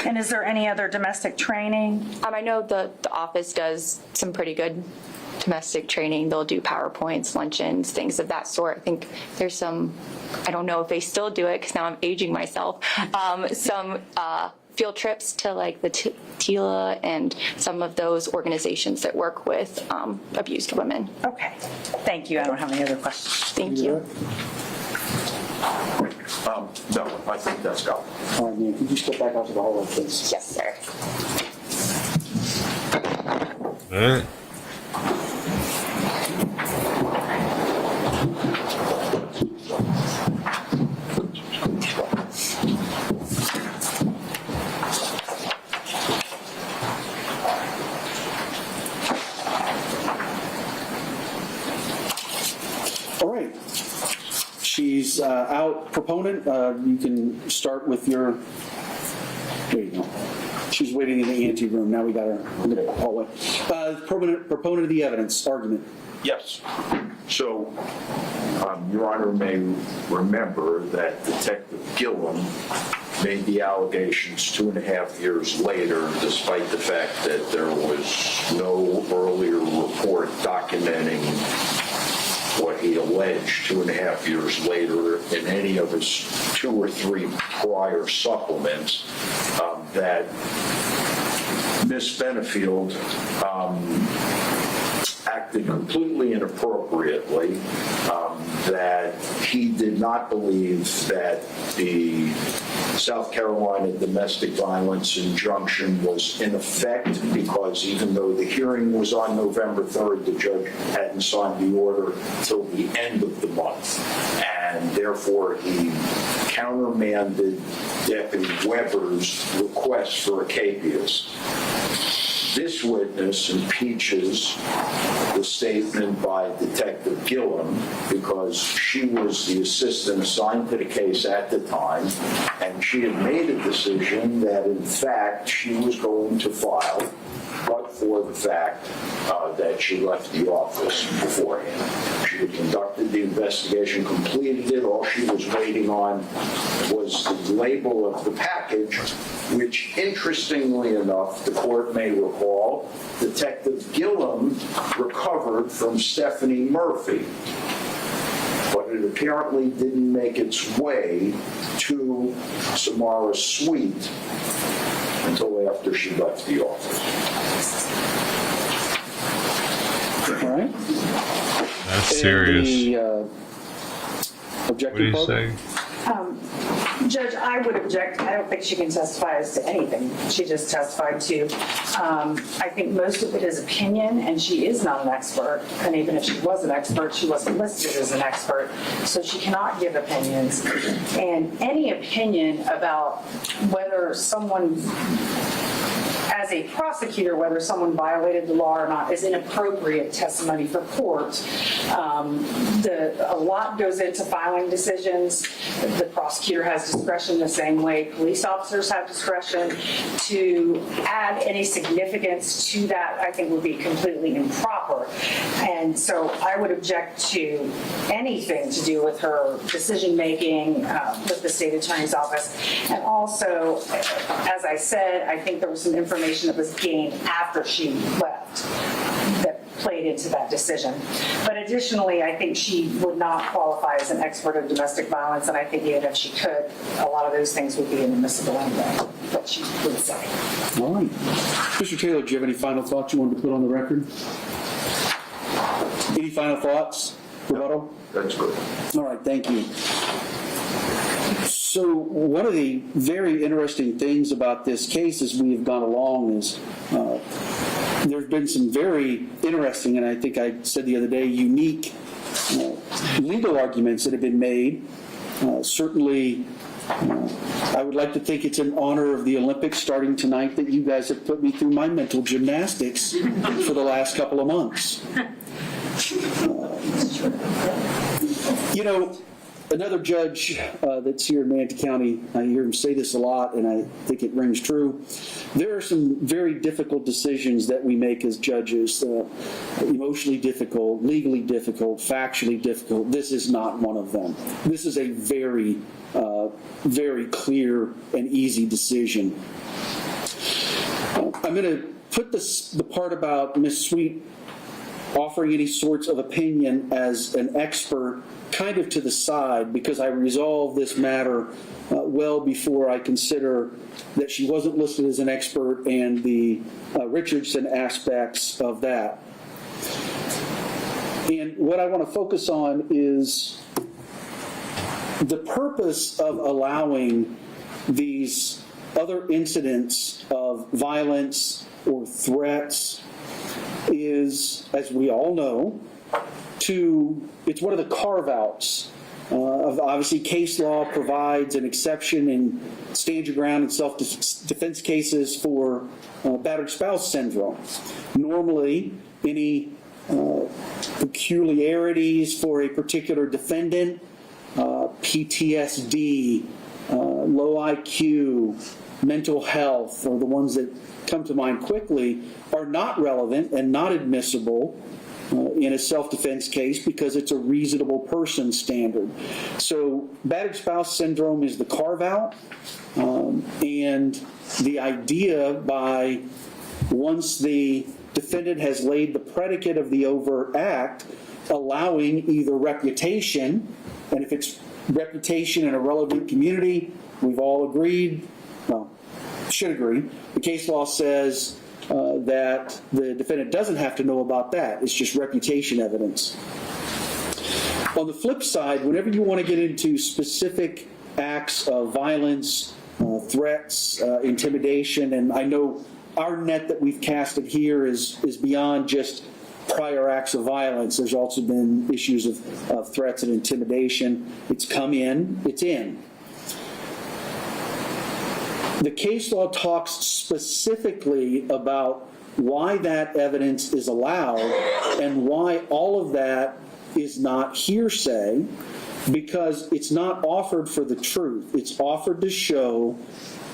And is there any other domestic training? I know the office does some pretty good domestic training. They'll do PowerPoints, luncheons, things of that sort. I think there's some, I don't know if they still do it because now I'm aging myself, some field trips to like the TILA and some of those organizations that work with abused women. Okay. Thank you. I don't have any other questions. Thank you. No, I think that's got it. All right, man, could you step back out to the hallway, please? Yes, sir. All right. All right. She's out. Proponent, you can start with your, there you go. She's waiting in the ante room. Now we got her in the hallway. Proponent of the evidence, argument. Yes. So, Your Honor may remember that Detective Gillum made the allegations 2.5 years later, despite the fact that there was no earlier report documenting what he alleged 2.5 years later in any of his 2 or 3 prior supplements, that Ms. Benefield acted completely inappropriately, that he did not believe that the South Carolina domestic violence injunction was in effect because even though the hearing was on November 3rd, the judge hadn't signed the order till the end of the month. And therefore, he countermanded Deputy Weber's request for a capias. This witness impeaches the statement by Detective Gillum because she was the assistant assigned to the case at the time, and she had made a decision that, in fact, she was going to file but for the fact that she left the office beforehand. She had conducted the investigation, completed it. All she was waiting on was the label of the package, which, interestingly enough, the court may recall, Detective Gillum recovered from Stephanie Murphy. But it apparently didn't make its way to Samara's suite until after she left the office. All right. That's serious. The What do objective you vote? say? Judge, I would object. I don't think she can testify as to anything she just testified to. I think most of it is opinion, and she is not an expert. And even if she was an expert, she wasn't listed as an expert. So she cannot give opinions. And any opinion about whether someone, as a prosecutor, whether someone violated the law or not is inappropriate testimony for court. A lot goes into filing decisions. The prosecutor has discretion the same way police officers have discretion. To add any significance to that, I think would be completely improper. And so I would object to anything to do with her decision-making with the state attorney's office. And also, as I said, I think there was some information that was gained after she left that played into that decision. But additionally, I think she would not qualify as an expert of domestic violence, and I think even if she could, a lot of those things would be inadmissible anyway, what she would say. All right. Mr. Taylor, do you have any final thoughts you wanted to put on the record? Any final thoughts? Rebuttal? That's good. All right, thank you. So one of the very interesting things about this case as we have gone along is there have been some very interesting, and I think I said the other day, unique legal arguments that have been made. Certainly, I would like to think it's in honor of the Olympics starting tonight that you guys have put me through my mental gymnastics for the last couple of months. You know, another judge that's here in Manatee County, I hear him say this a lot, and I think it rings true. There are some very difficult decisions that we make as judges, emotionally difficult, legally difficult, factually difficult. This is not one of them. This is a very, very clear and easy decision. I'm going to put the part about Ms. Sweet offering any sorts of opinion as an expert kind of to the side, because I resolved this matter well before I consider that she wasn't listed as an expert and the Richardson aspects of that. And what I want to focus on is the purpose of allowing these other incidents of violence or threats is, as we all know, it's one of the carve-outs of obviously case law provides an exception in stand your ground and self-defense cases for battered spouse syndrome. Normally, any peculiarities for a particular defendant, PTSD, low IQ, mental health, are the ones that come to mind quickly, are not relevant and not admissible in a self-defense case because it's a reasonable person standard. So battered spouse syndrome is the carve-out, and the idea by once the defendant has laid the predicate of the overt act, allowing either reputation, and if it's reputation in a relevant community, we've all agreed, well, should agree, the case law says that the defendant doesn't have to know about that. It's just reputation evidence. On the flip side, whenever you want to get into specific acts of violence, threats, intimidation, and I know our net that we've casted here is beyond just prior acts of violence. There's also been issues of threats and intimidation. It's come in, it's in. The case law talks specifically about why that evidence is allowed and why all of that is not hearsay, because it's not offered for the truth. It's offered to show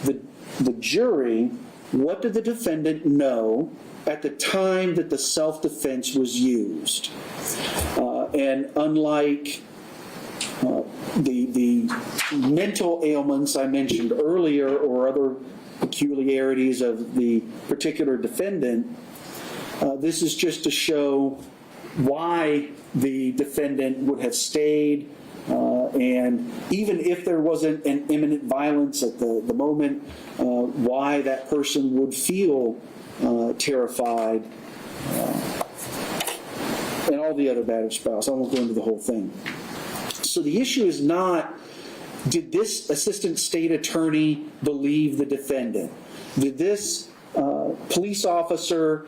the jury what did the defendant know at the time that the self-defense was used. And unlike the mental ailments I mentioned earlier or other peculiarities of the particular defendant, this is just to show why the defendant would have stayed, and even if there wasn't an imminent violence at the moment, why that person would feel terrified, and all the other bad spouse. I won't go into the whole thing. So the issue is not, did this assistant state attorney believe the defendant? Did this police officer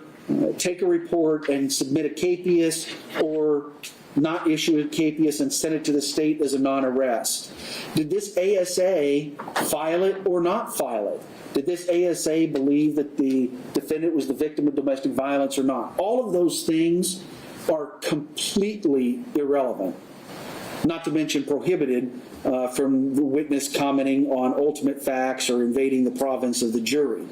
take a report and submit a capias, or not issue a capias and send it to the state as a non-arrest? Did this ASA file it or not file it? Did this ASA believe that the defendant was the victim of domestic violence or not? All of those things are completely irrelevant, not to mention prohibited from the witness commenting on ultimate facts or invading the province of the jury.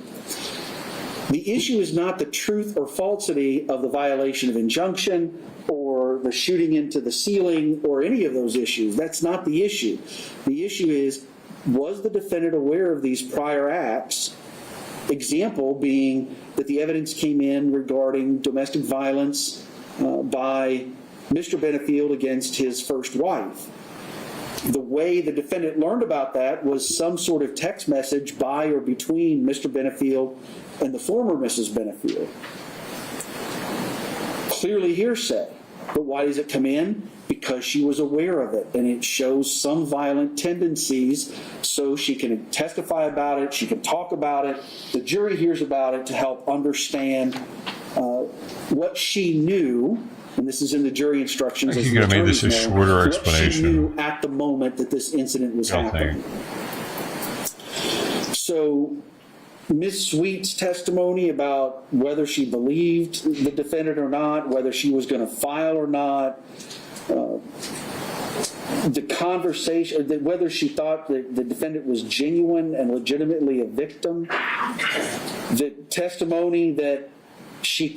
The issue is not the truth or falsity of the violation of injunction or the shooting into the ceiling or any of those issues. That's not the issue. The issue is, was the defendant aware of these prior acts? Example being that the evidence came in regarding domestic violence by Mr. Benefield against his first wife. The way the defendant learned about that was some sort of text message by or between Mr. Benefield and the former Mrs. Benefield. Clearly hearsay. But why does it come in? Because she was aware of it, and it shows some violent tendencies, so she can testify about it, she can talk about it, the jury hears about it to help understand what she knew, and this is in the jury instructions. I think you could have made this a shorter What explanation. she knew at the moment that this incident was happening. So Ms. Sweet's testimony about whether she believed the defendant or not, whether she was going to file or not, the conversation, whether she thought that the defendant was genuine and legitimately a victim, the testimony that she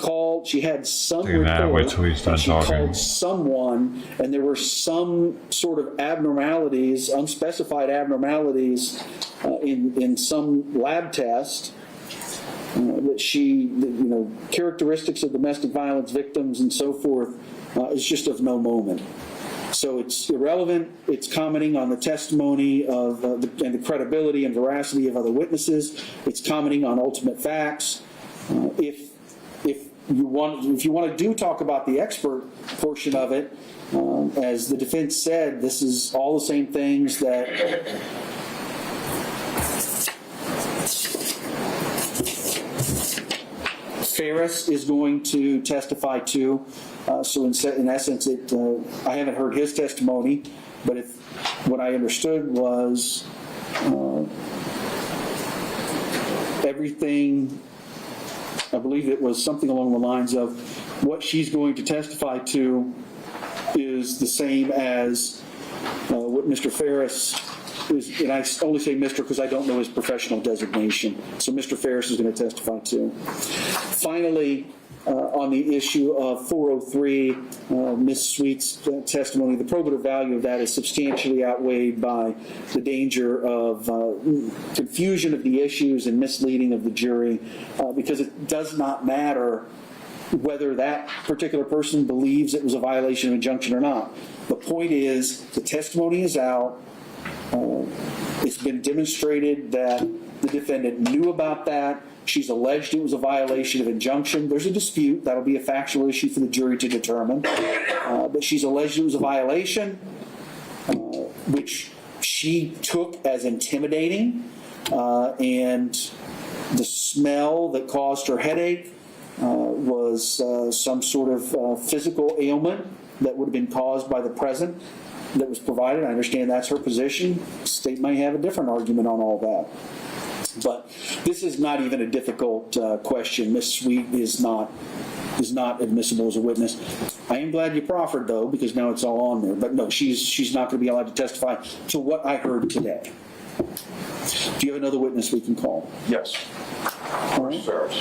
had some report, wait till he's done and she talking. called someone, and there were some sort of abnormalities, unspecified abnormalities in some lab test that characteristics of domestic violence victims and so forth is just of no moment. So it's irrelevant. It's commenting on the testimony of and the credibility and veracity of other witnesses. It's commenting on ultimate facts. If you want to talk about the expert portion of it, as the defense said, this is all the same things that Ferris is going to testify to. So in essence, I haven't heard his testimony, but what I understood was everything. I believe it was something along the lines of what she's going to testify to is the same as what Mr. Ferris is, and I only say Mr. because I don't know his professional designation. So Mr. Ferris is going to testify to. Finally, on the issue of 403, Ms. Sweet's testimony, the probative value of that is substantially outweighed by the danger of confusion of the issues and misleading of the jury, because it does not matter whether that particular person believes it was a violation of injunction or not. The point is, the testimony is out. It's been demonstrated that the defendant knew about that. She's alleged it was a violation of injunction. There's a dispute. That'll be a factual issue for the jury to determine. But she's alleged it was a violation, which she took as intimidating. And the smell that caused her headache was some sort of physical ailment that would have been caused by the present that was provided. I understand that's her position. The state may have a different argument on all that. But this is not even a difficult question. Ms. Sweet is not admissible as a witness. I am glad you proffered, though, because now it's all on there. But no, she's not going to be allowed to testify to what I heard today. Do you have another witness we can call? Yes. All right. Ferris.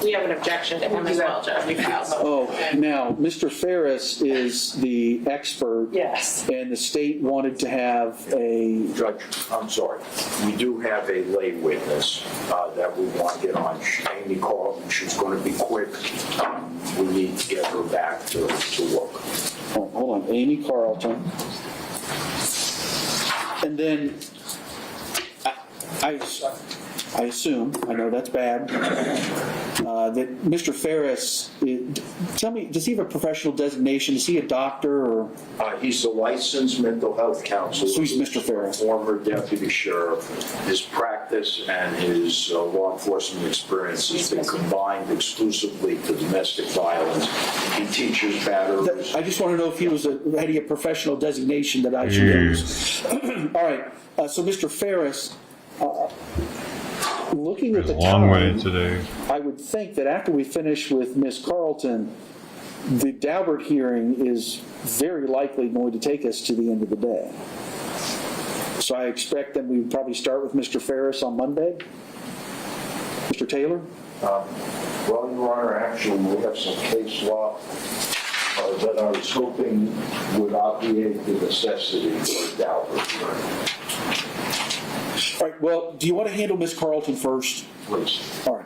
We have an objection to him as well, Judge. We filed. Oh, now, Mr. Ferris is the expert. Yes. And the state wanted to have a, Judge, I'm sorry. We do have a lay witness that we want to get on. Amy Carlton, she's going to be quick. We need to get her back to work. oh, hold on, Amy Carlton. And then, I assume, I know that's bad, that Mr. Ferris, tell me, does he have a professional designation? Is he a doctor or? He's a licensed mental health counselor. So he's Mr. Ferris. Former deputy sheriff. His practice and his law enforcement experience has been combined exclusively to domestic violence. He teaches batteries. I just want to know if he was had he a professional designation that I should use. All right, so Mr. Ferris, looking at the Long way time, today. I would think that after we finish with Ms. Carlton, the Daubert hearing is very likely going to take us to the end of the day. So I expect that we would probably start with Mr. Ferris on Monday. Mr. Taylor? Well, Your Honor, actually, we have some case law that I was hoping would obviate the necessity for a Daubert hearing. All right, well, do you want to handle Ms. Carlton first? Please. All right.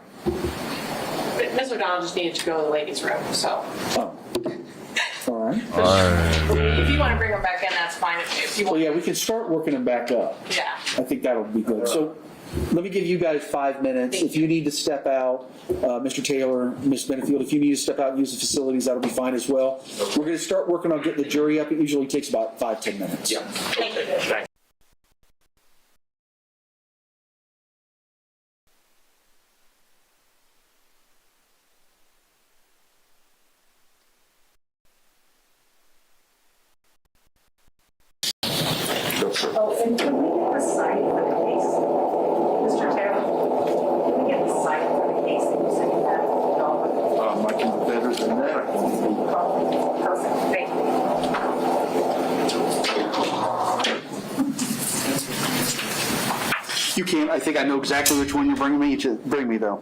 But Ms. O'Donnell just needed to go to the ladies' room, so. Oh. All right. If you want to bring her back in, that's fine. If you Well, want. yeah, we can start working them back up. Yeah. I think that'll be good. So let me give you guys 5 minutes. If you need to step out, Mr. Taylor, Ms. Benefield, if you need to step out and use the facilities, that'll be fine as well. We're going to start working on getting the jury up. It usually takes about 5-10 minutes. Yeah. Thank you. Thank you. Oh, and can we get the site for the case? Mr. Taylor, can we get the site for the case that you sent me that? I can do better than that. Perfect, thank you. You can't. I think I know exactly which one you're bringing me to bring me, though.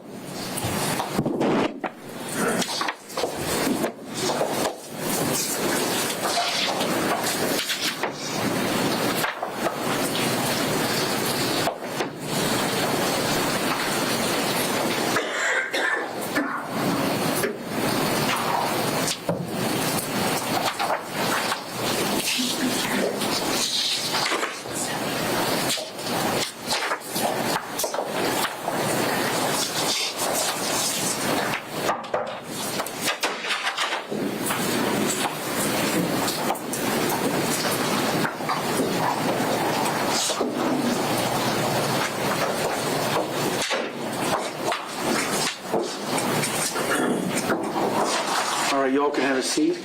All right, you all can have a seat.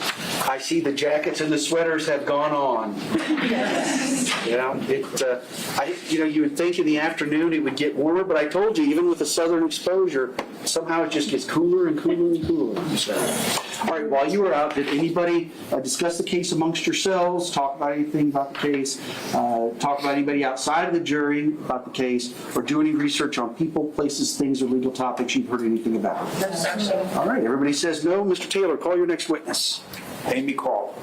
I see the jackets and the sweaters have gone on. Yeah, you would think in the afternoon it would get warmer, but I told you, even with the southern exposure, somehow it just gets cooler and cooler and cooler. So, all right, while you were out, did anybody discuss the case amongst yourselves, talk about anything about the case, talk about anybody outside of the jury about the case, or do any research on people, places, things, or legal topics you've heard anything about? All right, everybody says no. Mr. Taylor, call your next witness. Amy Carl.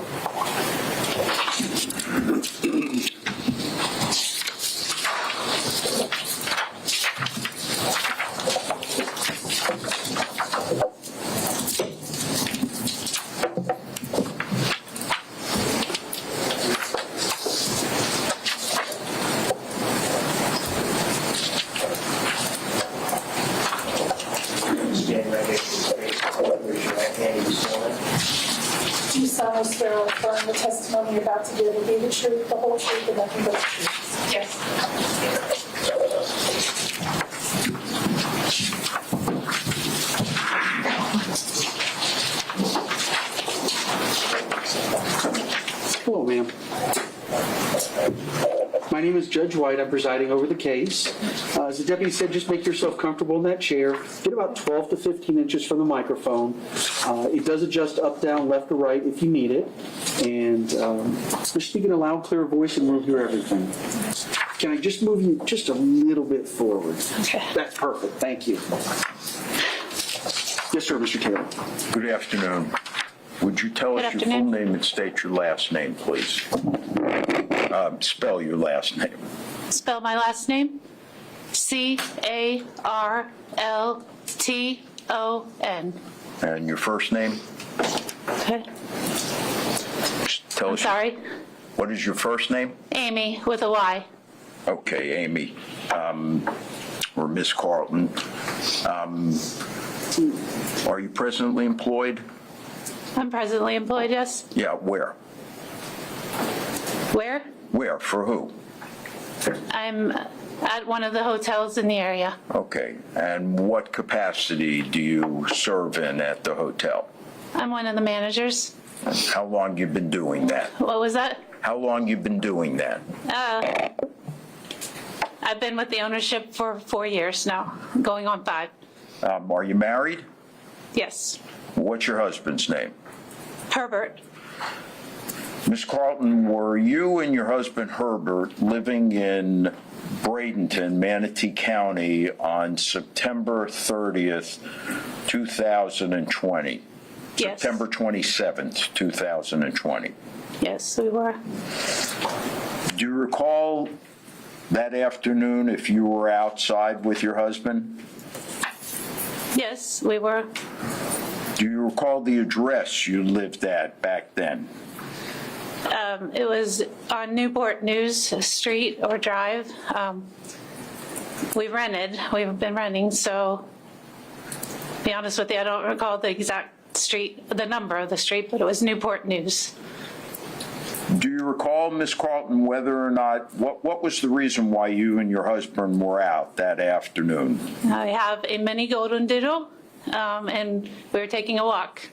Do you solemnly swear or affirm the testimony you're about to give will be the truth, the whole truth, and nothing but the truth? Yes. Hello, ma'am. My name is Judge White. I'm presiding over the case. As the deputy said, just make yourself comfortable in that chair. Get about 12 to 15 inches from the microphone. It does adjust up, down, left, or right if you need it. And just speak in a loud, clear voice and we'll hear everything. Can I just move you just a little bit forward? Okay. That's perfect. Thank you. Yes, sir, Mr. Taylor. Good afternoon. Would you tell us Good your full afternoon. name and state your last name, please? Spell your last name. Spell my last name? C-A-R-L-T-O-N. And your first name? Okay. Tell I'm us. sorry. What is your first name? Amy with a Y. Okay, Amy, or Miss Carlton. Are you presently employed? I'm presently employed, yes. Yeah, where? Where? Where, for who? I'm at one of the hotels in the area. Okay, and what capacity do you serve in at the hotel? I'm one of the managers. How long you been doing that? What was that? How long you been doing that? I've been with the ownership for 4 years now, going on 5. Are you married? Yes. What's your husband's name? Herbert. Miss Carlton, were you and your husband Herbert living in Bradenton, Manatee County on September 30th, 2020? Yes. September 27th, 2020. Yes, we were. Do you recall that afternoon if you were outside with your husband? Yes, we were. Do you recall the address you lived at back then? It was on Newport News Street or Drive. We've been renting, so to be honest with you, I don't recall the exact street, the number of the street, but it was Newport News. Do you recall, Miss Carlton, whether or not, what was the reason why you and your husband were out that afternoon? I have a mini golden doodle, and we were taking a walk.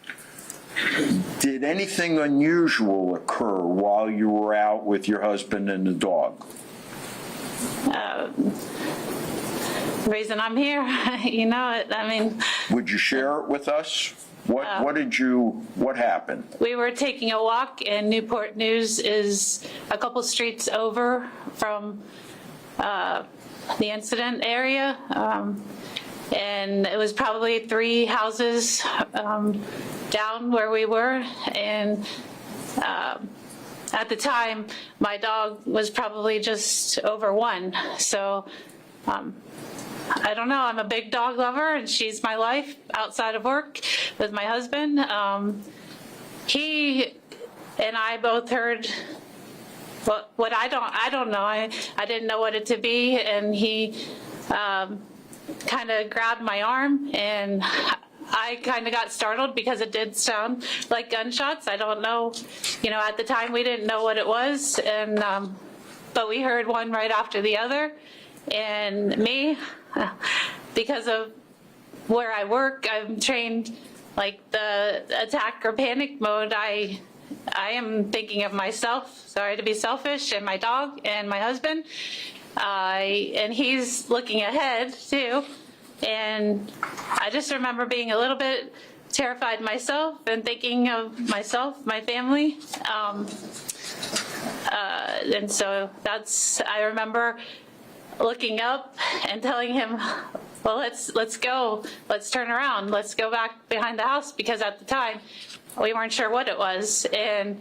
Did anything unusual occur while you were out with your husband and the dog? The reason I'm here, you know it, I mean. Would you share it with us? What happened? We were taking a walk, and Newport News is a couple streets over from the incident area. And it was probably 3 houses down where we were. And at the time, my dog was probably just over 1. So I don't know. I'm a big dog lover, and she's my life outside of work with my husband. He and I both heard what I don't know. I didn't know what it to be, and he kind of grabbed my arm, and I kind of got startled because it did sound like gunshots. I don't know, at the time we didn't know what it was, and but we heard one right after the other. And me, because of where I work, I'm trained like the attack or panic mode. I am thinking of myself, sorry to be selfish, and my dog and my husband. And he's looking ahead too. And I just remember being a little bit terrified myself and thinking of myself, my family. And so I remember looking up and telling him, well, let's go, let's turn around, let's go back behind the house, because at the time we weren't sure what it was. And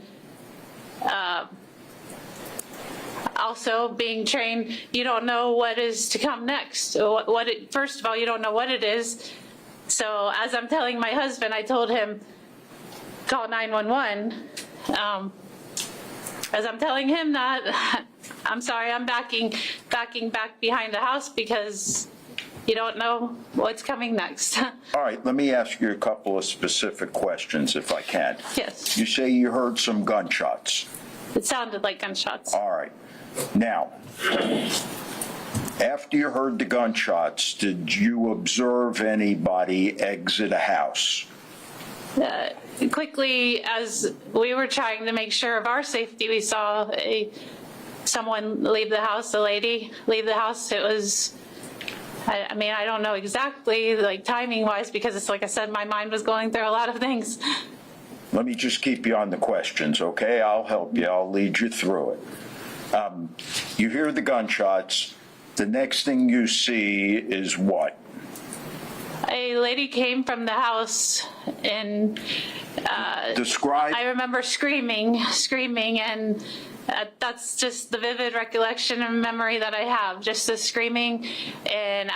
also being trained, you don't know what is to come next. First of all, you don't know what it is. So as I'm telling my husband, I told him, call 911. As I'm telling him that, I'm sorry, I'm backing back behind the house because you don't know what's coming next. All right, let me ask you a couple of specific questions if I can. Yes. You say you heard some gunshots. It sounded like gunshots. All right. Now, after you heard the gunshots, did you observe anybody exit a house? Quickly, as we were trying to make sure of our safety, we saw someone leave the house, a lady leave the house. It was, I mean, I don't know exactly, like timing-wise, because it's like I said, my mind was going through a lot of things. Let me just keep you on the questions, okay? I'll help you. I'll lead you through it. You hear the gunshots. The next thing you see is what? A lady came from the house and Describe, I remember screaming, and that's just the vivid recollection and memory that I have, just the screaming. And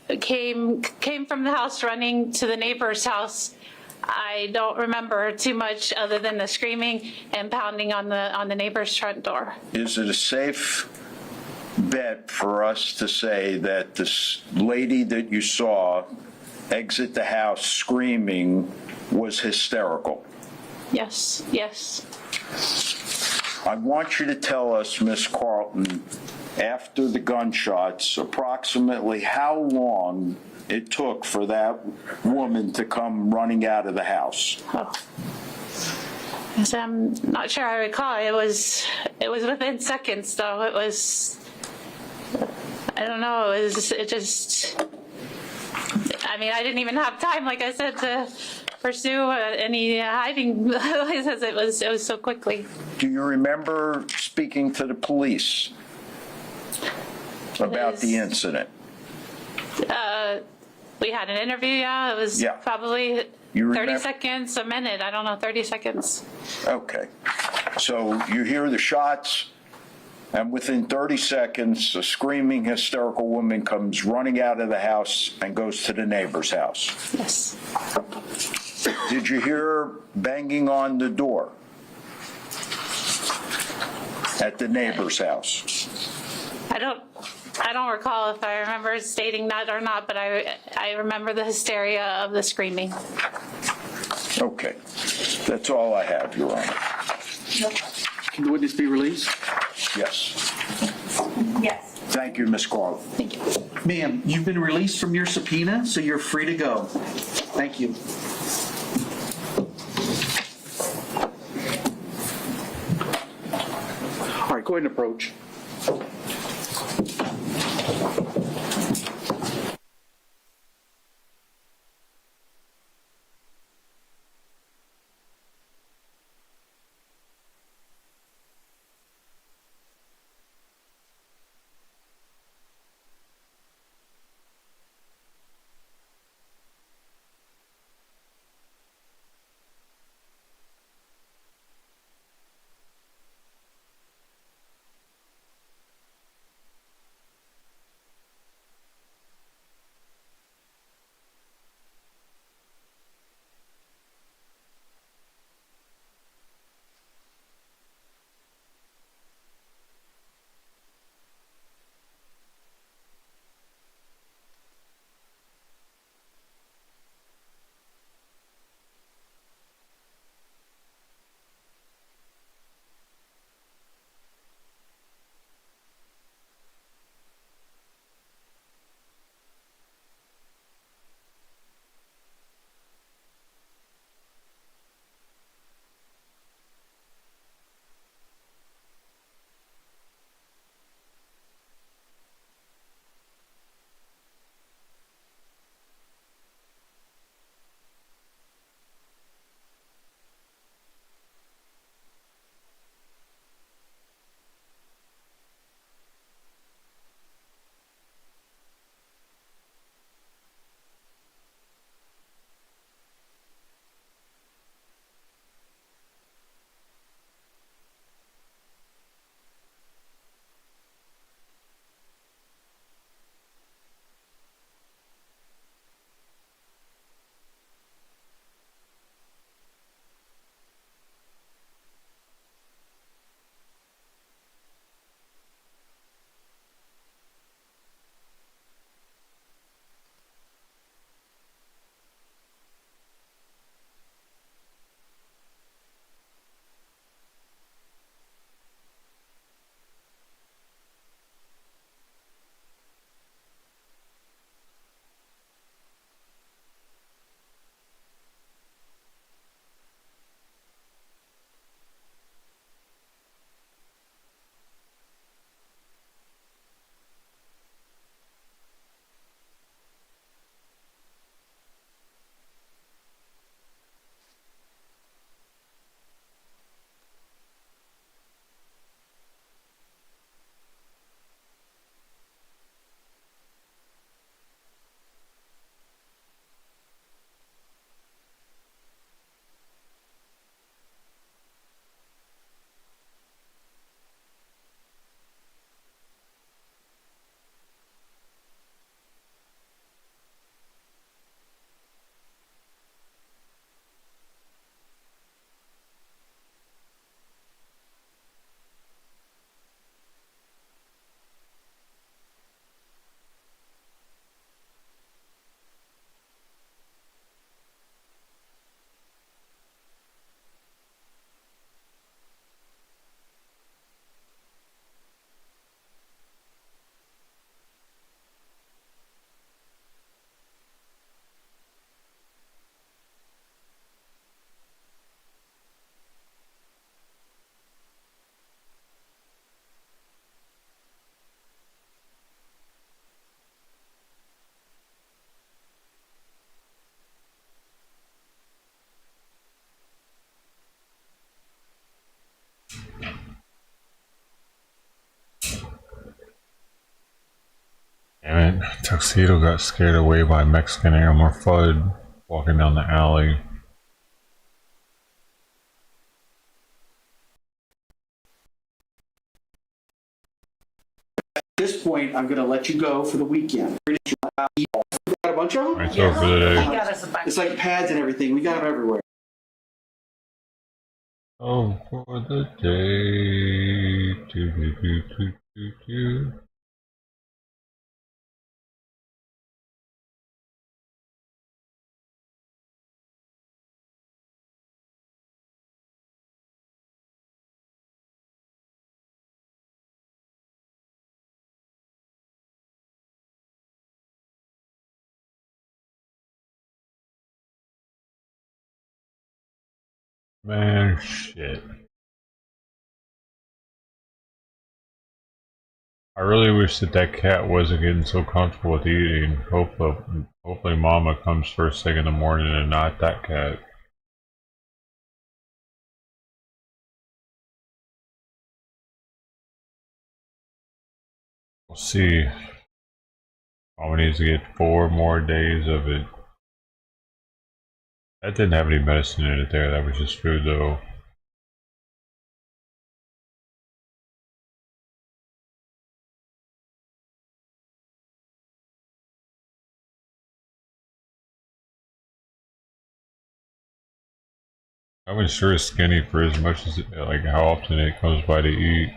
I came from the house running to the neighbor's house. I don't remember too much other than the screaming and pounding on the neighbor's front door. is it a safe bet for us to say that this lady that you saw exit the house screaming was hysterical? Yes, yes. I want you to tell us, Miss Carlton, after the gunshots, approximately how long it took for that woman to come running out of the house. Oh. So I'm not sure I recall. It was within seconds, though. It was, I don't know. It just. I mean, I didn't even have time, like I said, to pursue any hiding places. It was so quickly. Do you remember speaking to the police about the incident? We had an interview, yeah. It was probably You 30 remember- seconds, a minute. I don't know, 30 seconds. Okay. So you hear the shots, and within 30 seconds, a screaming, hysterical woman comes running out of the house and goes to the neighbor's house. Yes. Did you hear banging on the door at the neighbor's house? I don't recall if I remember stating that or not, but I remember the hysteria of the screaming. Okay. That's all I have, Your Honor. Can the witness be released? Yes. Yes. Thank you, Ms. Carlton. Thank you. Ma'am, you've been released from your subpoena, so you're free to go. Thank you. All right, go ahead and approach. Damn it. Tuxedo got scared away by Mexican Elmer Fudd walking down the alley. At this point, I'm going to let you go for the weekend. We got a bunch of them? It's over for the He day. got us a bunch. It's like pads and everything. We got them everywhere. Oh, for the day. Do, do, do, do, do, do. Man, shit. I really wish that cat wasn't getting so comfortable with eating. Hopefully Mama comes first thing in the morning and not that cat. We'll see. Mama needs to get 4 more days of it. That didn't have any medicine in it there. That was just food though. I wasn't sure it's skinny for as much as like how often it comes by to eat.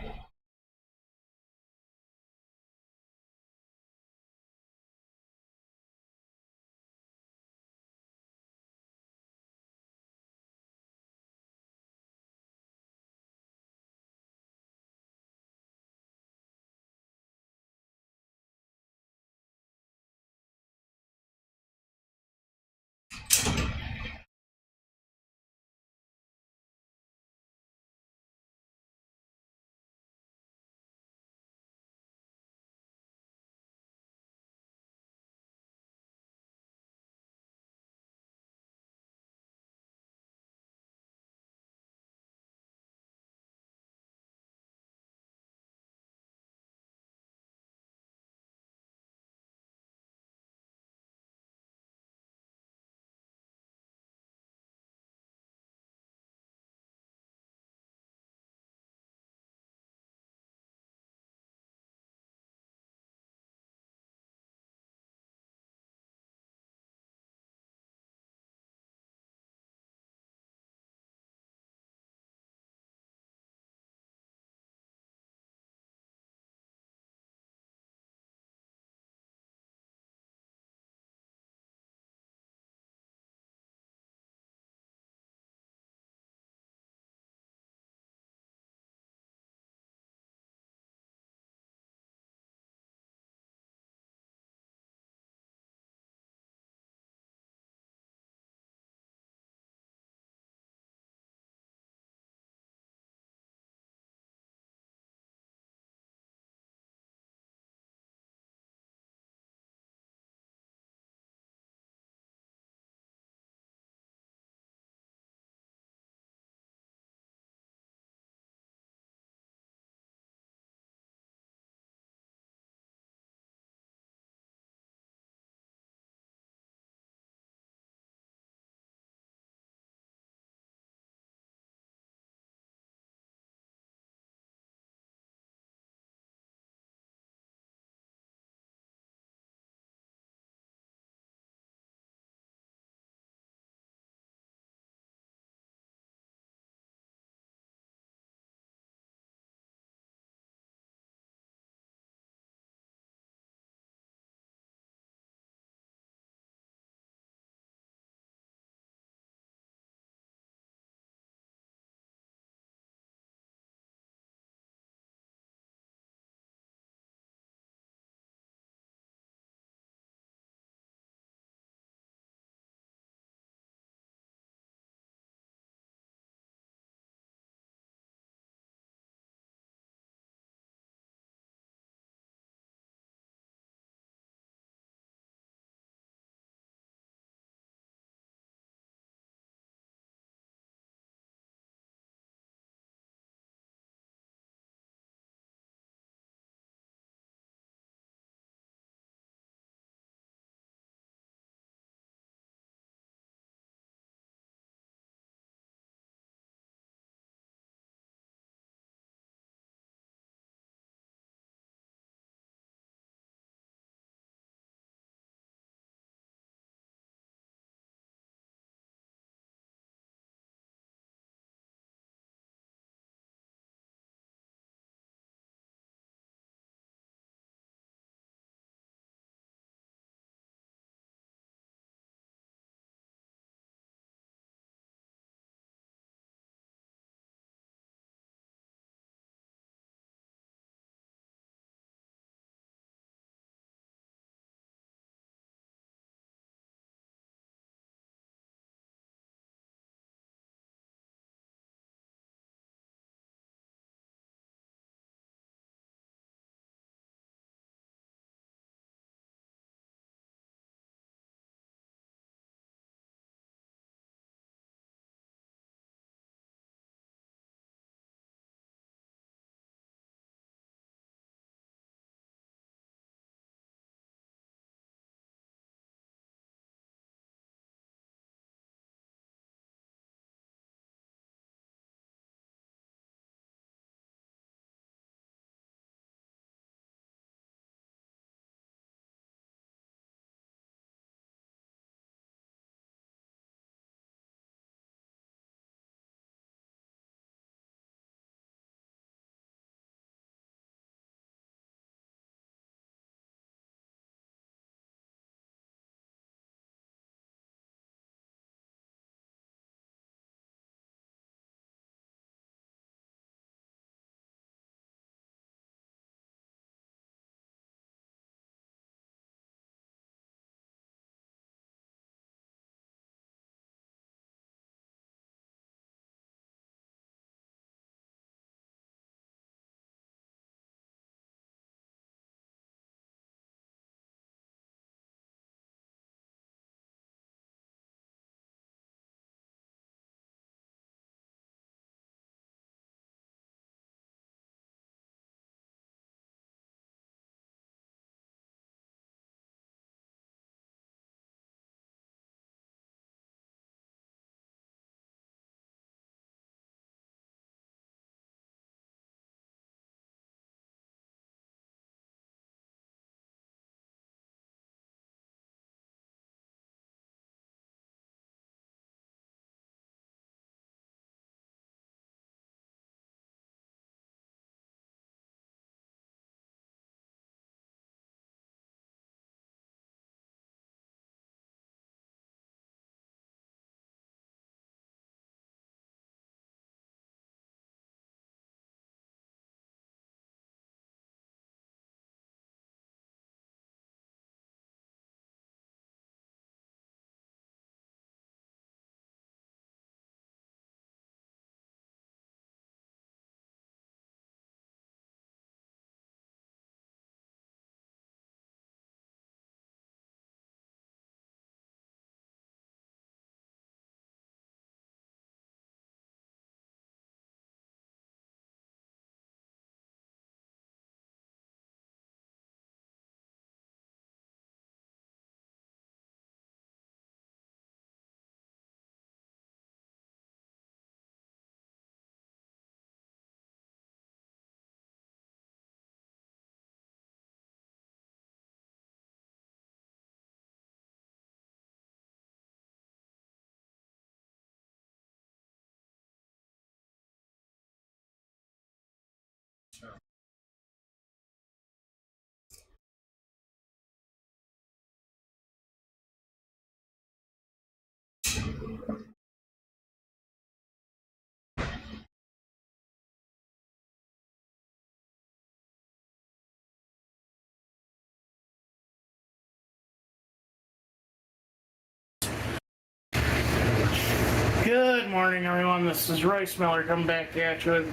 morning, everyone. This is Royce Miller coming back at you with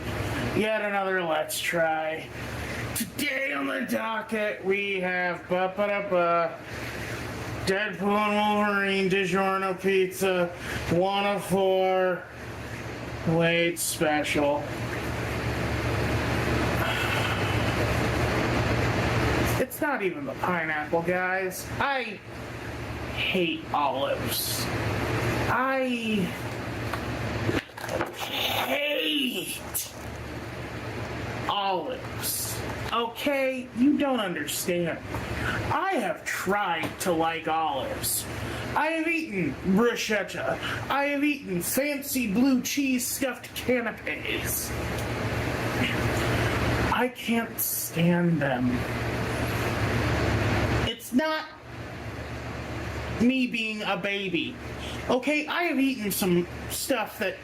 yet another Let's Try. Today on the docket, we have Deadpool and Wolverine DiGiorno Pizza, 1 of 4, Wait special. It's not even the pineapple, guys. I hate olives. I hate olives. Okay, you don't understand. I have tried to like olives. I have eaten bruschetta. I have eaten fancy blue cheese stuffed canapes. I can't stand them. It's not me being a baby. Okay, I have eaten some stuff that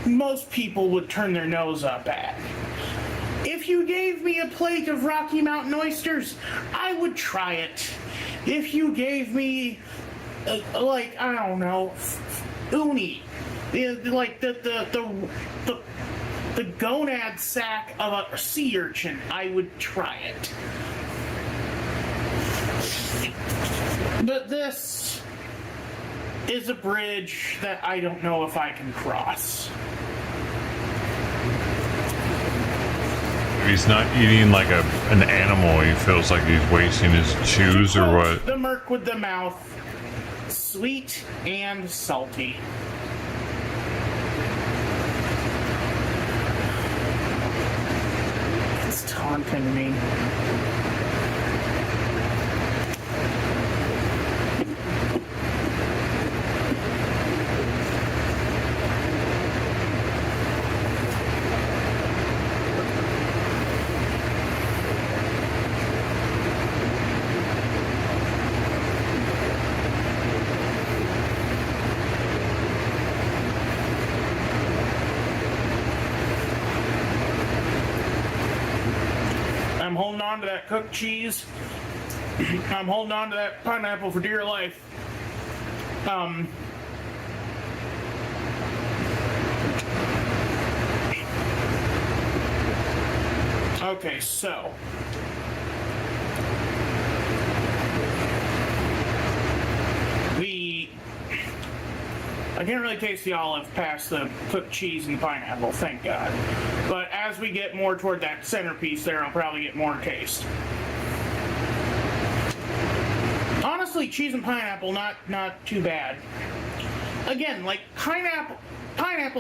most people would turn their nose up at. If you gave me a plate of Rocky Mountain oysters, I would try it. If you gave me, like, I don't know, uni, like the gonad sack of a sea urchin, I would try it. But this is a bridge that I don't know if I can cross. He's not eating like an animal. He feels like he's wasting his chews or what? The Merc with the mouth, sweet and salty. It's taunting me. I'm holding on to that cooked cheese. I'm holding on to that pineapple for dear life. Okay, so I can't really taste the olive past the cooked cheese and pineapple, thank God. But as we get more toward that centerpiece there, I'll probably get more taste. Honestly, cheese and pineapple, not too bad. Again, like pineapple,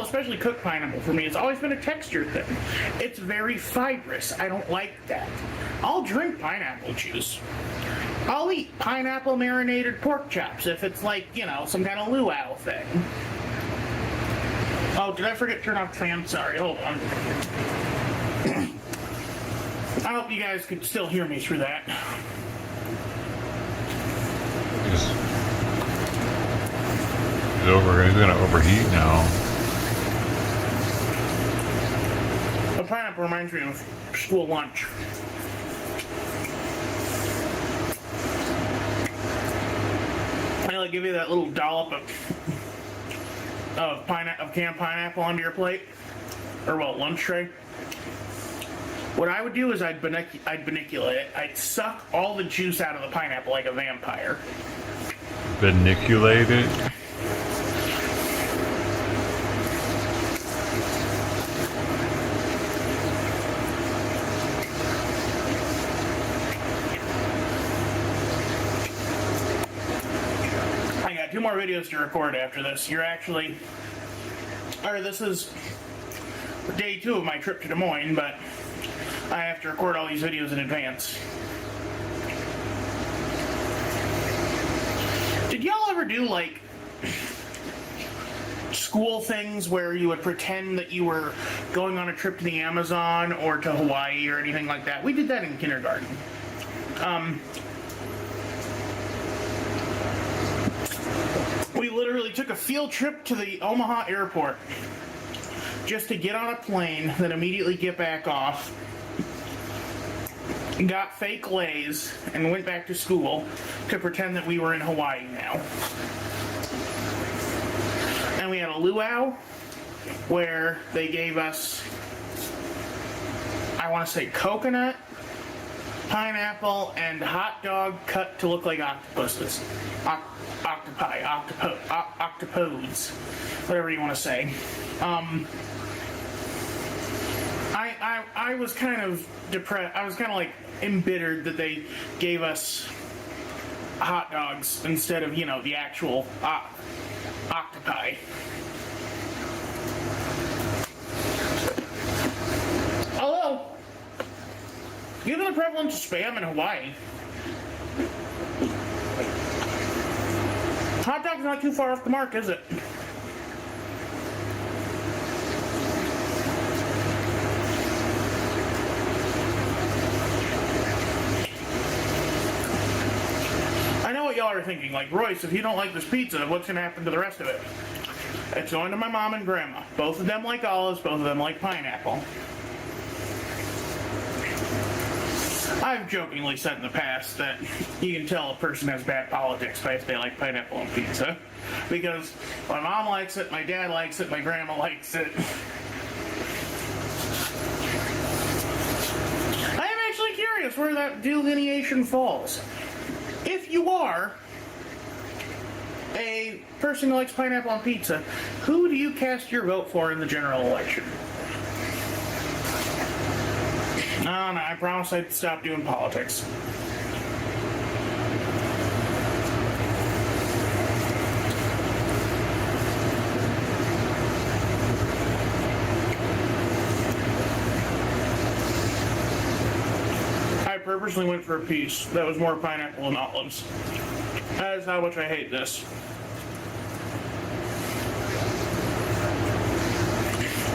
especially cooked pineapple for me, it's always been a texture thing. It's very fibrous. I don't like that. I'll drink pineapple juice. I'll eat pineapple marinated pork chops if it's like, you know, some kind of luau thing. Oh, did I forget to turn off the fan? Sorry, hold on. I hope you guys could still hear me through that. He's gonna overheat now. The pineapple reminds me of school lunch. I'll give you that little dollop of canned pineapple onto your plate, or well, lunch tray. What I would do is I'd beniculate it. I'd suck all the juice out of the pineapple like a vampire. Beniculate it? I got 2 more videos to record after this. This is day 2 of my trip to Des Moines, but I have to record all these videos in advance. Did y'all ever do, like, school things where you would pretend that you were going on a trip to the Amazon or to Hawaii or anything like that? We did that in kindergarten. We literally took a field trip to the Omaha airport just to get on a plane, then immediately get back off, got fake lays, and went back to school to pretend that we were in Hawaii now. And we had a luau, where they gave us, I want to say coconut, pineapple, and hot dog cut to look like octopuses. Octopodes, whatever you want to say. I was kind of depressed. I was kind of like embittered that they gave us hot dogs instead of, the actual octopi. Although, given the prevalence of spam in Hawaii, hot dog's not too far off the mark, is it? I know what y'all are thinking, like, Royce, if you don't like this pizza, what's going to happen to the rest of it? It's going to my mom and grandma. Both of them like olives, both of them like pineapple. I've jokingly said in the past that you can tell a person has bad politics by if they like pineapple on pizza. Because my mom likes it, my dad likes it, my grandma likes it. I am actually curious where that delineation falls. If you are a person who likes pineapple on pizza, who do you cast your vote for in the general election? No, I promise I'd stop doing politics. I purposely went for a piece that was more pineapple and olives. That is how much I hate this.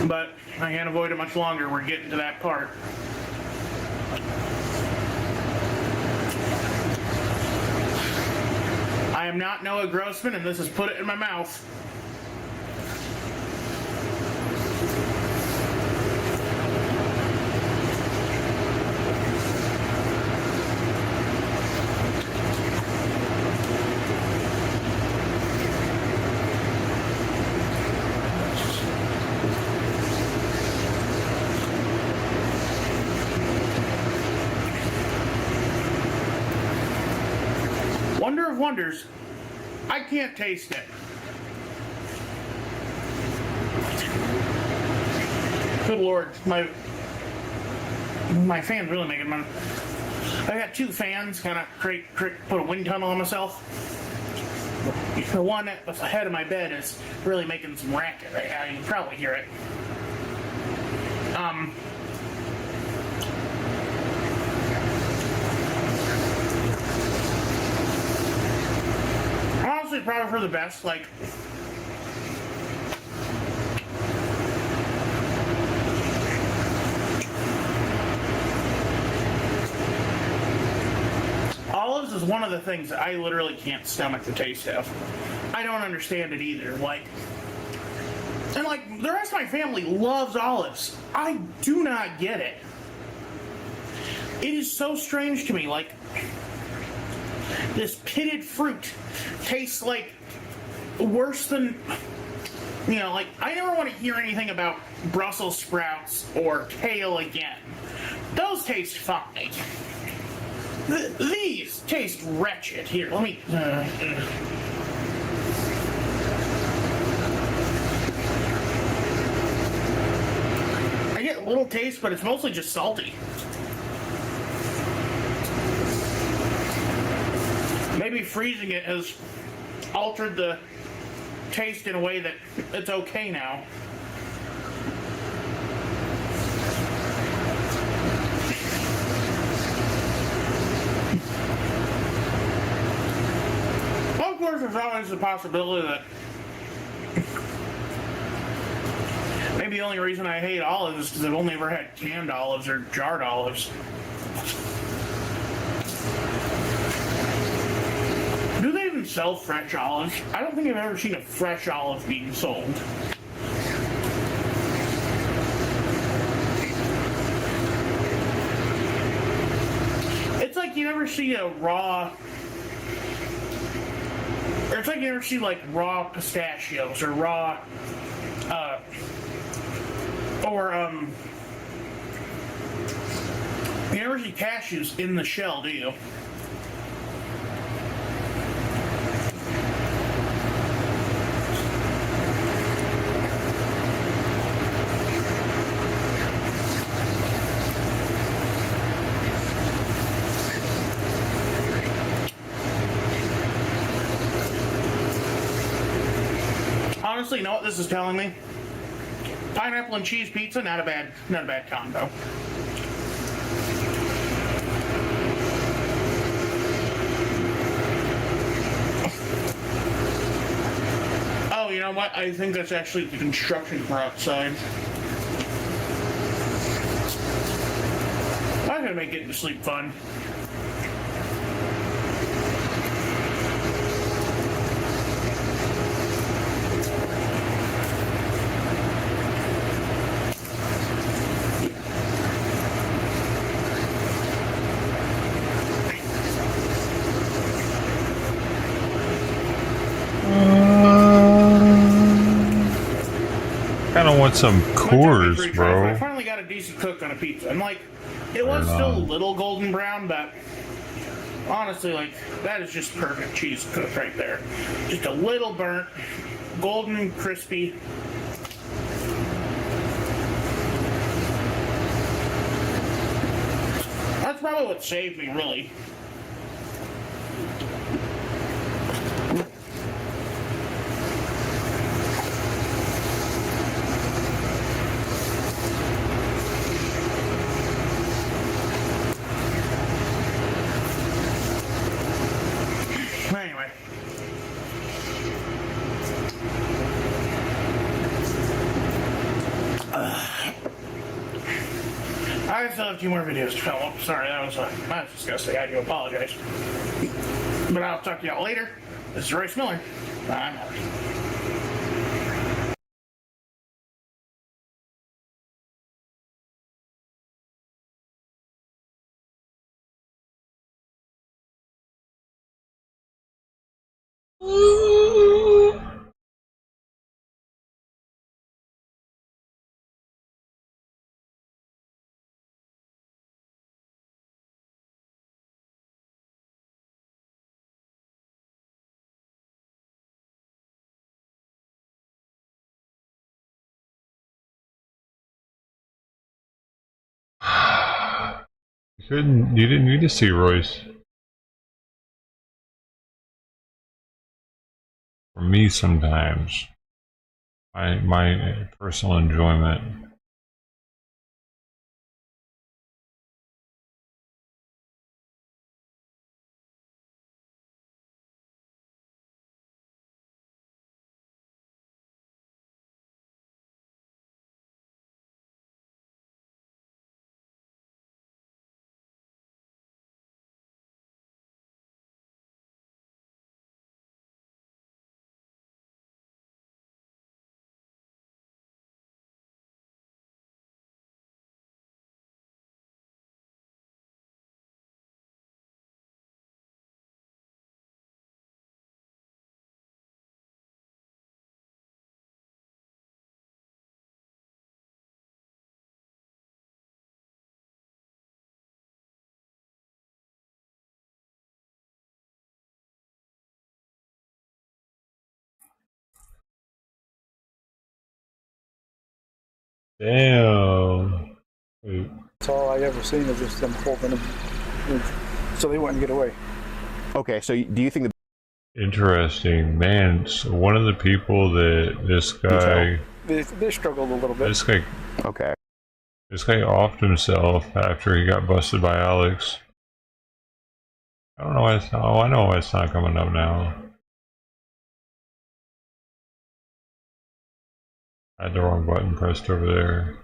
But I can't avoid it much longer. We're getting to that part. I am not Noah Grossman, and this has put it in my mouth. Wonder of wonders, I can't taste it. Good Lord, my fan's really making my... I got two fans, kind of put a wind tunnel on myself. The one at the head of my bed is really making some racket. You can probably hear it. Honestly, probably for the best, like... Olives is one of the things that I literally can't stomach the taste of. I don't understand it either, and the rest of my family loves olives. I do not get it. It is so strange to me, this pitted fruit tastes like worse than, I never want to hear anything about Brussels sprouts or kale again. Those taste fine. These taste wretched. Here, let me... I get a little taste, but it's mostly just salty. Maybe freezing it has altered the taste in a way that it's okay now. Of course, there's always the possibility that maybe the only reason I hate olives is because I've only ever had canned olives or jarred olives. Do they even sell fresh olives? I don't think I've ever seen a fresh olive being sold. It's like you never see a raw... Or it's like you never see, raw pistachios or raw, Or, you never see cashews in the shell, do you? Honestly, you know what this is telling me? Pineapple and cheese pizza, not a bad combo. Oh, you know what? I think that's actually the construction for outside. I'm gonna make getting to sleep fun. Kind of want some Coors, I bro. finally got a decent cook on a pizza. And like, it was still a little golden brown, but honestly, like, that is just perfect cheese cooked right there. Just a little burnt, golden, crispy. That's probably what saved me, really. Anyway. I still have 2 more videos to film. Sorry, that was disgusting. I do apologize. But I'll talk to y'all later. This is Royce Miller. I'm out. You didn't need to see Royce. For me, sometimes, my personal enjoyment. Damn. Wait. That's all I ever seen is just them holding them, so they wouldn't get away. Okay, so do you think Interesting, man. So one of the people that this guy, They struggled a little bit. this guy okay. This guy offed himself after he got busted by Alex. I don't know why it's not. Oh, I know why it's not coming up now. I had the wrong button pressed over there.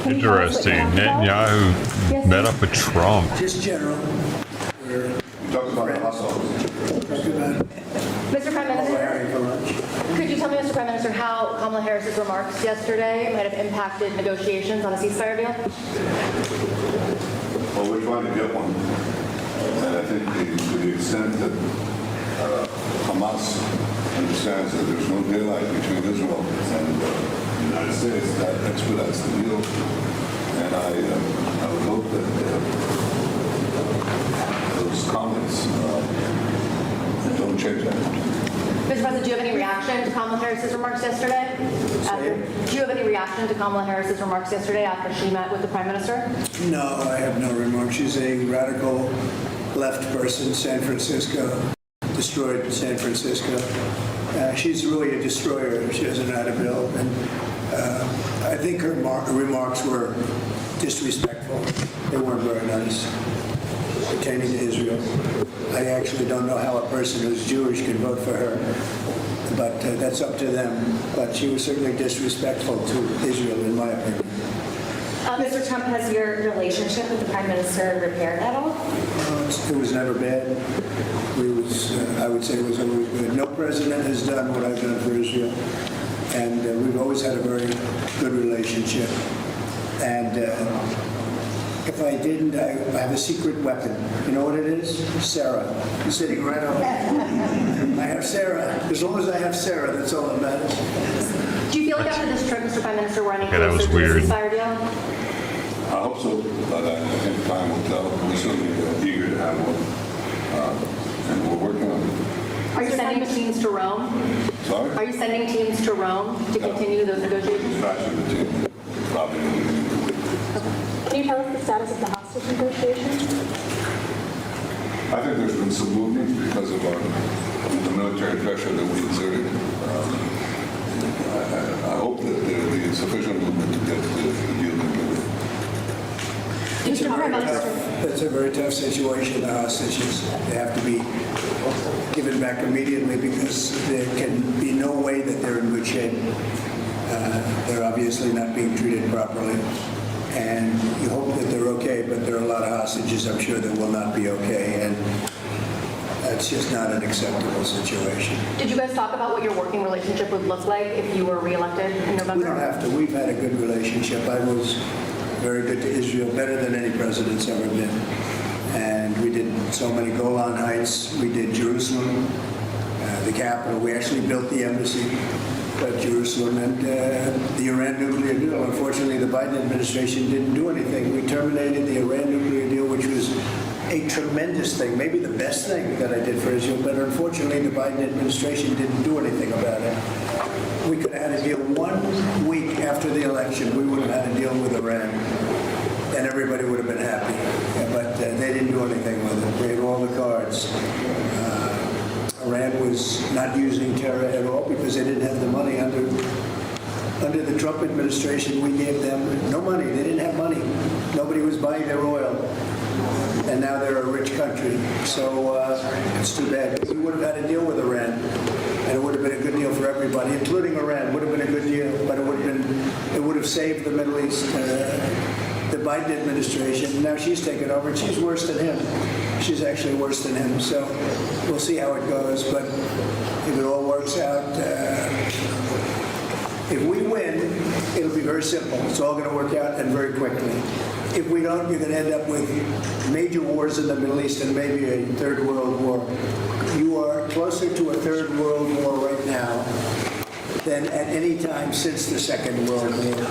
Interesting. Netanyahu met up with Trump. Just general. Talk about the hustle. Mr. Prime Minister, could you tell me, Mr. Prime Minister, how Kamala Harris's remarks yesterday might have impacted negotiations on a ceasefire deal? Well, we're trying to get one. And I think to the extent that Hamas understands that there's no daylight between Israel and the United States, that expedites the deal. And I would hope that those comments don't change that. Mr. President, do you have any reaction to Kamala Harris's remarks yesterday? Do you have any reaction to Kamala Harris's remarks yesterday after she met with the Prime Minister? No, I have no remarks. She's a radical left person. San Francisco, destroyed San Francisco. She's really a destroyer. She doesn't know how to build. And I think her remarks were disrespectful. They weren't very nice pertaining to Israel. I actually don't know how a person who's Jewish can vote for her, but that's up to them. But she was certainly disrespectful to Israel, in my opinion. Mr. Trump, has your relationship with the Prime Minister repaired at all? It was never bad. I would say it was always good. No president has done what I've done for Israel, and we've always had a very good relationship. And if I didn't, I have a secret weapon. You know what it is? Sarah. You're sitting right over there. I have Sarah. As long as I have Sarah, that's all that matters. Do you feel like after this trip, Mr. Prime Minister, we're any that was closer to weird. a ceasefire deal? I hope so, but I think time will tell. We're certainly eager to have one, and we're working on it. Are you sending teams to Rome? Sorry? Are you sending teams to Rome to continue those negotiations? Actually, the team probably Can you tell us the status of the hostage negotiations? I think there's been some movement because of the military pressure that we exerted. I hope that there'll be sufficient movement to get the deal concluded. It's a very tough situation, the hostages. They have to be given back immediately because there can be no way that they're in good shape. They're obviously not being treated properly. And you hope that they're okay, but there are a lot of hostages, I'm sure, that will not be okay. And that's just not an acceptable situation. Did you guys talk about what your working relationship would look like if you were reelected in November? We don't have to. We've had a good relationship. I was very good to Israel, better than any president's ever been. And we did so many Golan Heights. We did Jerusalem, the capital. We actually built the embassy at Jerusalem, and the Iran nuclear deal. Unfortunately, the Biden administration didn't do anything. We terminated the Iran nuclear deal, which was a tremendous thing, maybe the best thing that I did for Israel, but unfortunately the Biden administration didn't do anything about it. We could have had a deal 1 week after the election. We would have had a deal with Iran, and everybody would have been happy. But they didn't do anything with it. They had all the cards. Iran was not using terror at all because they didn't have the money. Under the Trump administration, we gave them no money. They didn't have money. Nobody was buying their oil. And now they're a rich country. So it's too bad. We would have had a deal with Iran, and it would have been a good deal for everybody, including Iran. Would have been a good deal, but it would have saved the Middle East. The Biden administration, now she's taken over, and she's worse than him. She's actually worse than him. So we'll see how it goes. But if it all works out, if we win, it'll be very simple. It's all going to work out and very quickly. If we don't, you're going to end up with major wars in the Middle East and maybe a third world war. You are closer to a third world war right now than at any time since the Second World War.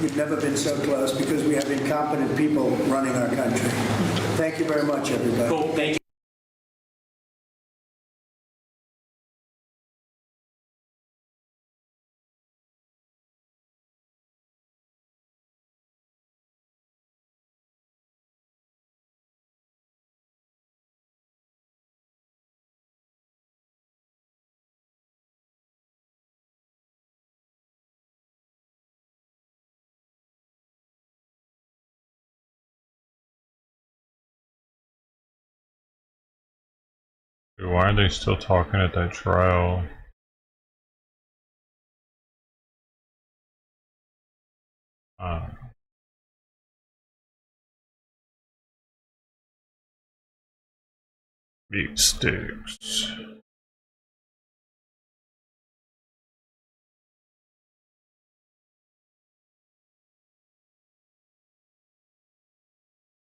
You've never been so close because we have incompetent people running our country. Thank you very much, everybody. Cool. Thank you. Why are they still talking at that trial? Beef sticks.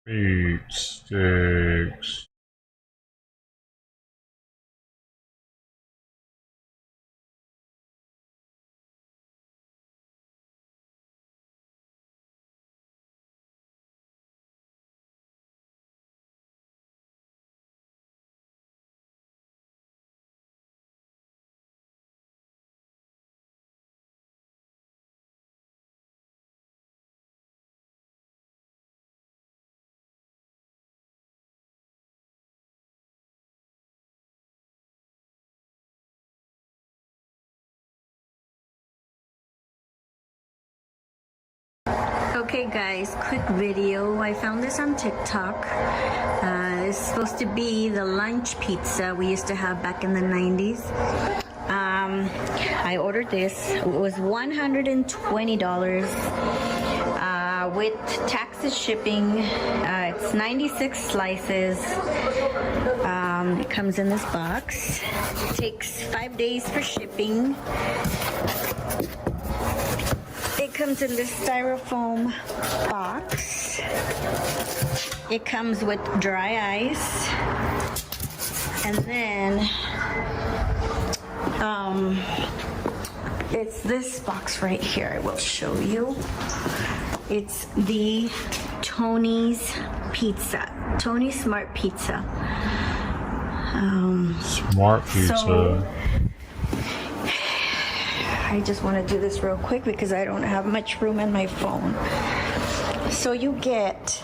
Beef sticks. Okay guys, quick video. I found this on TikTok. It's supposed to be the lunch pizza we used to have back in the 90s. I ordered this. It was $120 with taxes shipping. It's 96 slices. It comes in this box. It takes 5 days for shipping. It comes in this styrofoam box. It comes with dry ice. And then it's this box right here. I will show you. It's the Tony's Pizza. Tony Smart Pizza. Smart Pizza. So, I just want to do this real quick because I don't have much room in my phone. So you get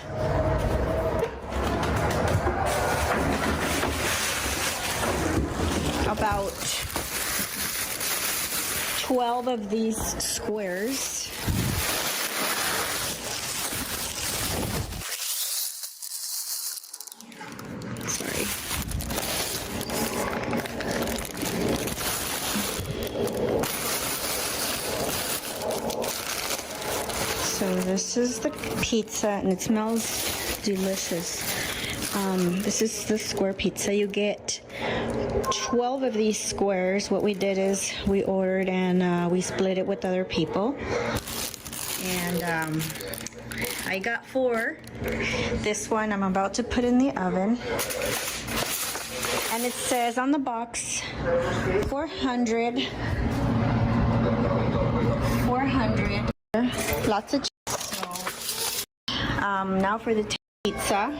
about 12 of these squares. Sorry. So this is the pizza and it smells delicious. This is the square pizza. You get 12 of these squares. What we did is we ordered and we split it with other people. And I got 4. This one I'm about to put in the oven. And it says on the box 400. Lots of cheese. Now for the pizza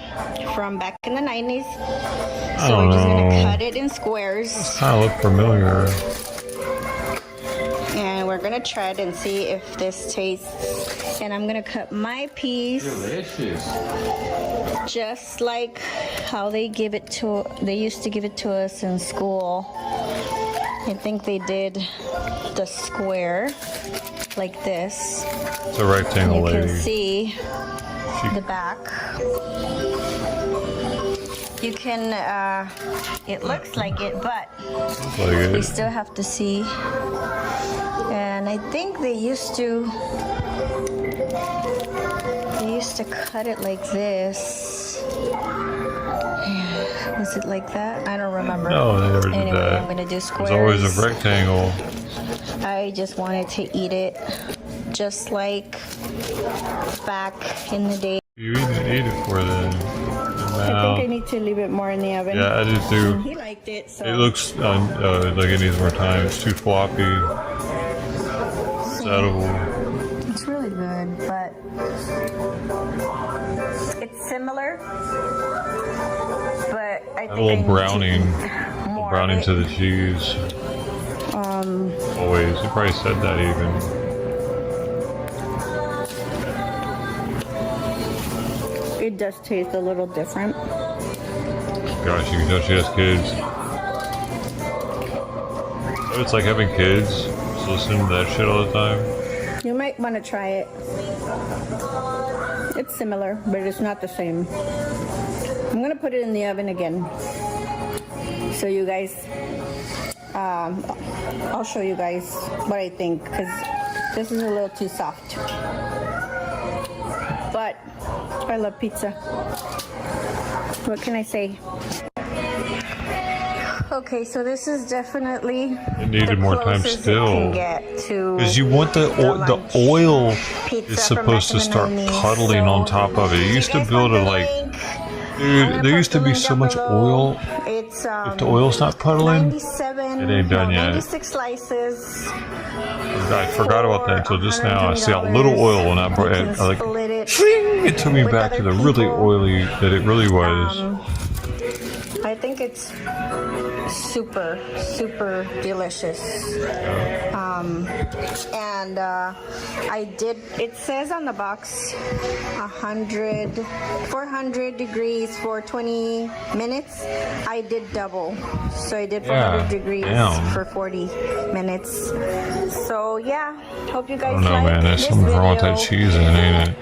from back in the 90s. So we're just gonna cut it in squares. Kind of look familiar. And we're gonna try it and see if this tastes. And I'm gonna cut my piece. Delicious. Just like how they used to give it to us in school. I think they did the square like this. It's a rectangle, lady. You can see the back. You can, it looks like it, but you still have to see. And I think they used to cut it like this. Was it like that? I don't remember. No, they never did anyway, that. I'm gonna do squares. There's always a rectangle. I just wanted to eat it just like back in the day. You even eat it for then. I think I need to leave it more in the oven. Yeah, I do too. He liked it, so. It looks like it needs more time. It's too floppy. It's edible. It's really good, but it's similar. But I think A little browning. more Browning to the cheese. Always. You probably said that even. It does taste a little different. Gosh, you can tell she has kids. So it's like having kids. Just listening to that shit all the time. You might want to try it. It's similar, but it's not the same. I'm gonna put it in the oven again. So you guys, I'll show you guys what I think, because this is a little too soft. But I love pizza. What can I say? Okay, so this is definitely It needed more time closest it still. can get to Because you want the oil pizza is from supposed back in to the start 90s. puddling on top of it. It used to build a like, dude. There used to be so much oil. It's If the oil's not puddling, 97, it ain't done yet. 96 slices. I forgot about that until just now. I see a little oil and I like, Split it. it took me back to the really oily that it really was. I think it's super, super delicious. And I did, it says on the box 400 degrees for 20 minutes. I did double. So I did 400 degrees for 40 minutes. So yeah, hope you I guys don't know, like man. There's this something wrong with video. that cheese in, ain't it?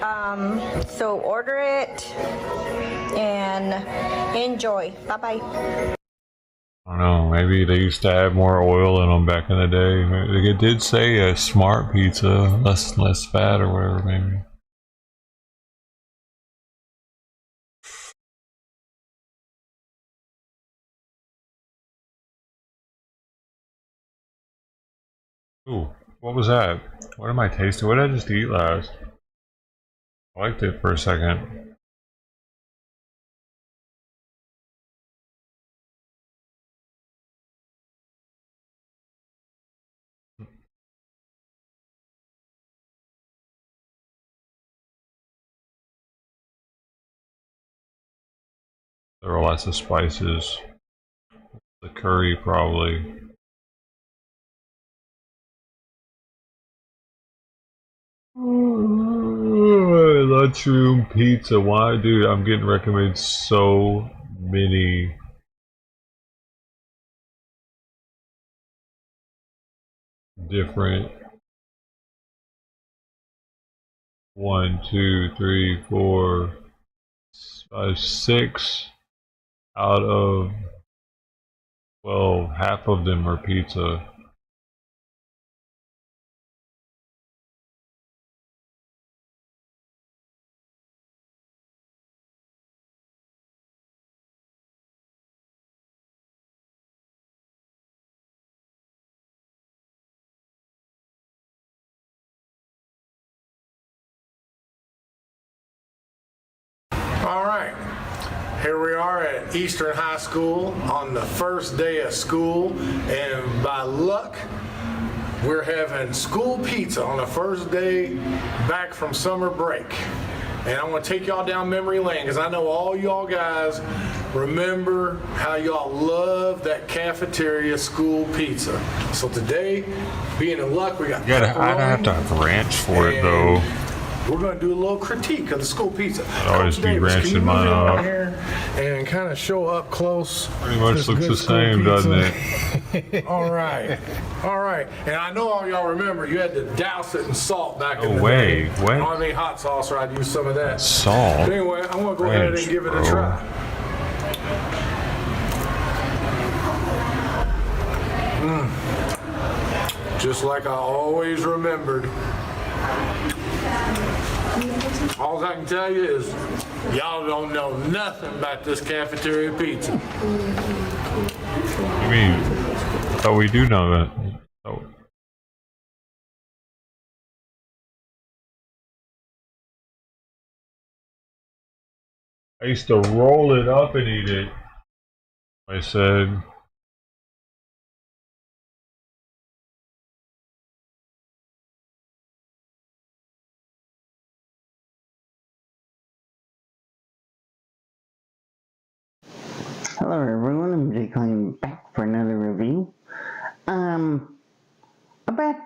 So order it and enjoy. Bye-bye. I don't know. Maybe they used to have more oil in them back in the day. Maybe it did say a smart pizza, less fat or whatever. Maybe. Ooh, what was that? What am I tasting? What did I just eat last? I liked it for a second. There were lots of spices. The curry probably. Lunchroom pizza. Why, dude? I'm getting recommended so many different 1, 2, 3, 4, 5, 6 out of 12. Half of them are pizza. All right, here we are at Eastern High School on the first day of school, and by luck, we're having school pizza on the first day back from summer break. And I'm gonna take y'all down memory lane because I know all y'all guys remember how y'all love that cafeteria school pizza. So today, being in luck, we got I'd have to have ranch for it though. we're going to do a little critique of the school pizza. I'd always Coach be Davis, can ranching you mine move in up. right here and kind of show up close? Pretty much this looks good the school same, doesn't pizza? it? All right. All right. And I know all y'all remember you had to douse it in salt back in the way, day. way. I don't have any hot sauce, or I'd use some of that. Salt? But anyway, I'm going to go ahead and give it a try. Just like I always remembered. All I can tell you is y'all don't know nothing about this cafeteria pizza. I mean, oh, we do know that. Oh. I used to roll it up and eat it. I said. Hello everyone, I'm Jake coming back for another review. About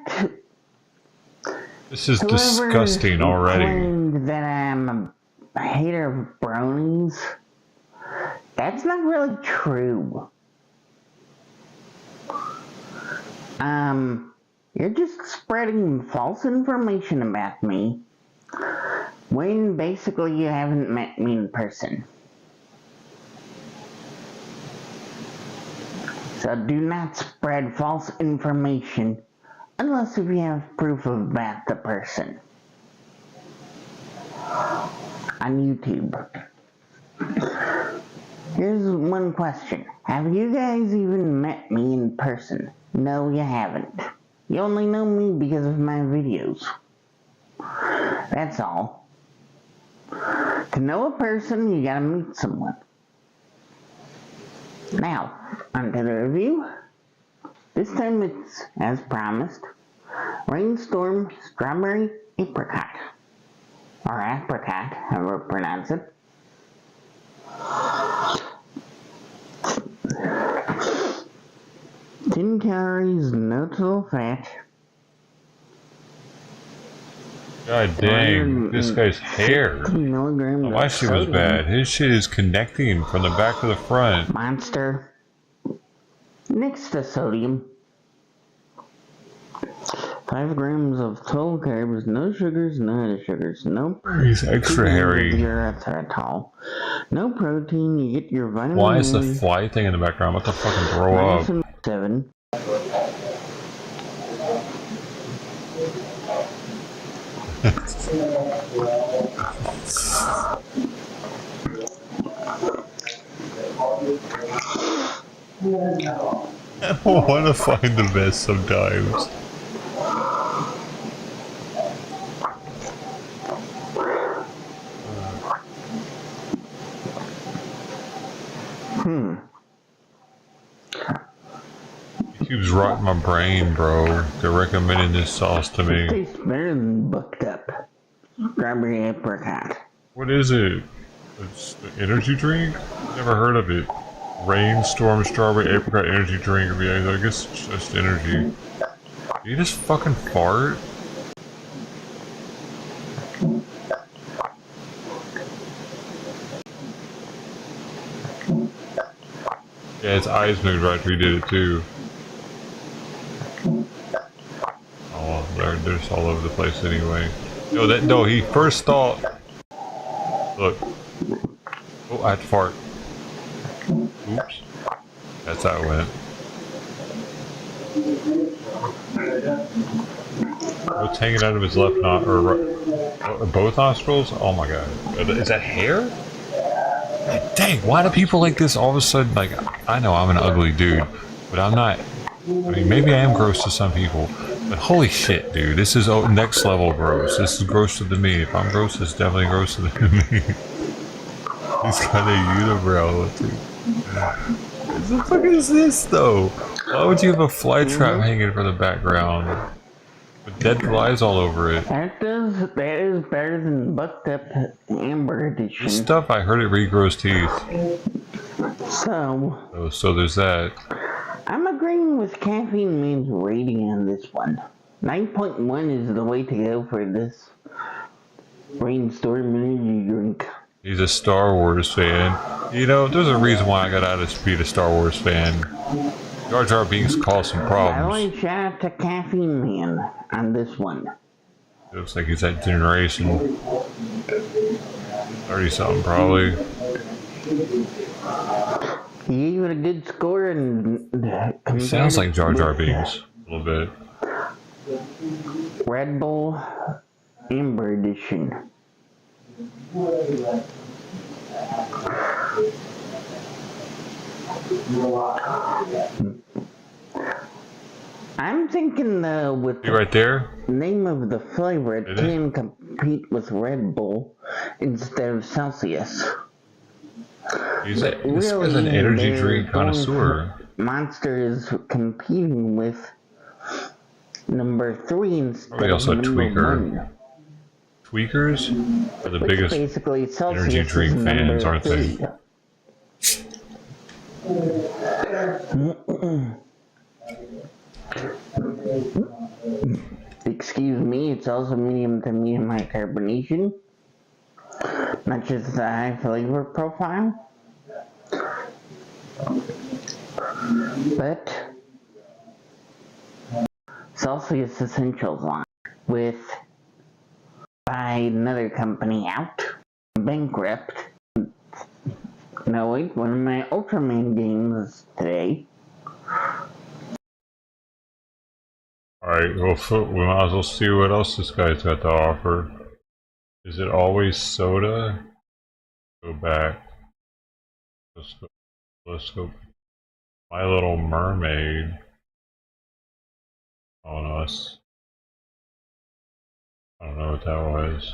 This is disgusting already. Claimed that I'm a hater of brownies. That's not really true. You're just spreading false information about me when basically you haven't met me in person. So do not spread false information unless if you have proof about the person on YouTube. Here's one question. Have you guys even met me in person? No, you haven't. You only know me because of my videos. That's all. To know a person, you gotta meet someone. Now, onto the review. This time it's, as promised, Rainstorm Strawberry Apricot. Or apricot, however you pronounce it. 10 calories, no total fat. God dang, this guy's hair. Milligrams My shit was bad. His shit is connecting from the back to the front. Monster. Next to sodium. 5 grams of total carbs, no sugars, no added sugars, no. He's extra hairy. Erythritol. No protein, you get your vitamin Why is the A, fly thing in the background? What the fucking throw up? vitamin 7. I want to find the best sometimes. It keeps rotting my brain, bro. They're recommending this sauce to me. It tastes better than Booked Up. Strawberry apricot. What is it? It's an energy drink? Never heard of it. Rainstorm Strawberry Apricot Energy Drink. I guess it's just energy. Did you just fucking fart? Yeah, his eyes moved right after he did it too. Oh, they're just all over the place anyway. No, he first thought. Look. Oh, I had to fart. Oops. That's how it went. What's hanging out of his left or both nostrils? Oh my god. Is that hair? God dang, why do people like this all of a sudden? Like, I know I'm an ugly dude, but I'm not. I mean, maybe I am gross to some people, but holy shit, dude, this is next level gross. This is grosser than me. If I'm gross, it's definitely grosser than me. He's got a unibrow, dude. What the fuck is this, though? Why would you have a fly trap hanging from the background? With dead flies all over it. That is better than Booked Up Amber Edition. This stuff, I heard it regrows teeth. So there's that. I'm agreeing with Caffeine Man's rating on this one. 9.1 is the way to go for this Rainstorm energy drink. He's a Star Wars fan. You know, there's a reason why I got out of being a Star Wars fan. Jar Jar Binks caused some problems. By the way, shout out to Caffeine Man on this one. It looks like he's that generation. 30-something, probably. He gave it a good score and... He sounds like Jar Jar Binks. A little bit. Red Bull Amber Edition. I'm thinking with You right there? name of the flavor, it can compete with Red Bull instead of Celsius. This guy's an energy drink connoisseur. Monster is competing with number 3 instead Probably also of a number tweaker. 1. Tweakers are the Which biggest basically Celsius energy drink is fans, number aren't they? 3. Excuse me, it's also medium to medium high carbonation, not just the high flavor profile. But Celsius Essentials line with by another company out, bankrupt. No wait, one of my Ultraman games today. Alright, well, we might as well see what else this guy's got to offer. Is it always soda? Go back. Let's go. My Little Mermaid on us. I don't know what that was.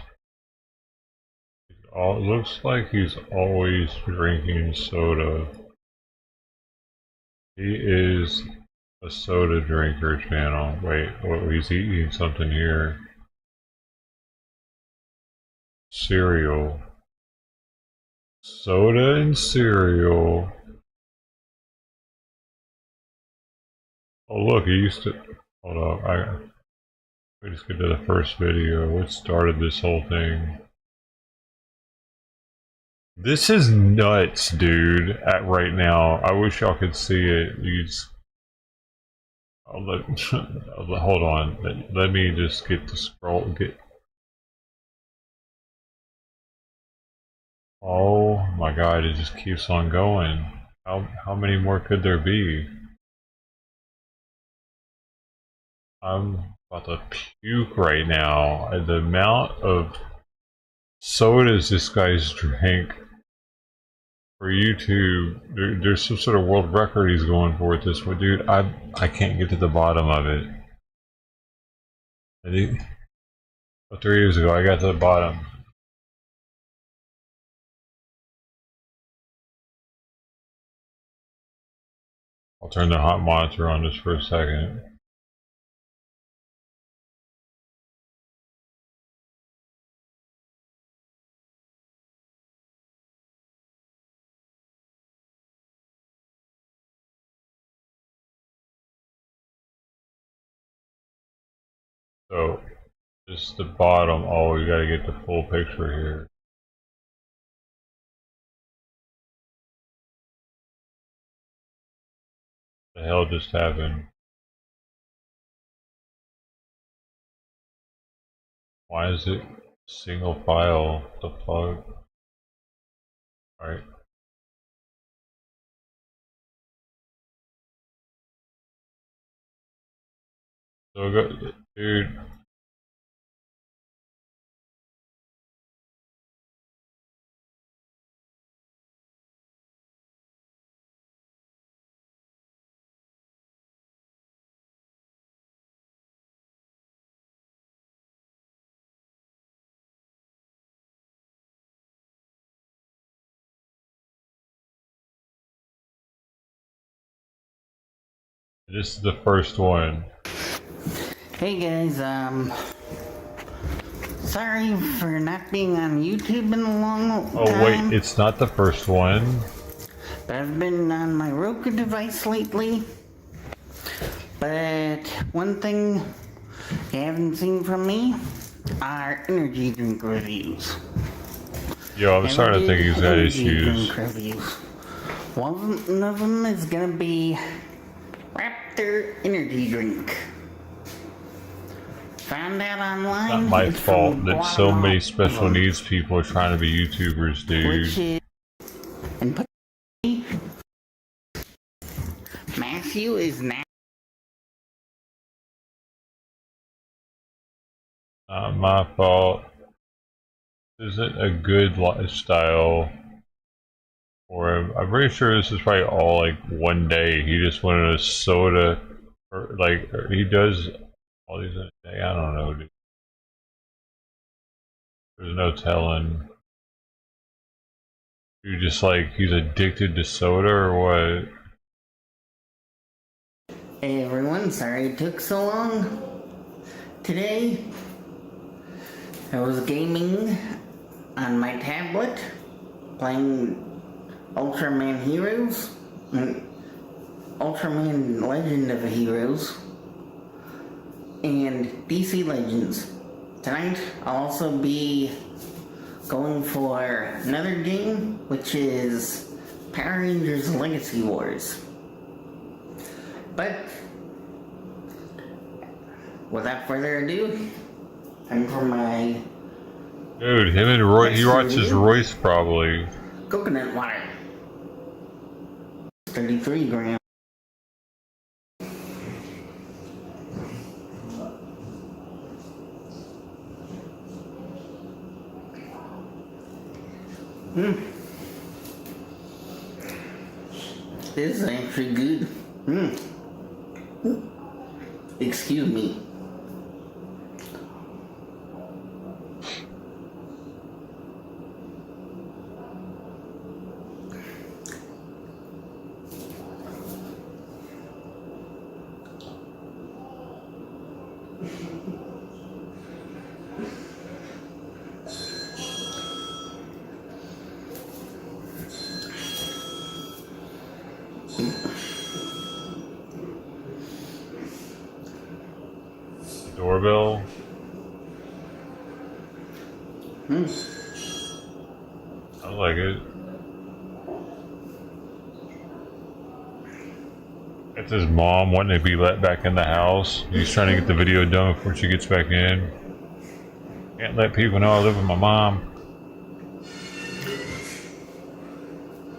It looks like he's always drinking soda. He is a soda drinker channel. Wait, what? He's eating something here. Cereal. Soda and cereal. Oh look, he used to. Hold on, we just get to the first video. What started this whole thing? This is nuts, dude. Right now, I wish y'all could see it. Hold on. Let me just get the scroll. Oh my God! It just keeps on going. How many more could there be? I'm about to puke right now. The amount of sodas this guy's drank for YouTube. There's some sort of world record he's going for at this point, dude. I can't get to the bottom of it. 3 years ago, I got to the bottom. I'll turn the hot monitor on just for a second. So, just the bottom. Oh, we gotta get the full picture here. What the hell just happened? Why is it single file? What the fuck? Alright. So, dude. This is the first one. Hey guys, sorry for not being on YouTube in a long time. Oh wait, it's not the first one. But I've been on my Roku device lately. But one thing you haven't seen from me are energy drink reviews. Yo, I'm starting to think he's got issues. Drink reviews. One of them is gonna be Raptor energy drink. Found that online. Not my fault that so many special needs people are trying to be YouTubers, dude. Matthew is now. Not my fault. Isn't a good lifestyle for him. I'm pretty sure this is probably all like one day. He just wanted a soda, or like he does all these in a day. I don't know, dude. There's no telling. You're just like he's addicted to soda or what? Hey everyone, sorry it took so long. Today, I was gaming on my tablet, playing Ultraman Heroes, and Ultraman Legend of Heroes, and DC Legends. Tonight, I'll also be going for another game, which is Power Rangers Legacy Wars. But, without further ado, time for my... Dude, him and Roy, he watches Royce probably. Coconut water. 33 grams. this is actually good. Excuse me. Doorbell. I like it. It's his mom wanting to be let back in the house. He's trying to get the video done before she gets back in. Can't let people know I live with my mom.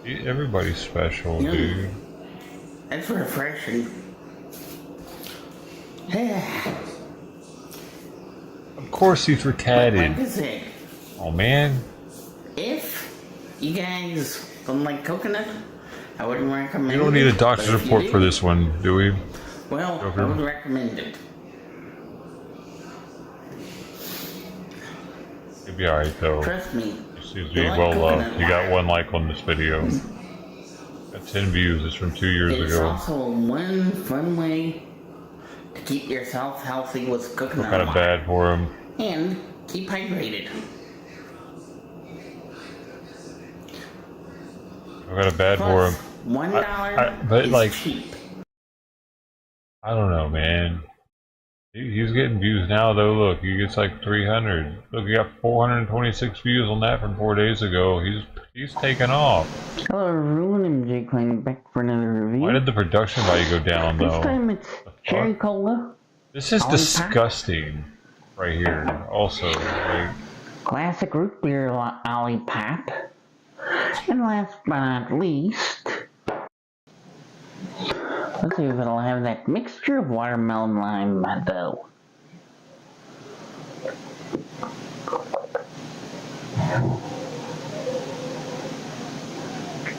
Everybody's special, dude. That's refreshing. Of course he's retarded. Like I said, Oh man. if you guys don't like coconut, I wouldn't recommend it. We don't need a doctor's but if you report do, for this one, do we? Well, Joker? I would recommend it. He'll be alright though. Trust me. He seems to be well loved. He got 1 like on this video. Got 10 views. It's from 2 years It's ago. also one fun way to keep yourself healthy with coconut Kind of water. bad for him. And keep hydrated. I got a bad for him. $1 but is like, cheap. I don't know, man. He's getting views now, though. Look, he gets like 300. Look, he got 426 views on that from 4 days ago. He's taken off. Hello everyone, I'm Jake Klein back for another review. Why did the production value go down, This though? time it's cherry cola. This is Ollie disgusting, right here. Also, like, Classic root beer lollipop. And last but not least, let's see if it'll have that mixture of watermelon lime though.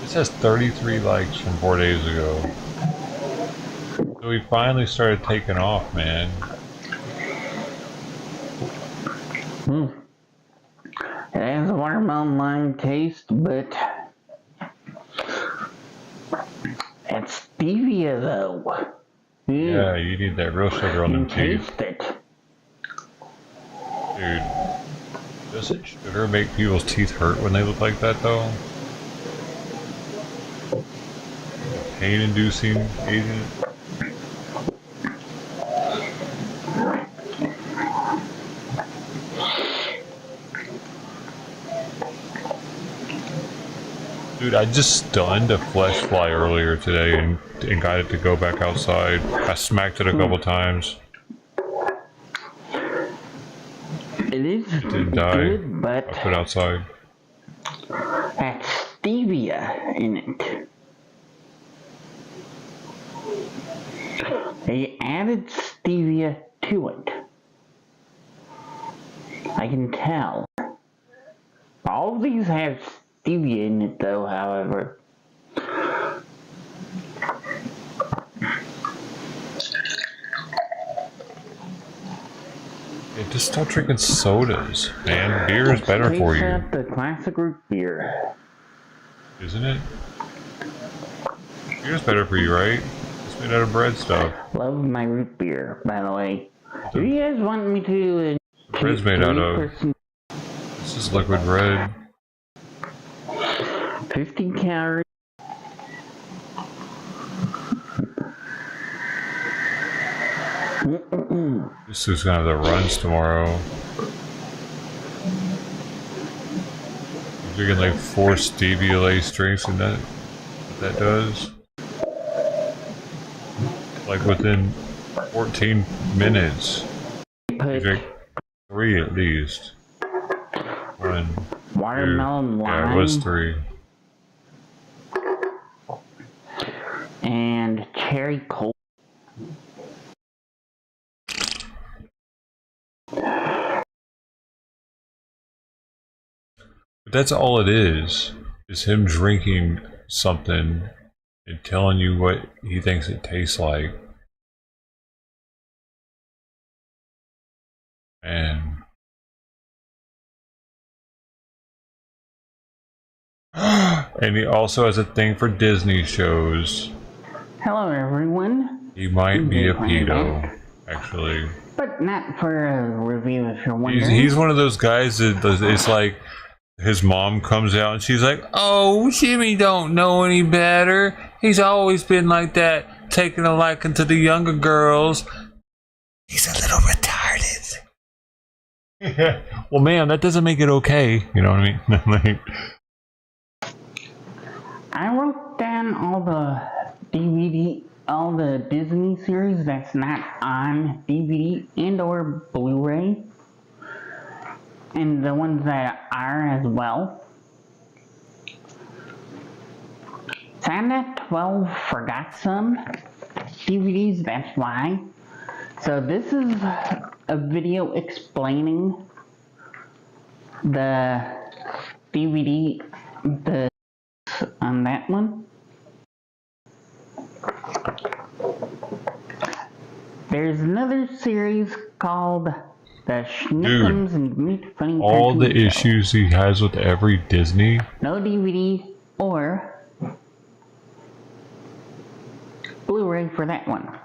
this has 33 likes from 4 days ago. So he finally started taking off, man. It has a watermelon lime taste, but it's stevia though. Yeah, you need that real sugar on them teeth. Taste it. Dude, doesn't sugar make people's teeth hurt when they look like that, though? Pain-inducing agent? Dude, I just stunned a flesh fly earlier today and got it to go back outside. I smacked it a couple times. It is It didn't die. good, but I put it outside. that's stevia in it. They added stevia to it. I can tell. All of these have stevia in it though, however. Yeah, just stop drinking sodas, man. Beer is better for you. Except the classic root beer. Isn't it? Beer's better for you, right? It's made out of bread stuff. Love my root beer, by the way. Do you guys want me to... The bread's made out of... This is liquid bread. 50 calories. This is gonna have the runs tomorrow. I'm drinking like 4 stevia laced drinks, and that what that does. Like within 14 minutes, you drink 3 at least. 1, Watermelon 2, lime. yeah, it was 3. And cherry cola. But that's all it is him drinking something and telling you what he thinks it tastes like. And and he also has a thing for Disney shows. Hello, everyone. He might be a Disney pedo, actually. But not for a review, if you're wondering. He's one of those guys that it's like his mom comes out and she's like, "Oh, Jimmy don't know any better. He's always been like that, taking a liking to the younger girls. He's a little retarded." Well, ma'am, that doesn't make it okay. You know what I mean? Like, I wrote down all the all the Disney series that's not on DVD and or Blu-ray, and the ones that are as well. Santa 12 forgot some DVDs, that's why. So this is a video explaining the DVD, on that one. There's another series called The Schnickums and Meat Funny all the Cartoon Show. issues he has with every Disney. No DVD or Blu-ray for that one.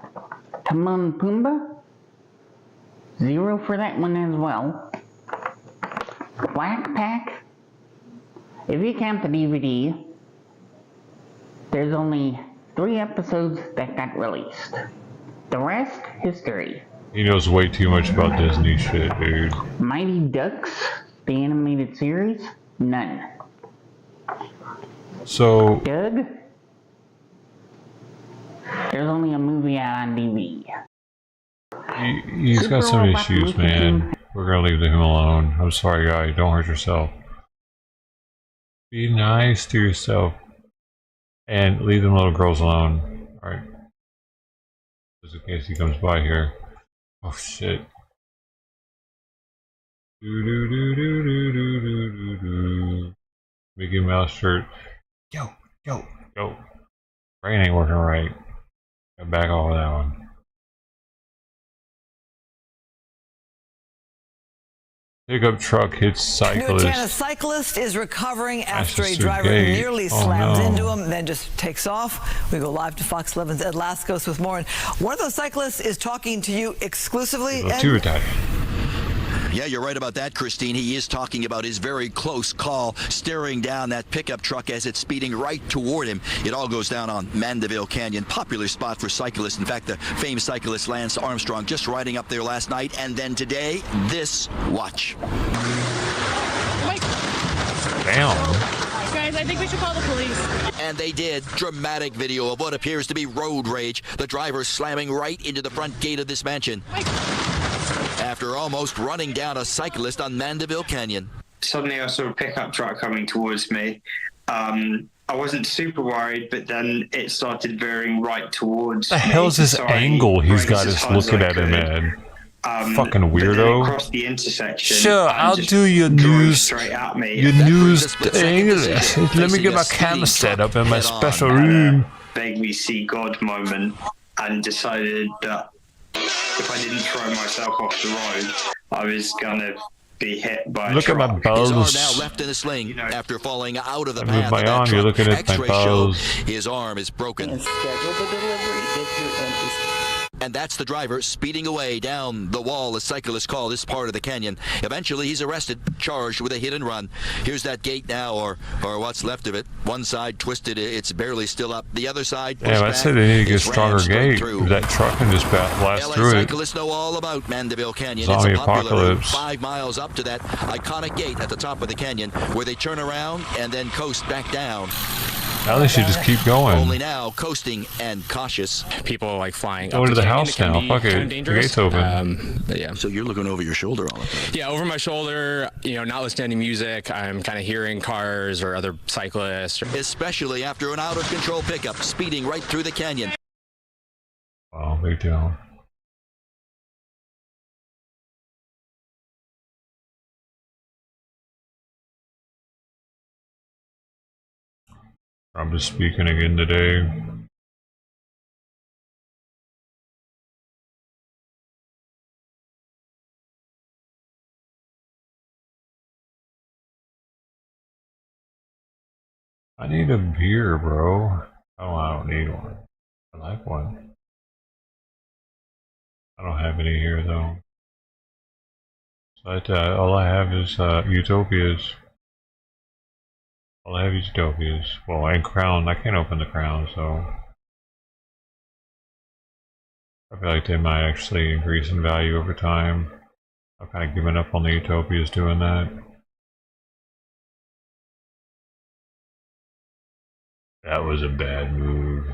Timon and Pumbaa, 0 for that one as well. Black Pack, if you count the DVD, there's only 3 episodes that got released. The rest, history. He knows way too much about Disney shit, dude. Mighty Ducks, the animated series, none. So, Doug, there's only a movie out on DVD. he's got some issues, man. We're gonna leave him alone. I'm sorry, guy. Don't hurt yourself. Be nice to yourself. And leave them little girls alone. Alright. Just in case he comes by here. Oh shit. Do. Mickey Mouse shirt. Yo. Brain ain't working right. Got back off of that one. Pickup truck hits cyclist. A cyclist is recovering after a Manchester driver Gate. nearly Oh, slams no. into him, then just takes off. We go live to Fox 11's Ed Laskos with more. And one of those cyclists is talking to you exclusively. Too Italian. Yeah, you're right about that, Christine. He is talking about his very close call, staring down that pickup truck as it's speeding right toward him. It all goes down on Mandeville Canyon, popular spot for cyclists. In fact, the famed cyclist Lance Armstrong just riding up there last night. And then today, this. Watch. Damn. Guys, I think we should call the police. And they did. Dramatic video of what appears to be road rage. The driver slamming right into the front gate of this mansion. After almost running down a cyclist on Mandeville Canyon. Suddenly I saw a pickup truck coming towards me. I wasn't super worried, but then it started veering right towards What the hell is this So I angle he's braked got as us hard as looking I at him could. at? Fucking But then it weirdo. crossed the intersection. Sure, and I'll just do your drove news. straight at me. Your news English. Let me get my camera set up in my special room. Vaguely see God moment and decided that if I didn't throw myself off the road, I was gonna be hit by a Look at truck. my His arm balls. now left in a sling after falling out of the I path moved of my that arm, you're truck. looking at my X-ray show balls. his arm is broken. Schedule the delivery if you're interested. And that's the driver speeding away down the wall, as cyclists call this part of the canyon. Eventually, he's arrested, charged with a hit and run. Here's that gate now, or what's left of it. One side twisted, it's barely still up. The other side pushed Damn, I back. said they need to get a It's rammed stronger straight gate. through. That truck can just blast LA through it. cyclists know all about Mandeville Canyon. Zombie It's a popular route apocalypse. 5 miles up to that iconic gate at the top of the canyon, where they turn around and then coast back down. Now they should just keep going. Only now coasting and cautious. People like flying Go up to the canyon. house It can now. be Fuck kind it. of The dangerous. gate's open. Yeah. So you're looking over your shoulder all the time. Yeah, over my shoulder, notwithstanding music, I'm kind of hearing cars or other cyclists. Especially after an out-of-control pickup speeding right through the canyon. Oh, big deal. Trump is speaking again today. I need a beer, bro. Oh, I don't need one. I like one. I don't have any here, though. So all I have is Utopias. All I have is Utopias. Well, and Crown. I can't open the Crown, so I feel like they might actually increase in value over time. I've kind of given up on the Utopias doing that. That was a bad move.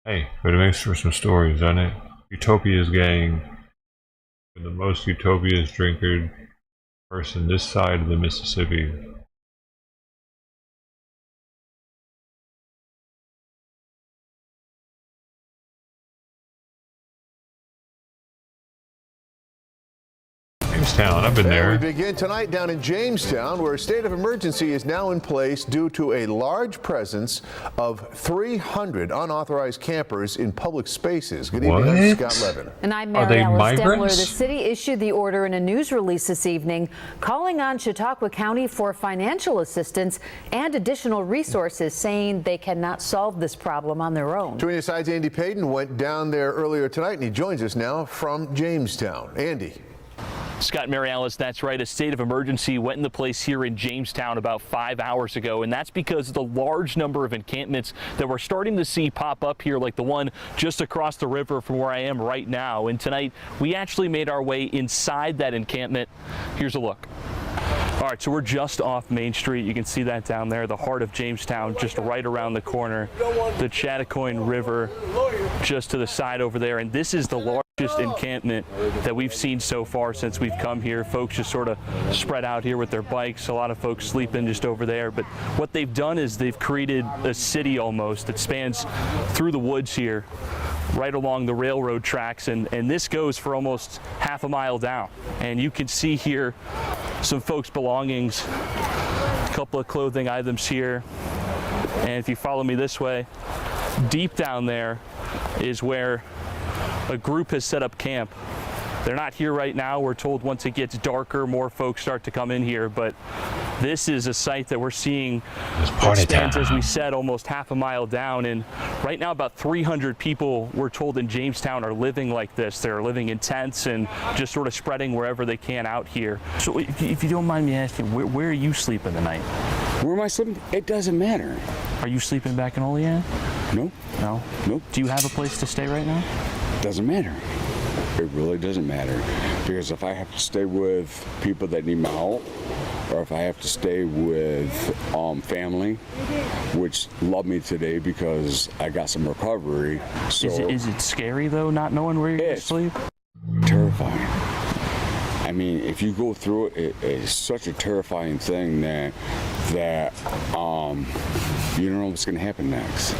Hey, but it makes for some stories, doesn't it? Utopias gang. The most Utopias drinker person this side of the Mississippi. Jamestown, I've been there. We begin tonight down in Jamestown, where a state of emergency is now in place due to a large presence of 300 unauthorized campers in public spaces. Good evening, I'm Scott Levin. And I'm Mary Alice Dembler. The city issued the order in a news release this evening, calling on Chautauqua County for financial assistance and additional resources, saying they cannot solve this problem on their own. Joining us, Andy Payton went down there earlier tonight, and he joins us now from Jamestown. Andy. Scott, Mary Alice, that's right. A state of emergency went into place here in Jamestown about 5 hours ago, and that's because of the large number of encampments that we're starting to see pop up here, like the one just across the river from where I am right now. And tonight, we actually made our way inside that encampment. Here's a look. All right, so we're just off Main Street. You can see that down there, the heart of Jamestown, just right around the corner. The Chattacoin River just to the side over there, and this is the largest encampment that we've seen so far since we've come here. Folks just sort of spread out here with their bikes. A lot of folks sleeping just over there, but what they've done is they've created a city almost that spans through the woods here, right along the railroad tracks, and this goes for almost half a mile down. And you can see here some folks' belongings, a couple of clothing items here. And if you follow me this way, deep down there is where a group has set up camp. They're not here right now. We're told once it gets darker, more folks start to come in here, but this is a site that we're seeing that spans, as we said, almost half a mile down. And right now, about 300 people, we're told, in Jamestown are living like this. They're living in tents and just sort of spreading wherever they can out here. So if you don't mind me asking, where are you sleeping tonight? Where am I sleeping? It doesn't matter. Are you sleeping back in Olean? No. No? Nope. Do you have a place to stay right now? Doesn't matter. It really doesn't matter, because if I have to stay with people that need my help, or if I have to stay with family, which love me today because I got some recovery. So is it scary though, not knowing where you're going to sleep? Terrifying. I mean, if you go through it, it's such a terrifying thing that you don't know what's going to happen next.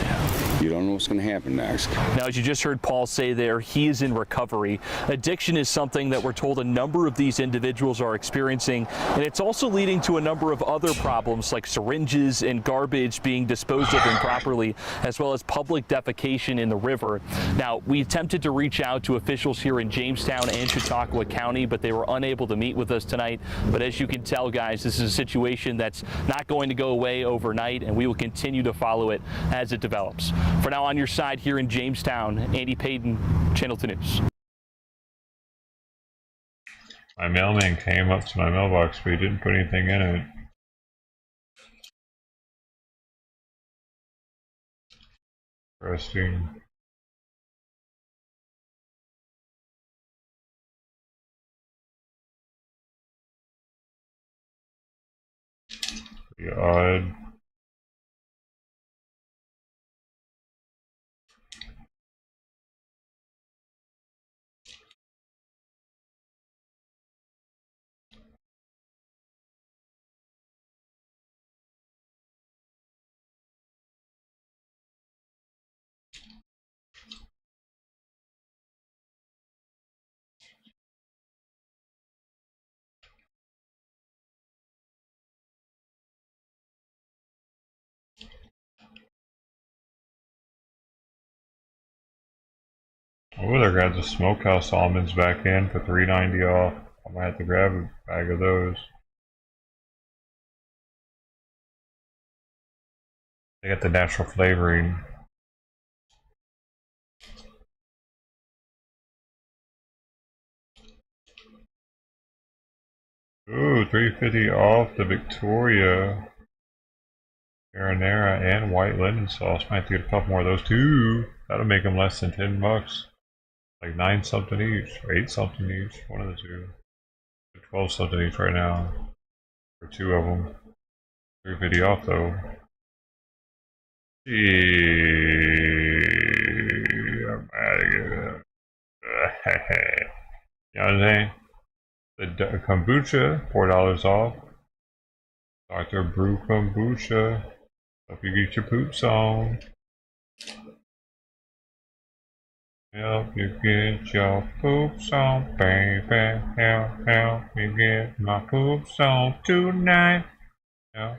You don't know what's going to happen next. Now, as you just heard Paul say there, he is in recovery. Addiction is something that we're told a number of these individuals are experiencing, and it's also leading to a number of other problems like syringes and garbage being disposed of improperly, as well as public defecation in the river. Now, we attempted to reach out to officials here in Jamestown and Chautauqua County, but they were unable to meet with us tonight. But as you can tell, guys, this is a situation that's not going to go away overnight, and we will continue to follow it as it develops. For now, on your side here in Jamestown, Andy Payton, Channel 2 News. My mailman came up to my mailbox, but he didn't put anything in it. Interesting. Pretty odd. Oh, they got the smokehouse almonds back in for $3.90 off. I might have to grab a bag of those. They got the natural flavoring. Ooh, $3.50 off the Victoria marinara and white linen sauce. Might have to get a couple more of those too. That'll make them less than $10. Like 9 something each, or 8 something each. One of the two. 12 something each right now. For 2 of them. $3.50 off though. I'm out of here. You know what I'm saying? The kombucha, $4 off. Dr. Brew Kombucha. Hope you get your poops on. Help you get your poops on, baby. Help me get my poops on tonight. Help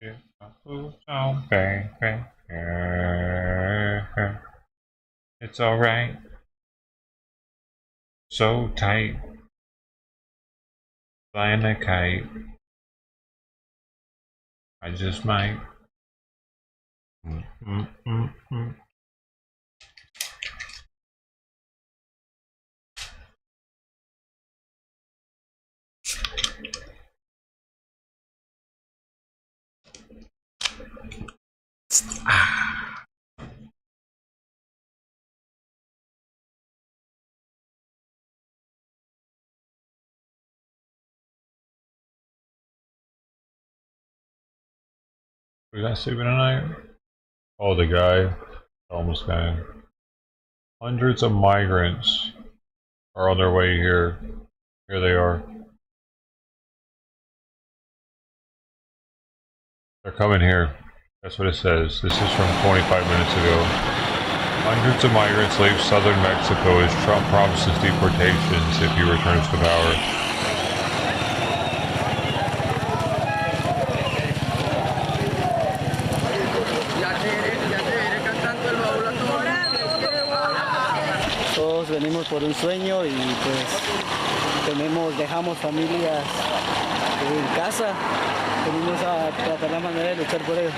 me get my poops on, baby. It's alright. So tight. Flying a kite. I just might. Was I sleeping tonight? Oh, the guy. Almost guy. Hundreds of migrants are on their way here. Here they are. They're coming here. That's what it says. This is from 25 minutes ago. Hundreds of migrants leave southern Mexico as Trump promises deportations if he returns to power. Todos venimos por un sueño y pues dejamos familias en casa, venimos a tratar la manera de luchar por ellos.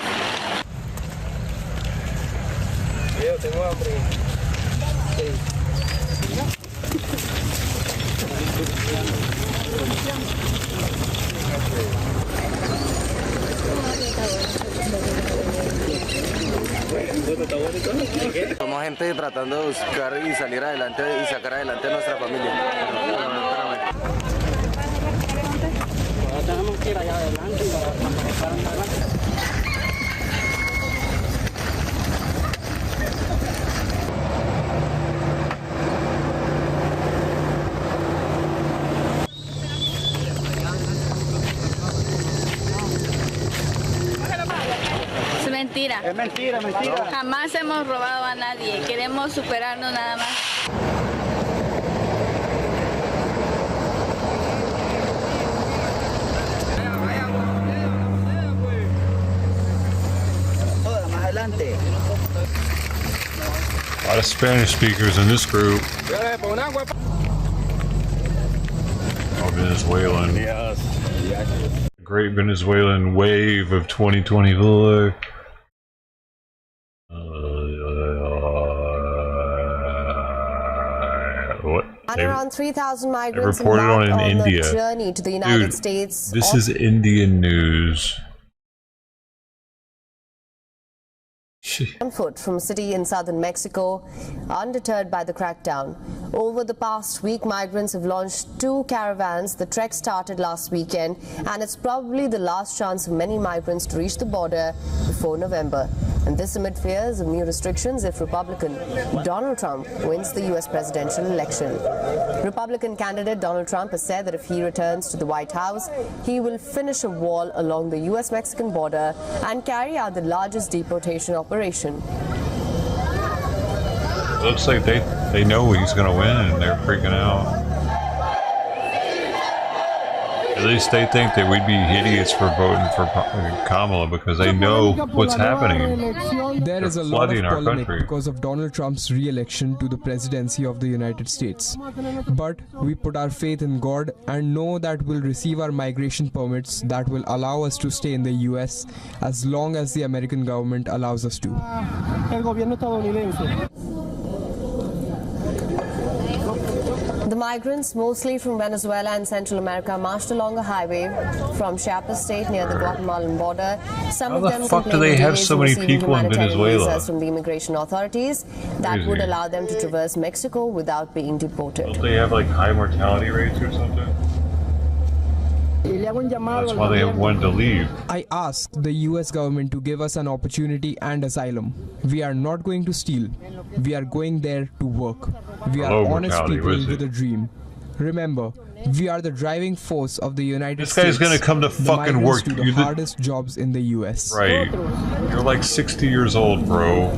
Yo tengo hambre. Somos gente tratando de buscar y salir adelante y sacar adelante a nuestra familia. Tenemos que ir allá adelante para estar adelante. Es mentira. Es mentira, mentira. Jamás hemos robado a nadie. Queremos superarnos nada más. Más adelante. A lot of Spanish speakers in this group. Oh, Venezuelan. Yes. The great Venezuelan wave of 2024. What? And around 3,000 migrants reported on in India. the journey to the United Dude, States. This is Indian news. On foot from a city in southern Mexico, undeterred by the crackdown. Over the past week, migrants have launched 2 caravans. The trek started last weekend, and it's probably the last chance of many migrants to reach the border before November. And this amid fears of new restrictions if Republican Donald Trump wins the U.S. presidential election. Republican candidate Donald Trump has said that if he returns to the White House, he will finish a wall along the U.S.-Mexican border and carry out the largest deportation operation. Looks like they know he's going to win and they're freaking out. At least they think that we'd be idiots for voting for Kamala because they know what's happening. There is a lot flooding of our polemic country. because of Donald Trump's re-election to the presidency of the United States. But we put our faith in God and know that we'll receive our migration permits that will allow us to stay in the US as long as the American government allows us to. The migrants, mostly from Venezuela and Central America, marched along a highway from Chiapas State near the Guatemalan border. Some How of the them fuck do they have so many people in Venezuela? visas from the immigration authorities that would allow them to traverse Mexico without being deported. Don't they have like high mortality rates or something? That's why they wanted to leave. I asked the US government to give us an opportunity and asylum. We are not going to steal. We are going there to work. We are honest people with a dream. Remember, we are the driving force of the United States. This guy's gonna come to fucking work. Do the hardest jobs in the US. Right. You're like 60 years old, bro.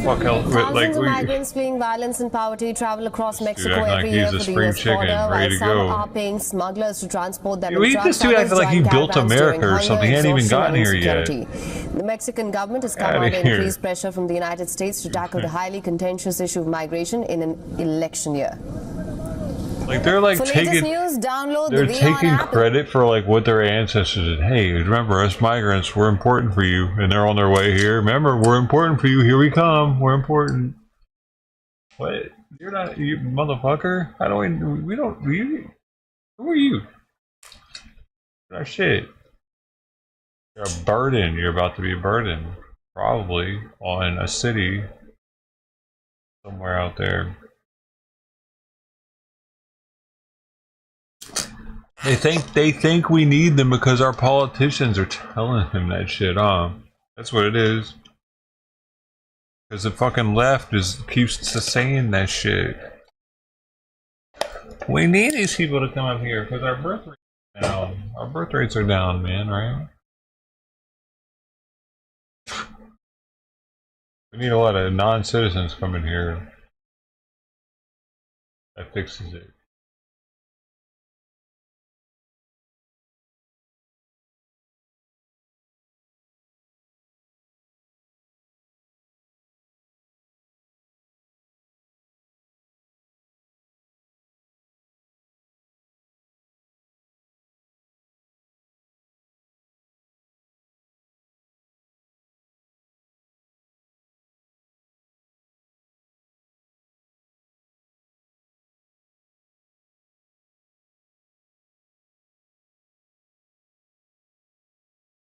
Fuck hell. Thousands of migrants fleeing violence and poverty travel across Mexico every year for the US border, while some are paying smugglers to transport them in trucks. This dude acting like he built America or something. He hadn't even gotten here yet. The Mexican government has come under increased pressure from the United States to tackle the highly contentious issue of migration in an election year. Like they're like For taking, news, download they're the taking credit for like what their ancestors did. Hey, remember us migrants? We're important for you, and they're on their way here. Remember, we're important for you. Here we come. We're important. What? You're not, you motherfucker. How do we don't. You, who are you? Oh shit. You're a burden. You're about to be a burden, probably on a city somewhere out there. They think we need them because our politicians are telling him that shit, huh? That's what it is. Because the fucking left keeps saying that shit. We need these people to come up here because our birth rates are down. Our birth rates are down, man, right? We need a lot of non-citizens coming here. That fixes it.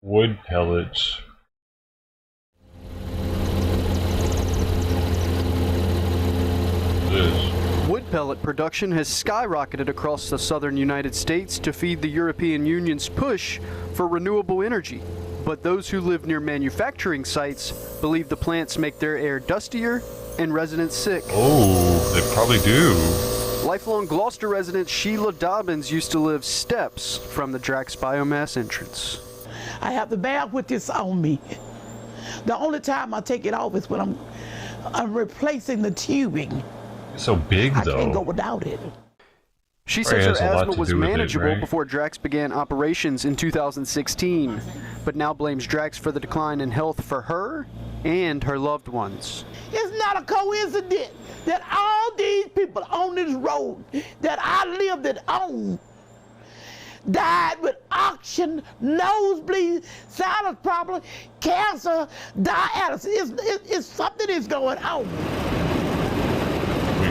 Wood pellets. Wood pellet production has skyrocketed across the southern United States to feed the European Union's push for renewable energy. But those who live near manufacturing sites believe the plants make their air dustier and residents sick. Oh, they probably do. Lifelong Gloucester resident Sheila Dobbins used to live steps from the Drax biomass entrance. I have to bear with this on me. The only time I take it off is when I'm replacing the tubing. It's so big, though. I can't go without it. She says her asthma was manageable before Drax began operations in 2016, but now blames Drax for the decline in health for her and her loved ones. It's not a coincidence that all these people on this road that I lived on died with oxygen, nosebleed, sinus problem, cancer, dialysis. It's something is going on.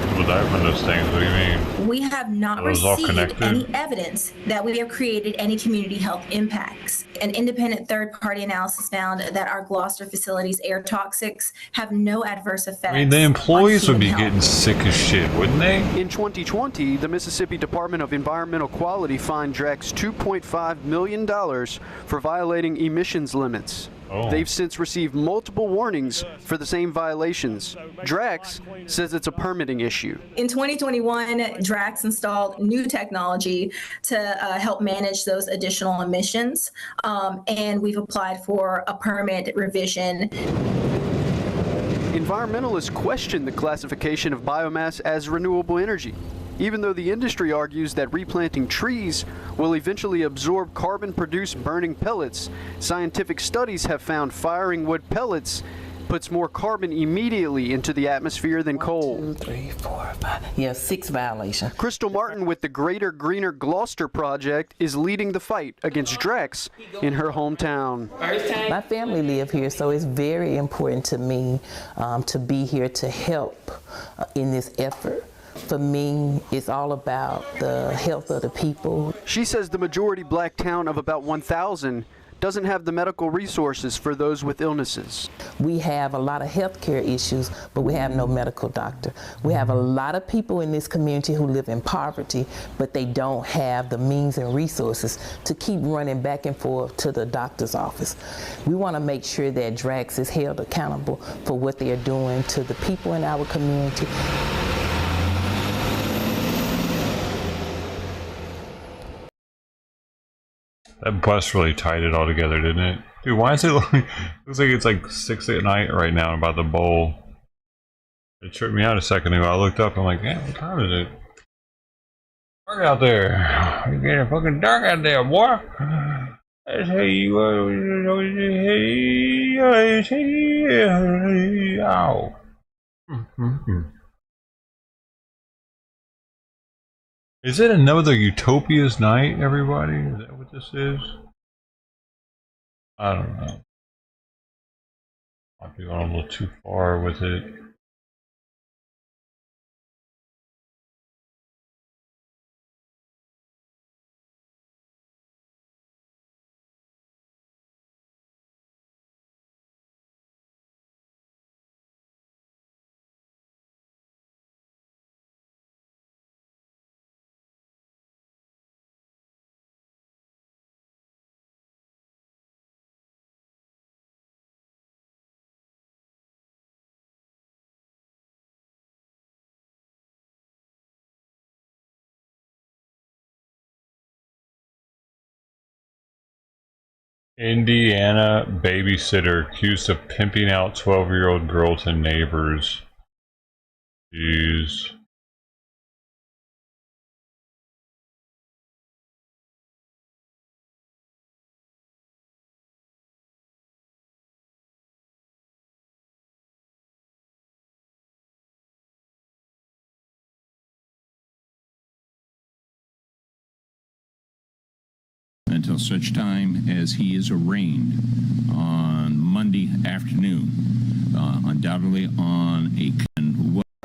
People die from those things. What do you mean? We have not received any evidence that we have created any community health impacts. An independent third-party analysis found that our Gloucester facility's air toxics have no adverse effects. I mean, the employees would be getting sick as shit, wouldn't they? In 2020, the Mississippi Department of Environmental Quality fined Drax $2.5 million for violating emissions limits. They've since received multiple warnings for the same violations. Drax says it's a permitting issue. In 2021, Drax installed new technology to help manage those additional emissions, and we've applied for a permit revision. Environmentalists question the classification of biomass as renewable energy. even though the industry argues that replanting trees will eventually absorb carbon produced burning pellets. Scientific studies have found firing wood pellets puts more carbon immediately into the atmosphere than coal. 1, 2, 3, 4, 5. Yeah, 6 violations. Crystal Martin with the Greater Greener Gloucester Project is leading the fight against Drex in her hometown. My family live here, so it's very important to me to be here to help in this effort. For me, it's all about the health of the people. She says the majority black town of about 1,000 doesn't have the medical resources for those with illnesses. We have a lot of healthcare issues, but we have no medical doctor. We have a lot of people in this community who live in poverty, but they don't have the means and resources to keep running back and forth to the doctor's office. We want to make sure that Drax is held accountable for what they are doing to the people in our community. That bus really tied it all together, didn't it? Dude, why is it like, looks like it's like 6 at night right now by the bowl. It tripped me out a second ago. I looked up, I'm like, man, what time is it? Dark out there. It's getting fucking dark out there, boy. I tell you what, ow. Is it another Utopia's night, everybody? Is that what this is? I don't know. Might be going a little too far with it. Indiana babysitter accused of pimping out 12-year-old girl to neighbors. Jeez. Until such time as he is arraigned on Monday afternoon, undoubtedly on a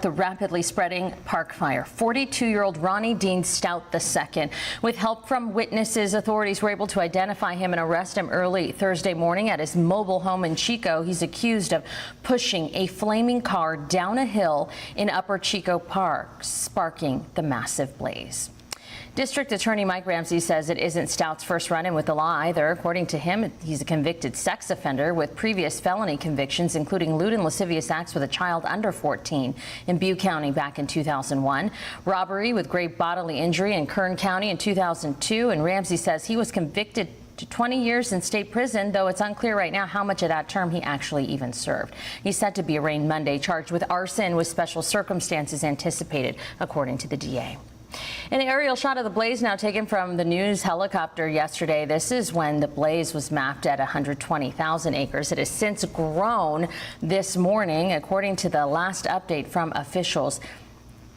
The rapidly spreading park fire. 42-year-old Ronnie Dean Stout II. With help from witnesses, authorities were able to identify him and arrest him early Thursday morning at his mobile home in Chico. He's accused of pushing a flaming car down a hill in Upper Chico Park, sparking the massive blaze. District Attorney Mike Ramsey says it isn't Stout's first run-in with the law either. According to him, he's a convicted sex offender with previous felony convictions, including lewd and lascivious acts with a child under 14 in Butte County back in 2001, robbery with grave bodily injury in Kern County in 2002, and Ramsey says he was convicted to 20 years in state prison, though it's unclear right now how much of that term he actually even served. He's set to be arraigned Monday, charged with arson with special circumstances anticipated, according to the DA. An aerial shot of the blaze now taken from the news helicopter yesterday. This is when the blaze was mapped at 120,000 acres. It has since grown this morning. According to the last update from officials,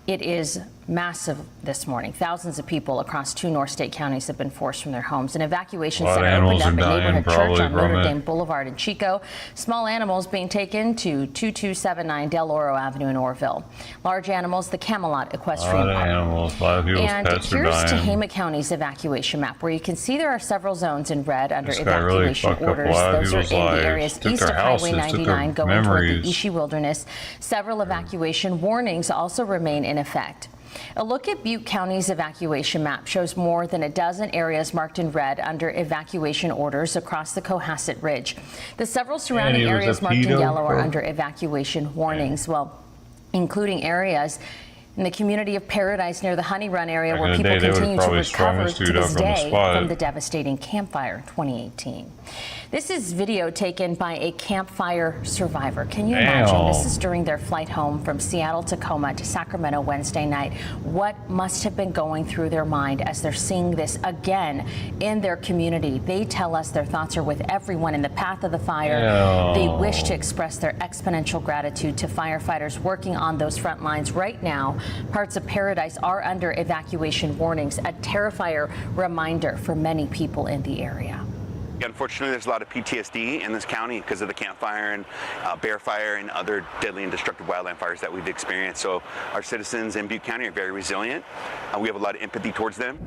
it is massive this morning. Thousands of people across 2 North State counties have been forced from their homes. An evacuation center opened up at Neighborhood Church on Notre Dame Boulevard in Chico. Small animals being taken to 2279 Del Oro Avenue in Orville. Large animals, the Camelot Equestrian Park. A lot of people's pets are dying. Here's Tehama County's evacuation map, where you can see there are several zones in red under evacuation orders. Those are in the areas east of Highway 99 going toward the Ishi Wilderness. Several evacuation warnings also remain in effect. A look at Butte County's evacuation map shows more than a dozen areas marked in red under evacuation orders across the Cohasset Ridge. The several surrounding areas marked in yellow are under evacuation warnings, well, including areas In the community of Paradise near the Honey Run area, Back where in the people day, they continue would've to probably strung recover this to dude this up on the day spot. from the devastating campfire in 2018. This is video taken by a campfire survivor. Can you imagine? This is during their flight home from Seattle, Tacoma to Sacramento Wednesday night. What must have been going through their mind as they're seeing this again in their community? They tell us their thoughts are with everyone in the path of the fire. They wish to express their exponential gratitude to firefighters working on those front lines right now. Parts of Paradise are under evacuation warnings, a terrifier reminder for many people in the area. Unfortunately, there's a lot of PTSD in this county because of the campfire and bear fire and other deadly and destructive wildland fires that we've experienced. So our citizens in Butte County are very resilient. We have a lot of empathy towards them.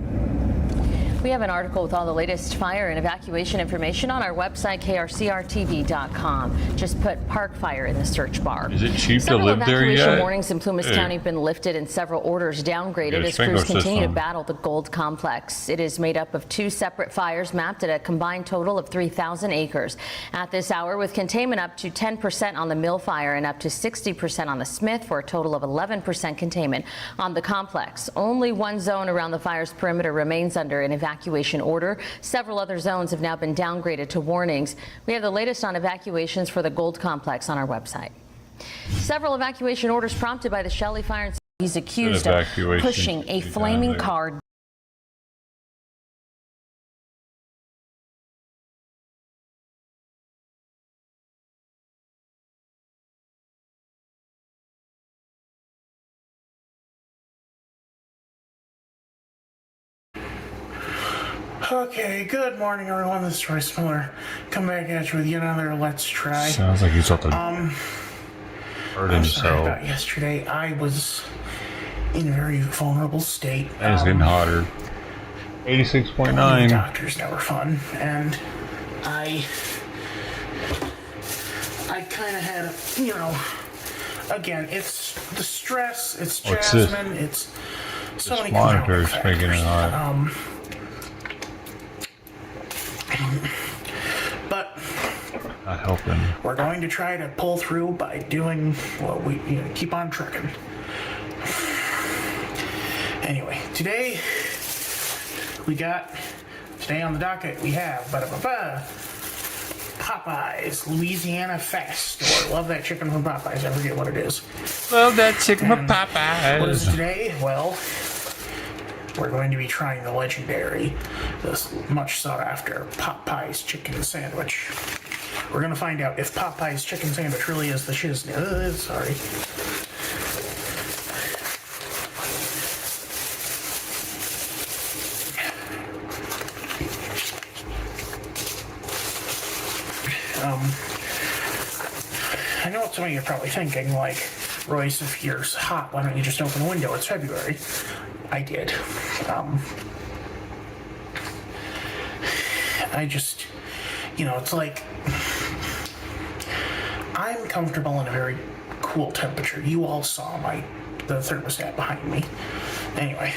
We have an article with all the latest fire and evacuation information on our website, krcrtv.com. Just put Park Fire in the search bar. Is it cheap Several to live there yet? evacuation warnings in Plumas Hey. County have been lifted and several orders downgraded as crews continue to battle the gold complex. It is made up of 2 separate fires mapped at a combined total of 3,000 acres. At this hour, with containment up to 10% on the Mill Fire and up to 60% on the Smith, for a total of 11% containment on the complex. Only one zone around the fire's perimeter remains under an evacuation order. Several other zones have now been downgraded to warnings. We have the latest on evacuations for the gold complex on our website. Several evacuation orders prompted by the Shelley Fire. He's accused of pushing a flaming car. Okay, good morning everyone, this is Royce Miller. Come back at you with yet another Let's Try. Sounds like he's something. Hurt I'm himself. sorry about yesterday. I was in a very vulnerable state. And it's getting hotter. 86.9. Doctors never fun, and I kind of had, again, it's the stress, it's Jasmine, it's so many monitor's making it hot. But not helping. We're going to try to pull through by doing what we keep on trucking. Anyway, today on the docket we have Popeyes Louisiana Fast Store. Love that chicken from Popeyes. I forget what it is. Love that chicken from Popeyes. What is it today? Well, we're going to be trying the legendary, this much sought after Popeyes chicken sandwich. We're going to find out if Popeyes chicken sandwich really is the shiz. Sorry. I know what some of you are probably thinking, like, Royce, if you're hot, why don't you just open a window? It's February. I did. I just, it's like, I'm comfortable in a very cool temperature. You all saw the thermostat behind me. Anyway.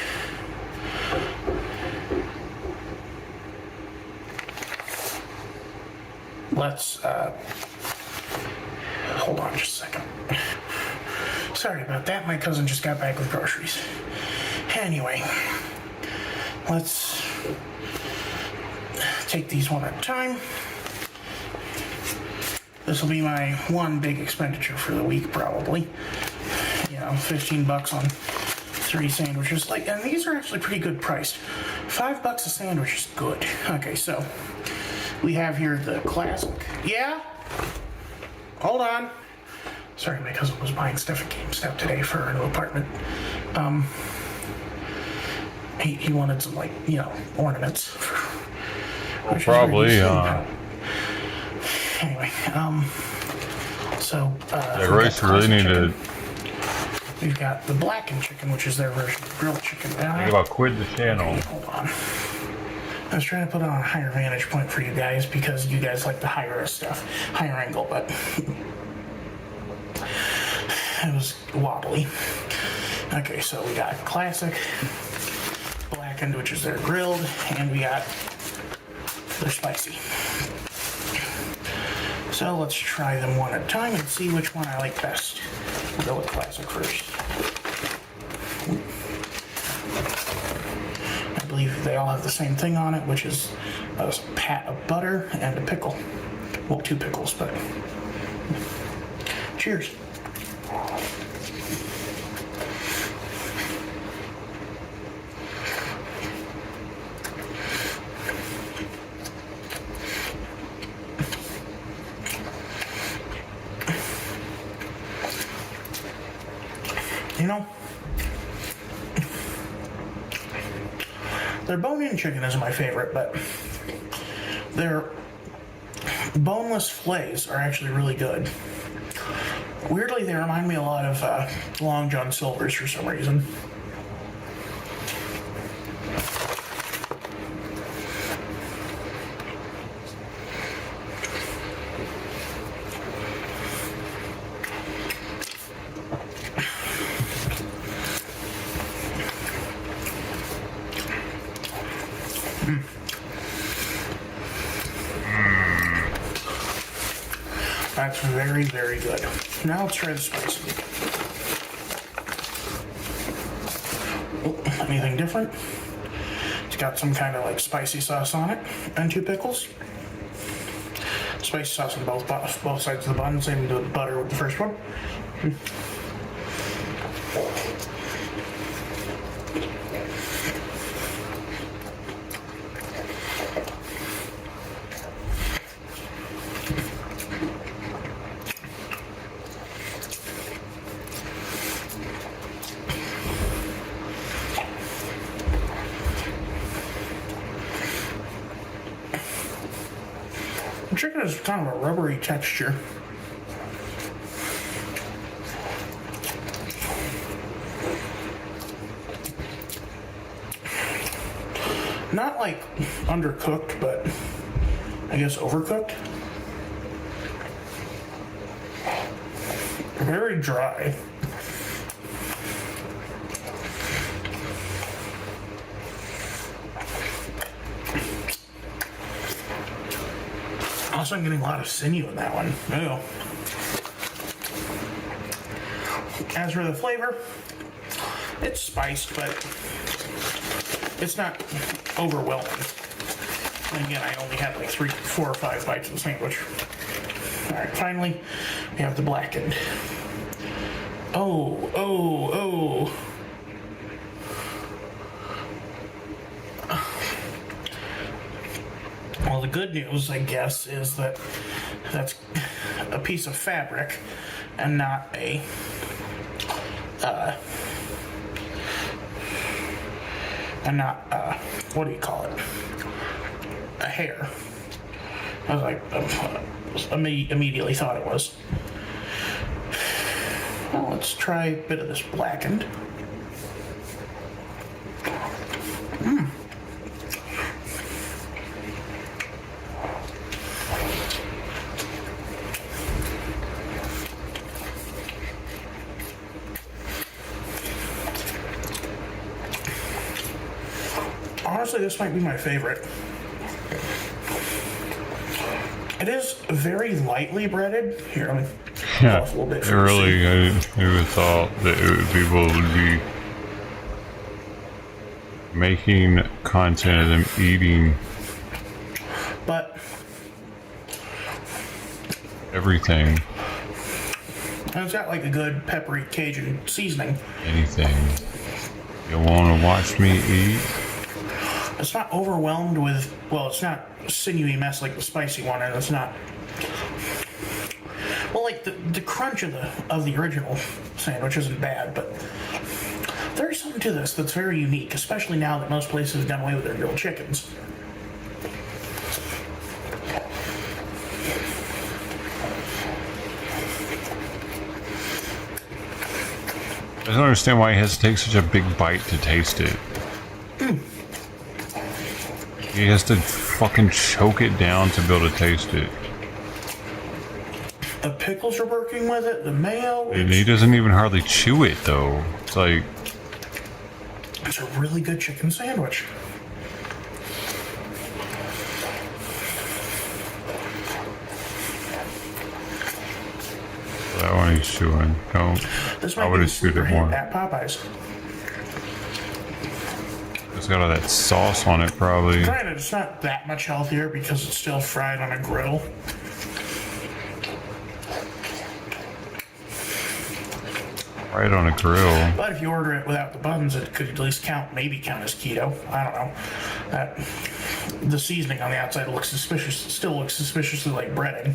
Let's, hold on just a second. Sorry about that. My cousin just got back with groceries. Anyway, let's take these one at a time. This will be my one big expenditure for the week, probably. $15 on 3 sandwiches. And these are actually pretty good priced. $5 a sandwich is good. Okay, so we have here the classic. Yeah? Hold on. Sorry, my cousin was buying stuff at GameStop today for our new apartment. He wanted some, ornaments. Probably, Anyway, Royce really need to we've got the blackened chicken, which is their version of grilled chicken. think about quitting the channel. Okay, hold on. I was trying to put it on a higher vantage point for you guys because you guys like the higher stuff, higher angle, but it was wobbly. Okay, so we got classic, blackened, which is their grilled, and we got their spicy. So let's try them one at a time and see which one I like best. We'll go with classic first. believe they all have the same thing on it, which is a pat of butter and a pickle. Well, 2 pickles, but cheers. You know, their bone-in chicken isn't my favorite, but their boneless fillets are actually really good. Weirdly, they remind me a lot of Long John Silver's for some reason. That's very, very good. Now let's try the spicy. Oh, anything different? It's got some kind of like spicy sauce on it and 2 pickles. Spicy sauce on both sides of the bun, same with the butter with the first one. The chicken is kind of a rubbery texture. Not like undercooked, but I guess overcooked. Very dry. Also, I'm getting a lot of sinew in that one. Ew. As for the flavor, it's spiced, but it's not overwhelming. And again, I only had like 3, 4, or 5 bites of the sandwich. All right, finally, we have the blackened. Oh, oh, oh. Well, the good news, I guess, is that that's a piece of fabric and not a what do you call it? A hair. I was like, immediately thought it was. Well, let's try a bit of this blackened. Honestly, this might be my favorite. It is very lightly breaded. Here, let me Yeah, off a little bit. really, I never thought that people would be making content of them eating But everything, and it's got like a good peppery Cajun seasoning. anything. You want to watch me eat? It's not overwhelmed with, well, it's not a sinewy mess like the spicy one, and it's not, well, like the crunch of the original sandwich isn't bad, but there's something to this that's very unique, especially now that most places have done away with their grilled chickens. I don't understand why he has to take such a big bite to taste it. He has to fucking choke it down to be able to taste it. The pickles are working with it, the mayo. And he doesn't even hardly chew it though. It's like, It's a really good chicken sandwich. that one he's chewing. No, This I might would be have chewed super it hit more. at Popeyes. It's got all that sauce on it, probably. Granted, it's not that much healthier because it's still fried on a grill. Right on a grill. But if you order it without the buns, it could at least maybe count as keto. I don't know. The seasoning on the outside looks still looks suspiciously like breading.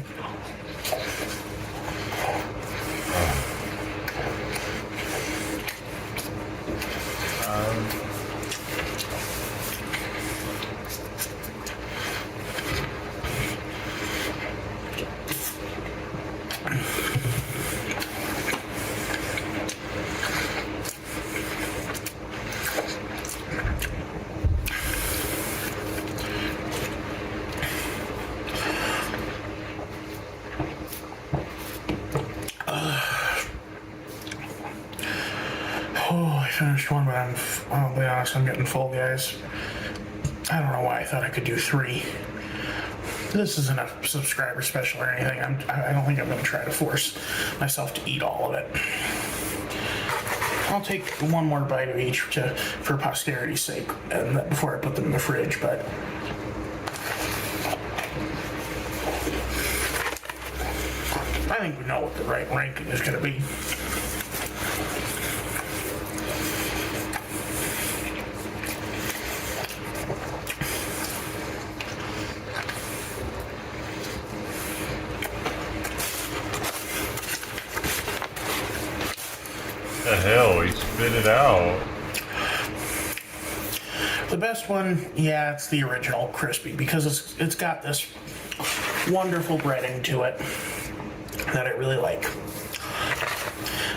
Finished one, but I'll be honest, I'm getting full, guys. I don't know why I thought I could do 3. This isn't a subscriber special or anything. I don't think I'm going to try to force myself to eat all of it. I'll take one more bite of each for posterity's sake before I put them in the fridge, but I think we know what the right ranking is going to be. The hell, he spit it out. The best one, yeah, it's the original crispy because it's got this wonderful breading to it that I really like.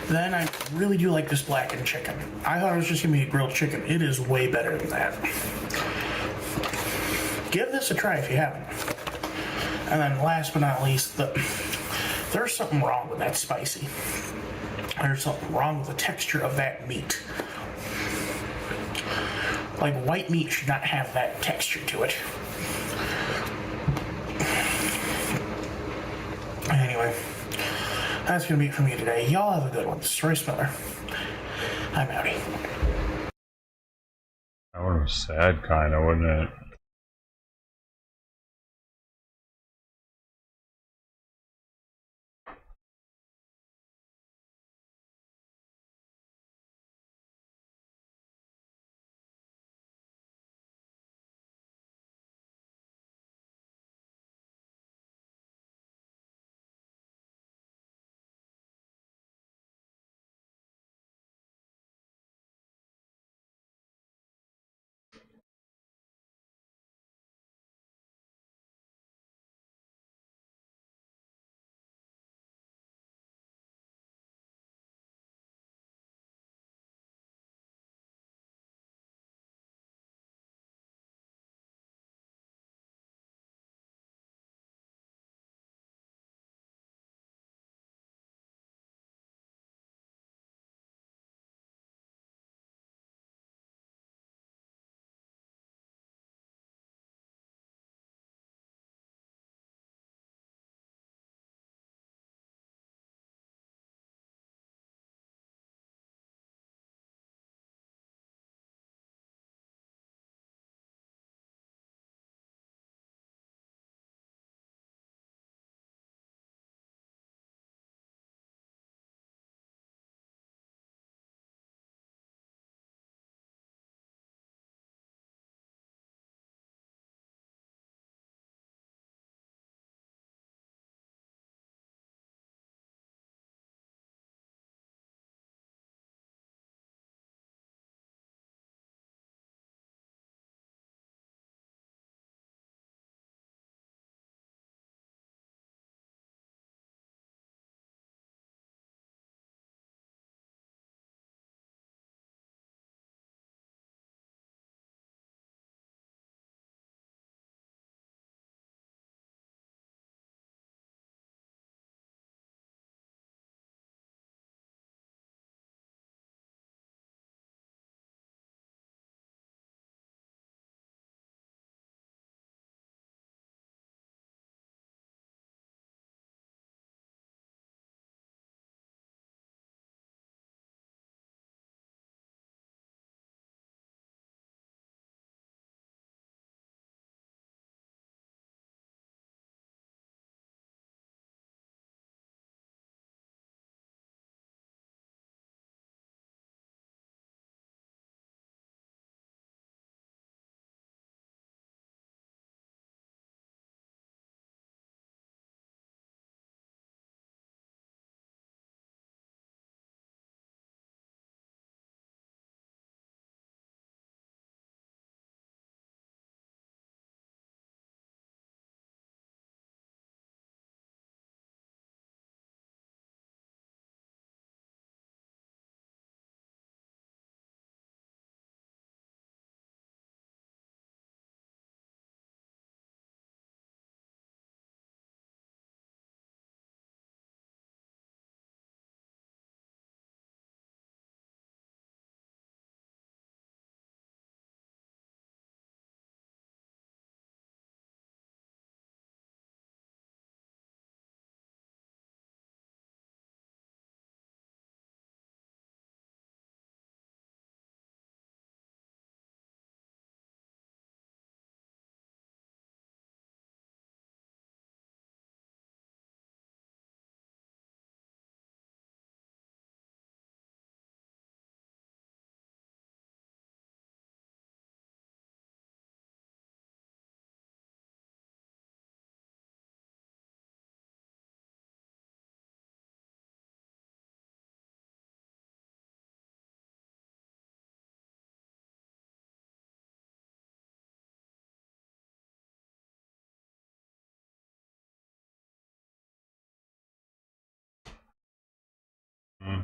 Then I really do like this blackened chicken. I thought it was just gonna be a grilled chicken. It is way better than that. Give this a try if you haven't. And then last but not least, there's something wrong with that spicy. There's something wrong with the texture of that meat. Like, white meat should not have that texture to it. Anyway, that's going to be it for me today. Y'all have a good one. This is Royce Miller. I'm outie. That one was sad, kind of, wasn't it?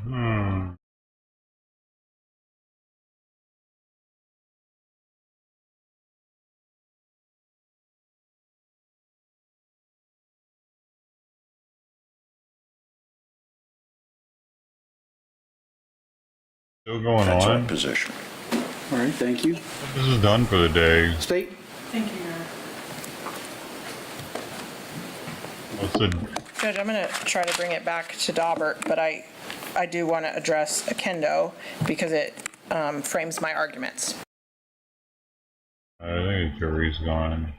Still going That's on. our position. All right, thank you. This is done for the day. State. Thank you, Your Honor. What's the Judge, I'm going to try to bring it back to Daubert, but I do want to address Akendo because it frames my arguments. I think the jury's gone.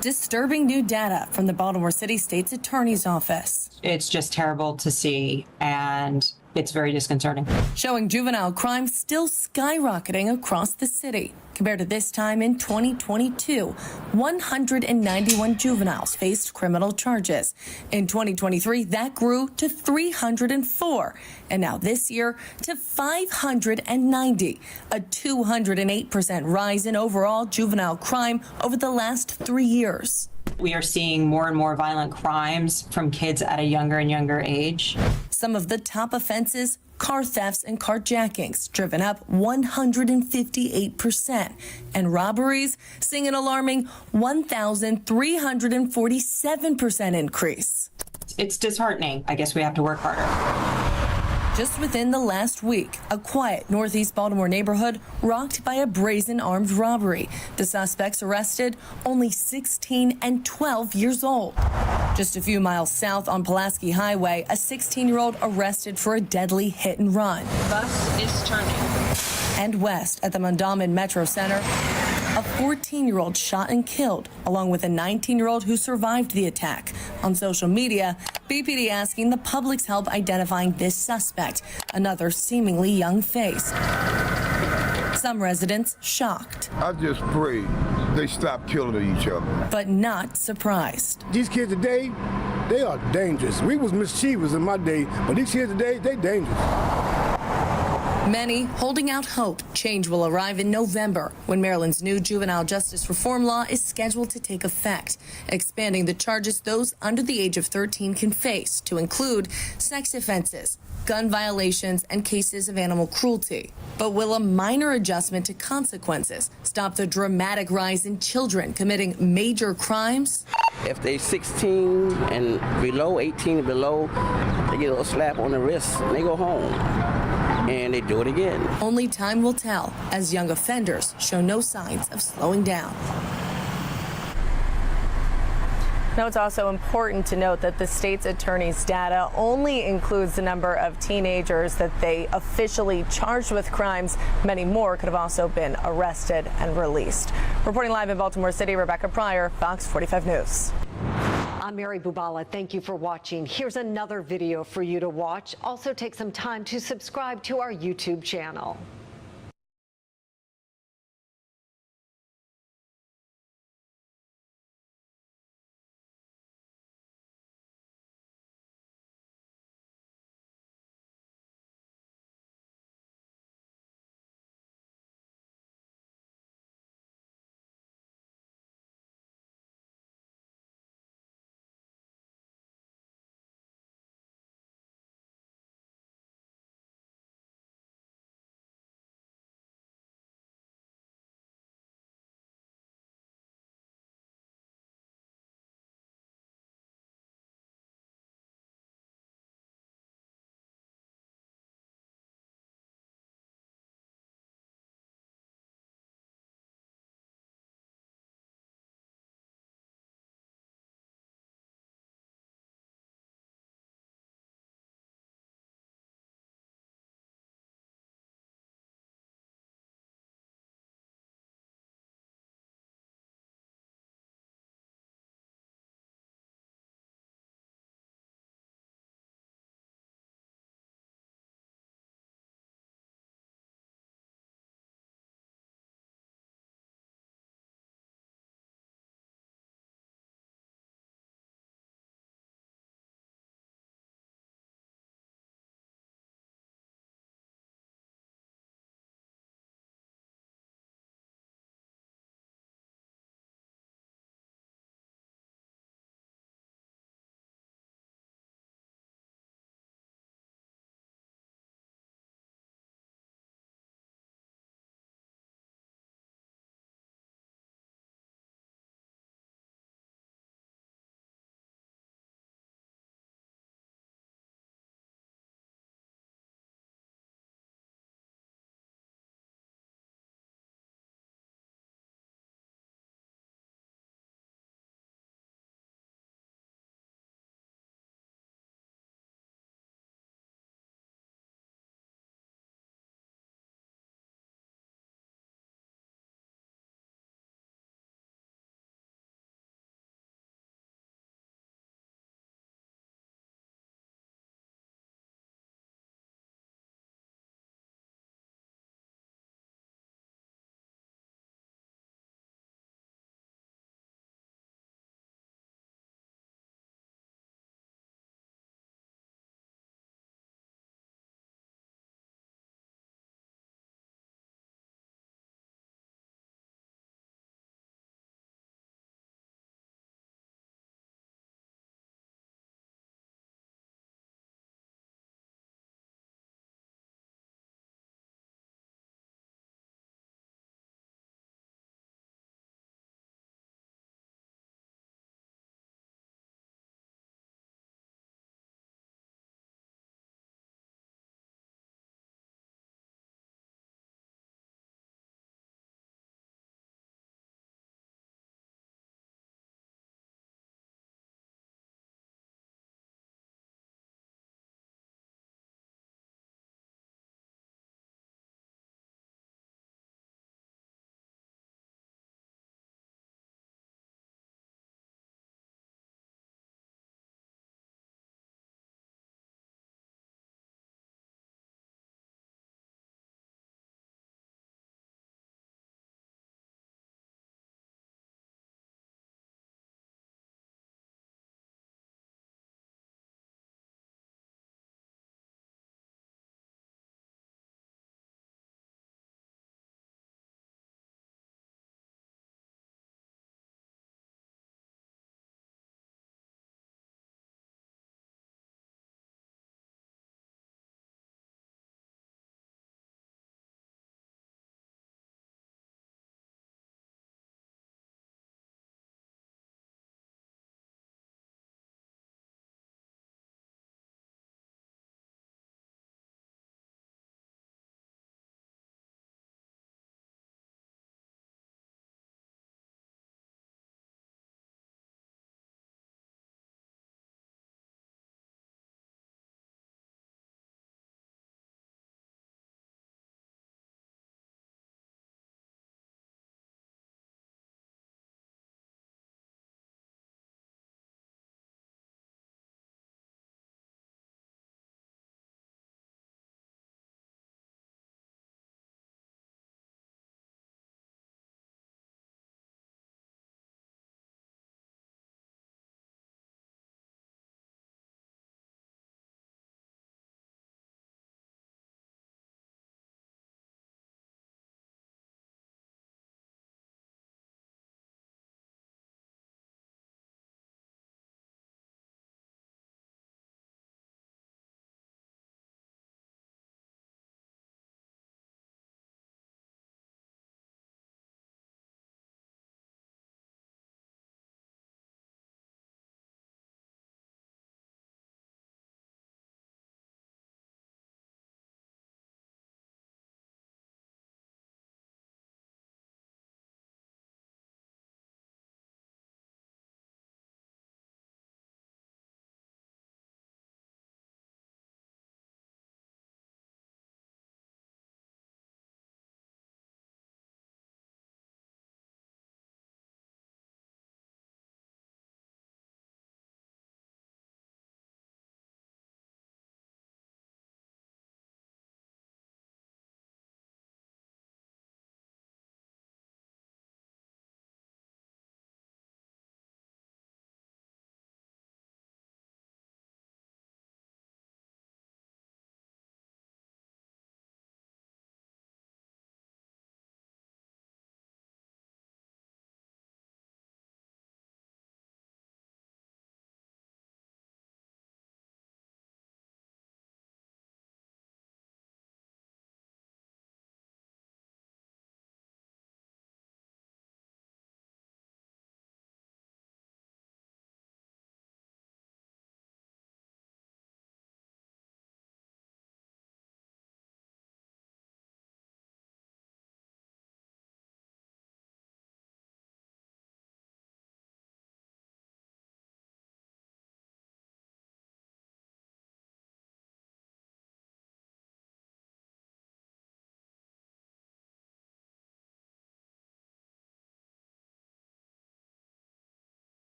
Disturbing new data from the Baltimore City State's Attorney's Office. It's just terrible to see, and it's very disconcerting. Showing juvenile crime still skyrocketing across the city. Compared to this time in 2022, 191 juveniles faced criminal charges. In 2023, that grew to 304, and now this year to 590, a 208% rise in overall juvenile crime over the last 3 years. We are seeing more and more violent crimes from kids at a younger and younger age. Some of the top offenses: car thefts and carjackings, driven up 158%, and robberies seeing an alarming 1,347% increase. It's disheartening. I guess we have to work harder. Just within the last week, a quiet Northeast Baltimore neighborhood rocked by a brazen armed robbery. The suspects arrested, only 16 and 12 years old. Just a few miles south on Pulaski Highway, a 16-year-old arrested for a deadly hit and run. Bus is turning. And west at the Mondawmin Metro Center, a 14-year-old shot and killed, along with a 19-year-old who survived the attack. On social media, BPD asking the public's help identifying this suspect, another seemingly young face. Some residents shocked. I just pray they stop killing each other. But not surprised. These kids today, they are dangerous. We was mischievous in my day, but these kids today, they dangerous. Many holding out hope change will arrive in November when Maryland's new juvenile justice reform law is scheduled to take effect, expanding the charges those under the age of 13 can face to include sex offenses, gun violations, and cases of animal cruelty. But will a minor adjustment to consequences stop the dramatic rise in children committing major crimes? If they're 16 and below, 18 and below, they get a little slap on the wrist and they go home. And they do it again. Only time will tell, as young offenders show no signs of slowing down. Now, it's also important to note that the state's attorney's data only includes the number of teenagers that they officially charged with crimes. Many more could have also been arrested and released. Reporting live in Baltimore City, Rebecca Pryor, Fox 45 News. I'm Mary Bubala. Thank you for watching. Here's another video for you to watch. Also take some time to subscribe to our YouTube channel.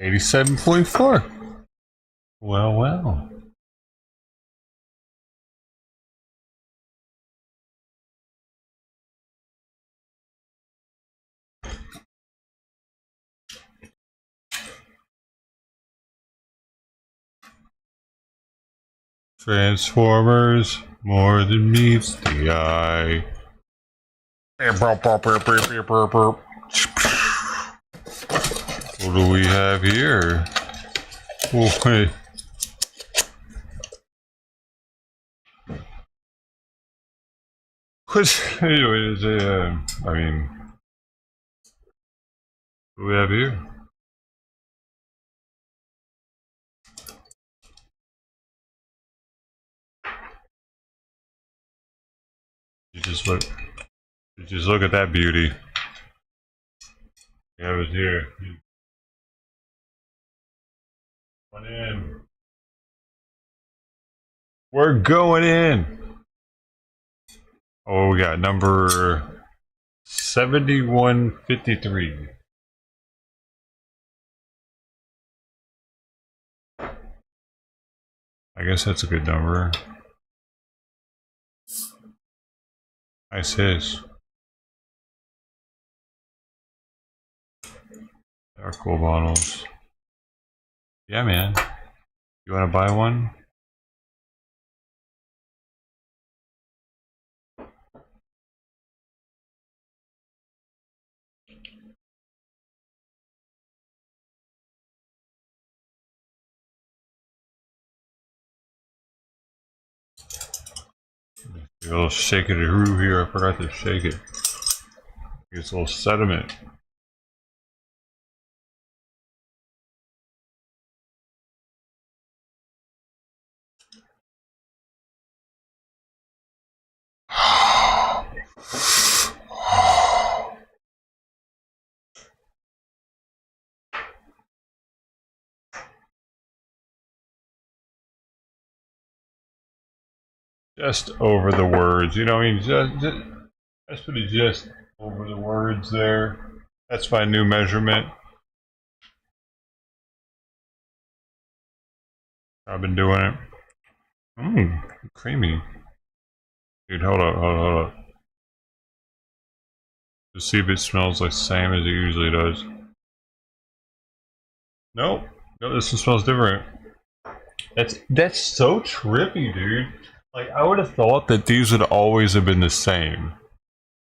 87.4. Well, well. Transformers, more than meets the eye. What do we have here? Oh, hey. Anyways, I mean, what do we have here? Just look at that beauty. We have it here. Come on in. We're going in. Oh, we got number 7153. I guess that's a good number. Nice his. They're cool bottles. Yeah, man. You want to buy one? A little shake it a here. I forgot to shake it. It's a little sediment. Just over the words, you know what I mean? Just put it just over the words there. That's my new measurement. I've been doing it. Creamy. Dude, hold up. Just see if it smells like the same as it usually does. Nope. No, this one smells different. That's so trippy, dude. Like, I would have thought that these would always have been the same.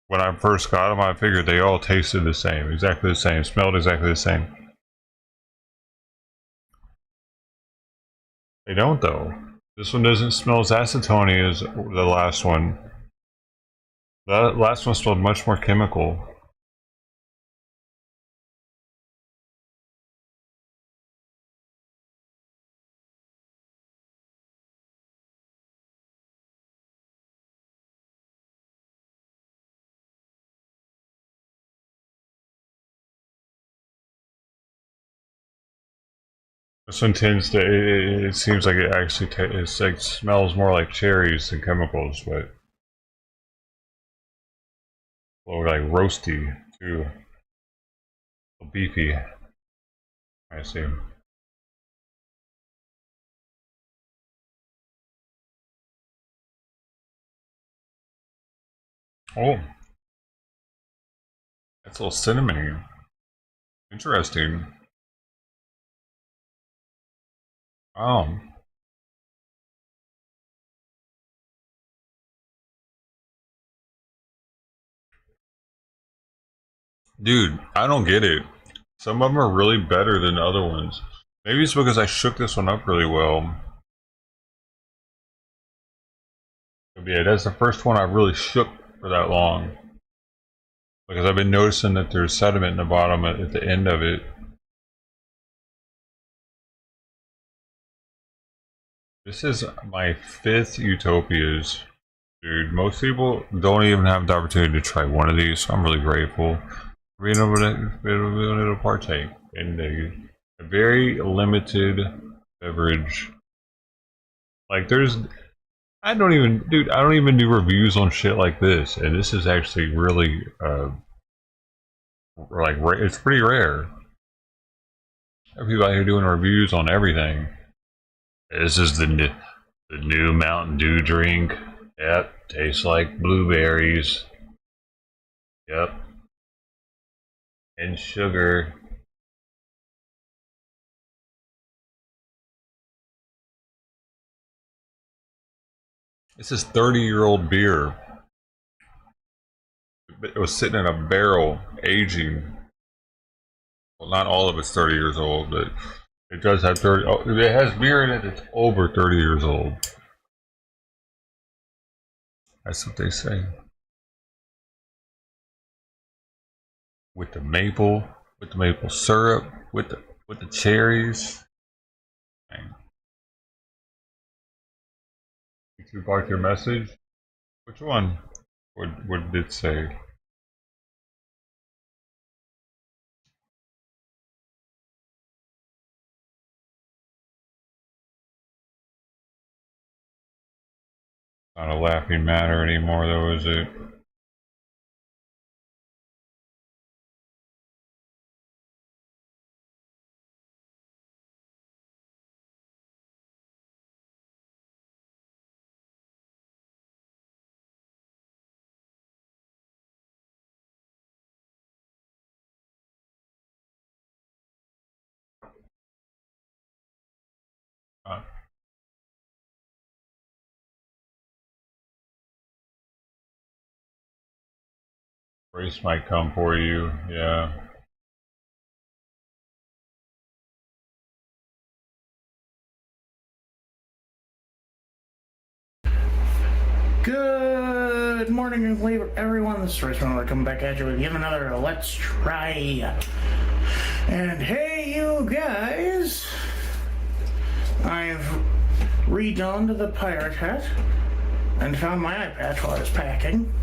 When I first got them, I figured they all tasted the same. Exactly the same. Smelled exactly the same. They don't, though. This one doesn't smell as acetone as the last one. The last one smelled much more chemical. This one tends to, it seems like it actually smells more like cherries than chemicals, but a little like roasty too. A little beefy. I see. Oh, that's a little cinnamony. Interesting. Dude, I don't get it. Some of them are really better than other ones. Maybe it's because I shook this one up really well. But yeah, that's the first one I really shook for that long. Because I've been noticing that there's sediment in the bottom at the end of it. This is my 5th Utopias. Dude, most people don't even have the opportunity to try one of these, so I'm really grateful for being able to partake in a very limited beverage. Like, I don't even do reviews on shit like this, and this is actually really, like, it's pretty rare. People out here doing reviews on everything. This is the new Mountain Dew drink. Yep, tastes like blueberries. Yep. And sugar. This is 30-year-old beer. It was sitting in a barrel, aging. Well, not all of it's 30 years old, but it does have 30. Oh, it has beer in it that's over 30 years old. That's what they say. With the maple syrup, with the cherries. Dang. Did you like your message? Which one? What did it say? Not a laughing matter anymore, though, is it? Race might come for you, yeah. Good morning, everyone. This is Race Runner coming back at you with yet another Let's Try. And hey, you guys, I've redonned the pirate hat and found my eye patch while I was packing.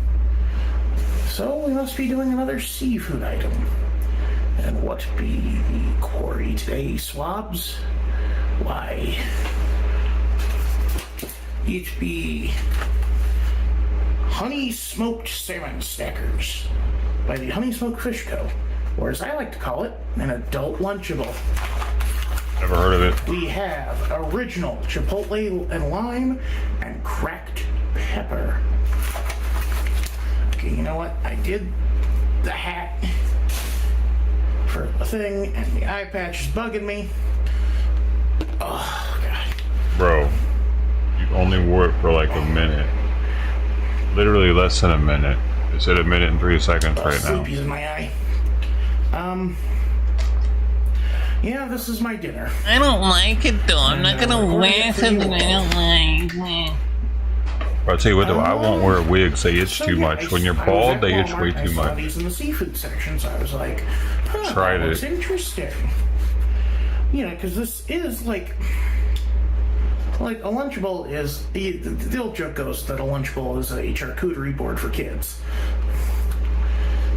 So we must be doing another seafood item. And what be the quarry today, swabs? Why, it be honey smoked salmon stackers by the Honey Smoked Fish Co., or as I like to call it, an adult Lunchable. Never heard of it. We have original chipotle and lime and cracked pepper. Okay, you know what? I did the hat for the thing, and the eye patch is bugging me. Oh, God. Bro, you only wore it for like a minute. Literally less than a minute. It said a minute and 3 seconds right now. Sleepy's in my eye. Yeah, this is my dinner. I don't like it though. I'm not gonna wear something I don't like. I'll tell you what though, I won't wear a wig, they itch too much. When you're bald, they itch way too I saw much. these in the seafood section, so I was like, Tried that's it. interesting. You know, because this is like a Lunchable is, the old joke goes that a Lunchable is a charcuterie board for kids.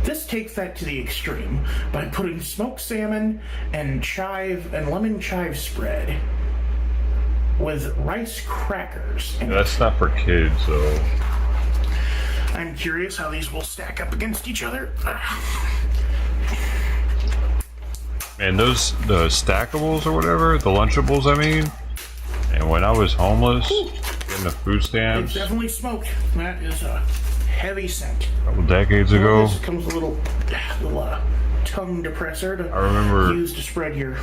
This takes that to the extreme by putting smoked salmon and chive and lemon chive spread with rice crackers. Yeah, that's not for kids, though. I'm curious how these will stack up against each other. And the stackables or whatever, the Lunchables, I mean. And when I was homeless, getting the food It's stamps definitely smoked. That is a heavy scent. a couple decades ago, This comes with a little tongue depressor to I remember use to spread your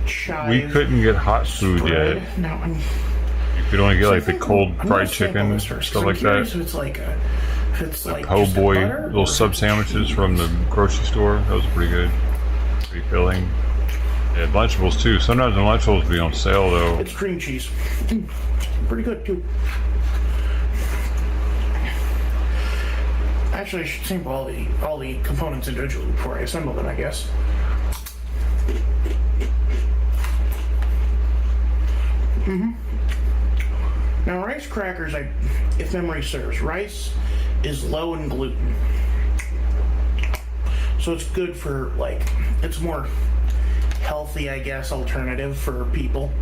chive. we couldn't get hot food spread. yet. Now You could only get So I like the think cold I'm fried gonna sample chicken, this first, 'cause stuff I'm like curious that. if it's like Po' just a boy butter little or sub sandwiches from the grocery store. That was pretty good. Pretty filling. Yeah, Lunchables too. Sometimes the Lunchables be on sale though. It's cream cheese. Pretty good too. Actually, I should sample all the components individually before I assemble them, I guess. Now, rice crackers, if memory serves, rice is low in gluten. So it's good for, it's more healthy, I guess, alternative for people.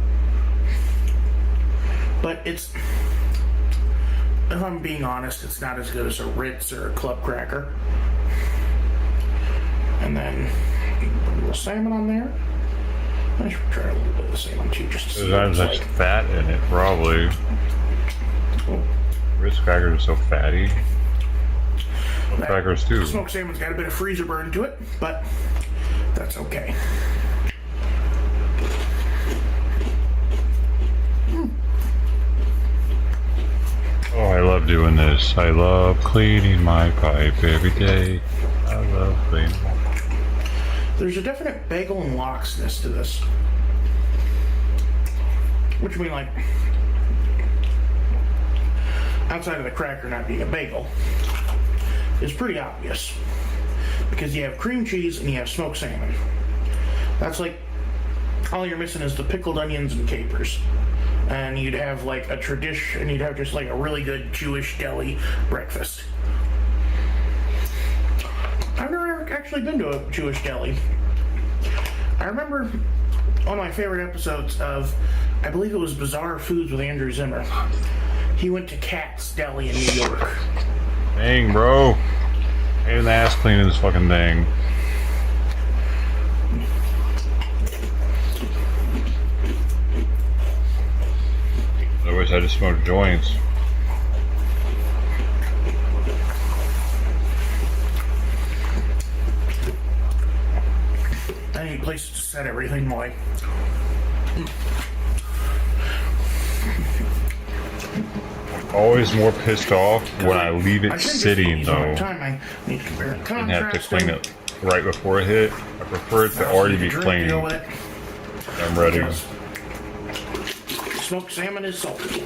But it's, if I'm being honest, it's not as good as a Ritz or a Club Cracker. And then put a little salmon on there. I should try a little bit of the salmon too, just to see what There's it's much like. fat in it, probably. Ritz crackers are so fatty. Crackers too. Smoked salmon's got a bit of freezer burn to it, but that's okay. Oh, I love doing this. I love cleaning my pipe every day. I love cleaning. There's a definite bagel and loxness to this. Which I mean, like, outside of the cracker not being a bagel, is pretty obvious. Because you have cream cheese and you have smoked salmon. That's like, all you're missing is the pickled onions and capers. And you'd have like a tradition, and you'd have just like a really good Jewish deli breakfast. I've never actually been to a Jewish deli. I remember one of my favorite episodes of, I believe it was Bizarre Foods with Andrew Zimmer. He went to Cat's Deli in New York. Dang, bro. Pain in the ass cleaning this fucking thing. I wish I just smoked joints. I need places to set everything, like. Always more pissed off when I leave it sitting though. I need to compare And have to clean it right before I hit. I prefer it to already be clean. I'm ready. Smoked salmon is salty.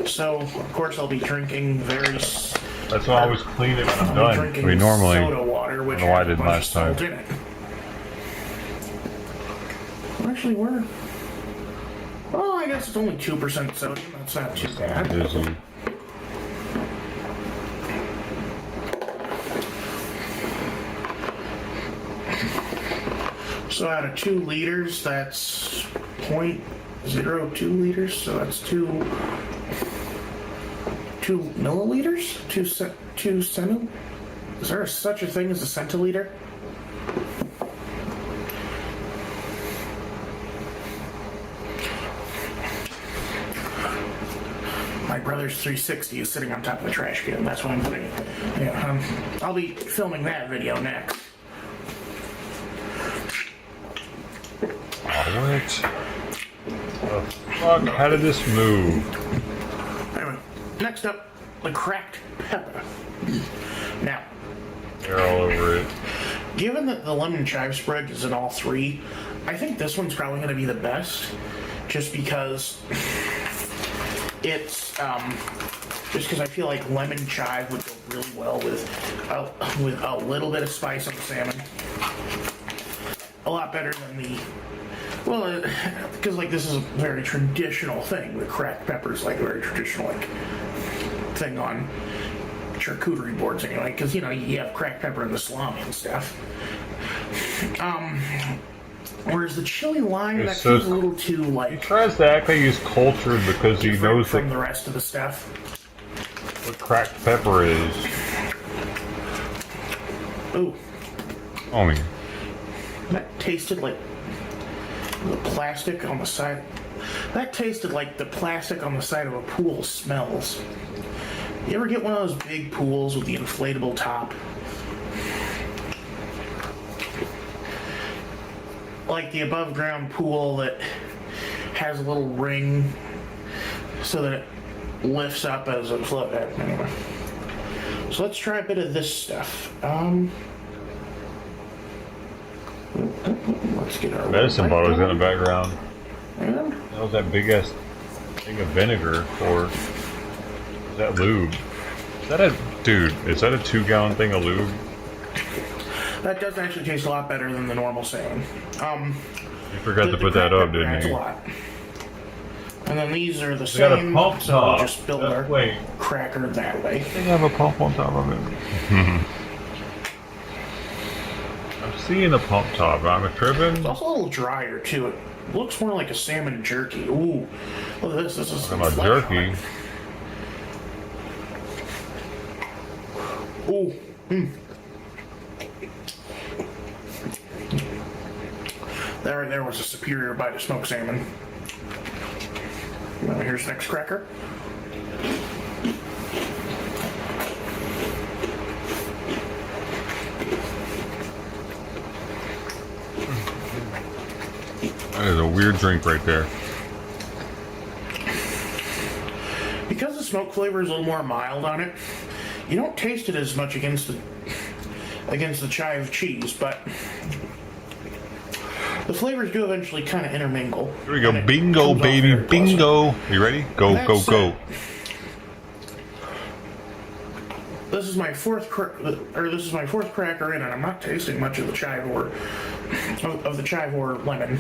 So, of course, I'll be drinking very... That's why I always clean it when I'm done. We normally, I don't know why I did last time. Actually, we're... Well, I guess it's only 2% sodium. That's not too bad. So out of 2 liters, that's 0.02 liters. So that's 2 milliliters? 2 centi? Is there such a thing as a centiliter? My brother's 360 is sitting on top of the trash can. That's what I'm putting it. Yeah, I'll be filming that video next. What? The fuck? How did this move? Anyway, next up, the cracked pepper. Now, they're all over it. Given that the lemon chive spread is in all 3, I think this one's probably going to be the best, just because it's just because I feel like lemon chive would go really well with a little bit of spice on the salmon. A lot better than the, well, because like this is a very traditional thing. The cracked pepper is like a very traditional like thing on charcuterie boards anyway, because you know you have cracked pepper in the salami and stuff. Whereas the chili lime, that feels a little too like. He tries to act like he's cultured because he knows from the rest of the stuff. What cracked pepper is. Ooh. Oh man. That tasted like the plastic on the side. That tasted like the plastic on the side of a pool smells. You ever get one of those big pools with the inflatable top? Like the above ground pool that has a little ring so that it lifts up as a float. Anyway. So let's try a bit of this stuff. Let's get our medicine bottles in the background. And that was that big ass thing of vinegar for. Is that lube? Is that a dude? Is that a 2-gallon thing of lube? That does actually taste a lot better than the normal salmon. You forgot to put that up, didn't you? A lot. And then these are the They got a same. pump So top. we'll just build our cracker that way. They have a pump on top of it. I'm seeing a pump top. I'm tripping. It's also a little drier too. It looks more like a salmon jerky. Ooh, look at this. This is some About flesh jerky. on it. Ooh. There was a superior bite of smoked salmon. Here's the next cracker. That is a weird drink right there. Because the smoke flavor is a little more mild on it, you don't taste it as much against the chive cheese, but the flavors do eventually kind of intermingle. Here we go, bingo, baby, bingo. You ready? Go, go, go. This is my fourth cracker in, and I'm not tasting much of the chive or lemon.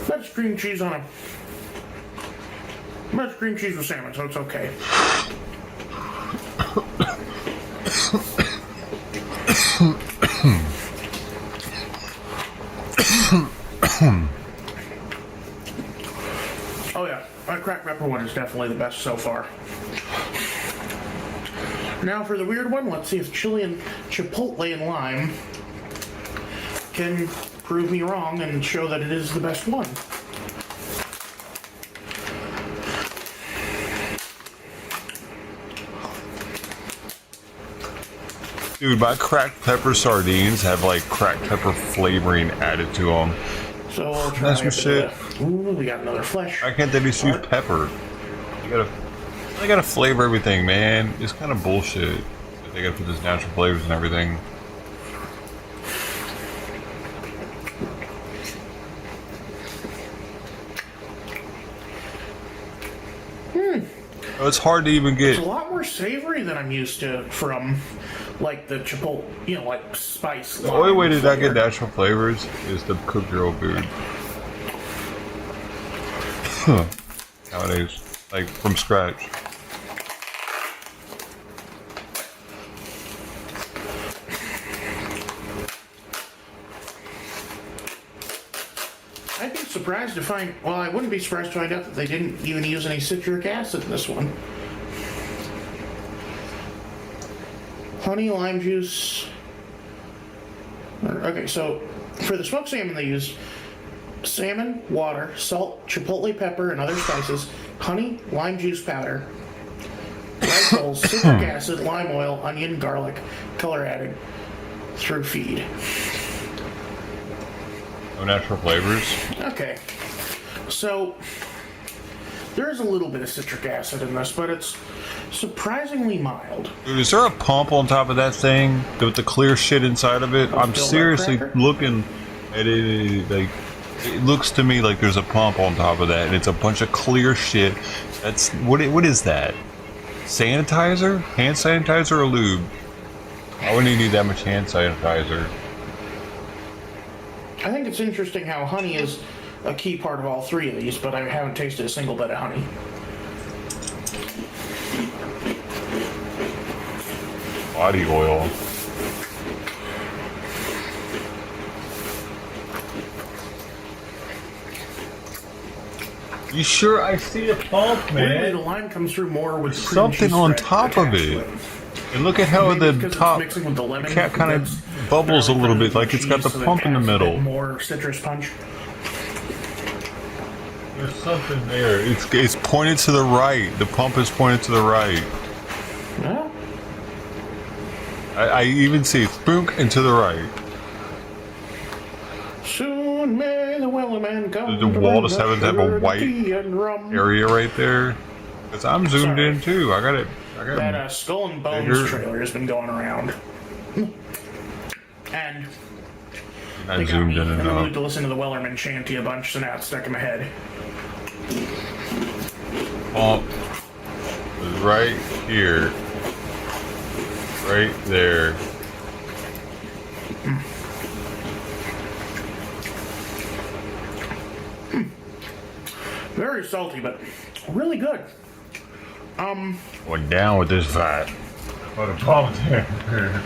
That's cream cheese with salmon, so it's okay. Oh yeah, my cracked pepper one is definitely the best so far. Now for the weird one, let's see if chili and chipotle and lime can prove me wrong and show that it is the best one. Dude, my cracked pepper sardines have like cracked pepper flavoring added to them. So we'll try That's some shit. Ooh, we got another flesh. Why can't they just use pepper? They gotta flavor everything, man. It's kind of bullshit. They gotta put those natural flavors and everything. Oh, it's hard to even get. It's a lot more savory than I'm used to from, like, the chipotle, like spice. The only way to not get natural flavors is to cook your own food. Nowadays, like from scratch. I'd be surprised to find, well, I wouldn't be surprised to find out that they didn't even use any citric acid in this one. Honey, lime juice. Okay, so for the smoked salmon they use salmon, water, salt, chipotle pepper, and other spices, honey, lime juice powder, rice bowls, citric acid, lime oil, onion, garlic, color added through feed. No natural flavors? Okay, so there is a little bit of citric acid in this, but it's surprisingly mild. Dude, is there a pump on top of that thing with the clear shit inside of it? I'm seriously looking at it, like, it looks to me like there's a pump on top of that, and it's a bunch of clear shit. That's, what is that? Sanitizer? Hand sanitizer or lube? I wouldn't even need that much hand sanitizer. I think it's interesting how honey is a key part of all three of these, but I haven't tasted a single bit of honey. Body oil. You sure? I see a pump, man. Weirdly, the lime comes through more with something on top of it. And look at how the top cat kind of bubbles a little bit, like it's got the pump in the middle. More citrus punch. There's something there. It's pointed to the right. The pump is pointed to the right. Yeah. I even see spook and to the right. Soon may the Wellerman come. Does the wall just happen to have a white area right there? Because I'm zoomed in too. I got it. That Skull and Bones trailer has been going around. And I zoomed in and I enough. need to listen to the Wellerman chanty a bunch, so now it's stuck in my head. Pump is right here. Right there. Very salty, but really good. We're down with this vibe. What a pump there.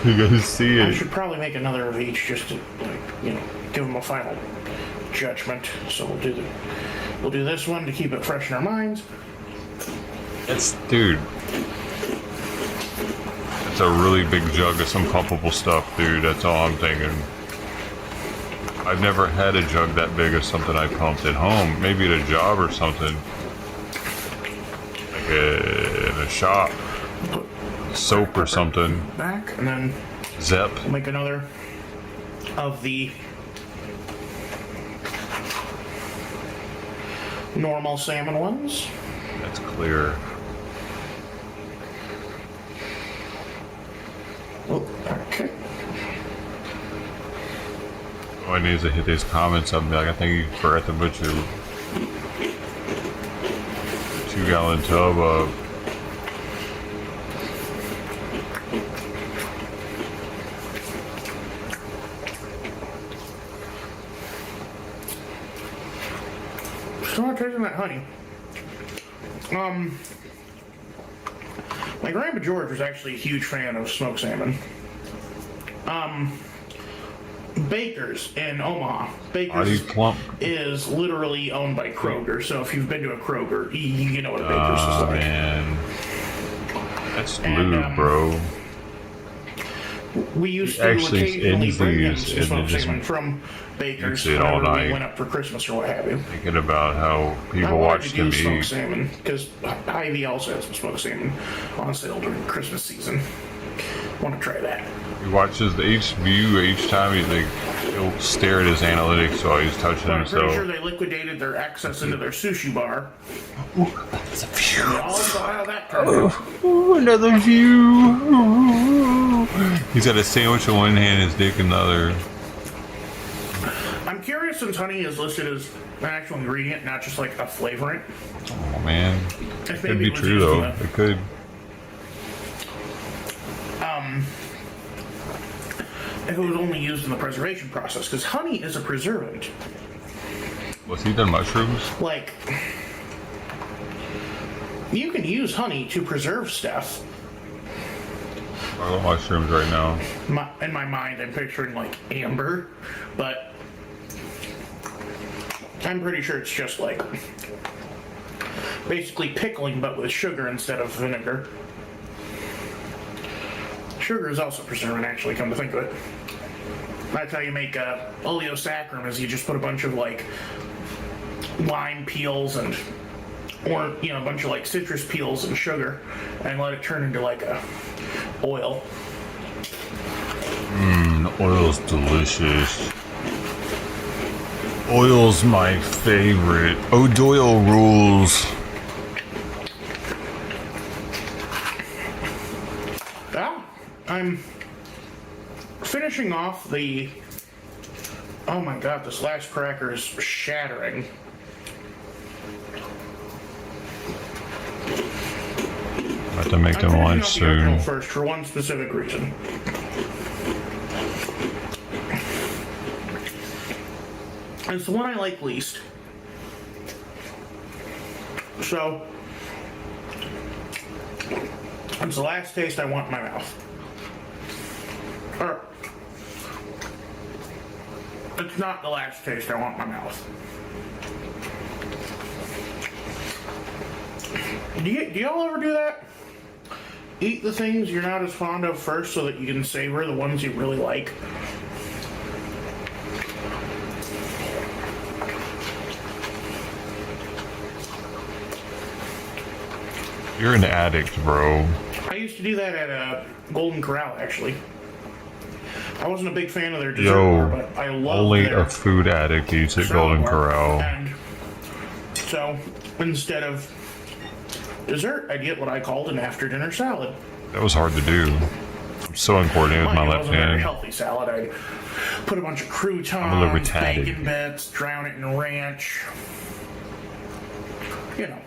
You guys see I it. should probably make another of each just to, like, give them a final judgment. So we'll do this one to keep it fresh in our minds. That's, dude. gets a really big jug of some pumpable stuff, dude. That's all I'm thinking. I've never had a jug that big of something I pumped at home. Maybe at a job or something. Like in a shop. Soap or something. Back, and then Zep. we'll make another of the normal salmon ones. That's clear. Oh, okay. All I need is to hit these comments up and be like, I think you forgot to put your 2-gallon tub of Still not tasting that honey. My grandpa George was actually a huge fan of smoked salmon. Baker's in Omaha. Baker's is literally owned by Kroger. So if you've been to a Kroger, you know what a Baker's is like. Man. That's lube, bro. We used to occasionally bring in smoked salmon from Baker's whenever we went up for Christmas or what have you. Thinking about how people watch them smoked eat. salmon because Hy-Vee also has some smoked salmon on sale during Christmas season. Want to try that? He watches each view each time he'll stare at his analytics while he's touching I'm himself. pretty sure they liquidated their access into their sushi bar. That's a view. We all saw how that turned out. Ooh, another view. Ooh. He's got a sandwich in one hand, his dick in the other. I'm curious since honey is listed as an actual ingredient, not just like a flavorant. Oh man, If could maybe be it was true used though. in It could. If it was only used in the preservation process, because honey is a preservant. Was he done mushrooms? Like, you can use honey to preserve stuff. I want mushrooms right now. In my mind, I'm picturing like amber, but I'm pretty sure it's just like basically pickling, but with sugar instead of vinegar. Sugar is also preservant, actually, come to think of it. That's how you make oleosaccharum, is you just put a bunch of like lime peels and, or a bunch of like citrus peels and sugar, and let it turn into like a oil. Oil's delicious. Oil's my favorite. O'Doyle rules. Yeah, I'm finishing off the. Oh my god, this last cracker is shattering. I have to make them lunch soon. First, for one specific reason. It's the one I like least. So, it's the last taste I want in my mouth. Or, it's not the last taste I want in my mouth. Do y'all ever do that? Eat the things you're not as fond of first so that you can savor the ones you really like? You're an addict, bro. I used to do that at Golden Corral, actually. I wasn't a big fan of their dessert bar, but I love only their a food addict eats at Golden Corral. And so, instead of dessert, I'd get what I called an after-dinner salad. That was hard to do. I'm so uncoordinated with my left It wasn't a very hand. healthy salad. I'd put a bunch of I'm a little croutons, retarded. bacon bits, drown it in ranch. You know,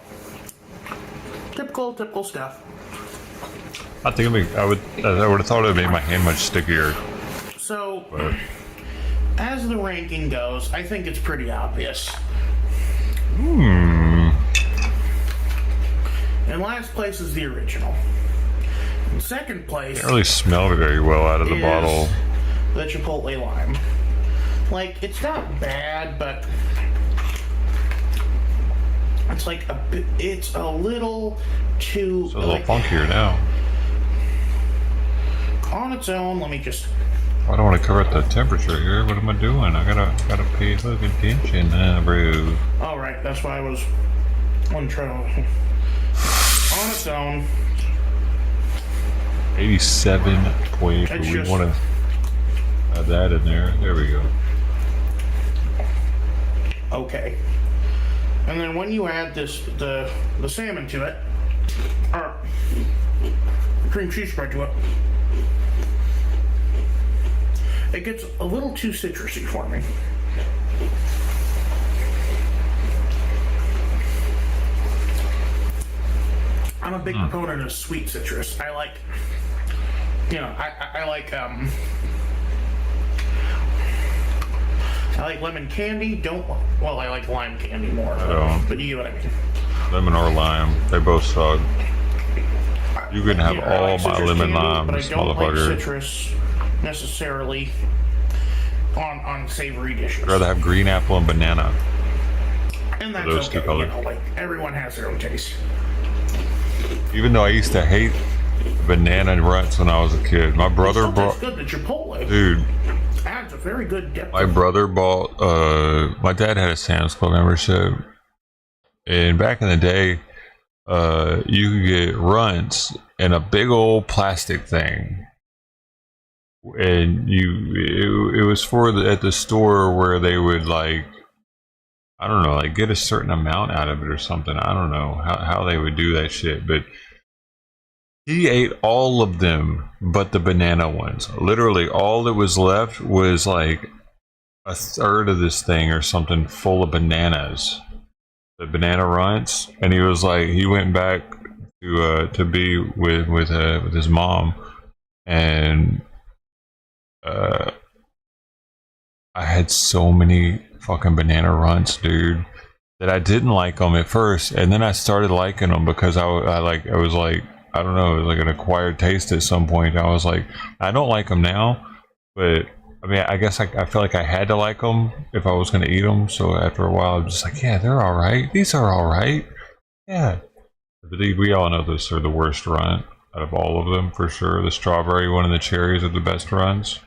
typical stuff. I think I would have thought it would make my hand much stickier. So, But as the ranking goes, I think it's pretty obvious. Hmm. In last place is the original. In second place, Can't really smell very well out of the is bottle. the Chipotle lime. Like, it's not bad, but it's like it's a little too. It's a little like, funkier now. on its own, let me just... I don't want to cover up the temperature here. What am I doing? I gotta pay fucking attention, bro. All right, that's why I was on trial. On its own. 87.2. We want to add that in there. There we go. Okay. And then when you add this, the salmon to it, or cream cheese spread to it, it gets a little too citrusy for me. I'm a big proponent of sweet citrus. I like, you know, I like lemon candy. I like lime candy more. But you know what I mean. Lemon or lime, they both suck. You can have all my lemon limes, but I don't motherfucker. like citrus necessarily on savory dishes. I'd rather have green apple and banana. And that's those okay. two colors. You know, like everyone has their own taste. Even though I used to hate banana runts when I was a kid, my brother brought. Good, the Chipotle. Dude. Adds a very good depth. My brother bought. My dad had a Sam's Club membership, and back in the day, you could get runts in a big old plastic thing, and it was for at the store where they would like, I don't know, like get a certain amount out of it or something. I don't know how they would do that shit, but he ate all of them but the banana ones. Literally all that was left was like a third of this thing or something full of bananas, the banana runts. And he was like, he went back to be with his mom, and I had so many fucking banana runts, dude, that I didn't like them at first, and then I started liking them because I was like, I don't know, it was like an acquired taste at some point. I was like, I don't like them now, but I mean, I guess I feel like I had to like them if I was going to eat them. So after a while, I'm just like, yeah, they're all right. These are all right. Yeah. But we all know those are the worst runt out of all of them for sure. The strawberry one and the cherries are the best runts.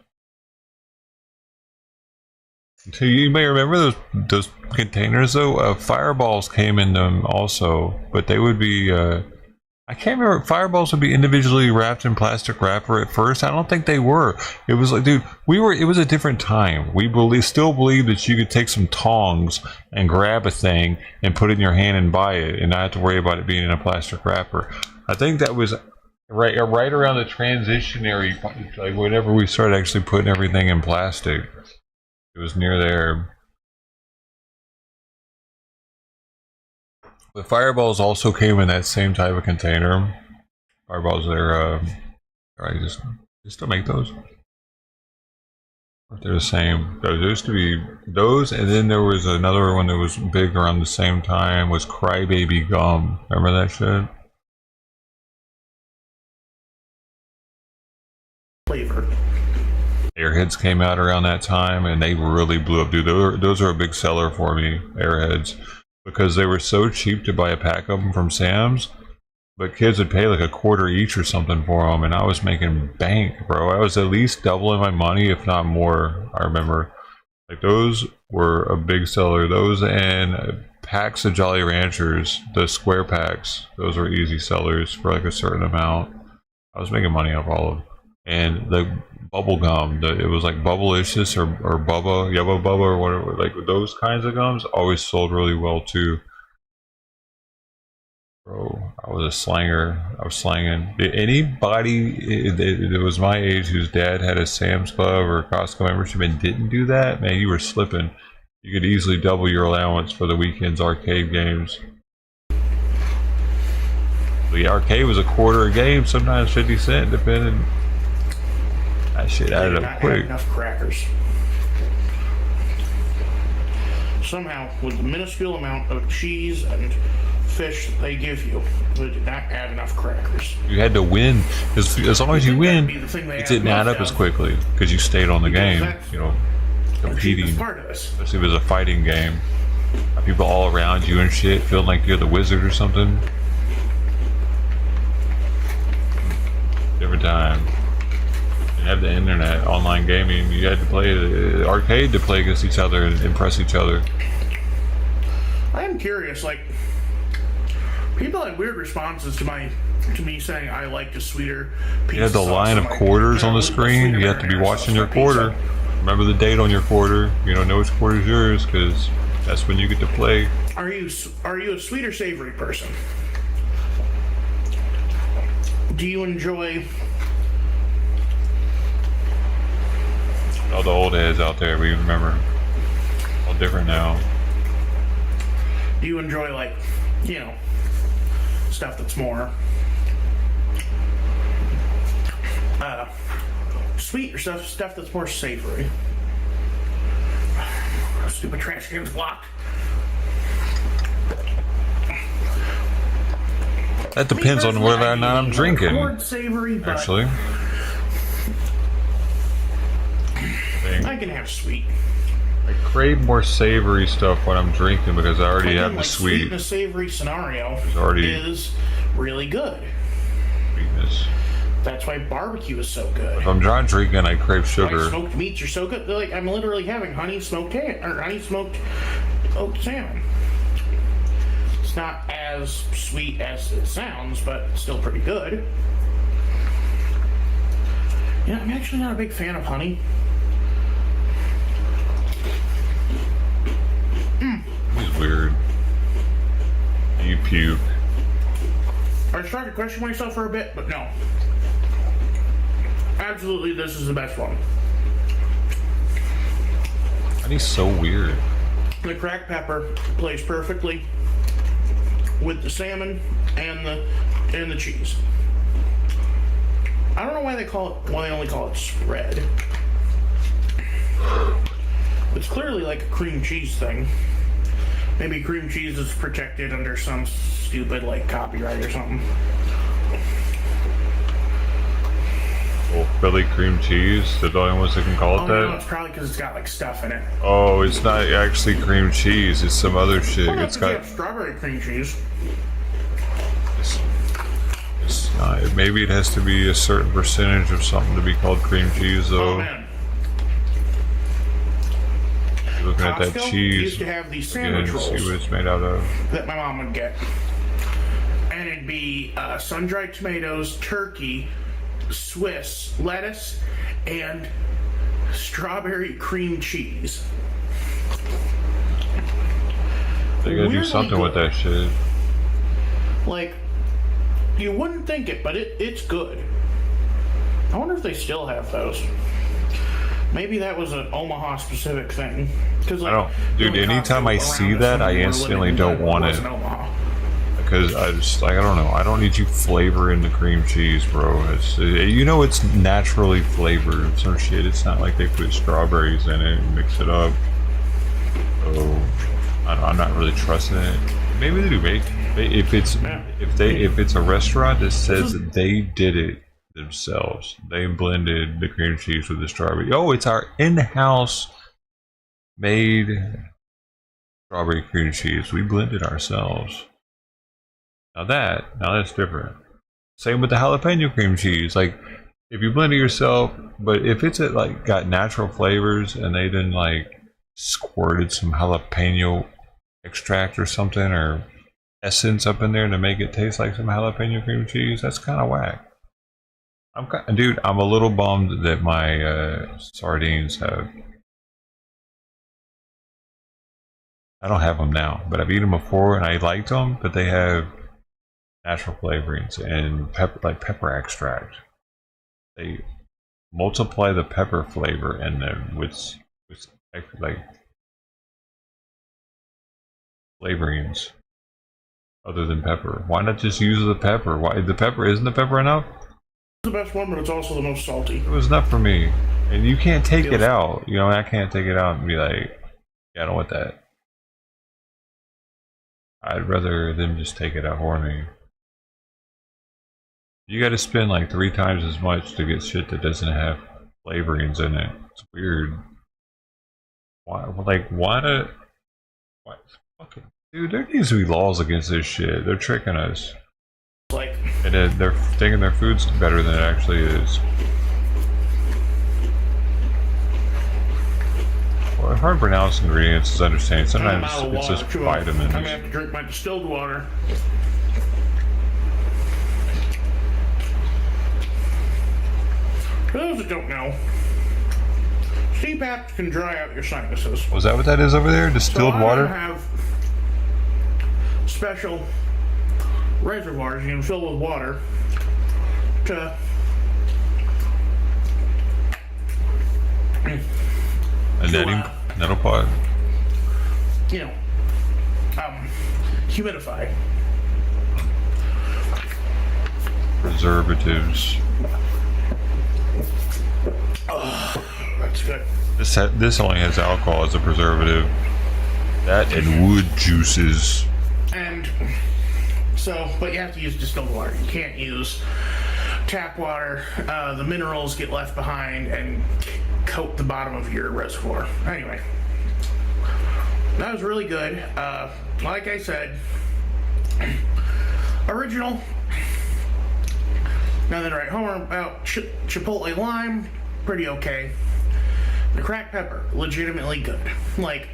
So you may remember those containers though. Fireballs came in them also, but they would be. I can't remember. Fireballs would be individually wrapped in plastic wrapper at first. I don't think they were. It was like, dude, it was a different time. We still believe that you could take some tongs and grab a thing and put it in your hand and buy it, and not have to worry about it being in a plastic wrapper. I think that was right around the transitionary, like whenever we started actually putting everything in plastic. It was near there. The Fireballs also came in that same type of container. Fireballs, they're they still make those. They're the same. There used to be those, and then there was another one that was big around the same time. Was Crybaby gum? Remember that shit? Flavor. Airheads came out around that time, and they really blew up. Dude, those are a big seller for me. Airheads. Because they were so cheap to buy a pack of them from Sam's, but kids would pay like $0.25 each or something for them, and I was making bank, bro. I was at least doubling my money, if not more. I remember, like, those were a big seller. Those and packs of Jolly Ranchers, the square packs, those were easy sellers for like a certain amount. I was making money off all of them. And the bubble gum, it was like Bubblicious or Bubba, Yubba Bubba or whatever, like those kinds of gums always sold really well too. Bro, I was a slanger. I was slanging. Anybody that was my age whose dad had a Sam's Club or Costco membership and didn't do that, man, you were slipping. You could easily double your allowance for the weekend's arcade games. The arcade was $0.25 a game, sometimes 50 cents, depending. That shit added up quick. Enough crackers. Somehow, with the minuscule amount of cheese and fish they give you, they did not add enough crackers. You had to win. As long as you win, it didn't add up as quickly because you stayed on the game. You know, competing. Especially if it was a fighting game. People all around you and shit, feeling like you're the wizard or something. Different time. online gaming. You had to play arcade to play against each other and impress each other. I am curious, like, people had weird responses to me saying I liked a sweeter pizza. You had the line of quarters on the screen. You have to be watching your quarter. Remember the date on your quarter. You don't know which quarter is yours because that's when you get to play. Are you a sweet or savory person? Do you enjoy? All the old heads out there, we remember. All different now. Do you enjoy, like, you know, stuff that's more sweet or stuff that's more savory? Stupid trash can's blocked. That depends on whether or not I'm drinking. Savory, but actually, I can have sweet. I crave more savory stuff when I'm drinking because I already have the like sweet. In a savory scenario is really good. Sweetness. That's why barbecue is so good. If I'm not drinking, I crave sugar. Like smoked meats are so good. Like I'm literally having honey smoked salmon. It's not as sweet as it sounds, but still pretty good. Yeah, I'm actually not a big fan of honey. It's weird. You puke. I started to question myself for a bit, but no. Absolutely, this is the best one. Honey's so weird. The cracked pepper plays perfectly with the salmon and the cheese. I don't know why they only call it spread. It's clearly like a cream cheese thing. Maybe cream cheese is protected under some stupid like copyright or something. Well, Philly cream cheese, they're the only ones that can call it that? No, it's probably because it's got like stuff in it. Oh, it's not actually cream cheese, it's some other shit. Well, It's got strawberry cream cheese. It's not, maybe it has to be a certain percentage of something to be called cream cheese though. Oh man. Looking Costco at that cheese, used to have these sandwich rolls see what it's made out of. that my mom would get, and it'd be sun-dried tomatoes, turkey, Swiss lettuce, and strawberry cream cheese. They gotta do something with that shit. Like, you wouldn't think it, but it's good. I wonder if they still have those. Maybe that was an Omaha specific thing. Like, I don't, dude. Anytime I see that, I instantly don't want it because I don't know. I don't need you flavoring the cream cheese, bro. It's it's naturally flavored. Some shit. It's not like they put strawberries in it and mix it up. So I'm not really trusting it. Maybe they do. If it's a restaurant that says that they did it themselves, they blended the cream cheese with the strawberry. Oh, it's our in-house made strawberry cream cheese. We blended ourselves. Now that's different. Same with the jalapeno cream cheese. Like, if you blend it yourself, but if it's like got natural flavors and they didn't like squirted some jalapeno extract or something or essence up in there to make it taste like some jalapeno cream cheese, that's kind of whack. I'm a little bummed that my sardines have. I don't have them now, but I've eaten them before and I liked them, but they have natural flavorings and pepper extract. They multiply the pepper flavor in them with like flavorings other than pepper. Why not just use the pepper? Why isn't the pepper enough? It's the best one, but it's also the most salty. It was enough for me, and you can't take it out. You know, I can't take it out and be like, yeah, I don't want that. I'd rather them just take it out for me. You got to spend like 3 times as much to get shit that doesn't have flavorings in it. It's weird. Why? Fucking dude, there needs to be laws against this shit. They're tricking us. Like, and they're thinking their food's better than it actually is. Well, hard to pronounce ingredients, as I understand. Sometimes I'm out of it's water, just too. vitamins. I'm gonna have to drink my distilled water. For those that don't know, CPAP can dry out your sinuses. Was that what that is over there? Distilled water? I have special reservoirs you can fill with water to A nettle pot. Humidify. Preservatives. Oh, that's good. This only has alcohol as a preservative. That and wood juices. And so, but you have to use distilled water. You can't use tap water. The minerals get left behind and coat the bottom of your reservoir. Anyway, that was really good. Like I said, original. Nothing to write home about. Chipotle lime, pretty okay. The cracked pepper, legitimately good. Like,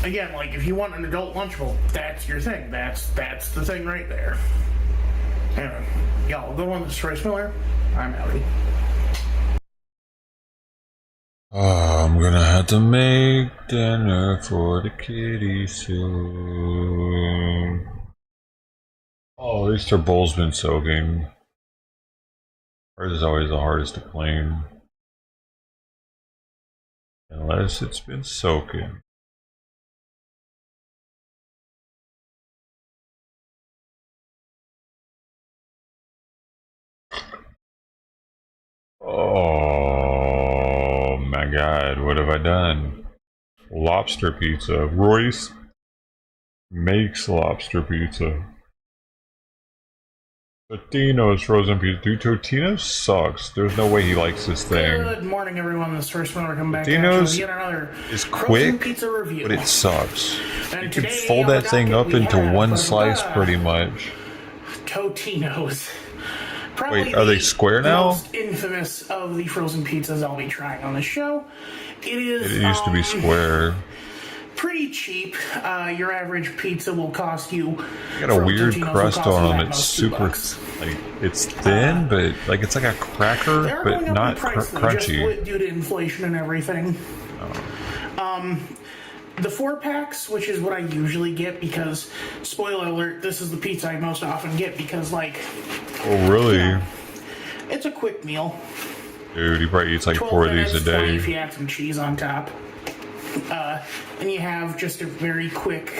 again, like if you want an adult Lunchable, that's your thing. That's the thing right there. Anyway, y'all, go on. This is Rice Miller. I'm outie. I'm gonna have to make dinner for the kitties soon. Oh, at least their bowl's been soaking. Ours is always the hardest to clean. Unless it's been soaking. Oh my God, what have I done? Lobster pizza. Royce makes lobster pizza. Totino's frozen pizza. Dude, Totino's sucks. There's no way he likes this thing. Good morning, everyone. This is Rice Miller. Welcome back. Totino's Yet another is frozen quick, pizza review. but it sucks. And You can today fold on that the thing docket up we into have one slice pretty much. Totino's. Wait, are they square now? Most infamous of the frozen pizzas I'll be trying on the show. It is. It used to be square. Pretty cheap. Your average pizza will cost you. Got a weird crust on it. It's super, like, it's thin, but like it's like a cracker, but not crunchy. Just due to inflation and everything. The 4-packs, which is what I usually get because, spoiler alert, this is the pizza I most often get because, like... Oh, really? It's a quick meal. Dude, he probably eats like 4 of these a day. If you add some cheese on top. And you have just a very quick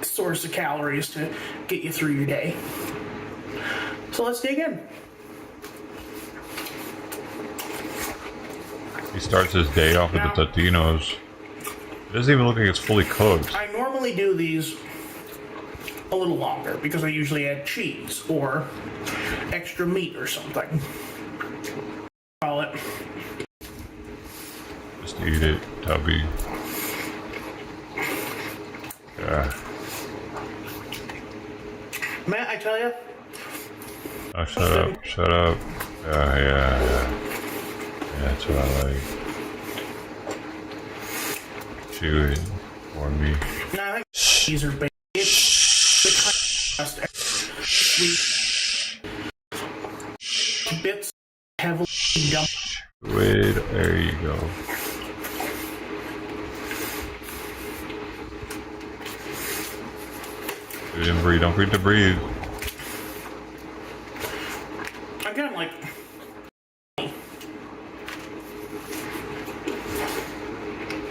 source of calories to get you through your day. So let's dig in. He starts his day off with the Totino's. It doesn't even look like it's fully cooked. I normally do these a little longer because I usually add cheese or extra meat or something. Call it. Just eat it, Tubby. Yeah. Matt, I tell you. Oh, shut up. Shut up. Yeah. That's what I like. Chew it for me. No, I think these are big. It's the kind of sweet bits heavily dumped. Wait, there you go. Breathe and breathe. Don't breathe to breathe. Again, like.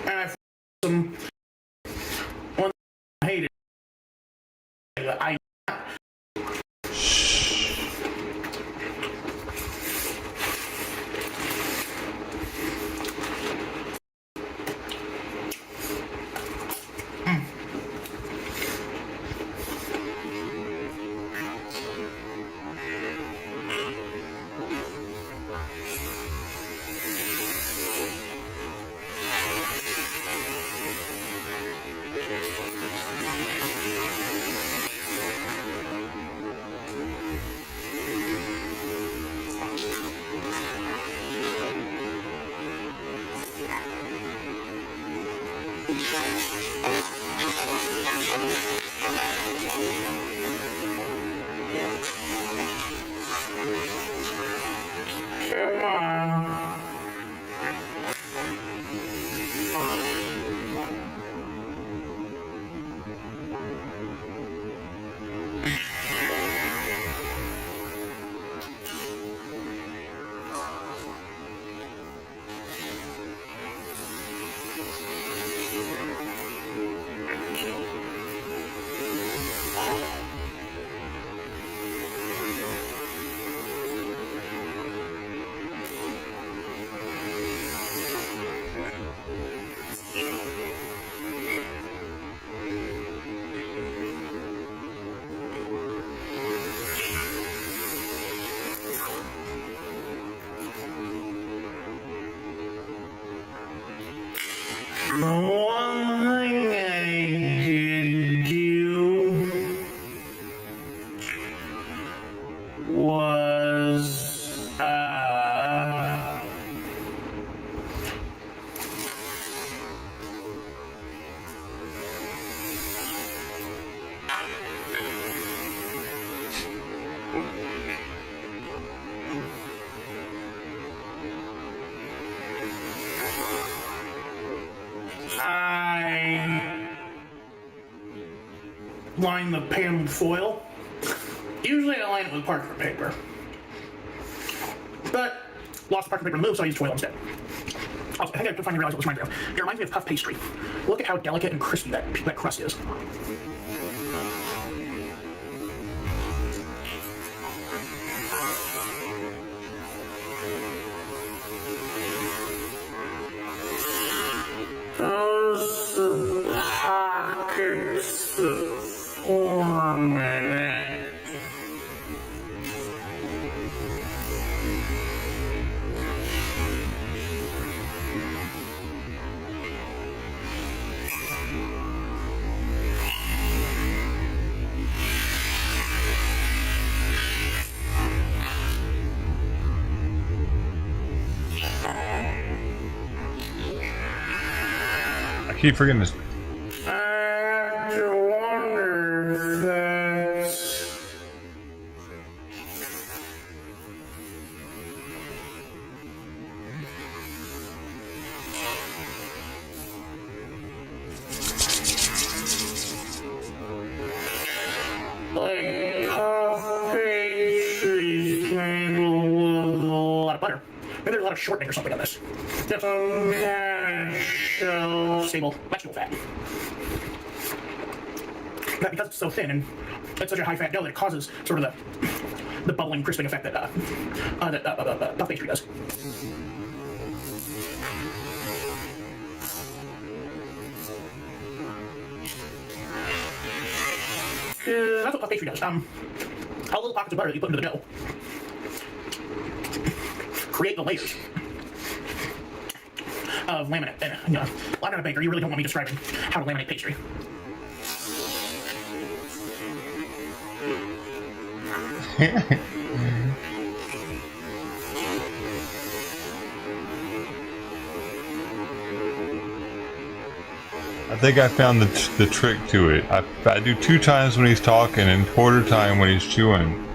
And I some one I hated. I one thing I did do was I line the pan with foil. Usually I line it with parchment paper. But lost the parchment paper removed, so I used foil instead. Also, I think I finally realized what this reminds me of. It reminds me of puff pastry. Look at how delicate and crispy that crust is. Those pockets of ornament. I keep forgetting this. I wonder if that's... like puff pastries made with a lot of butter. Maybe there's a lot of shortening or something on this. Just some kind of stable vegetable fat. But because it's so thin and it's such a high fat dough that it causes sort of the bubbling, crisping effect that puff pastry does. That's what puff pastry does. All little pockets of butter that you put into the dough create the layers of laminate. And, you know, I'm not a baker. You really don't want me describing how to laminate pastry. I think I found the trick to it. I do 2 times when he's talking and quarter time when he's chewing.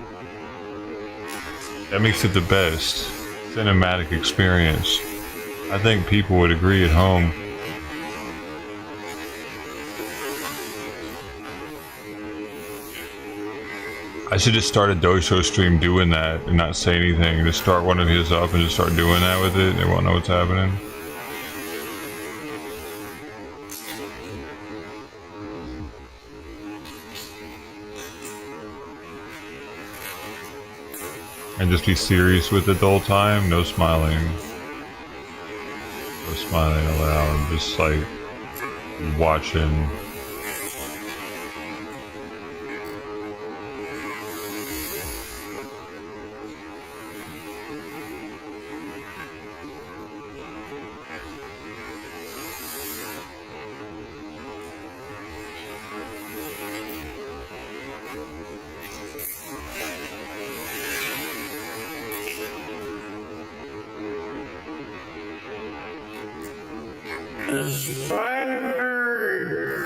That makes it the best cinematic experience. I think people would agree at home. I should just start a dojo stream doing that and not say anything. Just start one of his up and just start doing that with it. They won't know what's happening. And just be serious with it the whole time. No smiling. No smiling aloud. Just like watching.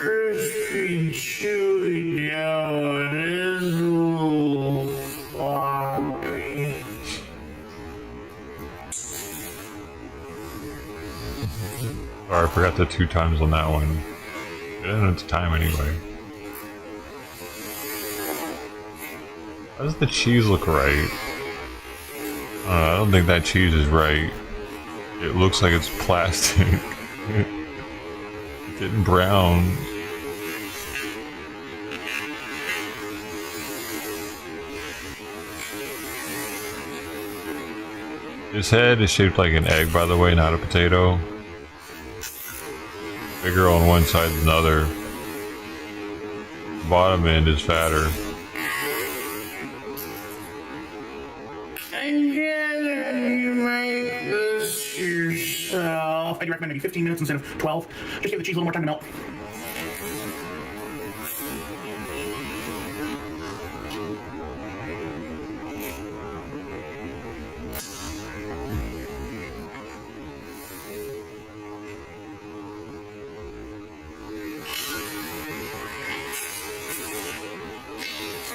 Crispy, chewy dough. It is a little floppy. Sorry, I forgot the 2 times on that one. I didn't know it's time anyway. How does the cheese look right? I don't think that cheese is right. It looks like it's plastic. It's getting brown. His head is shaped like an egg, by the way, not a potato. Bigger on one side than the other. The bottom end is fatter. And you make this yourself. I do recommend maybe 15 minutes instead of 12. Just give the cheese a little more time to melt.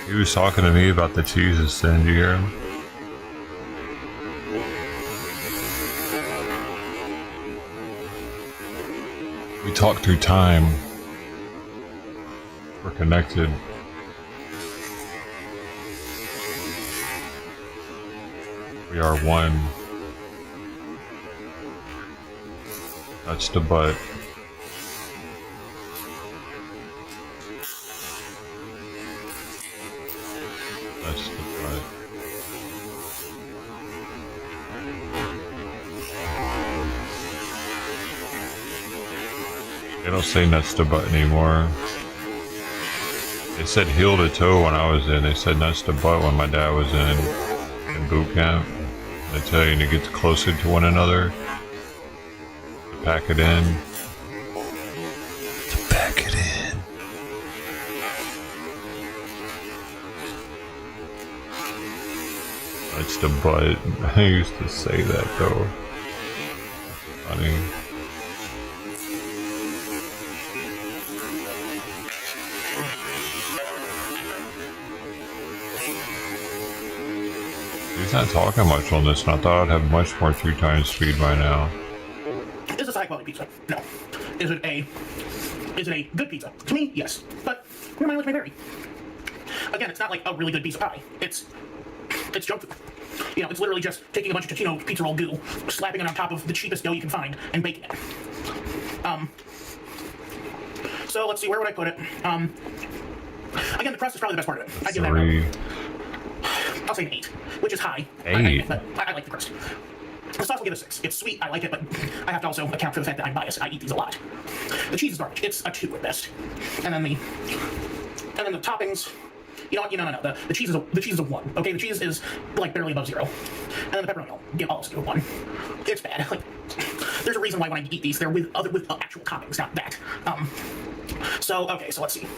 He was talking to me about the cheeses then, do you hear him? We talked through time. We're connected. We are one. Touch the butt. Touch the butt. They don't say nuts to butt anymore. They said heel to toe when I was in. They said nuts to butt when my dad was in boot camp. They tell you to get closer to one another, to pack it in. To pack it in. Nuts to butt. I used to say that though. Funny. He's not talking much on this, and I thought I'd have much more 3 times speed by now. Is this a high quality pizza? No. Is it a good pizza? To me, yes. But your mileage may vary. Again, it's not like a really good piece of pie. It's junk food. You know, it's literally just taking a bunch of Totino pizza roll goo, slapping it on top of the cheapest dough you can find, and baking it. So let's see, where would I put it? Again, the crust is probably the best part of it. I give that 3. I'll say an 8, which is high. 8. But I like the crust. The sauce will give a 6. It's sweet, I like it, but I have to also account for the fact that I'm biased. I eat these a lot. The cheese is garbage. It's a 2 at best. And then the toppings. You know what? No. The cheese is a 1. Okay, the cheese is like barely above 0. And then the pepperoni, I'll also give a 1. It's bad. Like, there's a reason why when I eat these, they're with actual toppings, not that. So let's see.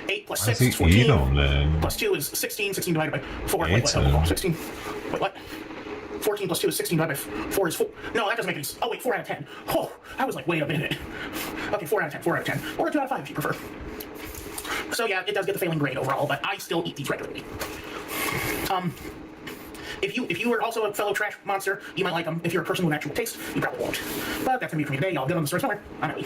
8 plus 6 is 14. Plus 2 is 16. 16 divided by 4. Wait, 16. Wait, what? 14 plus 2 is 16 divided by 4 is 4. No, that doesn't make any sense. Oh, wait, 4 out of 10. Oh, I was like, wait a minute. Okay, 4 out of 10, 4 out of 10. Or a 2 out of 5 if you prefer. So yeah, it does get the failing grade overall, but I still eat these regularly. If you were also a fellow trash monster, you might like them. If you're a person with actual taste, you probably won't. But that's gonna be it for me today. Y'all get on the story somewhere. I'm out.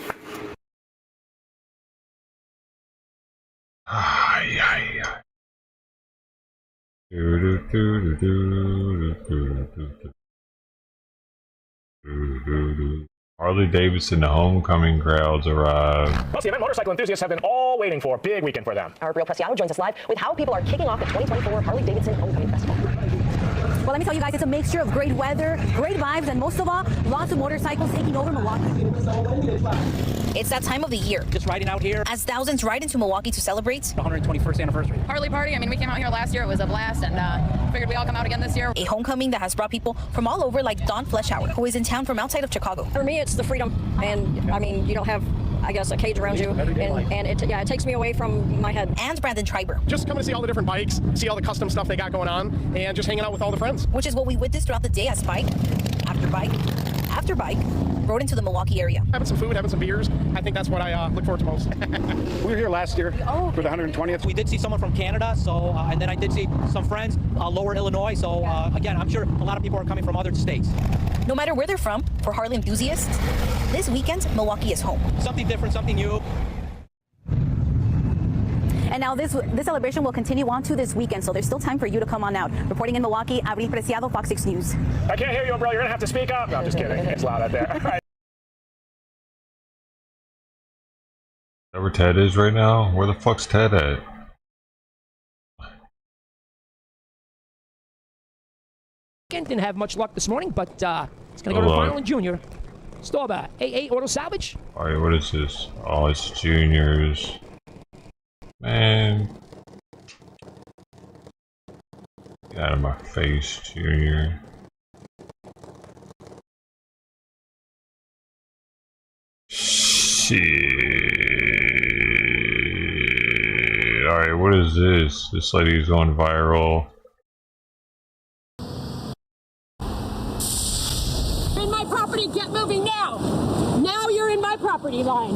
Harley Davidson, the homecoming crowds arrive. Well, the event motorcycle enthusiasts have been all waiting for. Big weekend for them. Our Gabriel Preciado joins us live with how people are kicking off the 2024 Harley Davidson Homecoming Festival. Well, let me tell you guys, it's a mixture of great weather, great vibes, and most of all, lots of motorcycles taking over Milwaukee. It's that time of the year. Just riding out here. As thousands ride into Milwaukee to celebrate the 121st anniversary. Harley party. I mean, we came out here last year. It was a blast, and figured we'd all come out again this year. A homecoming that has brought people from all over, like Dawn Fleshauer, who is in town from outside of Chicago. For me, it's the freedom, and I mean, you don't have, I guess, a cage around you, and it takes me away from my head. And Brandon Schreiber. Just coming to see all the different bikes, see all the custom stuff they got going on, and just hanging out with all the friends. Which is what we witnessed throughout the day as bike after bike rode into the Milwaukee area. Having some food, having some beers. I think that's what I look forward to most. We were here last year for the 120th. We did see someone from Canada, so and then I did see some friends lower Illinois. So again, I'm sure a lot of people are coming from other states. No matter where they're from, for Harley enthusiasts, this weekend, Milwaukee is home. Something different, something new. And now this celebration will continue on to this weekend, so there's still time for you to come on out. Reporting in Milwaukee, Abril Preciado, Fox 6 News. I can't hear you, bro. You're going to have to speak up. No, I'm just kidding. It's loud out there. That where Ted is right now? Where the fuck's Ted at? Didn't have much luck this morning, but it's going to go to the final in junior. Stauber, AA Auto Salvage. Alright, what is this? Oh, it's juniors. Man. Get out of my face, Junior. Shit. Alright, what is this? This lady's going viral. In my property, get moving now! Now you're in my property line.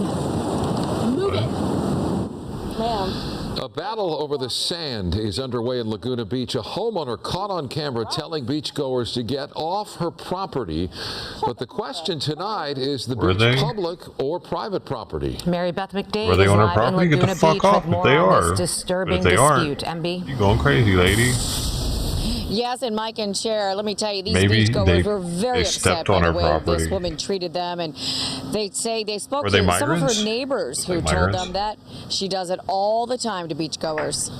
Move it. Ma'am. A battle over the sand is underway in Laguna Beach. A homeowner caught on camera telling beachgoers to get off her property. But the question tonight is the beach public or private property? Mary Beth McDade Were they is on her live property? in Get the Laguna fuck Beach off with if more they on are. this disturbing But if they dispute. aren't, MB? you going crazy, lady. Yes, and Mike and Cher, let me tell you, these Maybe beachgoers were very they upset stepped by on the her way property. this woman treated them, and they say they spoke Were to they some of migrants? her neighbors who Like told migrants? them that she does it all the time to beachgoers.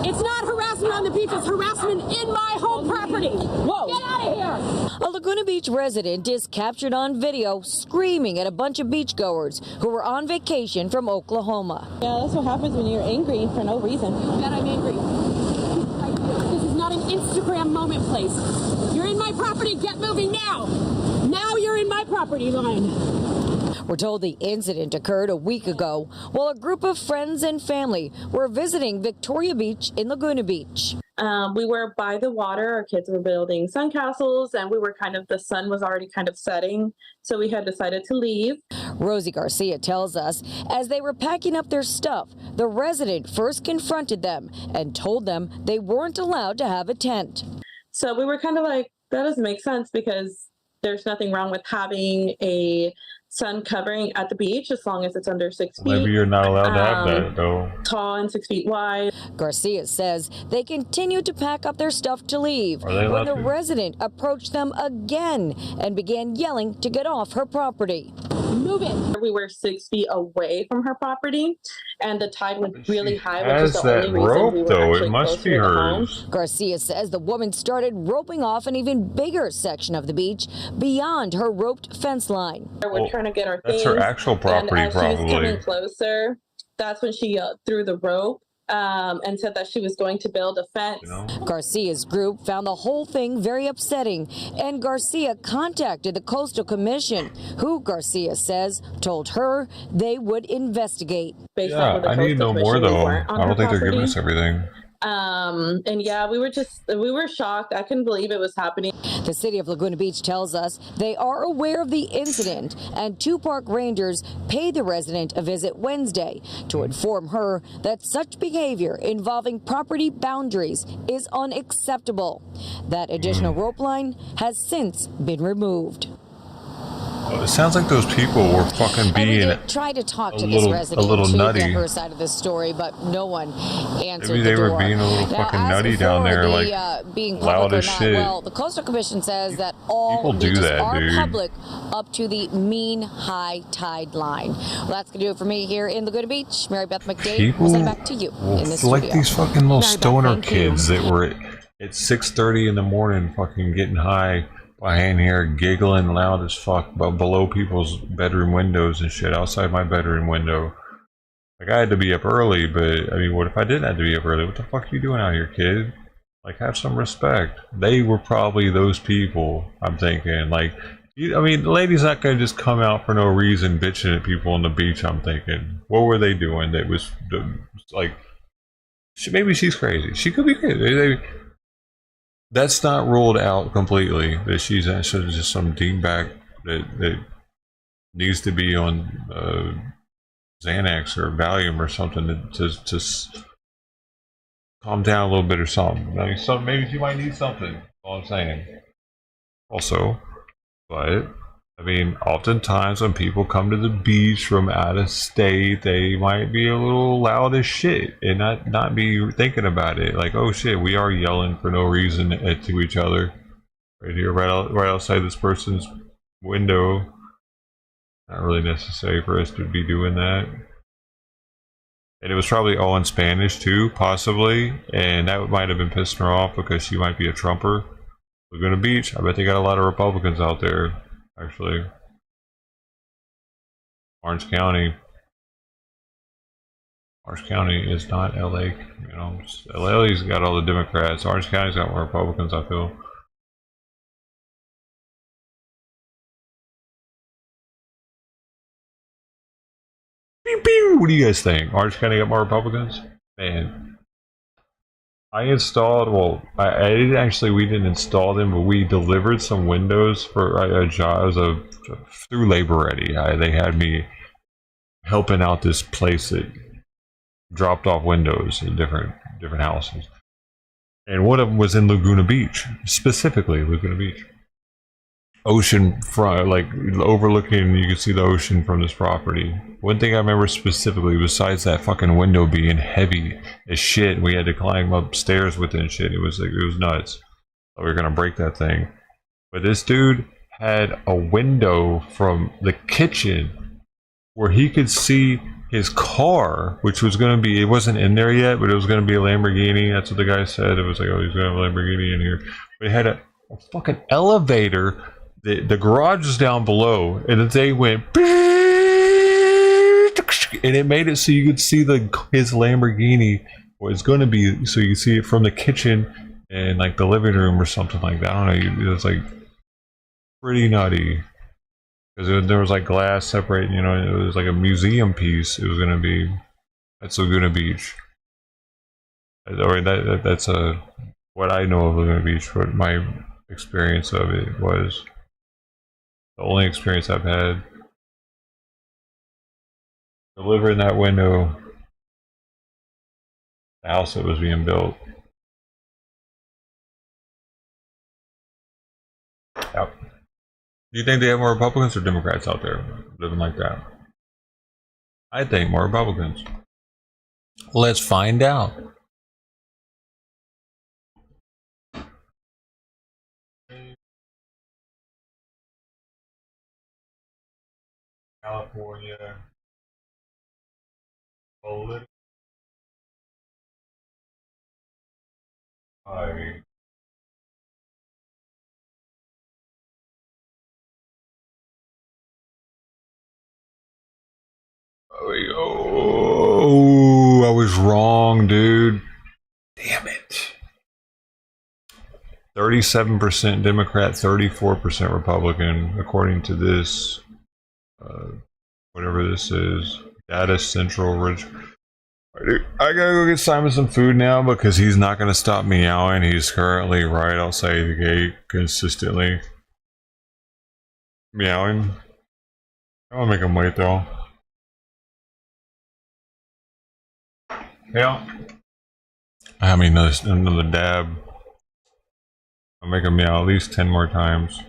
It's not harassment on the beach, it's harassment in my home property. Whoa. Get out of here. A Laguna Beach resident is captured on video screaming at a bunch of beachgoers who were on vacation from Oklahoma. Yeah, that's what happens when you're angry for no reason. That I'm angry. This is not an Instagram moment place. You're in my property, get moving now. Now you're in my property line. We're told the incident occurred a week ago while a group of friends and family were visiting Victoria Beach in Laguna Beach. We were by the water. Our kids were building sun castles, and we were the sun was already kind of setting, so we had decided to leave. Rosie Garcia tells us as they were packing up their stuff, the resident first confronted them and told them they weren't allowed to have a tent. So we were kind of like, that doesn't make sense because there's nothing wrong with having a sun covering at the beach as long as it's under 6 feet. Maybe you're not allowed to have that, though. Tall and 6 feet wide. Garcia says they continued to pack up their stuff to leave Are they when allowed the to? resident approached them again and began yelling to get off her property. Move it. We were 6 feet away from her property, and the tide went really high, which is Has the that only reason rope, we were though? actually It must closer be to the hers. home. Garcia says the woman started roping off an even bigger section of the beach beyond her roped fence line. We're trying to get our That's things. her actual property, and as she was probably. coming closer, that's when she threw the rope and said that she was going to build a fence. Garcia's group found the whole thing very upsetting, and Garcia contacted the Coastal Commission, who Garcia says told her they would investigate. Yeah, I need to know more, though. I don't think they're giving us everything. And yeah, we were shocked. I couldn't believe it was happening. The city of Laguna Beach tells us they are aware of the incident, and two park rangers paid the resident a visit Wednesday to inform her that such behavior involving property boundaries is unacceptable. That additional rope line has since been removed. It sounds like those people were fucking And we being did try to talk to a this little resident to nutty. get her side of the story, but no one answered Maybe the they door. were being a little Now, fucking as nutty down before, there, the, like being loud public or as not, shit. well, the Coastal Commission says that all People do beaches that, are dude. public up to the mean high tide line. Well, that's gonna do it for me here in Laguna Beach. Mary Beth McDade, People we'll send it back to you Well, in the it's like studio. these fucking little Mary Beth, stoner thank you. kids that were at 6:30 in the morning fucking getting high behind here, giggling loud as fuck below people's bedroom windows and shit, outside my bedroom window. Like, I had to be up early, but I mean, what if I didn't have to be up early? What the fuck are you doing out here, kid? Like, have some respect. They were probably those people, I'm thinking. Like, I mean, the lady's not gonna just come out for no reason bitching at people on the beach, I'm thinking. What were they doing that was like, maybe she's crazy. She could be crazy. That's not ruled out completely, that she's actually just some dingbat that needs to be on Xanax or Valium or something to calm down a little bit or something. I mean, maybe she might need something. That's all I'm saying. Also, but I mean, oftentimes when people come to the beach from out of state, they might be a little loud as shit and not be thinking about it. Like, oh shit, we are yelling for no reason to each other right here, right outside this person's window. Not really necessary for us to be doing that. And it was probably all in Spanish too, possibly, and that might have been pissing her off because she might be a Trumper. Laguna Beach, I bet they got a lot of Republicans out there. Actually, Orange County is not LA. You know, LA's got all the Democrats. Orange County's got more Republicans, I feel. pew. What do you guys think? Orange County got more Republicans? Man, I installed. Well, I didn't actually. We didn't install them, but we delivered some windows for a job. Through Labor Ready. They had me helping out this place that dropped off windows in different houses, and one of them was in Laguna Beach, specifically Laguna Beach. Ocean front, like overlooking, you can see the ocean from this property. One thing I remember specifically, besides that fucking window being heavy as shit, we had to climb upstairs with it and shit. It was nuts. We were gonna break that thing. But this dude had a window from the kitchen where he could see his car, which was gonna be, it wasn't in there yet, but it was gonna be a Lamborghini. That's what the guy said. It was like, oh, he's gonna have a Lamborghini in here. But it had a fucking elevator. The garage is down below, and they went, and it made it so you could see his Lamborghini was going to be, so you could see it from the kitchen and like the living room or something like that. I don't know. It was like pretty nutty because there was like glass separating. You know, it was like a museum piece. It was going to be at Laguna Beach. That's what I know of Laguna Beach. What my experience of it was. The only experience I've had delivering that window, the house that was being built. Yep. Do you think they have more Republicans or Democrats out there living like that? I think more Republicans. Let's find out. California. Political. Oh, I was wrong, dude. Damn it. 37% Democrat, 34% Republican, according to this, whatever this is, Data Central Ridge. I gotta go get Simon some food now because he's not gonna stop meowing. He's currently right outside the gate, consistently meowing. I'll make him wait though. Yeah. I mean, another dab. I'll make him meow at least 10 more times.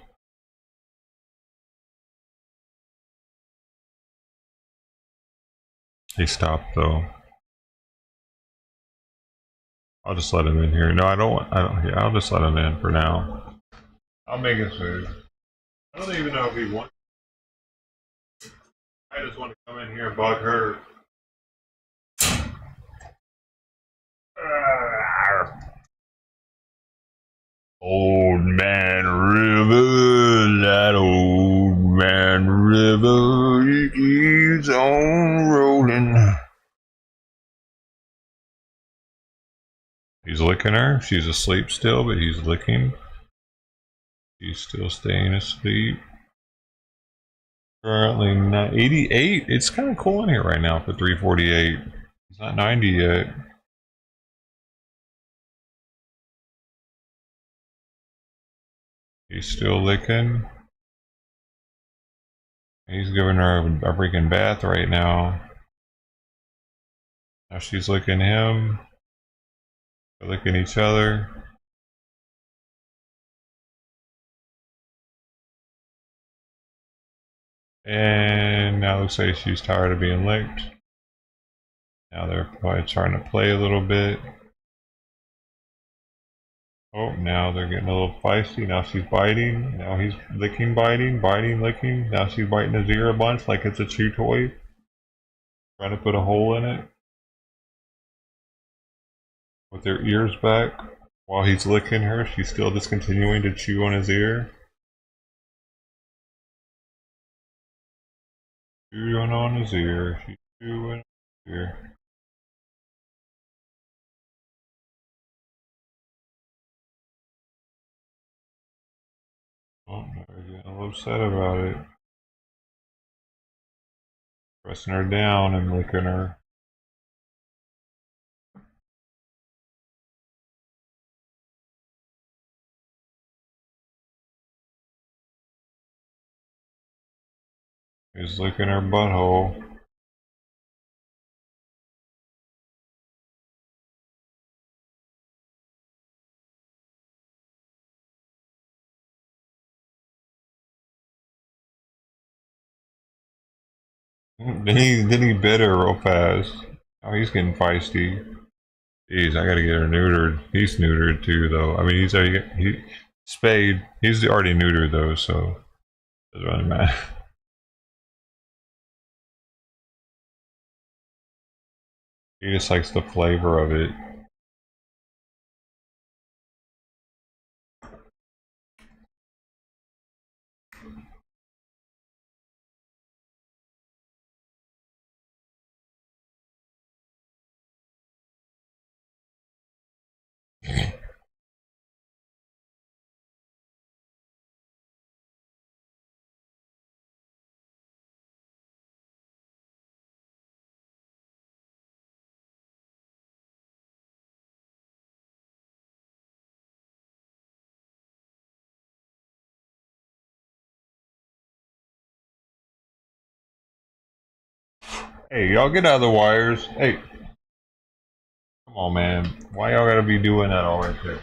He stopped though. I'll just let him in here. No, I don't. Yeah, I'll just let him in for now. I'll make his food. I don't even know if he wants. I just want to come in here and bug her. Old Man River, that old man river, he keeps on rolling. He's licking her. She's asleep still, but he's licking. She's still staying asleep. Currently 88. It's kind of cool in here right now for 348. It's not 90 yet. He's still licking. He's giving her a freaking bath right now. Now she's licking him. They're licking each other. And now it looks like she's tired of being licked. Now they're probably trying to play a little bit. Oh, now they're getting a little feisty. Now she's biting. Now he's licking, biting, licking. Now she's biting his ear a bunch like it's a chew toy. Trying to put a hole in it. With their ears back. While he's licking her, she's still just continuing to chew on his ear. Chewing on his ear. She's chewing on his ear. Oh, they're getting a little upset about it. Pressing her down and licking her. He's licking her butthole. Then he bit her real fast. Oh, he's getting feisty. Jeez, I gotta get her neutered. He's neutered too, though. I mean, he's already spayed. He's already neutered though, so it doesn't really matter. He just likes the flavor of it. Hey, y'all get out of the wires. Hey. Come on, man. Why y'all gotta be doing that all right there?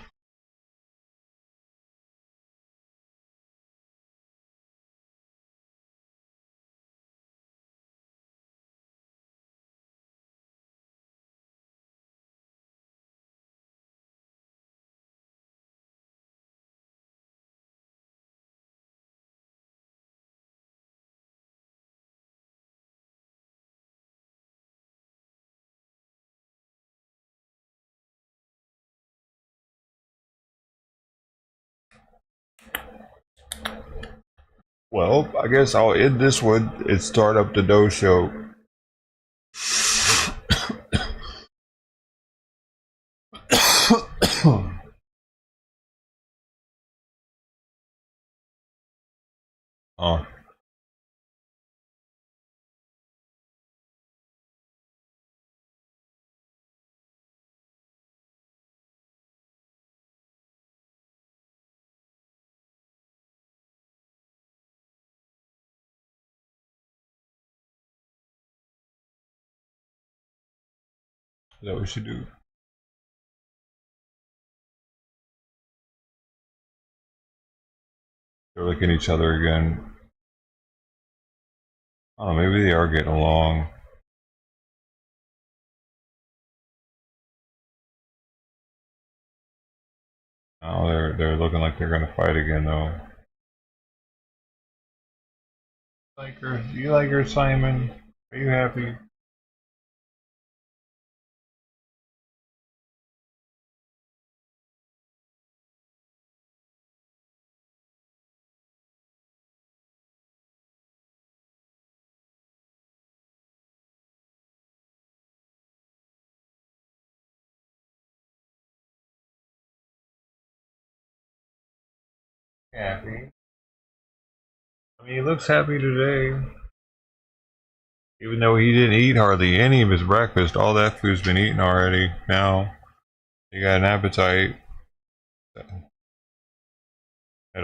Well, I guess I'll end this one and start up the dough show. Oh. Is that what we should do? They're looking at each other again. Oh, maybe they are getting along. Oh, they're looking like they're gonna fight again, though. Like her? Do you like her, Simon? Are you happy? Happy. I mean, he looks happy today. Even though he didn't eat hardly any of his breakfast, all that food's been eaten already. Now, he got an appetite at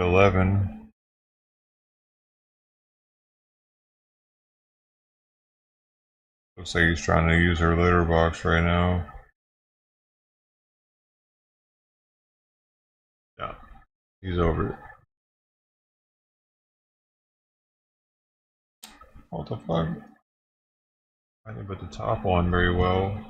11. Looks like he's trying to use her litter box right now. Yeah, he's over it. What the fuck? I didn't put the top on very well.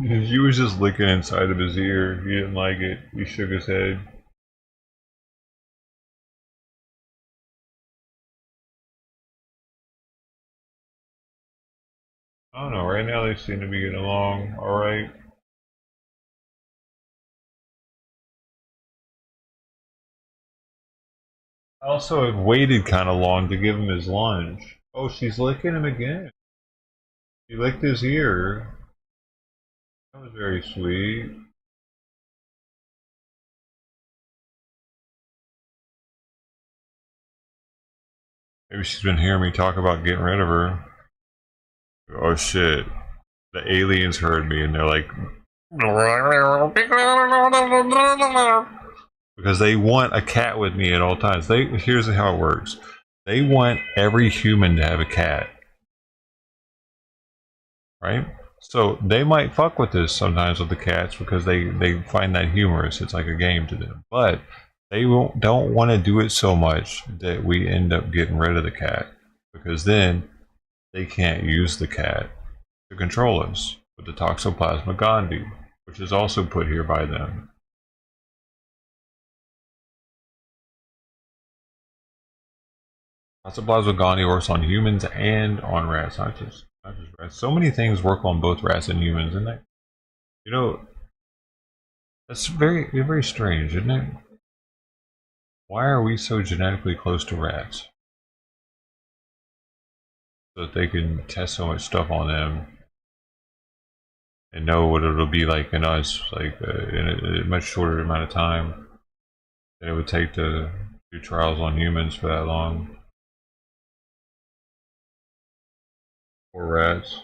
He was just licking inside of his ear. He didn't like it. He shook his head. I don't know. Right now they seem to be getting along all right. I also have waited kind of long to give him his lunch. Oh, she's licking him again. She licked his ear. That was very sweet. Maybe she's been hearing me talk about getting rid of her. Oh shit. The aliens heard me and they're like... Because they want a cat with me at all times. Here's how it works. They want every human to have a cat. Right? So they might fuck with this sometimes with the cats because they find that humorous. It's like a game to them. But they don't want to do it so much that we end up getting rid of the cat. Because then they can't use the cat to control us with the Toxoplasma gondii, which is also put here by them. Toxoplasma gondii works on humans and on rats, not just rats. So many things work on both rats and humans, isn't it? You know, that's very strange, isn't it? Why are we so genetically close to rats? So that they can test so much stuff on them and know what it'll be like in us, like in a much shorter amount of time than it would take to do trials on humans for that long. Or rats.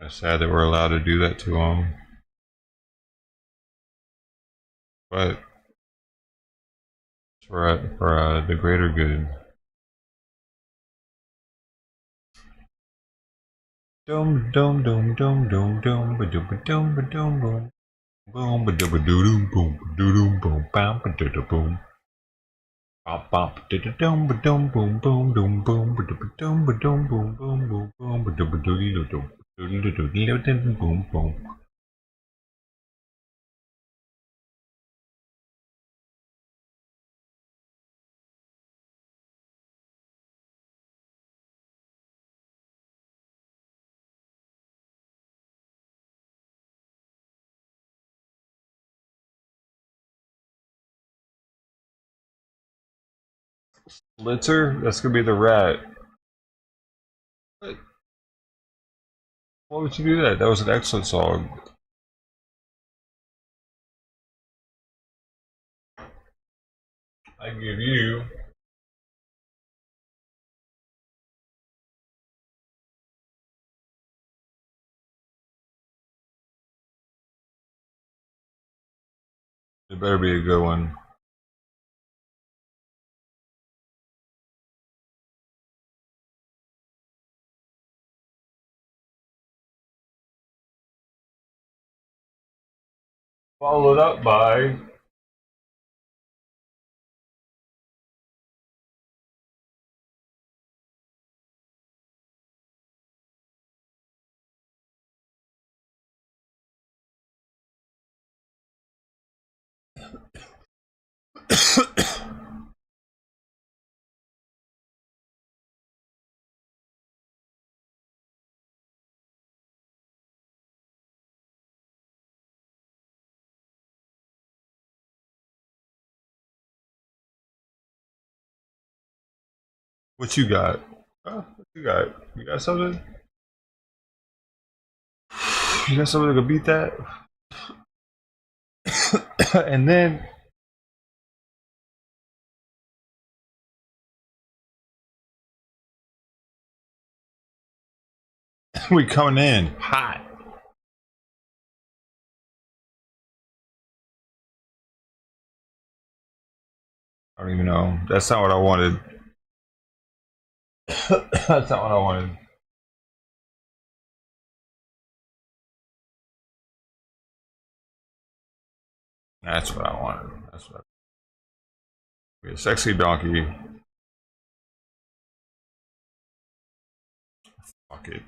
It's sad that we're allowed to do that to them. But for the greater good. Dum dum dum dum dum dum ba dum ba dum ba dum boom boom ba dum ba doo boom doo doo boom bam ba doo boom bop bop da dum ba dum boom boom dum boom ba dum ba dum boom boom boom boom ba dum ba doo doo dum doo doo doo doo boom boom. Litzer? That's gonna be the rat. What? Why would you do that? That was an excellent song. I give you it better be a good one. Followed up by what you got? Oh, what you got? You got something? You got something to beat that? And then we coming in hot. I don't even know. That's not what I wanted. That's not what I wanted. That's what I wanted. That's what I... A sexy donkey. Fuck it.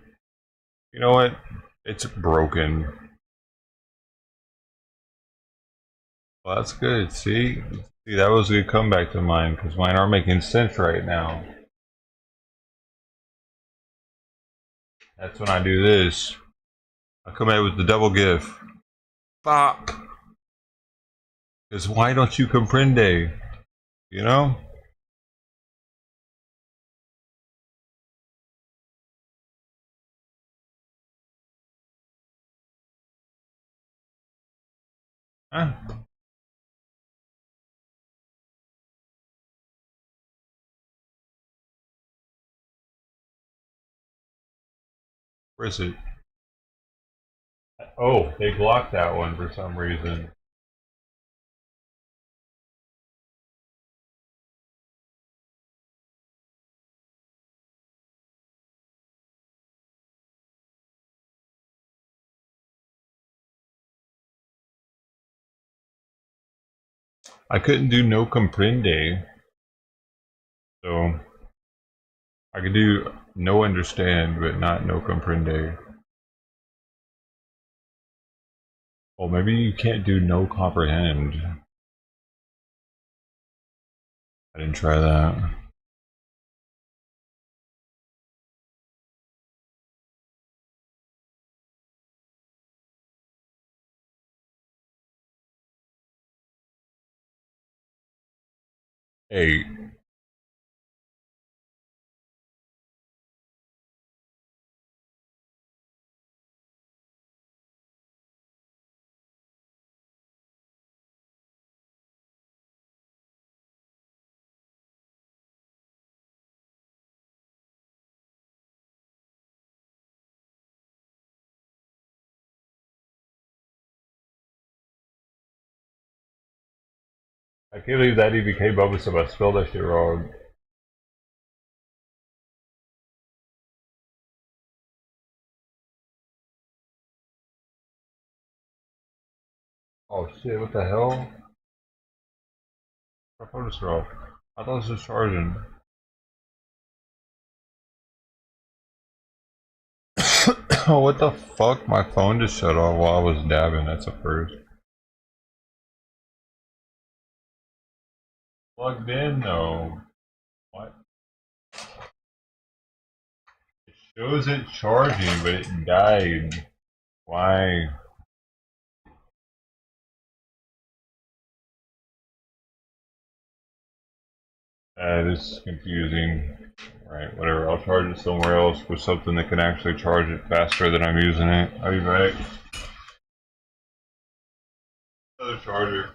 You know what? It's broken. Well, that's good. See, that was a good comeback to mine because mine aren't making sense right now. That's when I do this. I come out with the double gift. Bop. Because why don't you comprende? You know? Huh? Where is it? Oh, they blocked that one for some reason. I couldn't do no comprende. So I could do no understand, but not no comprende. Well, maybe you can't do no comprehend. I didn't try that. Hey. I can't believe that EBK Bubba said I spelled that shit wrong. Oh shit, what the hell? My phone is off. I thought this was charging. Oh, what the fuck? My phone just shut off while I was dabbing. That's a first. Plugged in though. What? It shows it charging, but it died. Why? This is confusing. Right, whatever. I'll charge it somewhere else with something that can actually charge it faster than I'm using it. I'll be back. Another charger.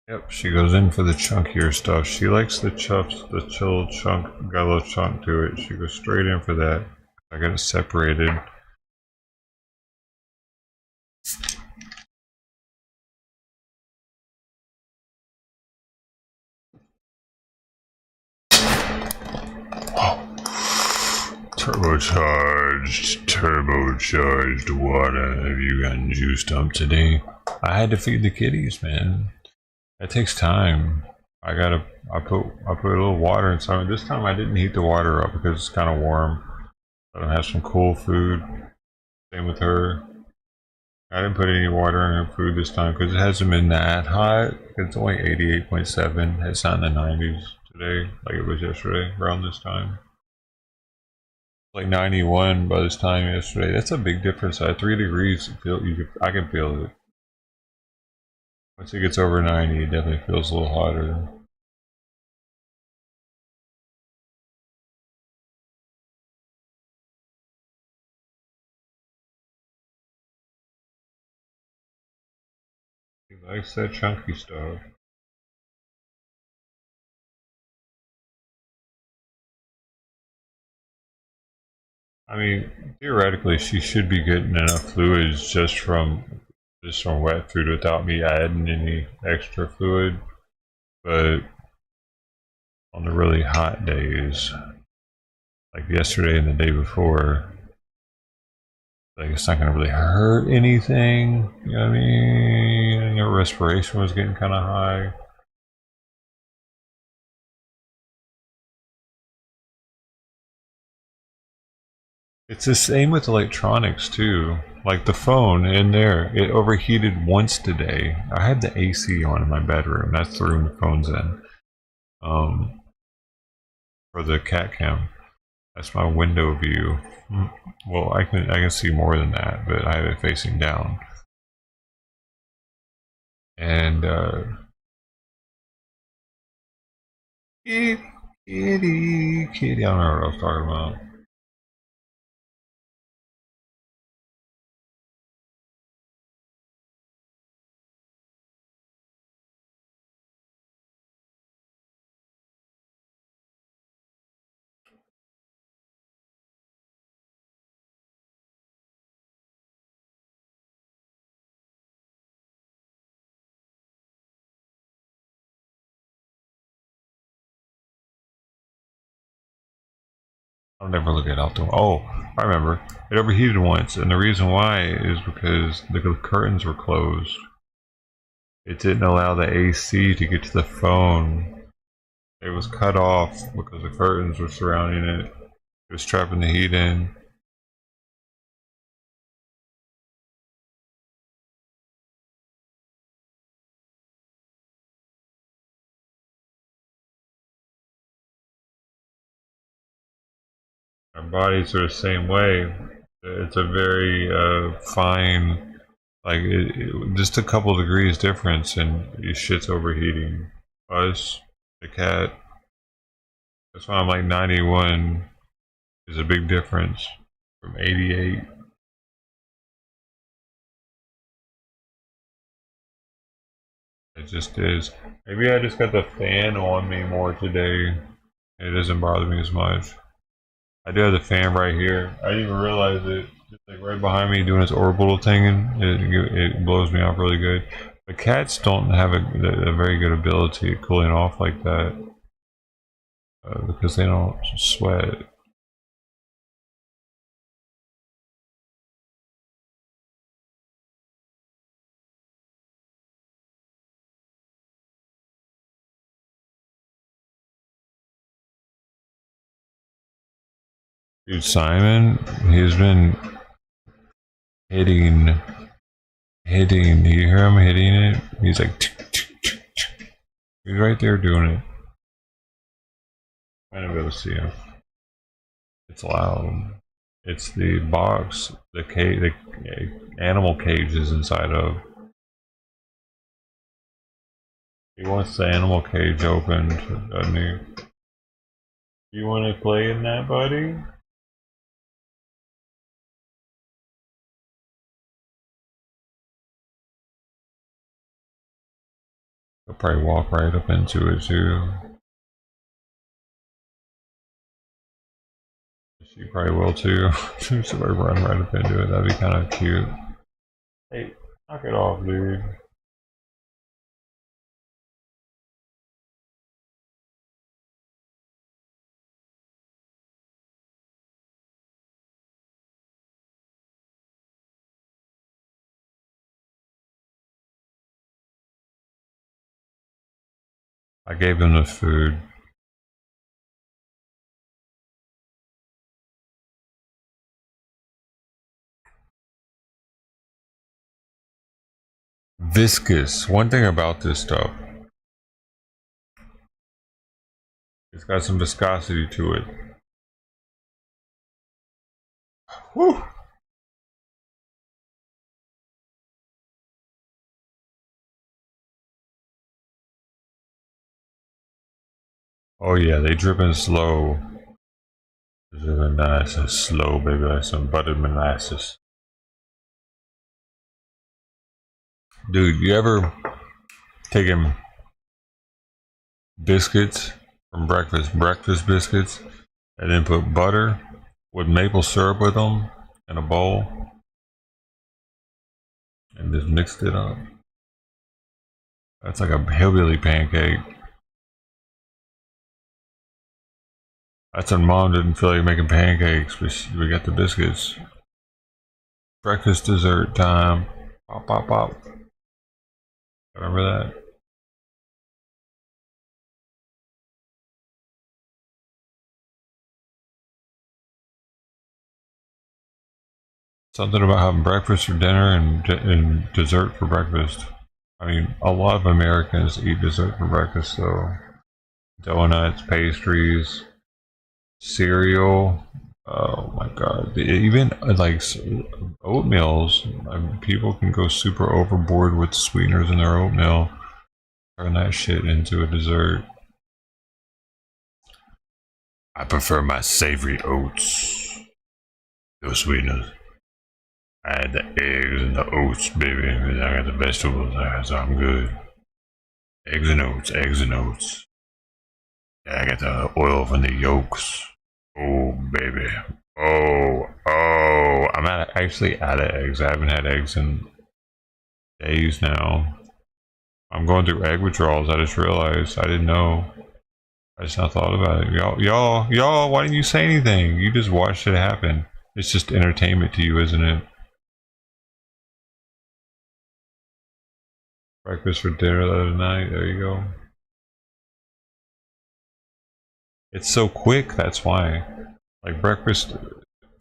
Yep, she goes in for the chunkier stuff. She likes the chuffs, the chill chunk, got a little chunk to it. She goes straight in for that. I got it separated. Turbocharged water. Have you gotten juiced up today? I had to feed the kitties, man. That takes time. I put a little water in some. This time I didn't heat the water up because it's kind of warm. I don't have some cool food. Same with her. I didn't put any water in her food this time because it hasn't been that hot. It's only 88.7. It's not in the 90s today like it was yesterday around this time. Like 91 by this time yesterday. That's a big difference. At 3 degrees, I can feel it. Once it gets over 90, it definitely feels a little hotter. He likes that chunky stuff. I mean, theoretically, she should be getting enough fluids just from wet food without me adding any extra fluid. But on the really hot days, like yesterday and the day before, like it's not gonna really hurt anything. You know what I mean? Your respiration was getting kind of high. It's the same with electronics too. Like the phone in there, it overheated once today. I had the AC on in my bedroom. That's the room the phone's in. For the cat cam. That's my window view. Well, I can see more than that, but I have it facing down. And kitty, I don't know what I was talking about. I'll never look it out the. Oh, I remember. It overheated once, and the reason why is because the curtains were closed. It didn't allow the AC to get to the phone. It was cut off because the curtains were surrounding it. It was trapping the heat in. Our bodies are the same way. It's a very fine, like just a couple degrees difference, and your shit's overheating. Us, the cat. That's why I'm like 91 is a big difference from 88. It just is. Maybe I just got the fan on me more today. It doesn't bother me as much. I do have the fan right here. I didn't even realize it. Just like right behind me doing its orbital thing, and it blows me off really good. But cats don't have a very good ability at cooling off like that because they don't sweat. Dude, Simon, he's been hitting. Do you hear him hitting it? He's like, he's right there doing it. I'm gonna be able to see him. It's loud. It's the box, the cage, the animal cage is inside of. He wants the animal cage opened, doesn't he? You want to play in that, buddy? I'll probably walk right up into it too. She probably will too. Somebody run right up into it. That'd be kind of cute. Hey, knock it off, dude. I gave him the food. Viscous. One thing about this stuff, it's got some viscosity to it. Whew. Oh yeah, they dripping slow. Dripping nice and slow, baby, like some buttered molasses. Dude, you ever taken biscuits from breakfast biscuits, and then put butter with maple syrup with them in a bowl, and just mixed it up? That's like a hillbilly pancake. That's when mom didn't feel like making pancakes, but we got the biscuits. Breakfast dessert time. Pop, pop, pop. Remember that? Something about having breakfast for dinner and dessert for breakfast. I mean, a lot of Americans eat dessert for breakfast, though. Donuts, pastries, cereal. Oh my god. Even like oatmeals. People can go super overboard with sweeteners in their oatmeal. Turn that shit into a dessert. I prefer my savory oats. Those sweeteners. I had the eggs and the oats, baby. I got the vegetables, so I'm good. Eggs and oats, eggs and oats. Yeah, I got the oil from the yolks. Oh, baby. Oh. I'm actually out of eggs. I haven't had eggs in days now. I'm going through egg withdrawals. I just realized. I didn't know. I just not thought about it. Y'all, why didn't you say anything? You just watched it happen. It's just entertainment to you, isn't it? Breakfast for dinner the other night. There you go. It's so quick, that's why. Like, breakfast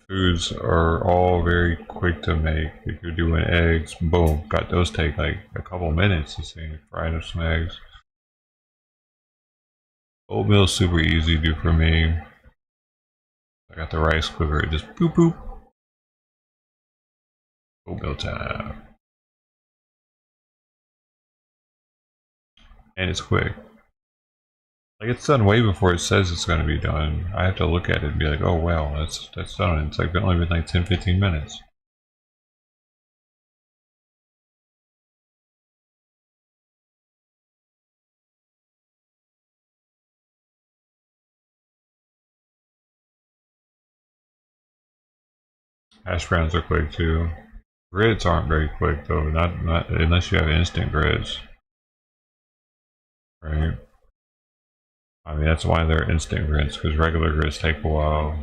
foods are all very quick to make. If you're doing eggs, boom, got those take like a couple minutes to see. Fried up some eggs. Oatmeal's super easy to do for me. I got the rice cooker, it just boop boop. Oatmeal time. And it's quick. Like, it's done way before it says it's going to be done. I have to look at it and be like, oh wow, that's done. It's like only been like 10-15 minutes. Hash browns are quick too. Grits aren't very quick though, not unless you have instant grits. Right? I mean, that's why they're instant grits, because regular grits take a while.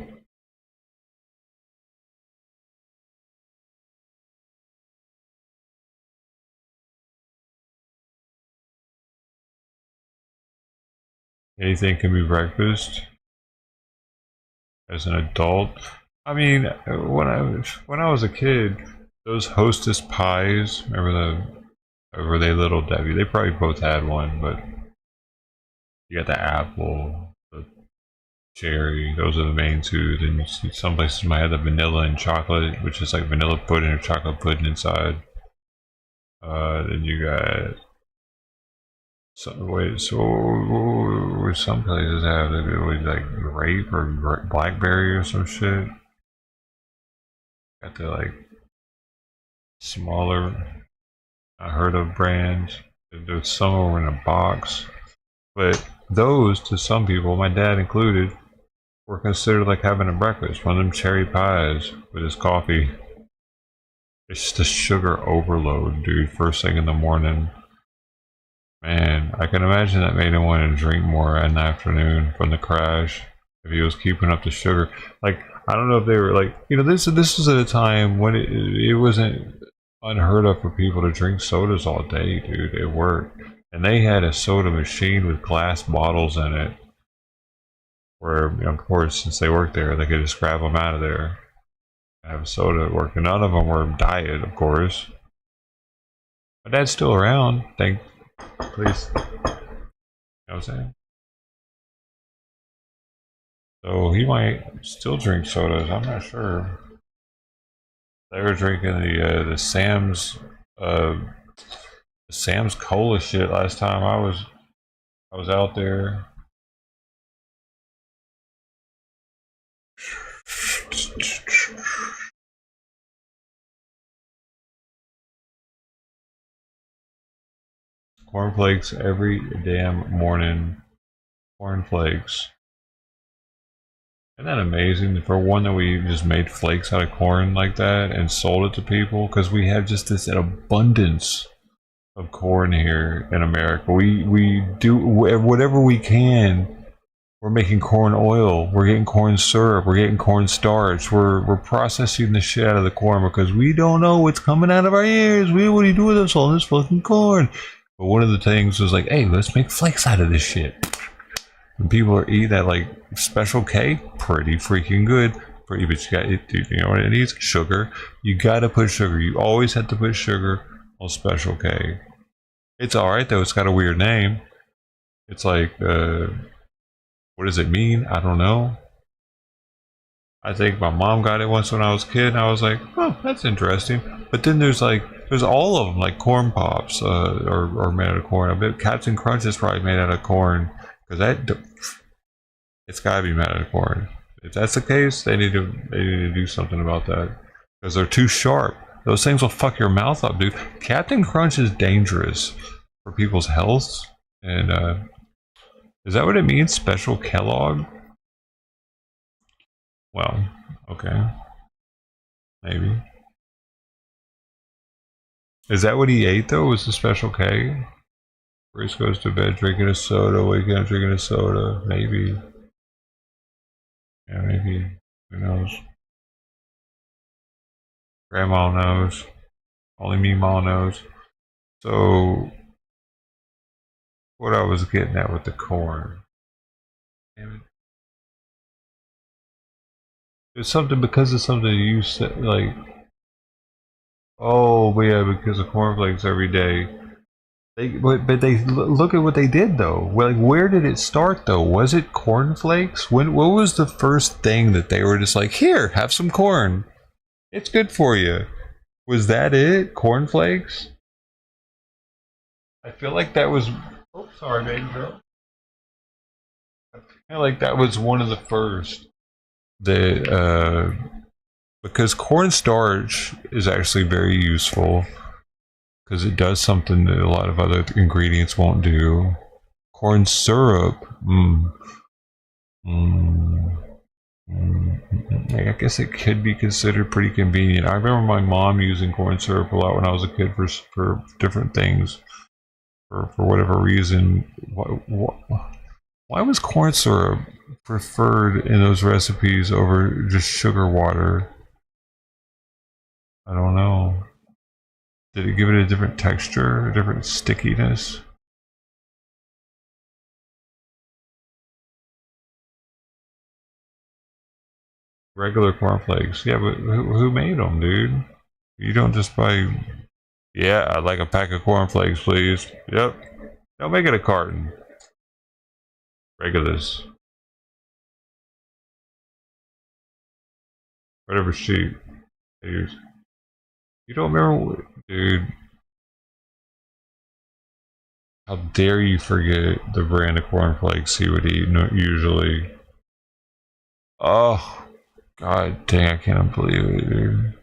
Anything can be breakfast. As an adult, I mean, when I was a kid, those Hostess pies, were they Little Debbie? They probably both had one, but you got the apple, the cherry, those are the main two. Then you see some places might have the vanilla and chocolate, which is like vanilla pudding or chocolate pudding inside. Then you got some places have like grape or blackberry or some shit. Got the like smaller, I heard of brands. There's some over in a box, but those, to some people, my dad included, were considered like having a breakfast. One of them cherry pies with his coffee. It's just a sugar overload, dude, first thing in the morning. Man, I can imagine that made him want to drink more in the afternoon from the crash. If he was keeping up the sugar. Like, I don't know if they were like, you know, this was at a time when it wasn't unheard of for people to drink sodas all day, dude. It worked. And they had a soda machine with glass bottles in it. Where, you know, of course, since they worked there, they could just grab them out of there. Have a soda at work. And none of them were diet, of course. My dad's still around, please. You know what I'm saying? So he might still drink sodas. I'm not sure. They were drinking the Sam's Cola shit last time I was out there. Cornflakes every damn morning. Cornflakes. Isn't that amazing? For one, that we just made flakes out of corn like that and sold it to people, because we have just this abundance of corn here in America. We do whatever we can. We're making corn oil. We're getting corn syrup. We're getting corn starch. We're processing the shit out of the corn because we don't know what's coming out of our ears. What do you do with us all this fucking corn? But one of the things was like, hey, let's make flakes out of this shit. And people are eating that like Special K, pretty freaking good. But you got it, you know what it needs? Sugar. You gotta put sugar. You always have to put sugar on Special K. It's alright though. It's got a weird name. It's like, what does it mean? I don't know. I think my mom got it once when I was a kid, and I was like, oh, that's interesting. But then there's all of them, like corn pops, are made out of corn. I bet Captain Crunch is probably made out of corn, because it's gotta be made out of corn. If that's the case, they need to do something about that, because they're too sharp. Those things will fuck your mouth up, dude. Captain Crunch is dangerous for people's health, and is that what it means? Special Kellogg? Well, okay. Maybe. Is that what he ate though? Was the Special K? Bruce goes to bed drinking a soda, waking up drinking a soda. Maybe. Yeah, maybe. Who knows? Grandma knows. Only me, Ma knows. So, what I was getting at with the corn. Damn it. It's something, because of something you said, like, oh, but yeah, because of cornflakes every day. But they look at what they did though. Well, like, where did it start though? Was it cornflakes? What was the first thing that they were just like, here, have some corn. It's good for you. Was that it? Cornflakes? I feel like that was. Oh, sorry, baby girl. I feel like that was one of the first. Because cornstarch is actually very useful, because it does something that a lot of other ingredients won't do. Corn syrup, I guess it could be considered pretty convenient. I remember my mom using corn syrup a lot when I was a kid for different things, for whatever reason. Why was corn syrup preferred in those recipes over just sugar water? I don't know. Did it give it a different texture, a different stickiness? Regular cornflakes. Yeah, but who made them, dude? You don't just buy. Yeah, I'd like a pack of cornflakes, please. Yep. Don't make it a carton. Regulars. Whatever sheet. You don't remember, dude? How dare you forget the brand of cornflakes he would eat usually? Oh, god dang! I can't believe it, dude.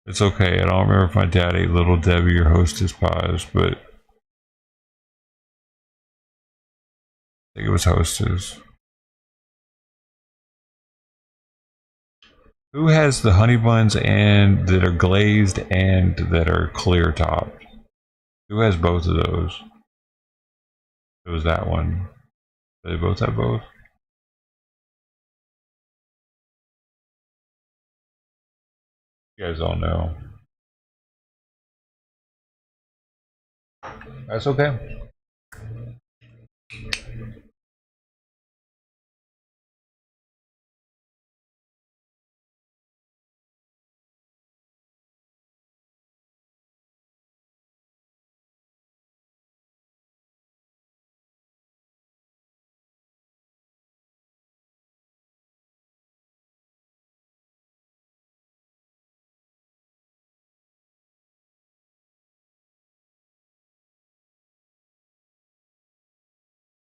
It's okay. I don't remember if my dad ate Little Debbie or Hostess pies, but I think it was Hostess. Who has the honey buns and that are glazed and that are clear topped? Who has both of those? It was that one. Do they both have both? You guys all know. That's okay.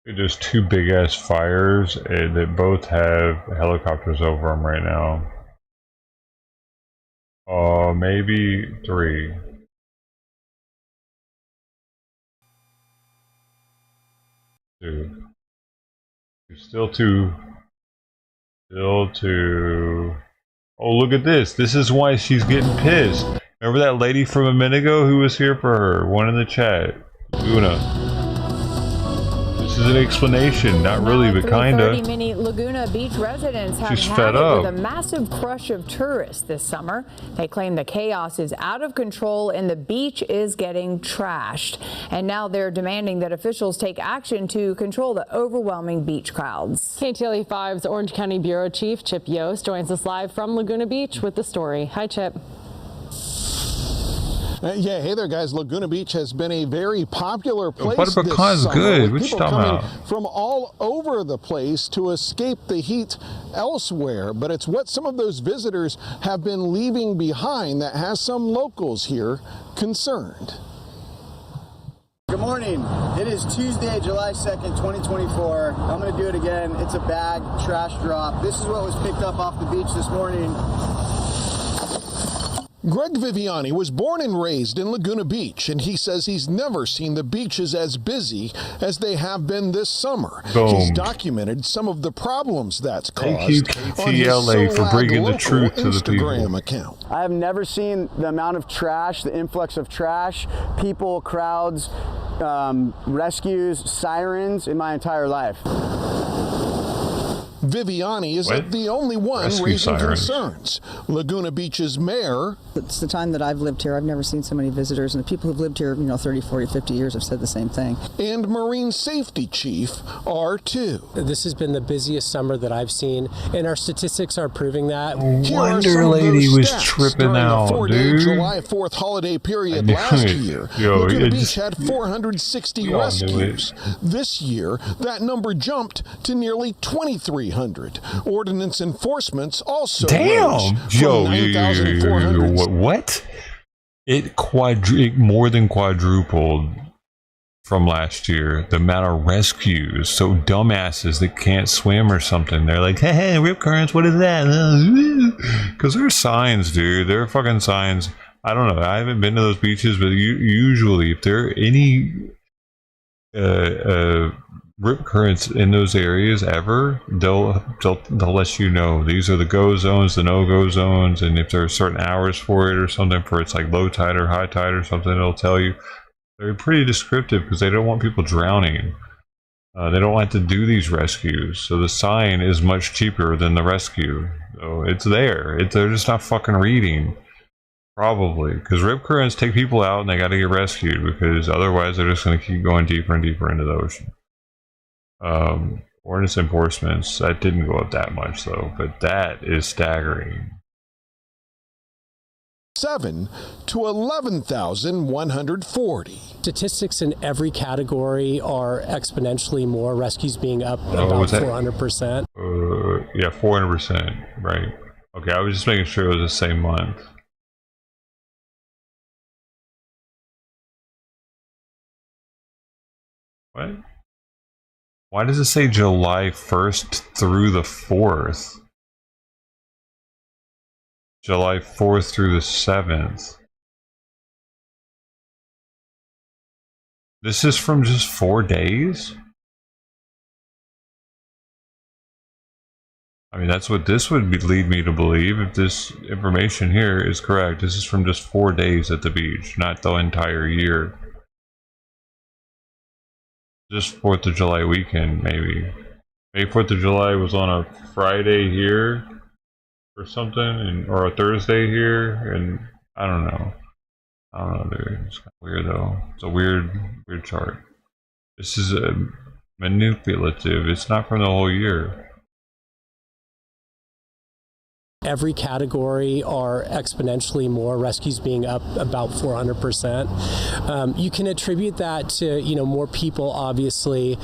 There's two big ass fires that both have helicopters over them right now. Maybe 3. Two. Still 2. Still 2. Oh, look at this. This is why she's getting pissed. Remember that lady from a minute ago who was here for her? One in the chat. Luna. This is an explanation, not really, but kinda. Many Laguna Beach residents have She's had fed it up. with a massive crush of tourists this summer. They claim the chaos is out of control and the beach is getting trashed. And now they're demanding that officials take action to control the overwhelming beach crowds. KTLE 5's Orange County Bureau Chief Chip Yost joins us live from Laguna Beach with the story. Hi, Chip. Yeah, hey there, guys. Laguna Beach has been a very popular place Butter this pecan's summer. good. What you People talking coming about? from all over the place to escape the heat elsewhere. But it's what some of those visitors have been leaving behind that has some locals here concerned. Good morning. It is Tuesday, July 2nd, 2024. I'm going to do it again. It's a bag trash drop. This is what was picked up off the beach this morning. Greg Viviani was born and raised in Laguna Beach, and he says he's never seen the beaches as busy as they have been this summer. Boom. He's documented some of the problems that's caused. Thank you, on his KTLA, for SoLag bringing the local truth to the people. Instagram account. I have never seen the amount of trash, the influx of trash, people, crowds, rescues, sirens in my entire life. Viviani isn't the only one Rescue raising sirens. concerns. Laguna Beach's mayor. It's the time that I've lived here. I've never seen so many visitors, and the people who've lived here, 30, 40, 50 years have said the same thing. And Marine Safety Chief are too. This has been the busiest summer that I've seen, and our statistics are proving that. Wonder Lady was tripping out, dude. July 4th holiday period I knew last it. year, Yo, Laguna it's- Beach had 460 We all knew rescues. This year, that number jumped to nearly 2,300. Ordinance enforcements also rose Damn! from Yo, 9,400. what? It more than quadrupled from last year. The amount of rescues. So dumbasses that can't swim or something, they're like, hey, rip currents, what is that? Because they're signs, dude. They're fucking signs. I don't know. I haven't been to those beaches, but usually if there are any rip currents in those areas ever, they'll let you know these are the go zones, the no go zones, and if there are certain hours for it or something, for it's like low tide or high tide or something, it'll tell you. They're pretty descriptive because they don't want people drowning. They don't like to do these rescues, so the sign is much cheaper than the rescue. So it's there. They're just not fucking reading. Probably because rip currents take people out and they got to get rescued, because otherwise they're just going to keep going deeper and deeper into the ocean. Ordinance enforcements, that didn't go up that much though, but that is staggering. 7 to 11,140. Statistics in every category are exponentially more. Rescues being up about was that? 400%. Yeah, 400%, right. Okay, I was just making sure it was the same month. What? Why does it say July 1st through the 4th? July 4th through the 7th. This is from just 4 days? I mean, that's what this would lead me to believe if this information here is correct. This is from just 4 days at the beach, not the entire year. Just 4th of July weekend, maybe. Maybe 4th of July was on a Friday here or something, or a Thursday here, and I don't know. I don't know, dude. It's kind of weird, though. It's a weird chart. This is manipulative. It's not from the whole year. Every category are exponentially more, rescues being up about 400%. You can attribute that to, more people, obviously.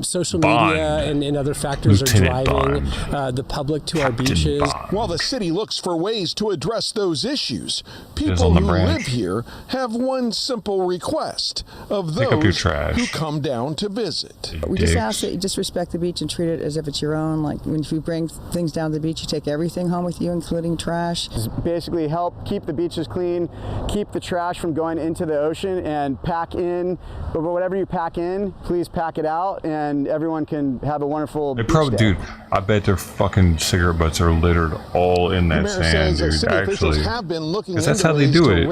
Social media and other factors Lieutenant are driving the public to our beaches. While the city looks for ways to address those issues, people who live here have one simple request of those who come down to visit. We just ask that you just respect the beach and treat it as if it's your own. Like, if you bring things down to the beach, you take everything home with you, including trash. Basically help keep the beaches clean, keep the trash from going into the ocean, and pack in, but whatever you pack in, please pack it out, and everyone can have a wonderful beach day. Dude, I bet their fucking cigarette butts are littered all in that sand, dude, actually. Because that's how they do it.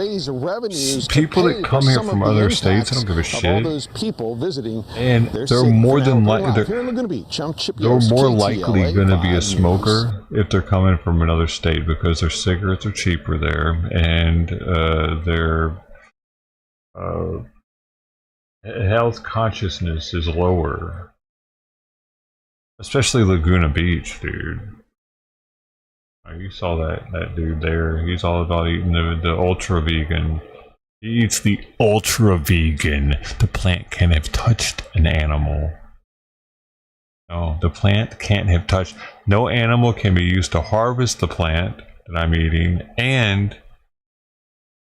People that come here from other states, I don't give a shit. All those people visiting, and they're more than likely they're more likely going to be a smoker if they're coming from another state, because their cigarettes are cheaper there, and their health consciousness is lower. Especially Laguna Beach, dude. You saw that dude there. He's all about eating the ultra vegan. He eats the ultra vegan. The plant can't have touched an animal. No, the plant can't have touched. No animal can be used to harvest the plant that I'm eating, and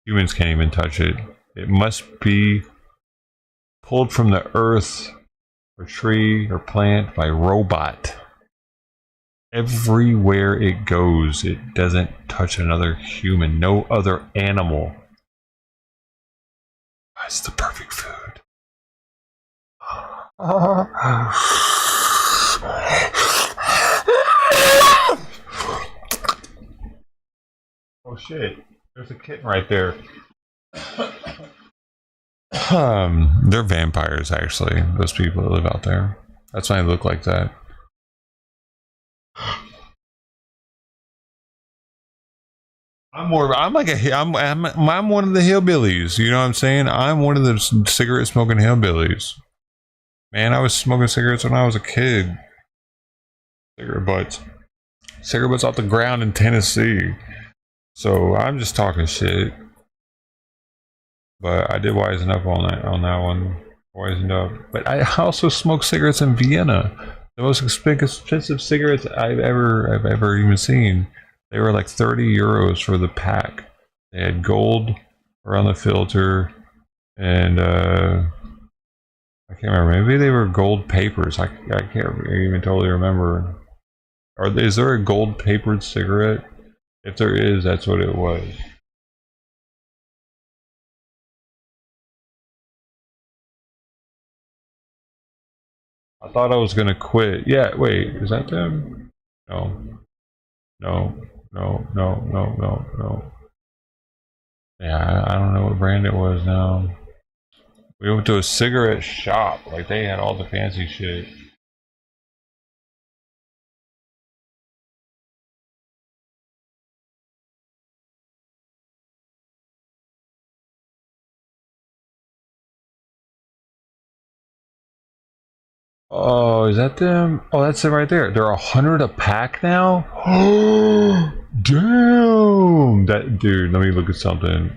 humans can't even touch it. It must be pulled from the earth or tree or plant by robot. Everywhere it goes, it doesn't touch another human, no other animal. It's the perfect food. Oh shit, there's a kitten right there. They're vampires, actually, those people that live out there. That's why they look like that. I'm one of the hillbillies, you know what I'm saying? I'm one of the cigarette smoking hillbillies. Man, I was smoking cigarettes when I was a kid. Cigarette butts off the ground in Tennessee. So I'm just talking shit. But I did wisen up on that one. Wisened up. But I also smoked cigarettes in Vienna. The most expensive cigarettes I've ever even seen. They were like 30 euros for the pack. They had gold around the filter, and I can't remember. Maybe they were gold papers. I can't even totally remember. Is there a gold papered cigarette? If there is, that's what it was. I thought I was gonna quit. Yeah, wait, is that them? No. Yeah, I don't know what brand it was now. We went to a cigarette shop. Like, they had all the fancy shit. Oh, is that them? Oh, that's it right there. They're 100 a pack now? Damn! That dude, let me look at something.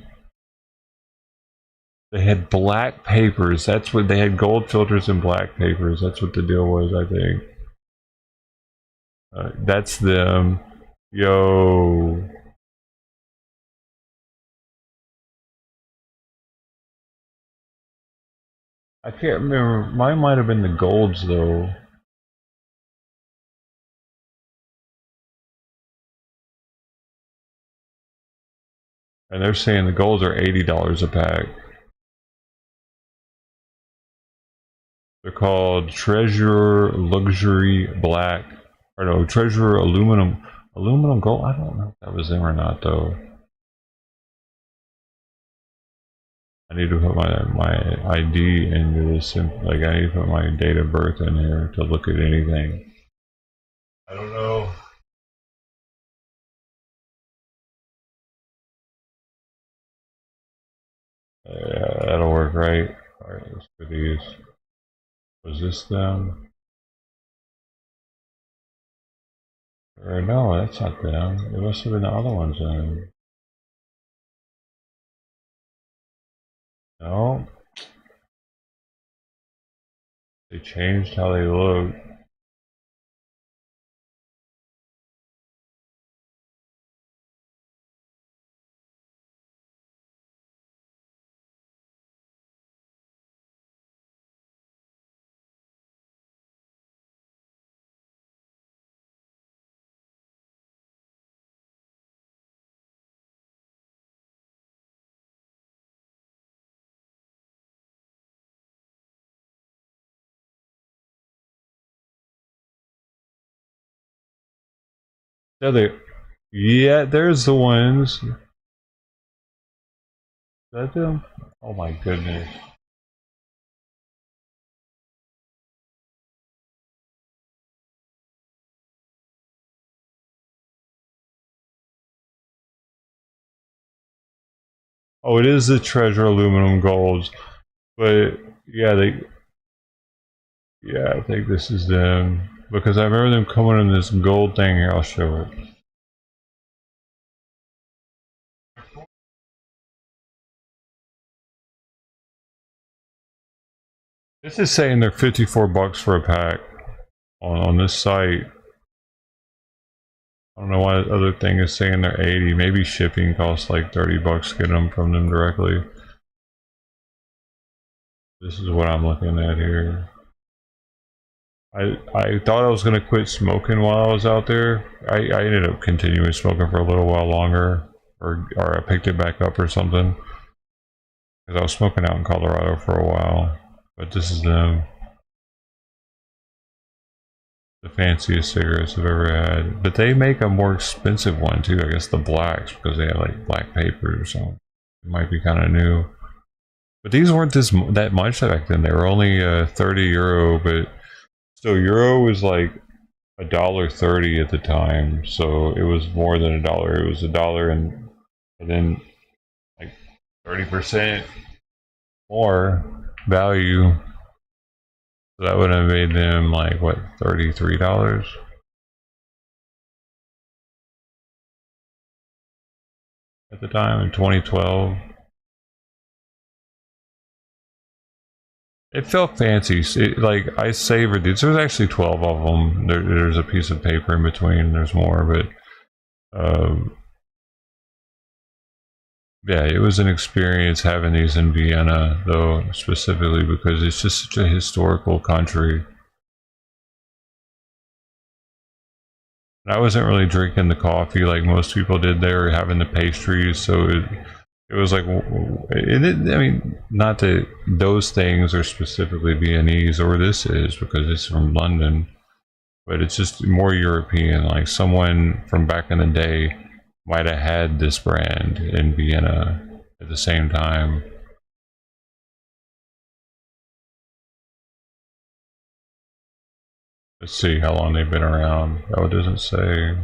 They had black papers. That's what they had, gold filters and black papers. That's what the deal was, I think. That's them. Yo. I can't remember. Mine might have been the golds, though. And they're saying the golds are $80 a pack. They're called Treasure Luxury Black. Or no, Treasure Aluminum Gold. I don't know if that was them or not though. I need to put my ID into this. Like I need to put my date of birth in here to look at anything. I don't know. Yeah, that'll work, right? Alright, let's do these. Was this them? Or no, that's not them. It must have been the other ones then. No. They changed how they look. Yeah, there's the ones. Is that them? Oh my goodness. Oh, it is the Treasure Aluminum Golds. But yeah, I think this is them. Because I remember them coming in this gold thing here, I'll show it. This is saying they're $54 for a pack on this site. I don't know why the other thing is saying they're 80. Maybe shipping costs like $30 getting them from them directly. This is what I'm looking at here. I thought I was going to quit smoking while I was out there. I ended up continuing smoking for a little while longer. Or I picked it back up or something. Because I was smoking out in Colorado for a while. But this is them. The fanciest cigarettes I've ever had. But they make a more expensive one too. I guess the blacks, because they have like black paper or something. It might be kind of new. But these weren't that much back then. They were only €30, but still, euro was like $1.30 at the time. So it was more than $1. It was $1 and then like 30% more value. So that would have made them like what, $33 at the time in 2012. It felt fancy. Like I savored these. There's actually 12 of them. There's a piece of paper in between. There's more, but yeah, it was an experience having these in Vienna, though, specifically because it's just such a historical country. And I wasn't really drinking the coffee like most people did there, having the pastries, so it was like, I mean, not that those things are specifically Viennese, or this is, because it's from London, but it's just more European. Like someone from back in the day might have had this brand in Vienna at the same time. Let's see how long they've been around. Oh, it doesn't say.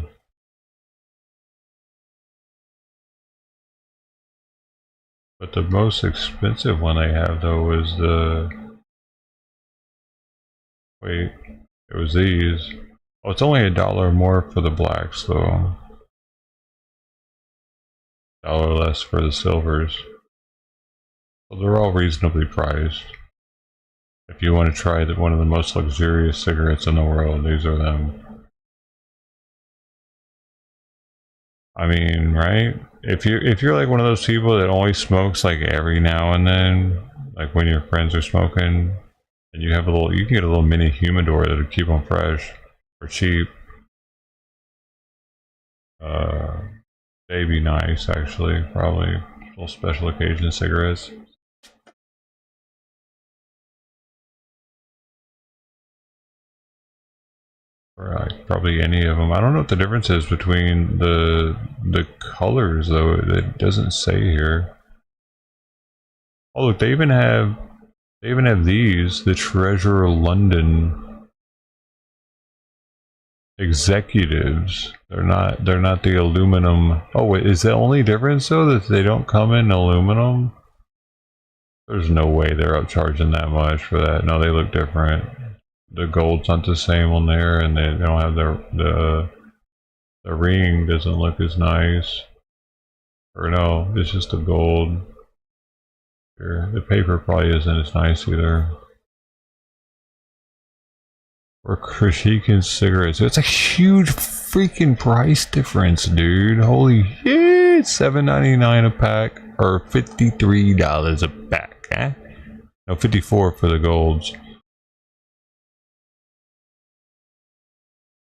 But the most expensive one they have though is the... Wait, it was these. Oh, it's only $1 more for the blacks though. $1 less for the silvers. Well, they're all reasonably priced. If you want to try one of the most luxurious cigarettes in the world, these are them. I mean, right? If you're like one of those people that only smokes like every now and then, like when your friends are smoking, and you have you can get a little mini humidor that'll keep them fresh for cheap. They'd be nice, actually. Probably little special occasion cigarettes. Or like probably any of them. I don't know what the difference is between the colors though. It doesn't say here. Oh look, they even have these, the Treasure London executives. They're not the aluminum. Oh wait, is the only difference though that they don't come in aluminum? There's no way they're upcharging that much for that. No, they look different. The gold's not the same on there, and they don't have the ring doesn't look as nice. Or no, it's just the gold. Here, the paper probably isn't as nice either. Or Krishikin cigarettes. It's a huge freaking price difference, dude. Holy shit! $7.99 a pack, or $53 a pack, eh? No, $54 for the golds.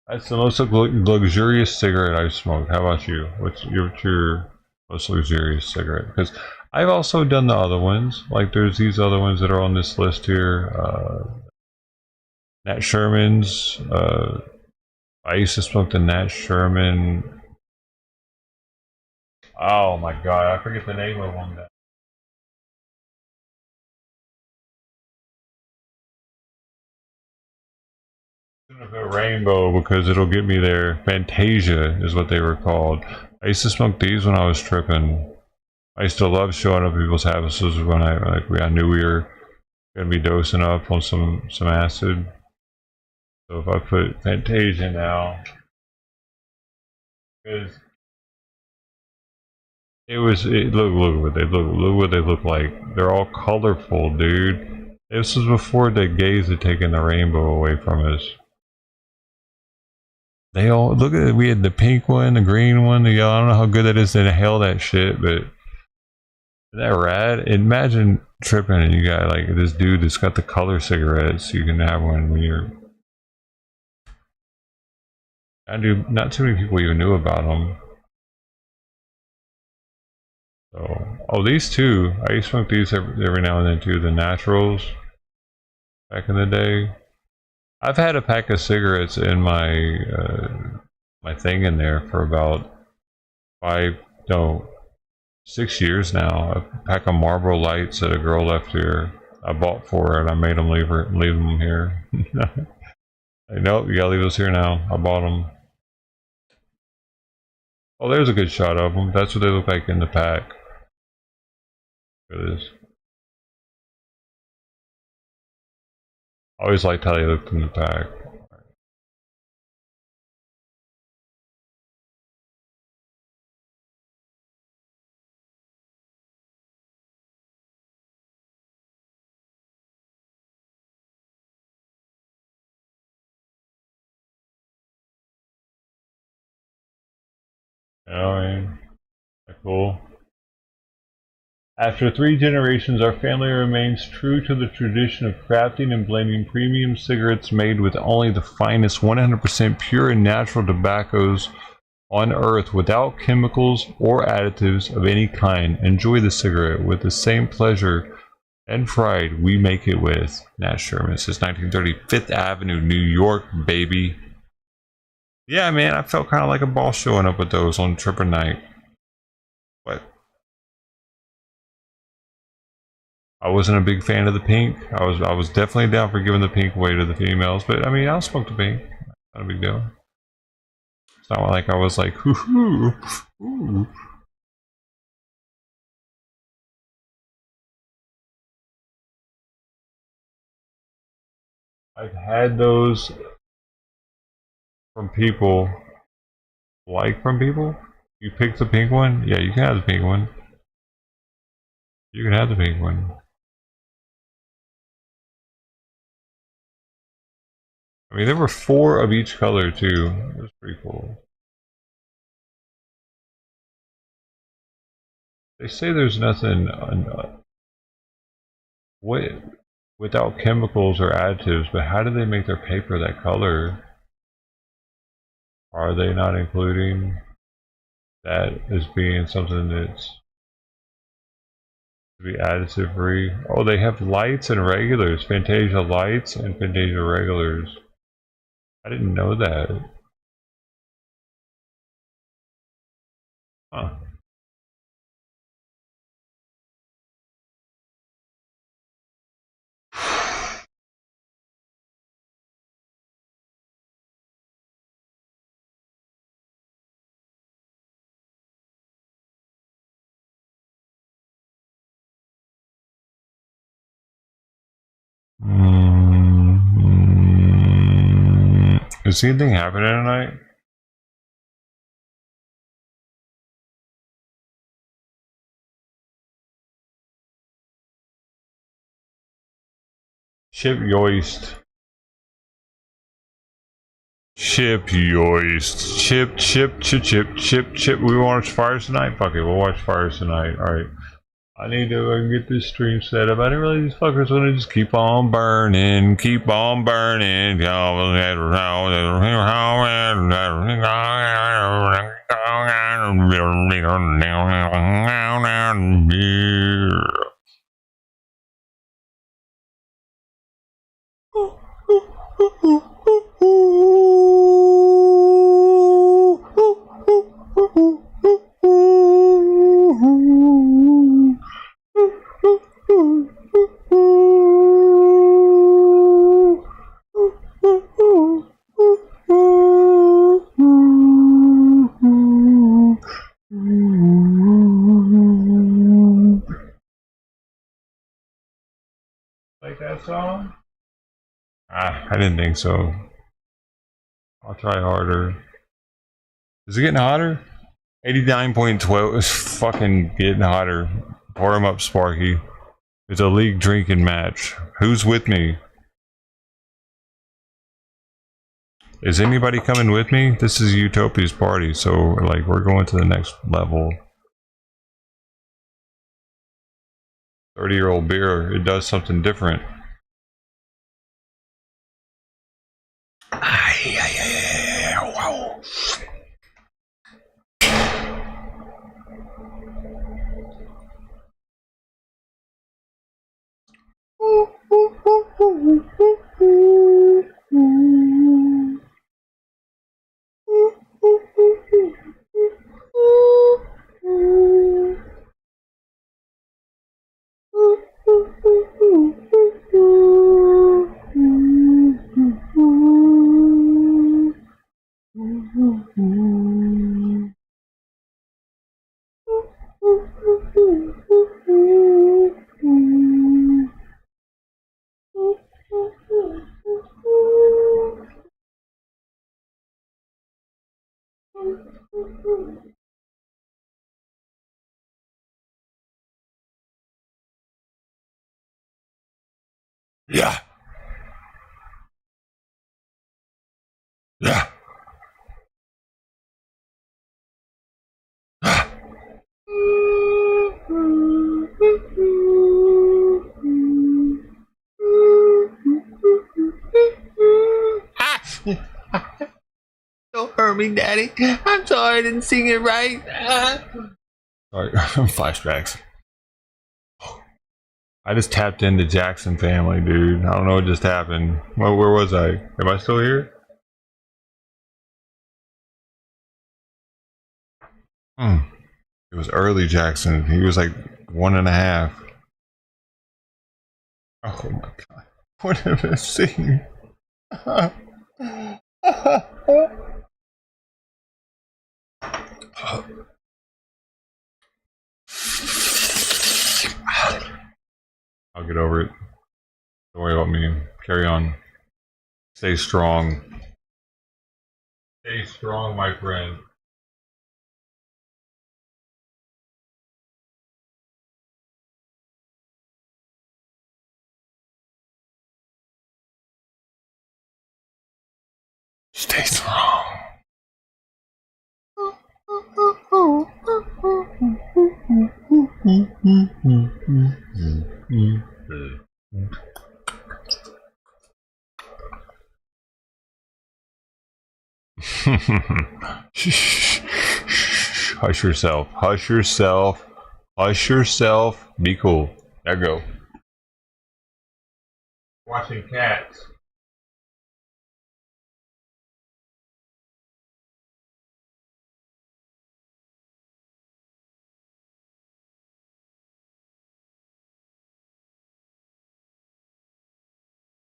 That's the most luxurious cigarette I've smoked. How about you? What's your most luxurious cigarette? Because I've also done the other ones. Like there's these other ones that are on this list here. Nat Sherman's. I used to smoke the Nat Sherman. Oh my god, I forget the name of one. A rainbow because it'll get me there. Fantasia is what they were called. I used to smoke these when I was tripping. I used to love showing up at people's houses when I knew we were gonna be dosing up on some acid. So if I put Fantasia now, because look what they look like. They're all colorful, dude. This was before the gays had taken the rainbow away from us. They all look at it. We had the pink one, the green one, the yellow. I don't know how good that is to inhale that shit, but isn't that rad? Imagine tripping and you got like this dude that's got the color cigarettes. You can have one when you're. Not too many people even knew about them. So, oh, these two. I used to smoke these every now and then too. The naturals. Back in the day. I've had a pack of cigarettes in my my thing in there for about 6 years now. A pack of Marlboro Lights that a girl left here. I bought for her and I made them leave them here. Hey, nope, you gotta leave those here now. I bought them. Oh, there's a good shot of them. That's what they look like in the pack. Look at this. I always liked how they looked in the pack. I mean, cool. After 3 generations, our family remains true to the tradition of crafting and blending premium cigarettes made with only the finest 100% pure and natural tobaccos on earth without chemicals or additives of any kind. Enjoy the cigarette with the same pleasure and pride we make it with. Nat Sherman. This is 1930 5th Avenue, New York, baby. Yeah, man, I felt kind of like a boss showing up with those on tripping night. But I wasn't a big fan of the pink. I was definitely down for giving the pink away to the females, but I mean, I'll smoke the pink. Not a big deal. It's not like I was like, hoo. I've had those from people. From people? You picked the pink one? Yeah, you can have the pink one. You can have the pink one. I mean, there were 4 of each color too. It was pretty cool. They say there's nothing without chemicals or additives, but how do they make their paper that color? Are they not including? that as being something that's to be additive free. Oh, they have lights and regulars. Fantasia lights and Fantasia regulars. I didn't know that. Huh. Is anything happening tonight? Ship yoist. Ship yoist. Chip. We watch fires tonight? Fuck it, we'll watch fires tonight. Alright. I need to get this stream set up. I didn't realize these fuckers want to just keep on burning. Keep on burning. Like that song? I didn't think so. I'll try harder. Is it getting hotter? 89.12 is fucking getting hotter. Pour him up, Sparky. It's a league drinking match. Who's with me? Is anybody coming with me? This is Utopia's party, so like we're going to the next level. 30-year-old beer, it does something different. Wow. Yeah. Yeah. Don't hurt me, Daddy. I'm sorry I didn't sing it right. Sorry, flashbacks. I just tapped into Jackson Family, dude. I don't know what just happened. Well, where was I? Am I still here? It was early Jackson. He was like 1.5. Oh my god. What am I seeing? I'll get over it. Don't worry about me. Carry on. Stay strong. Stay strong, my friend. Stay strong. Hush yourself. Hush yourself. Hush yourself. Be cool. There you go. Watching cats.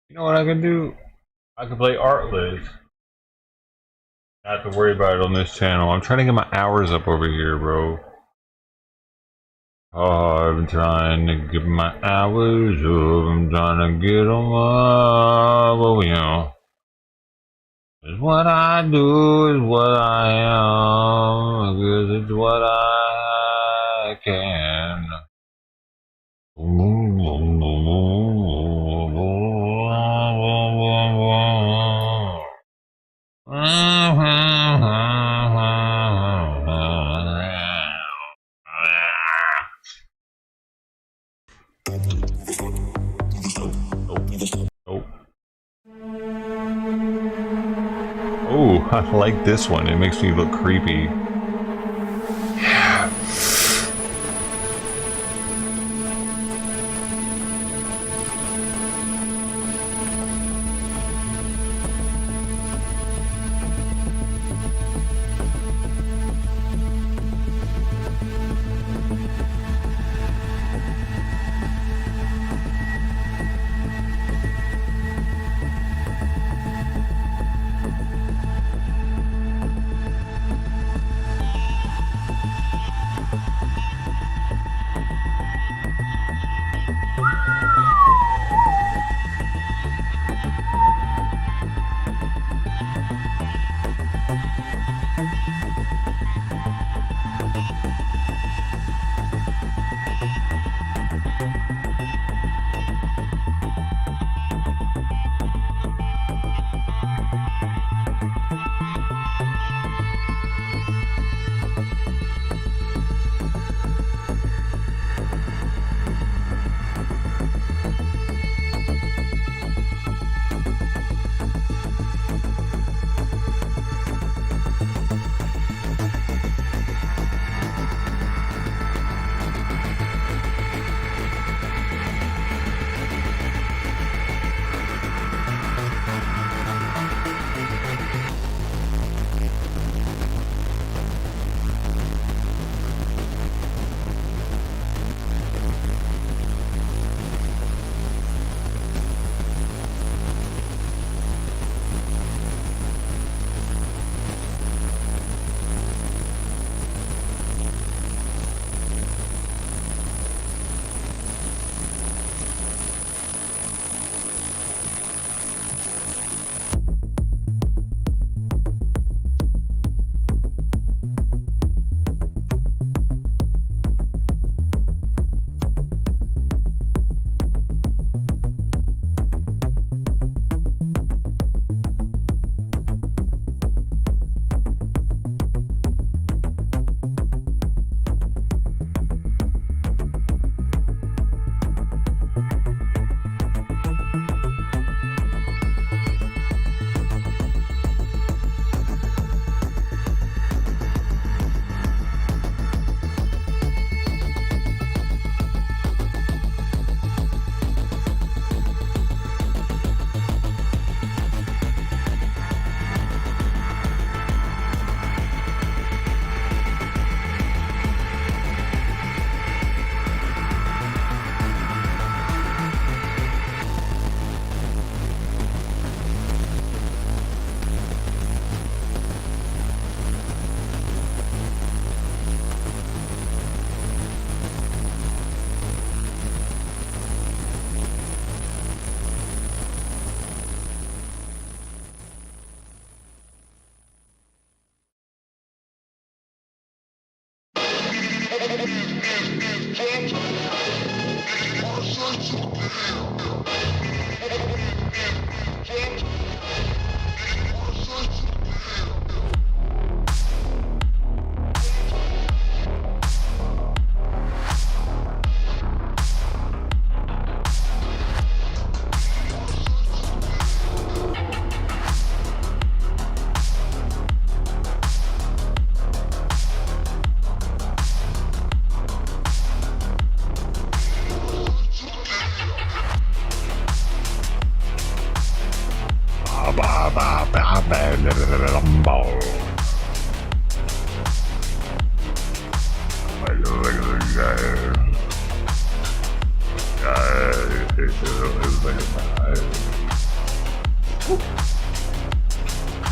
You know what I can do? I can play Artlist. Not have to worry about it on this channel. I'm trying to get my hours up over here, bro. Oh, I'm trying to get my hours up. I'm trying to get them up. Oh, you know. It's what I do, is what I am. Because it's what I can. Oh, I like this one. It makes me look creepy.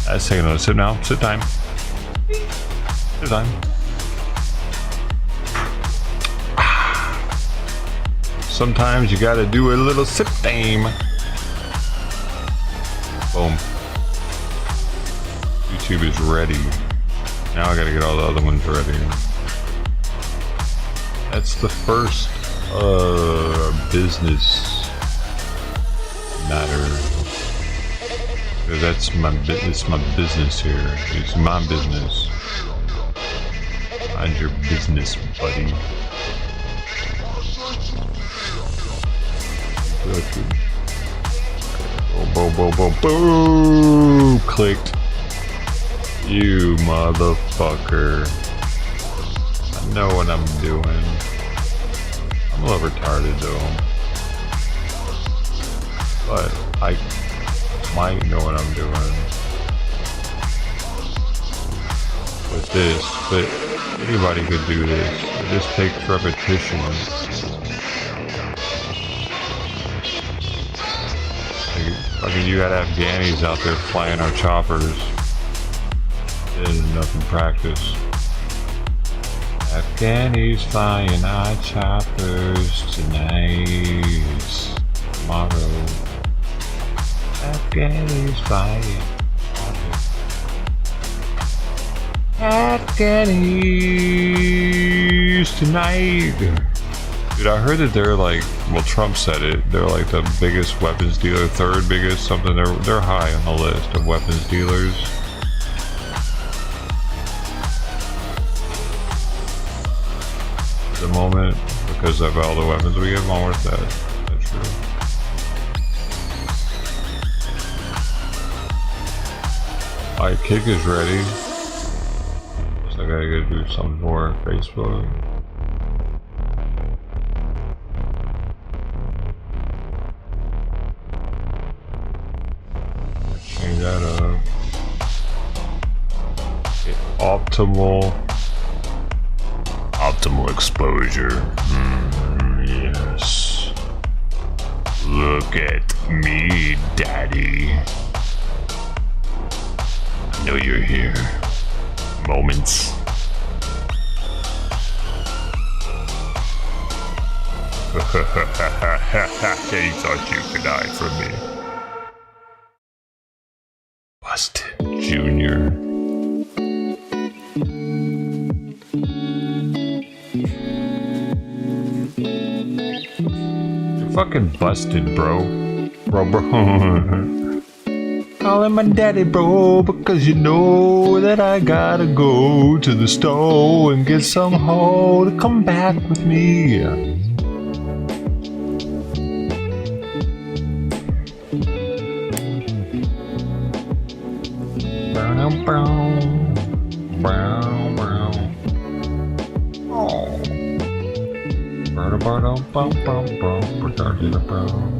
Let's take another sip now. Sit time. Sit time. Sometimes you gotta do a little sip time. Boom. YouTube is ready. Now I gotta get all the other ones ready. That's the first business matter. That's it's my business here. It's my business. Mind your business, buddy. Boom, boom, boom, boom. Clicked. You motherfucker. I know what I'm doing. I'm a little retarded though. But I might know what I'm doing. With this, but anybody could do this. It just takes repetition. Fucking you gotta have Gannies out there flying our choppers. It is enough in practice. Afghanis flying our choppers tonight. Tomorrow. Afghanis flying. Afghanis tonight. Dude, I heard that they're like, well, Trump said it. They're like the biggest weapons dealer, third biggest something. They're high on the list of weapons dealers. At the moment, because of all the weapons we get, more with that. That's true. Alright, Kick is ready. So I gotta go do something more on Facebook. Change that up. Okay, optimal exposure. Yes. Look at me, daddy. I know you're here. Moments. You thought you could hide from me. Busted, Junior. You're fucking busted, bro. Bro. Calling my daddy, bro, because you know that I gotta go to the store and get some hoe to come back with me. Brown, brown, brown, brown. Oh. Brown, brown, brown, brown, brown, brown.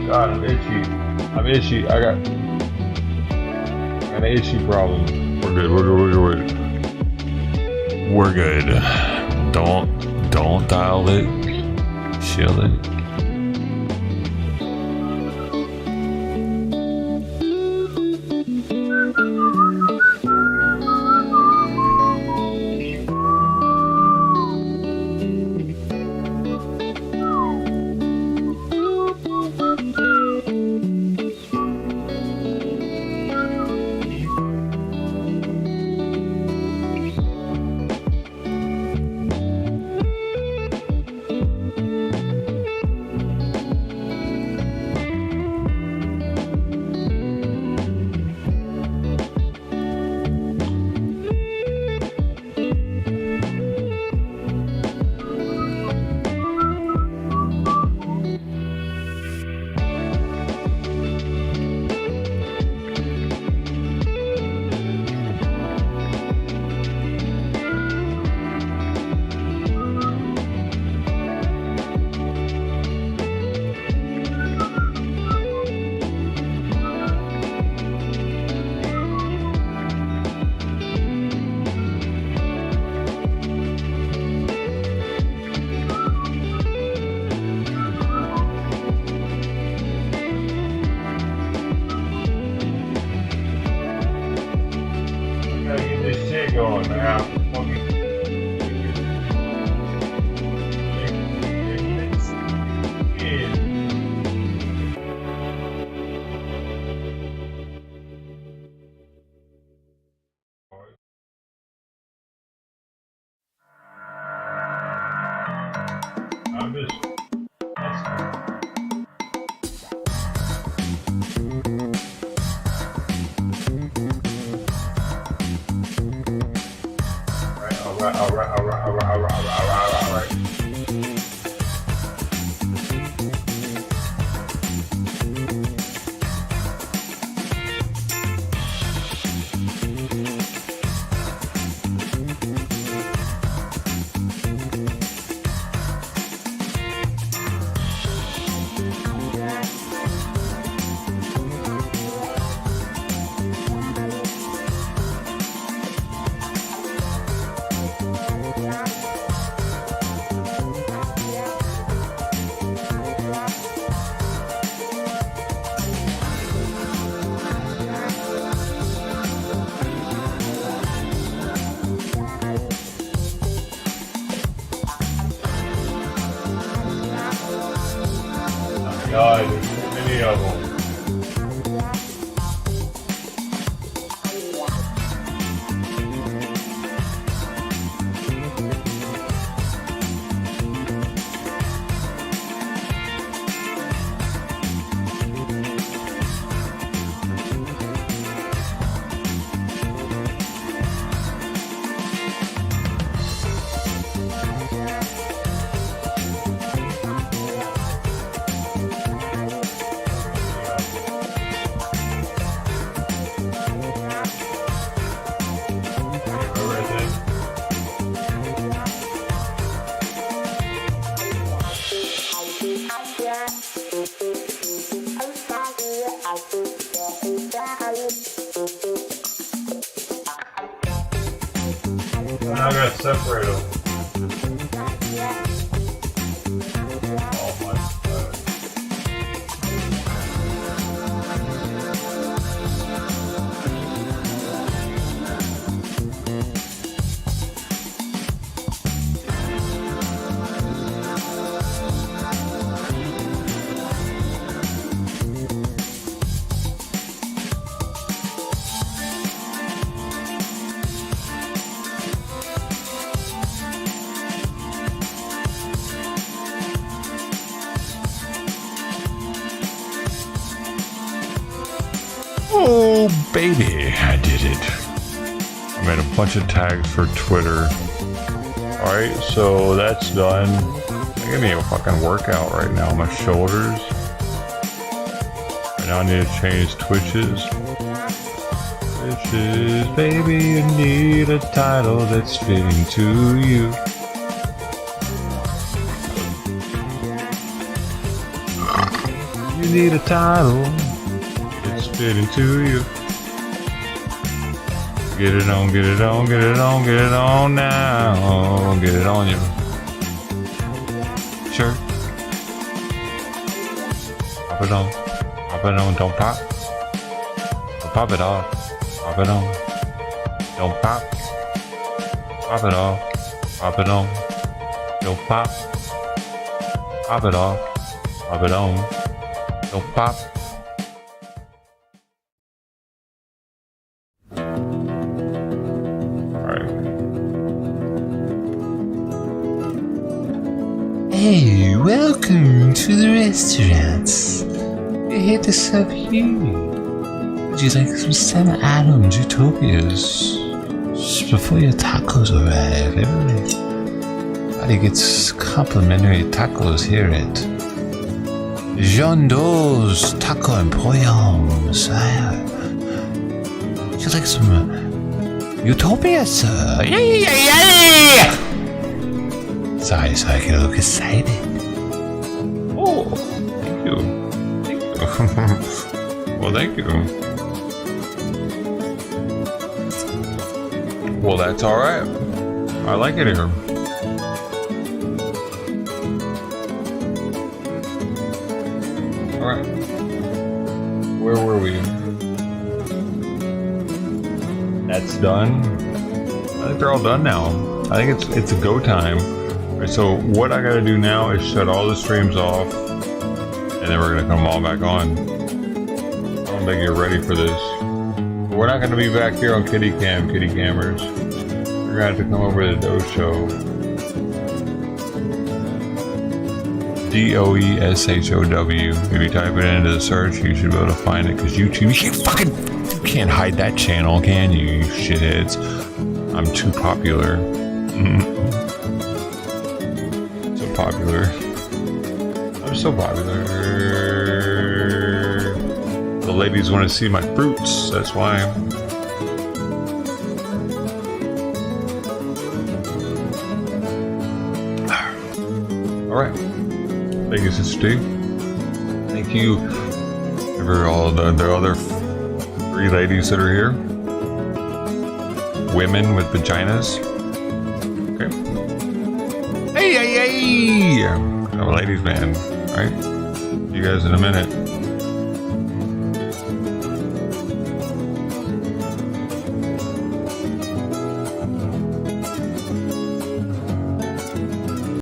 God, I'm itchy. I got an itchy problem. We're good. Don't dial it. Chill it. God, there's so many of them. I gotta separate them. Oh my God. Oh, baby, I did it. I made a bunch of tags for Twitter. Alright, so that's done. Give me a fucking workout right now. My shoulders. Right now I need to change Twitches. Twitches, baby, you need a title that's fitting to you. You need a title. Fitting to you. Get it on, get it on, get it on, get it on now. Get it on you. Sure. Pop it on. Pop it on, don't pop. Don't pop it off. Pop it on. Don't pop. Pop it off. Pop it on. Don't pop. Pop it off. Pop it on. Don't pop. Hey, welcome to the restaurants. We're here to serve you. Would you like some Sam Adams Utopias? Just before your tacos arrive, everybody gets complimentary tacos here at Jean Doe's Taco Emporium. Would you like some Utopias, sir? Yeah! Sorry, so I can look excited. Oh, thank you. Thank you. Well, thank you. Well, that's alright. I like it here. Alright. Where were we? That's done. I think they're all done now. I think it's a go time. Right, so what I gotta do now is shut all the streams off, and then we're gonna come all back on. I don't think you're ready for this. We're not gonna be back here on kitty cammers. We're gonna have to come over to the Doe Show. DOESHOW. If you type it into the search, you should be able to find it, because YouTube, you can't hide that channel, can you, you shitheads? I'm too popular. Popular. I'm so popular. The ladies want to see my fruits, that's why. Alright. Thank you, Sister Steve. Thank you for all the other 3 ladies that are here. Women with vaginas. Hey! I'm a ladies man, right? See you guys in a minute.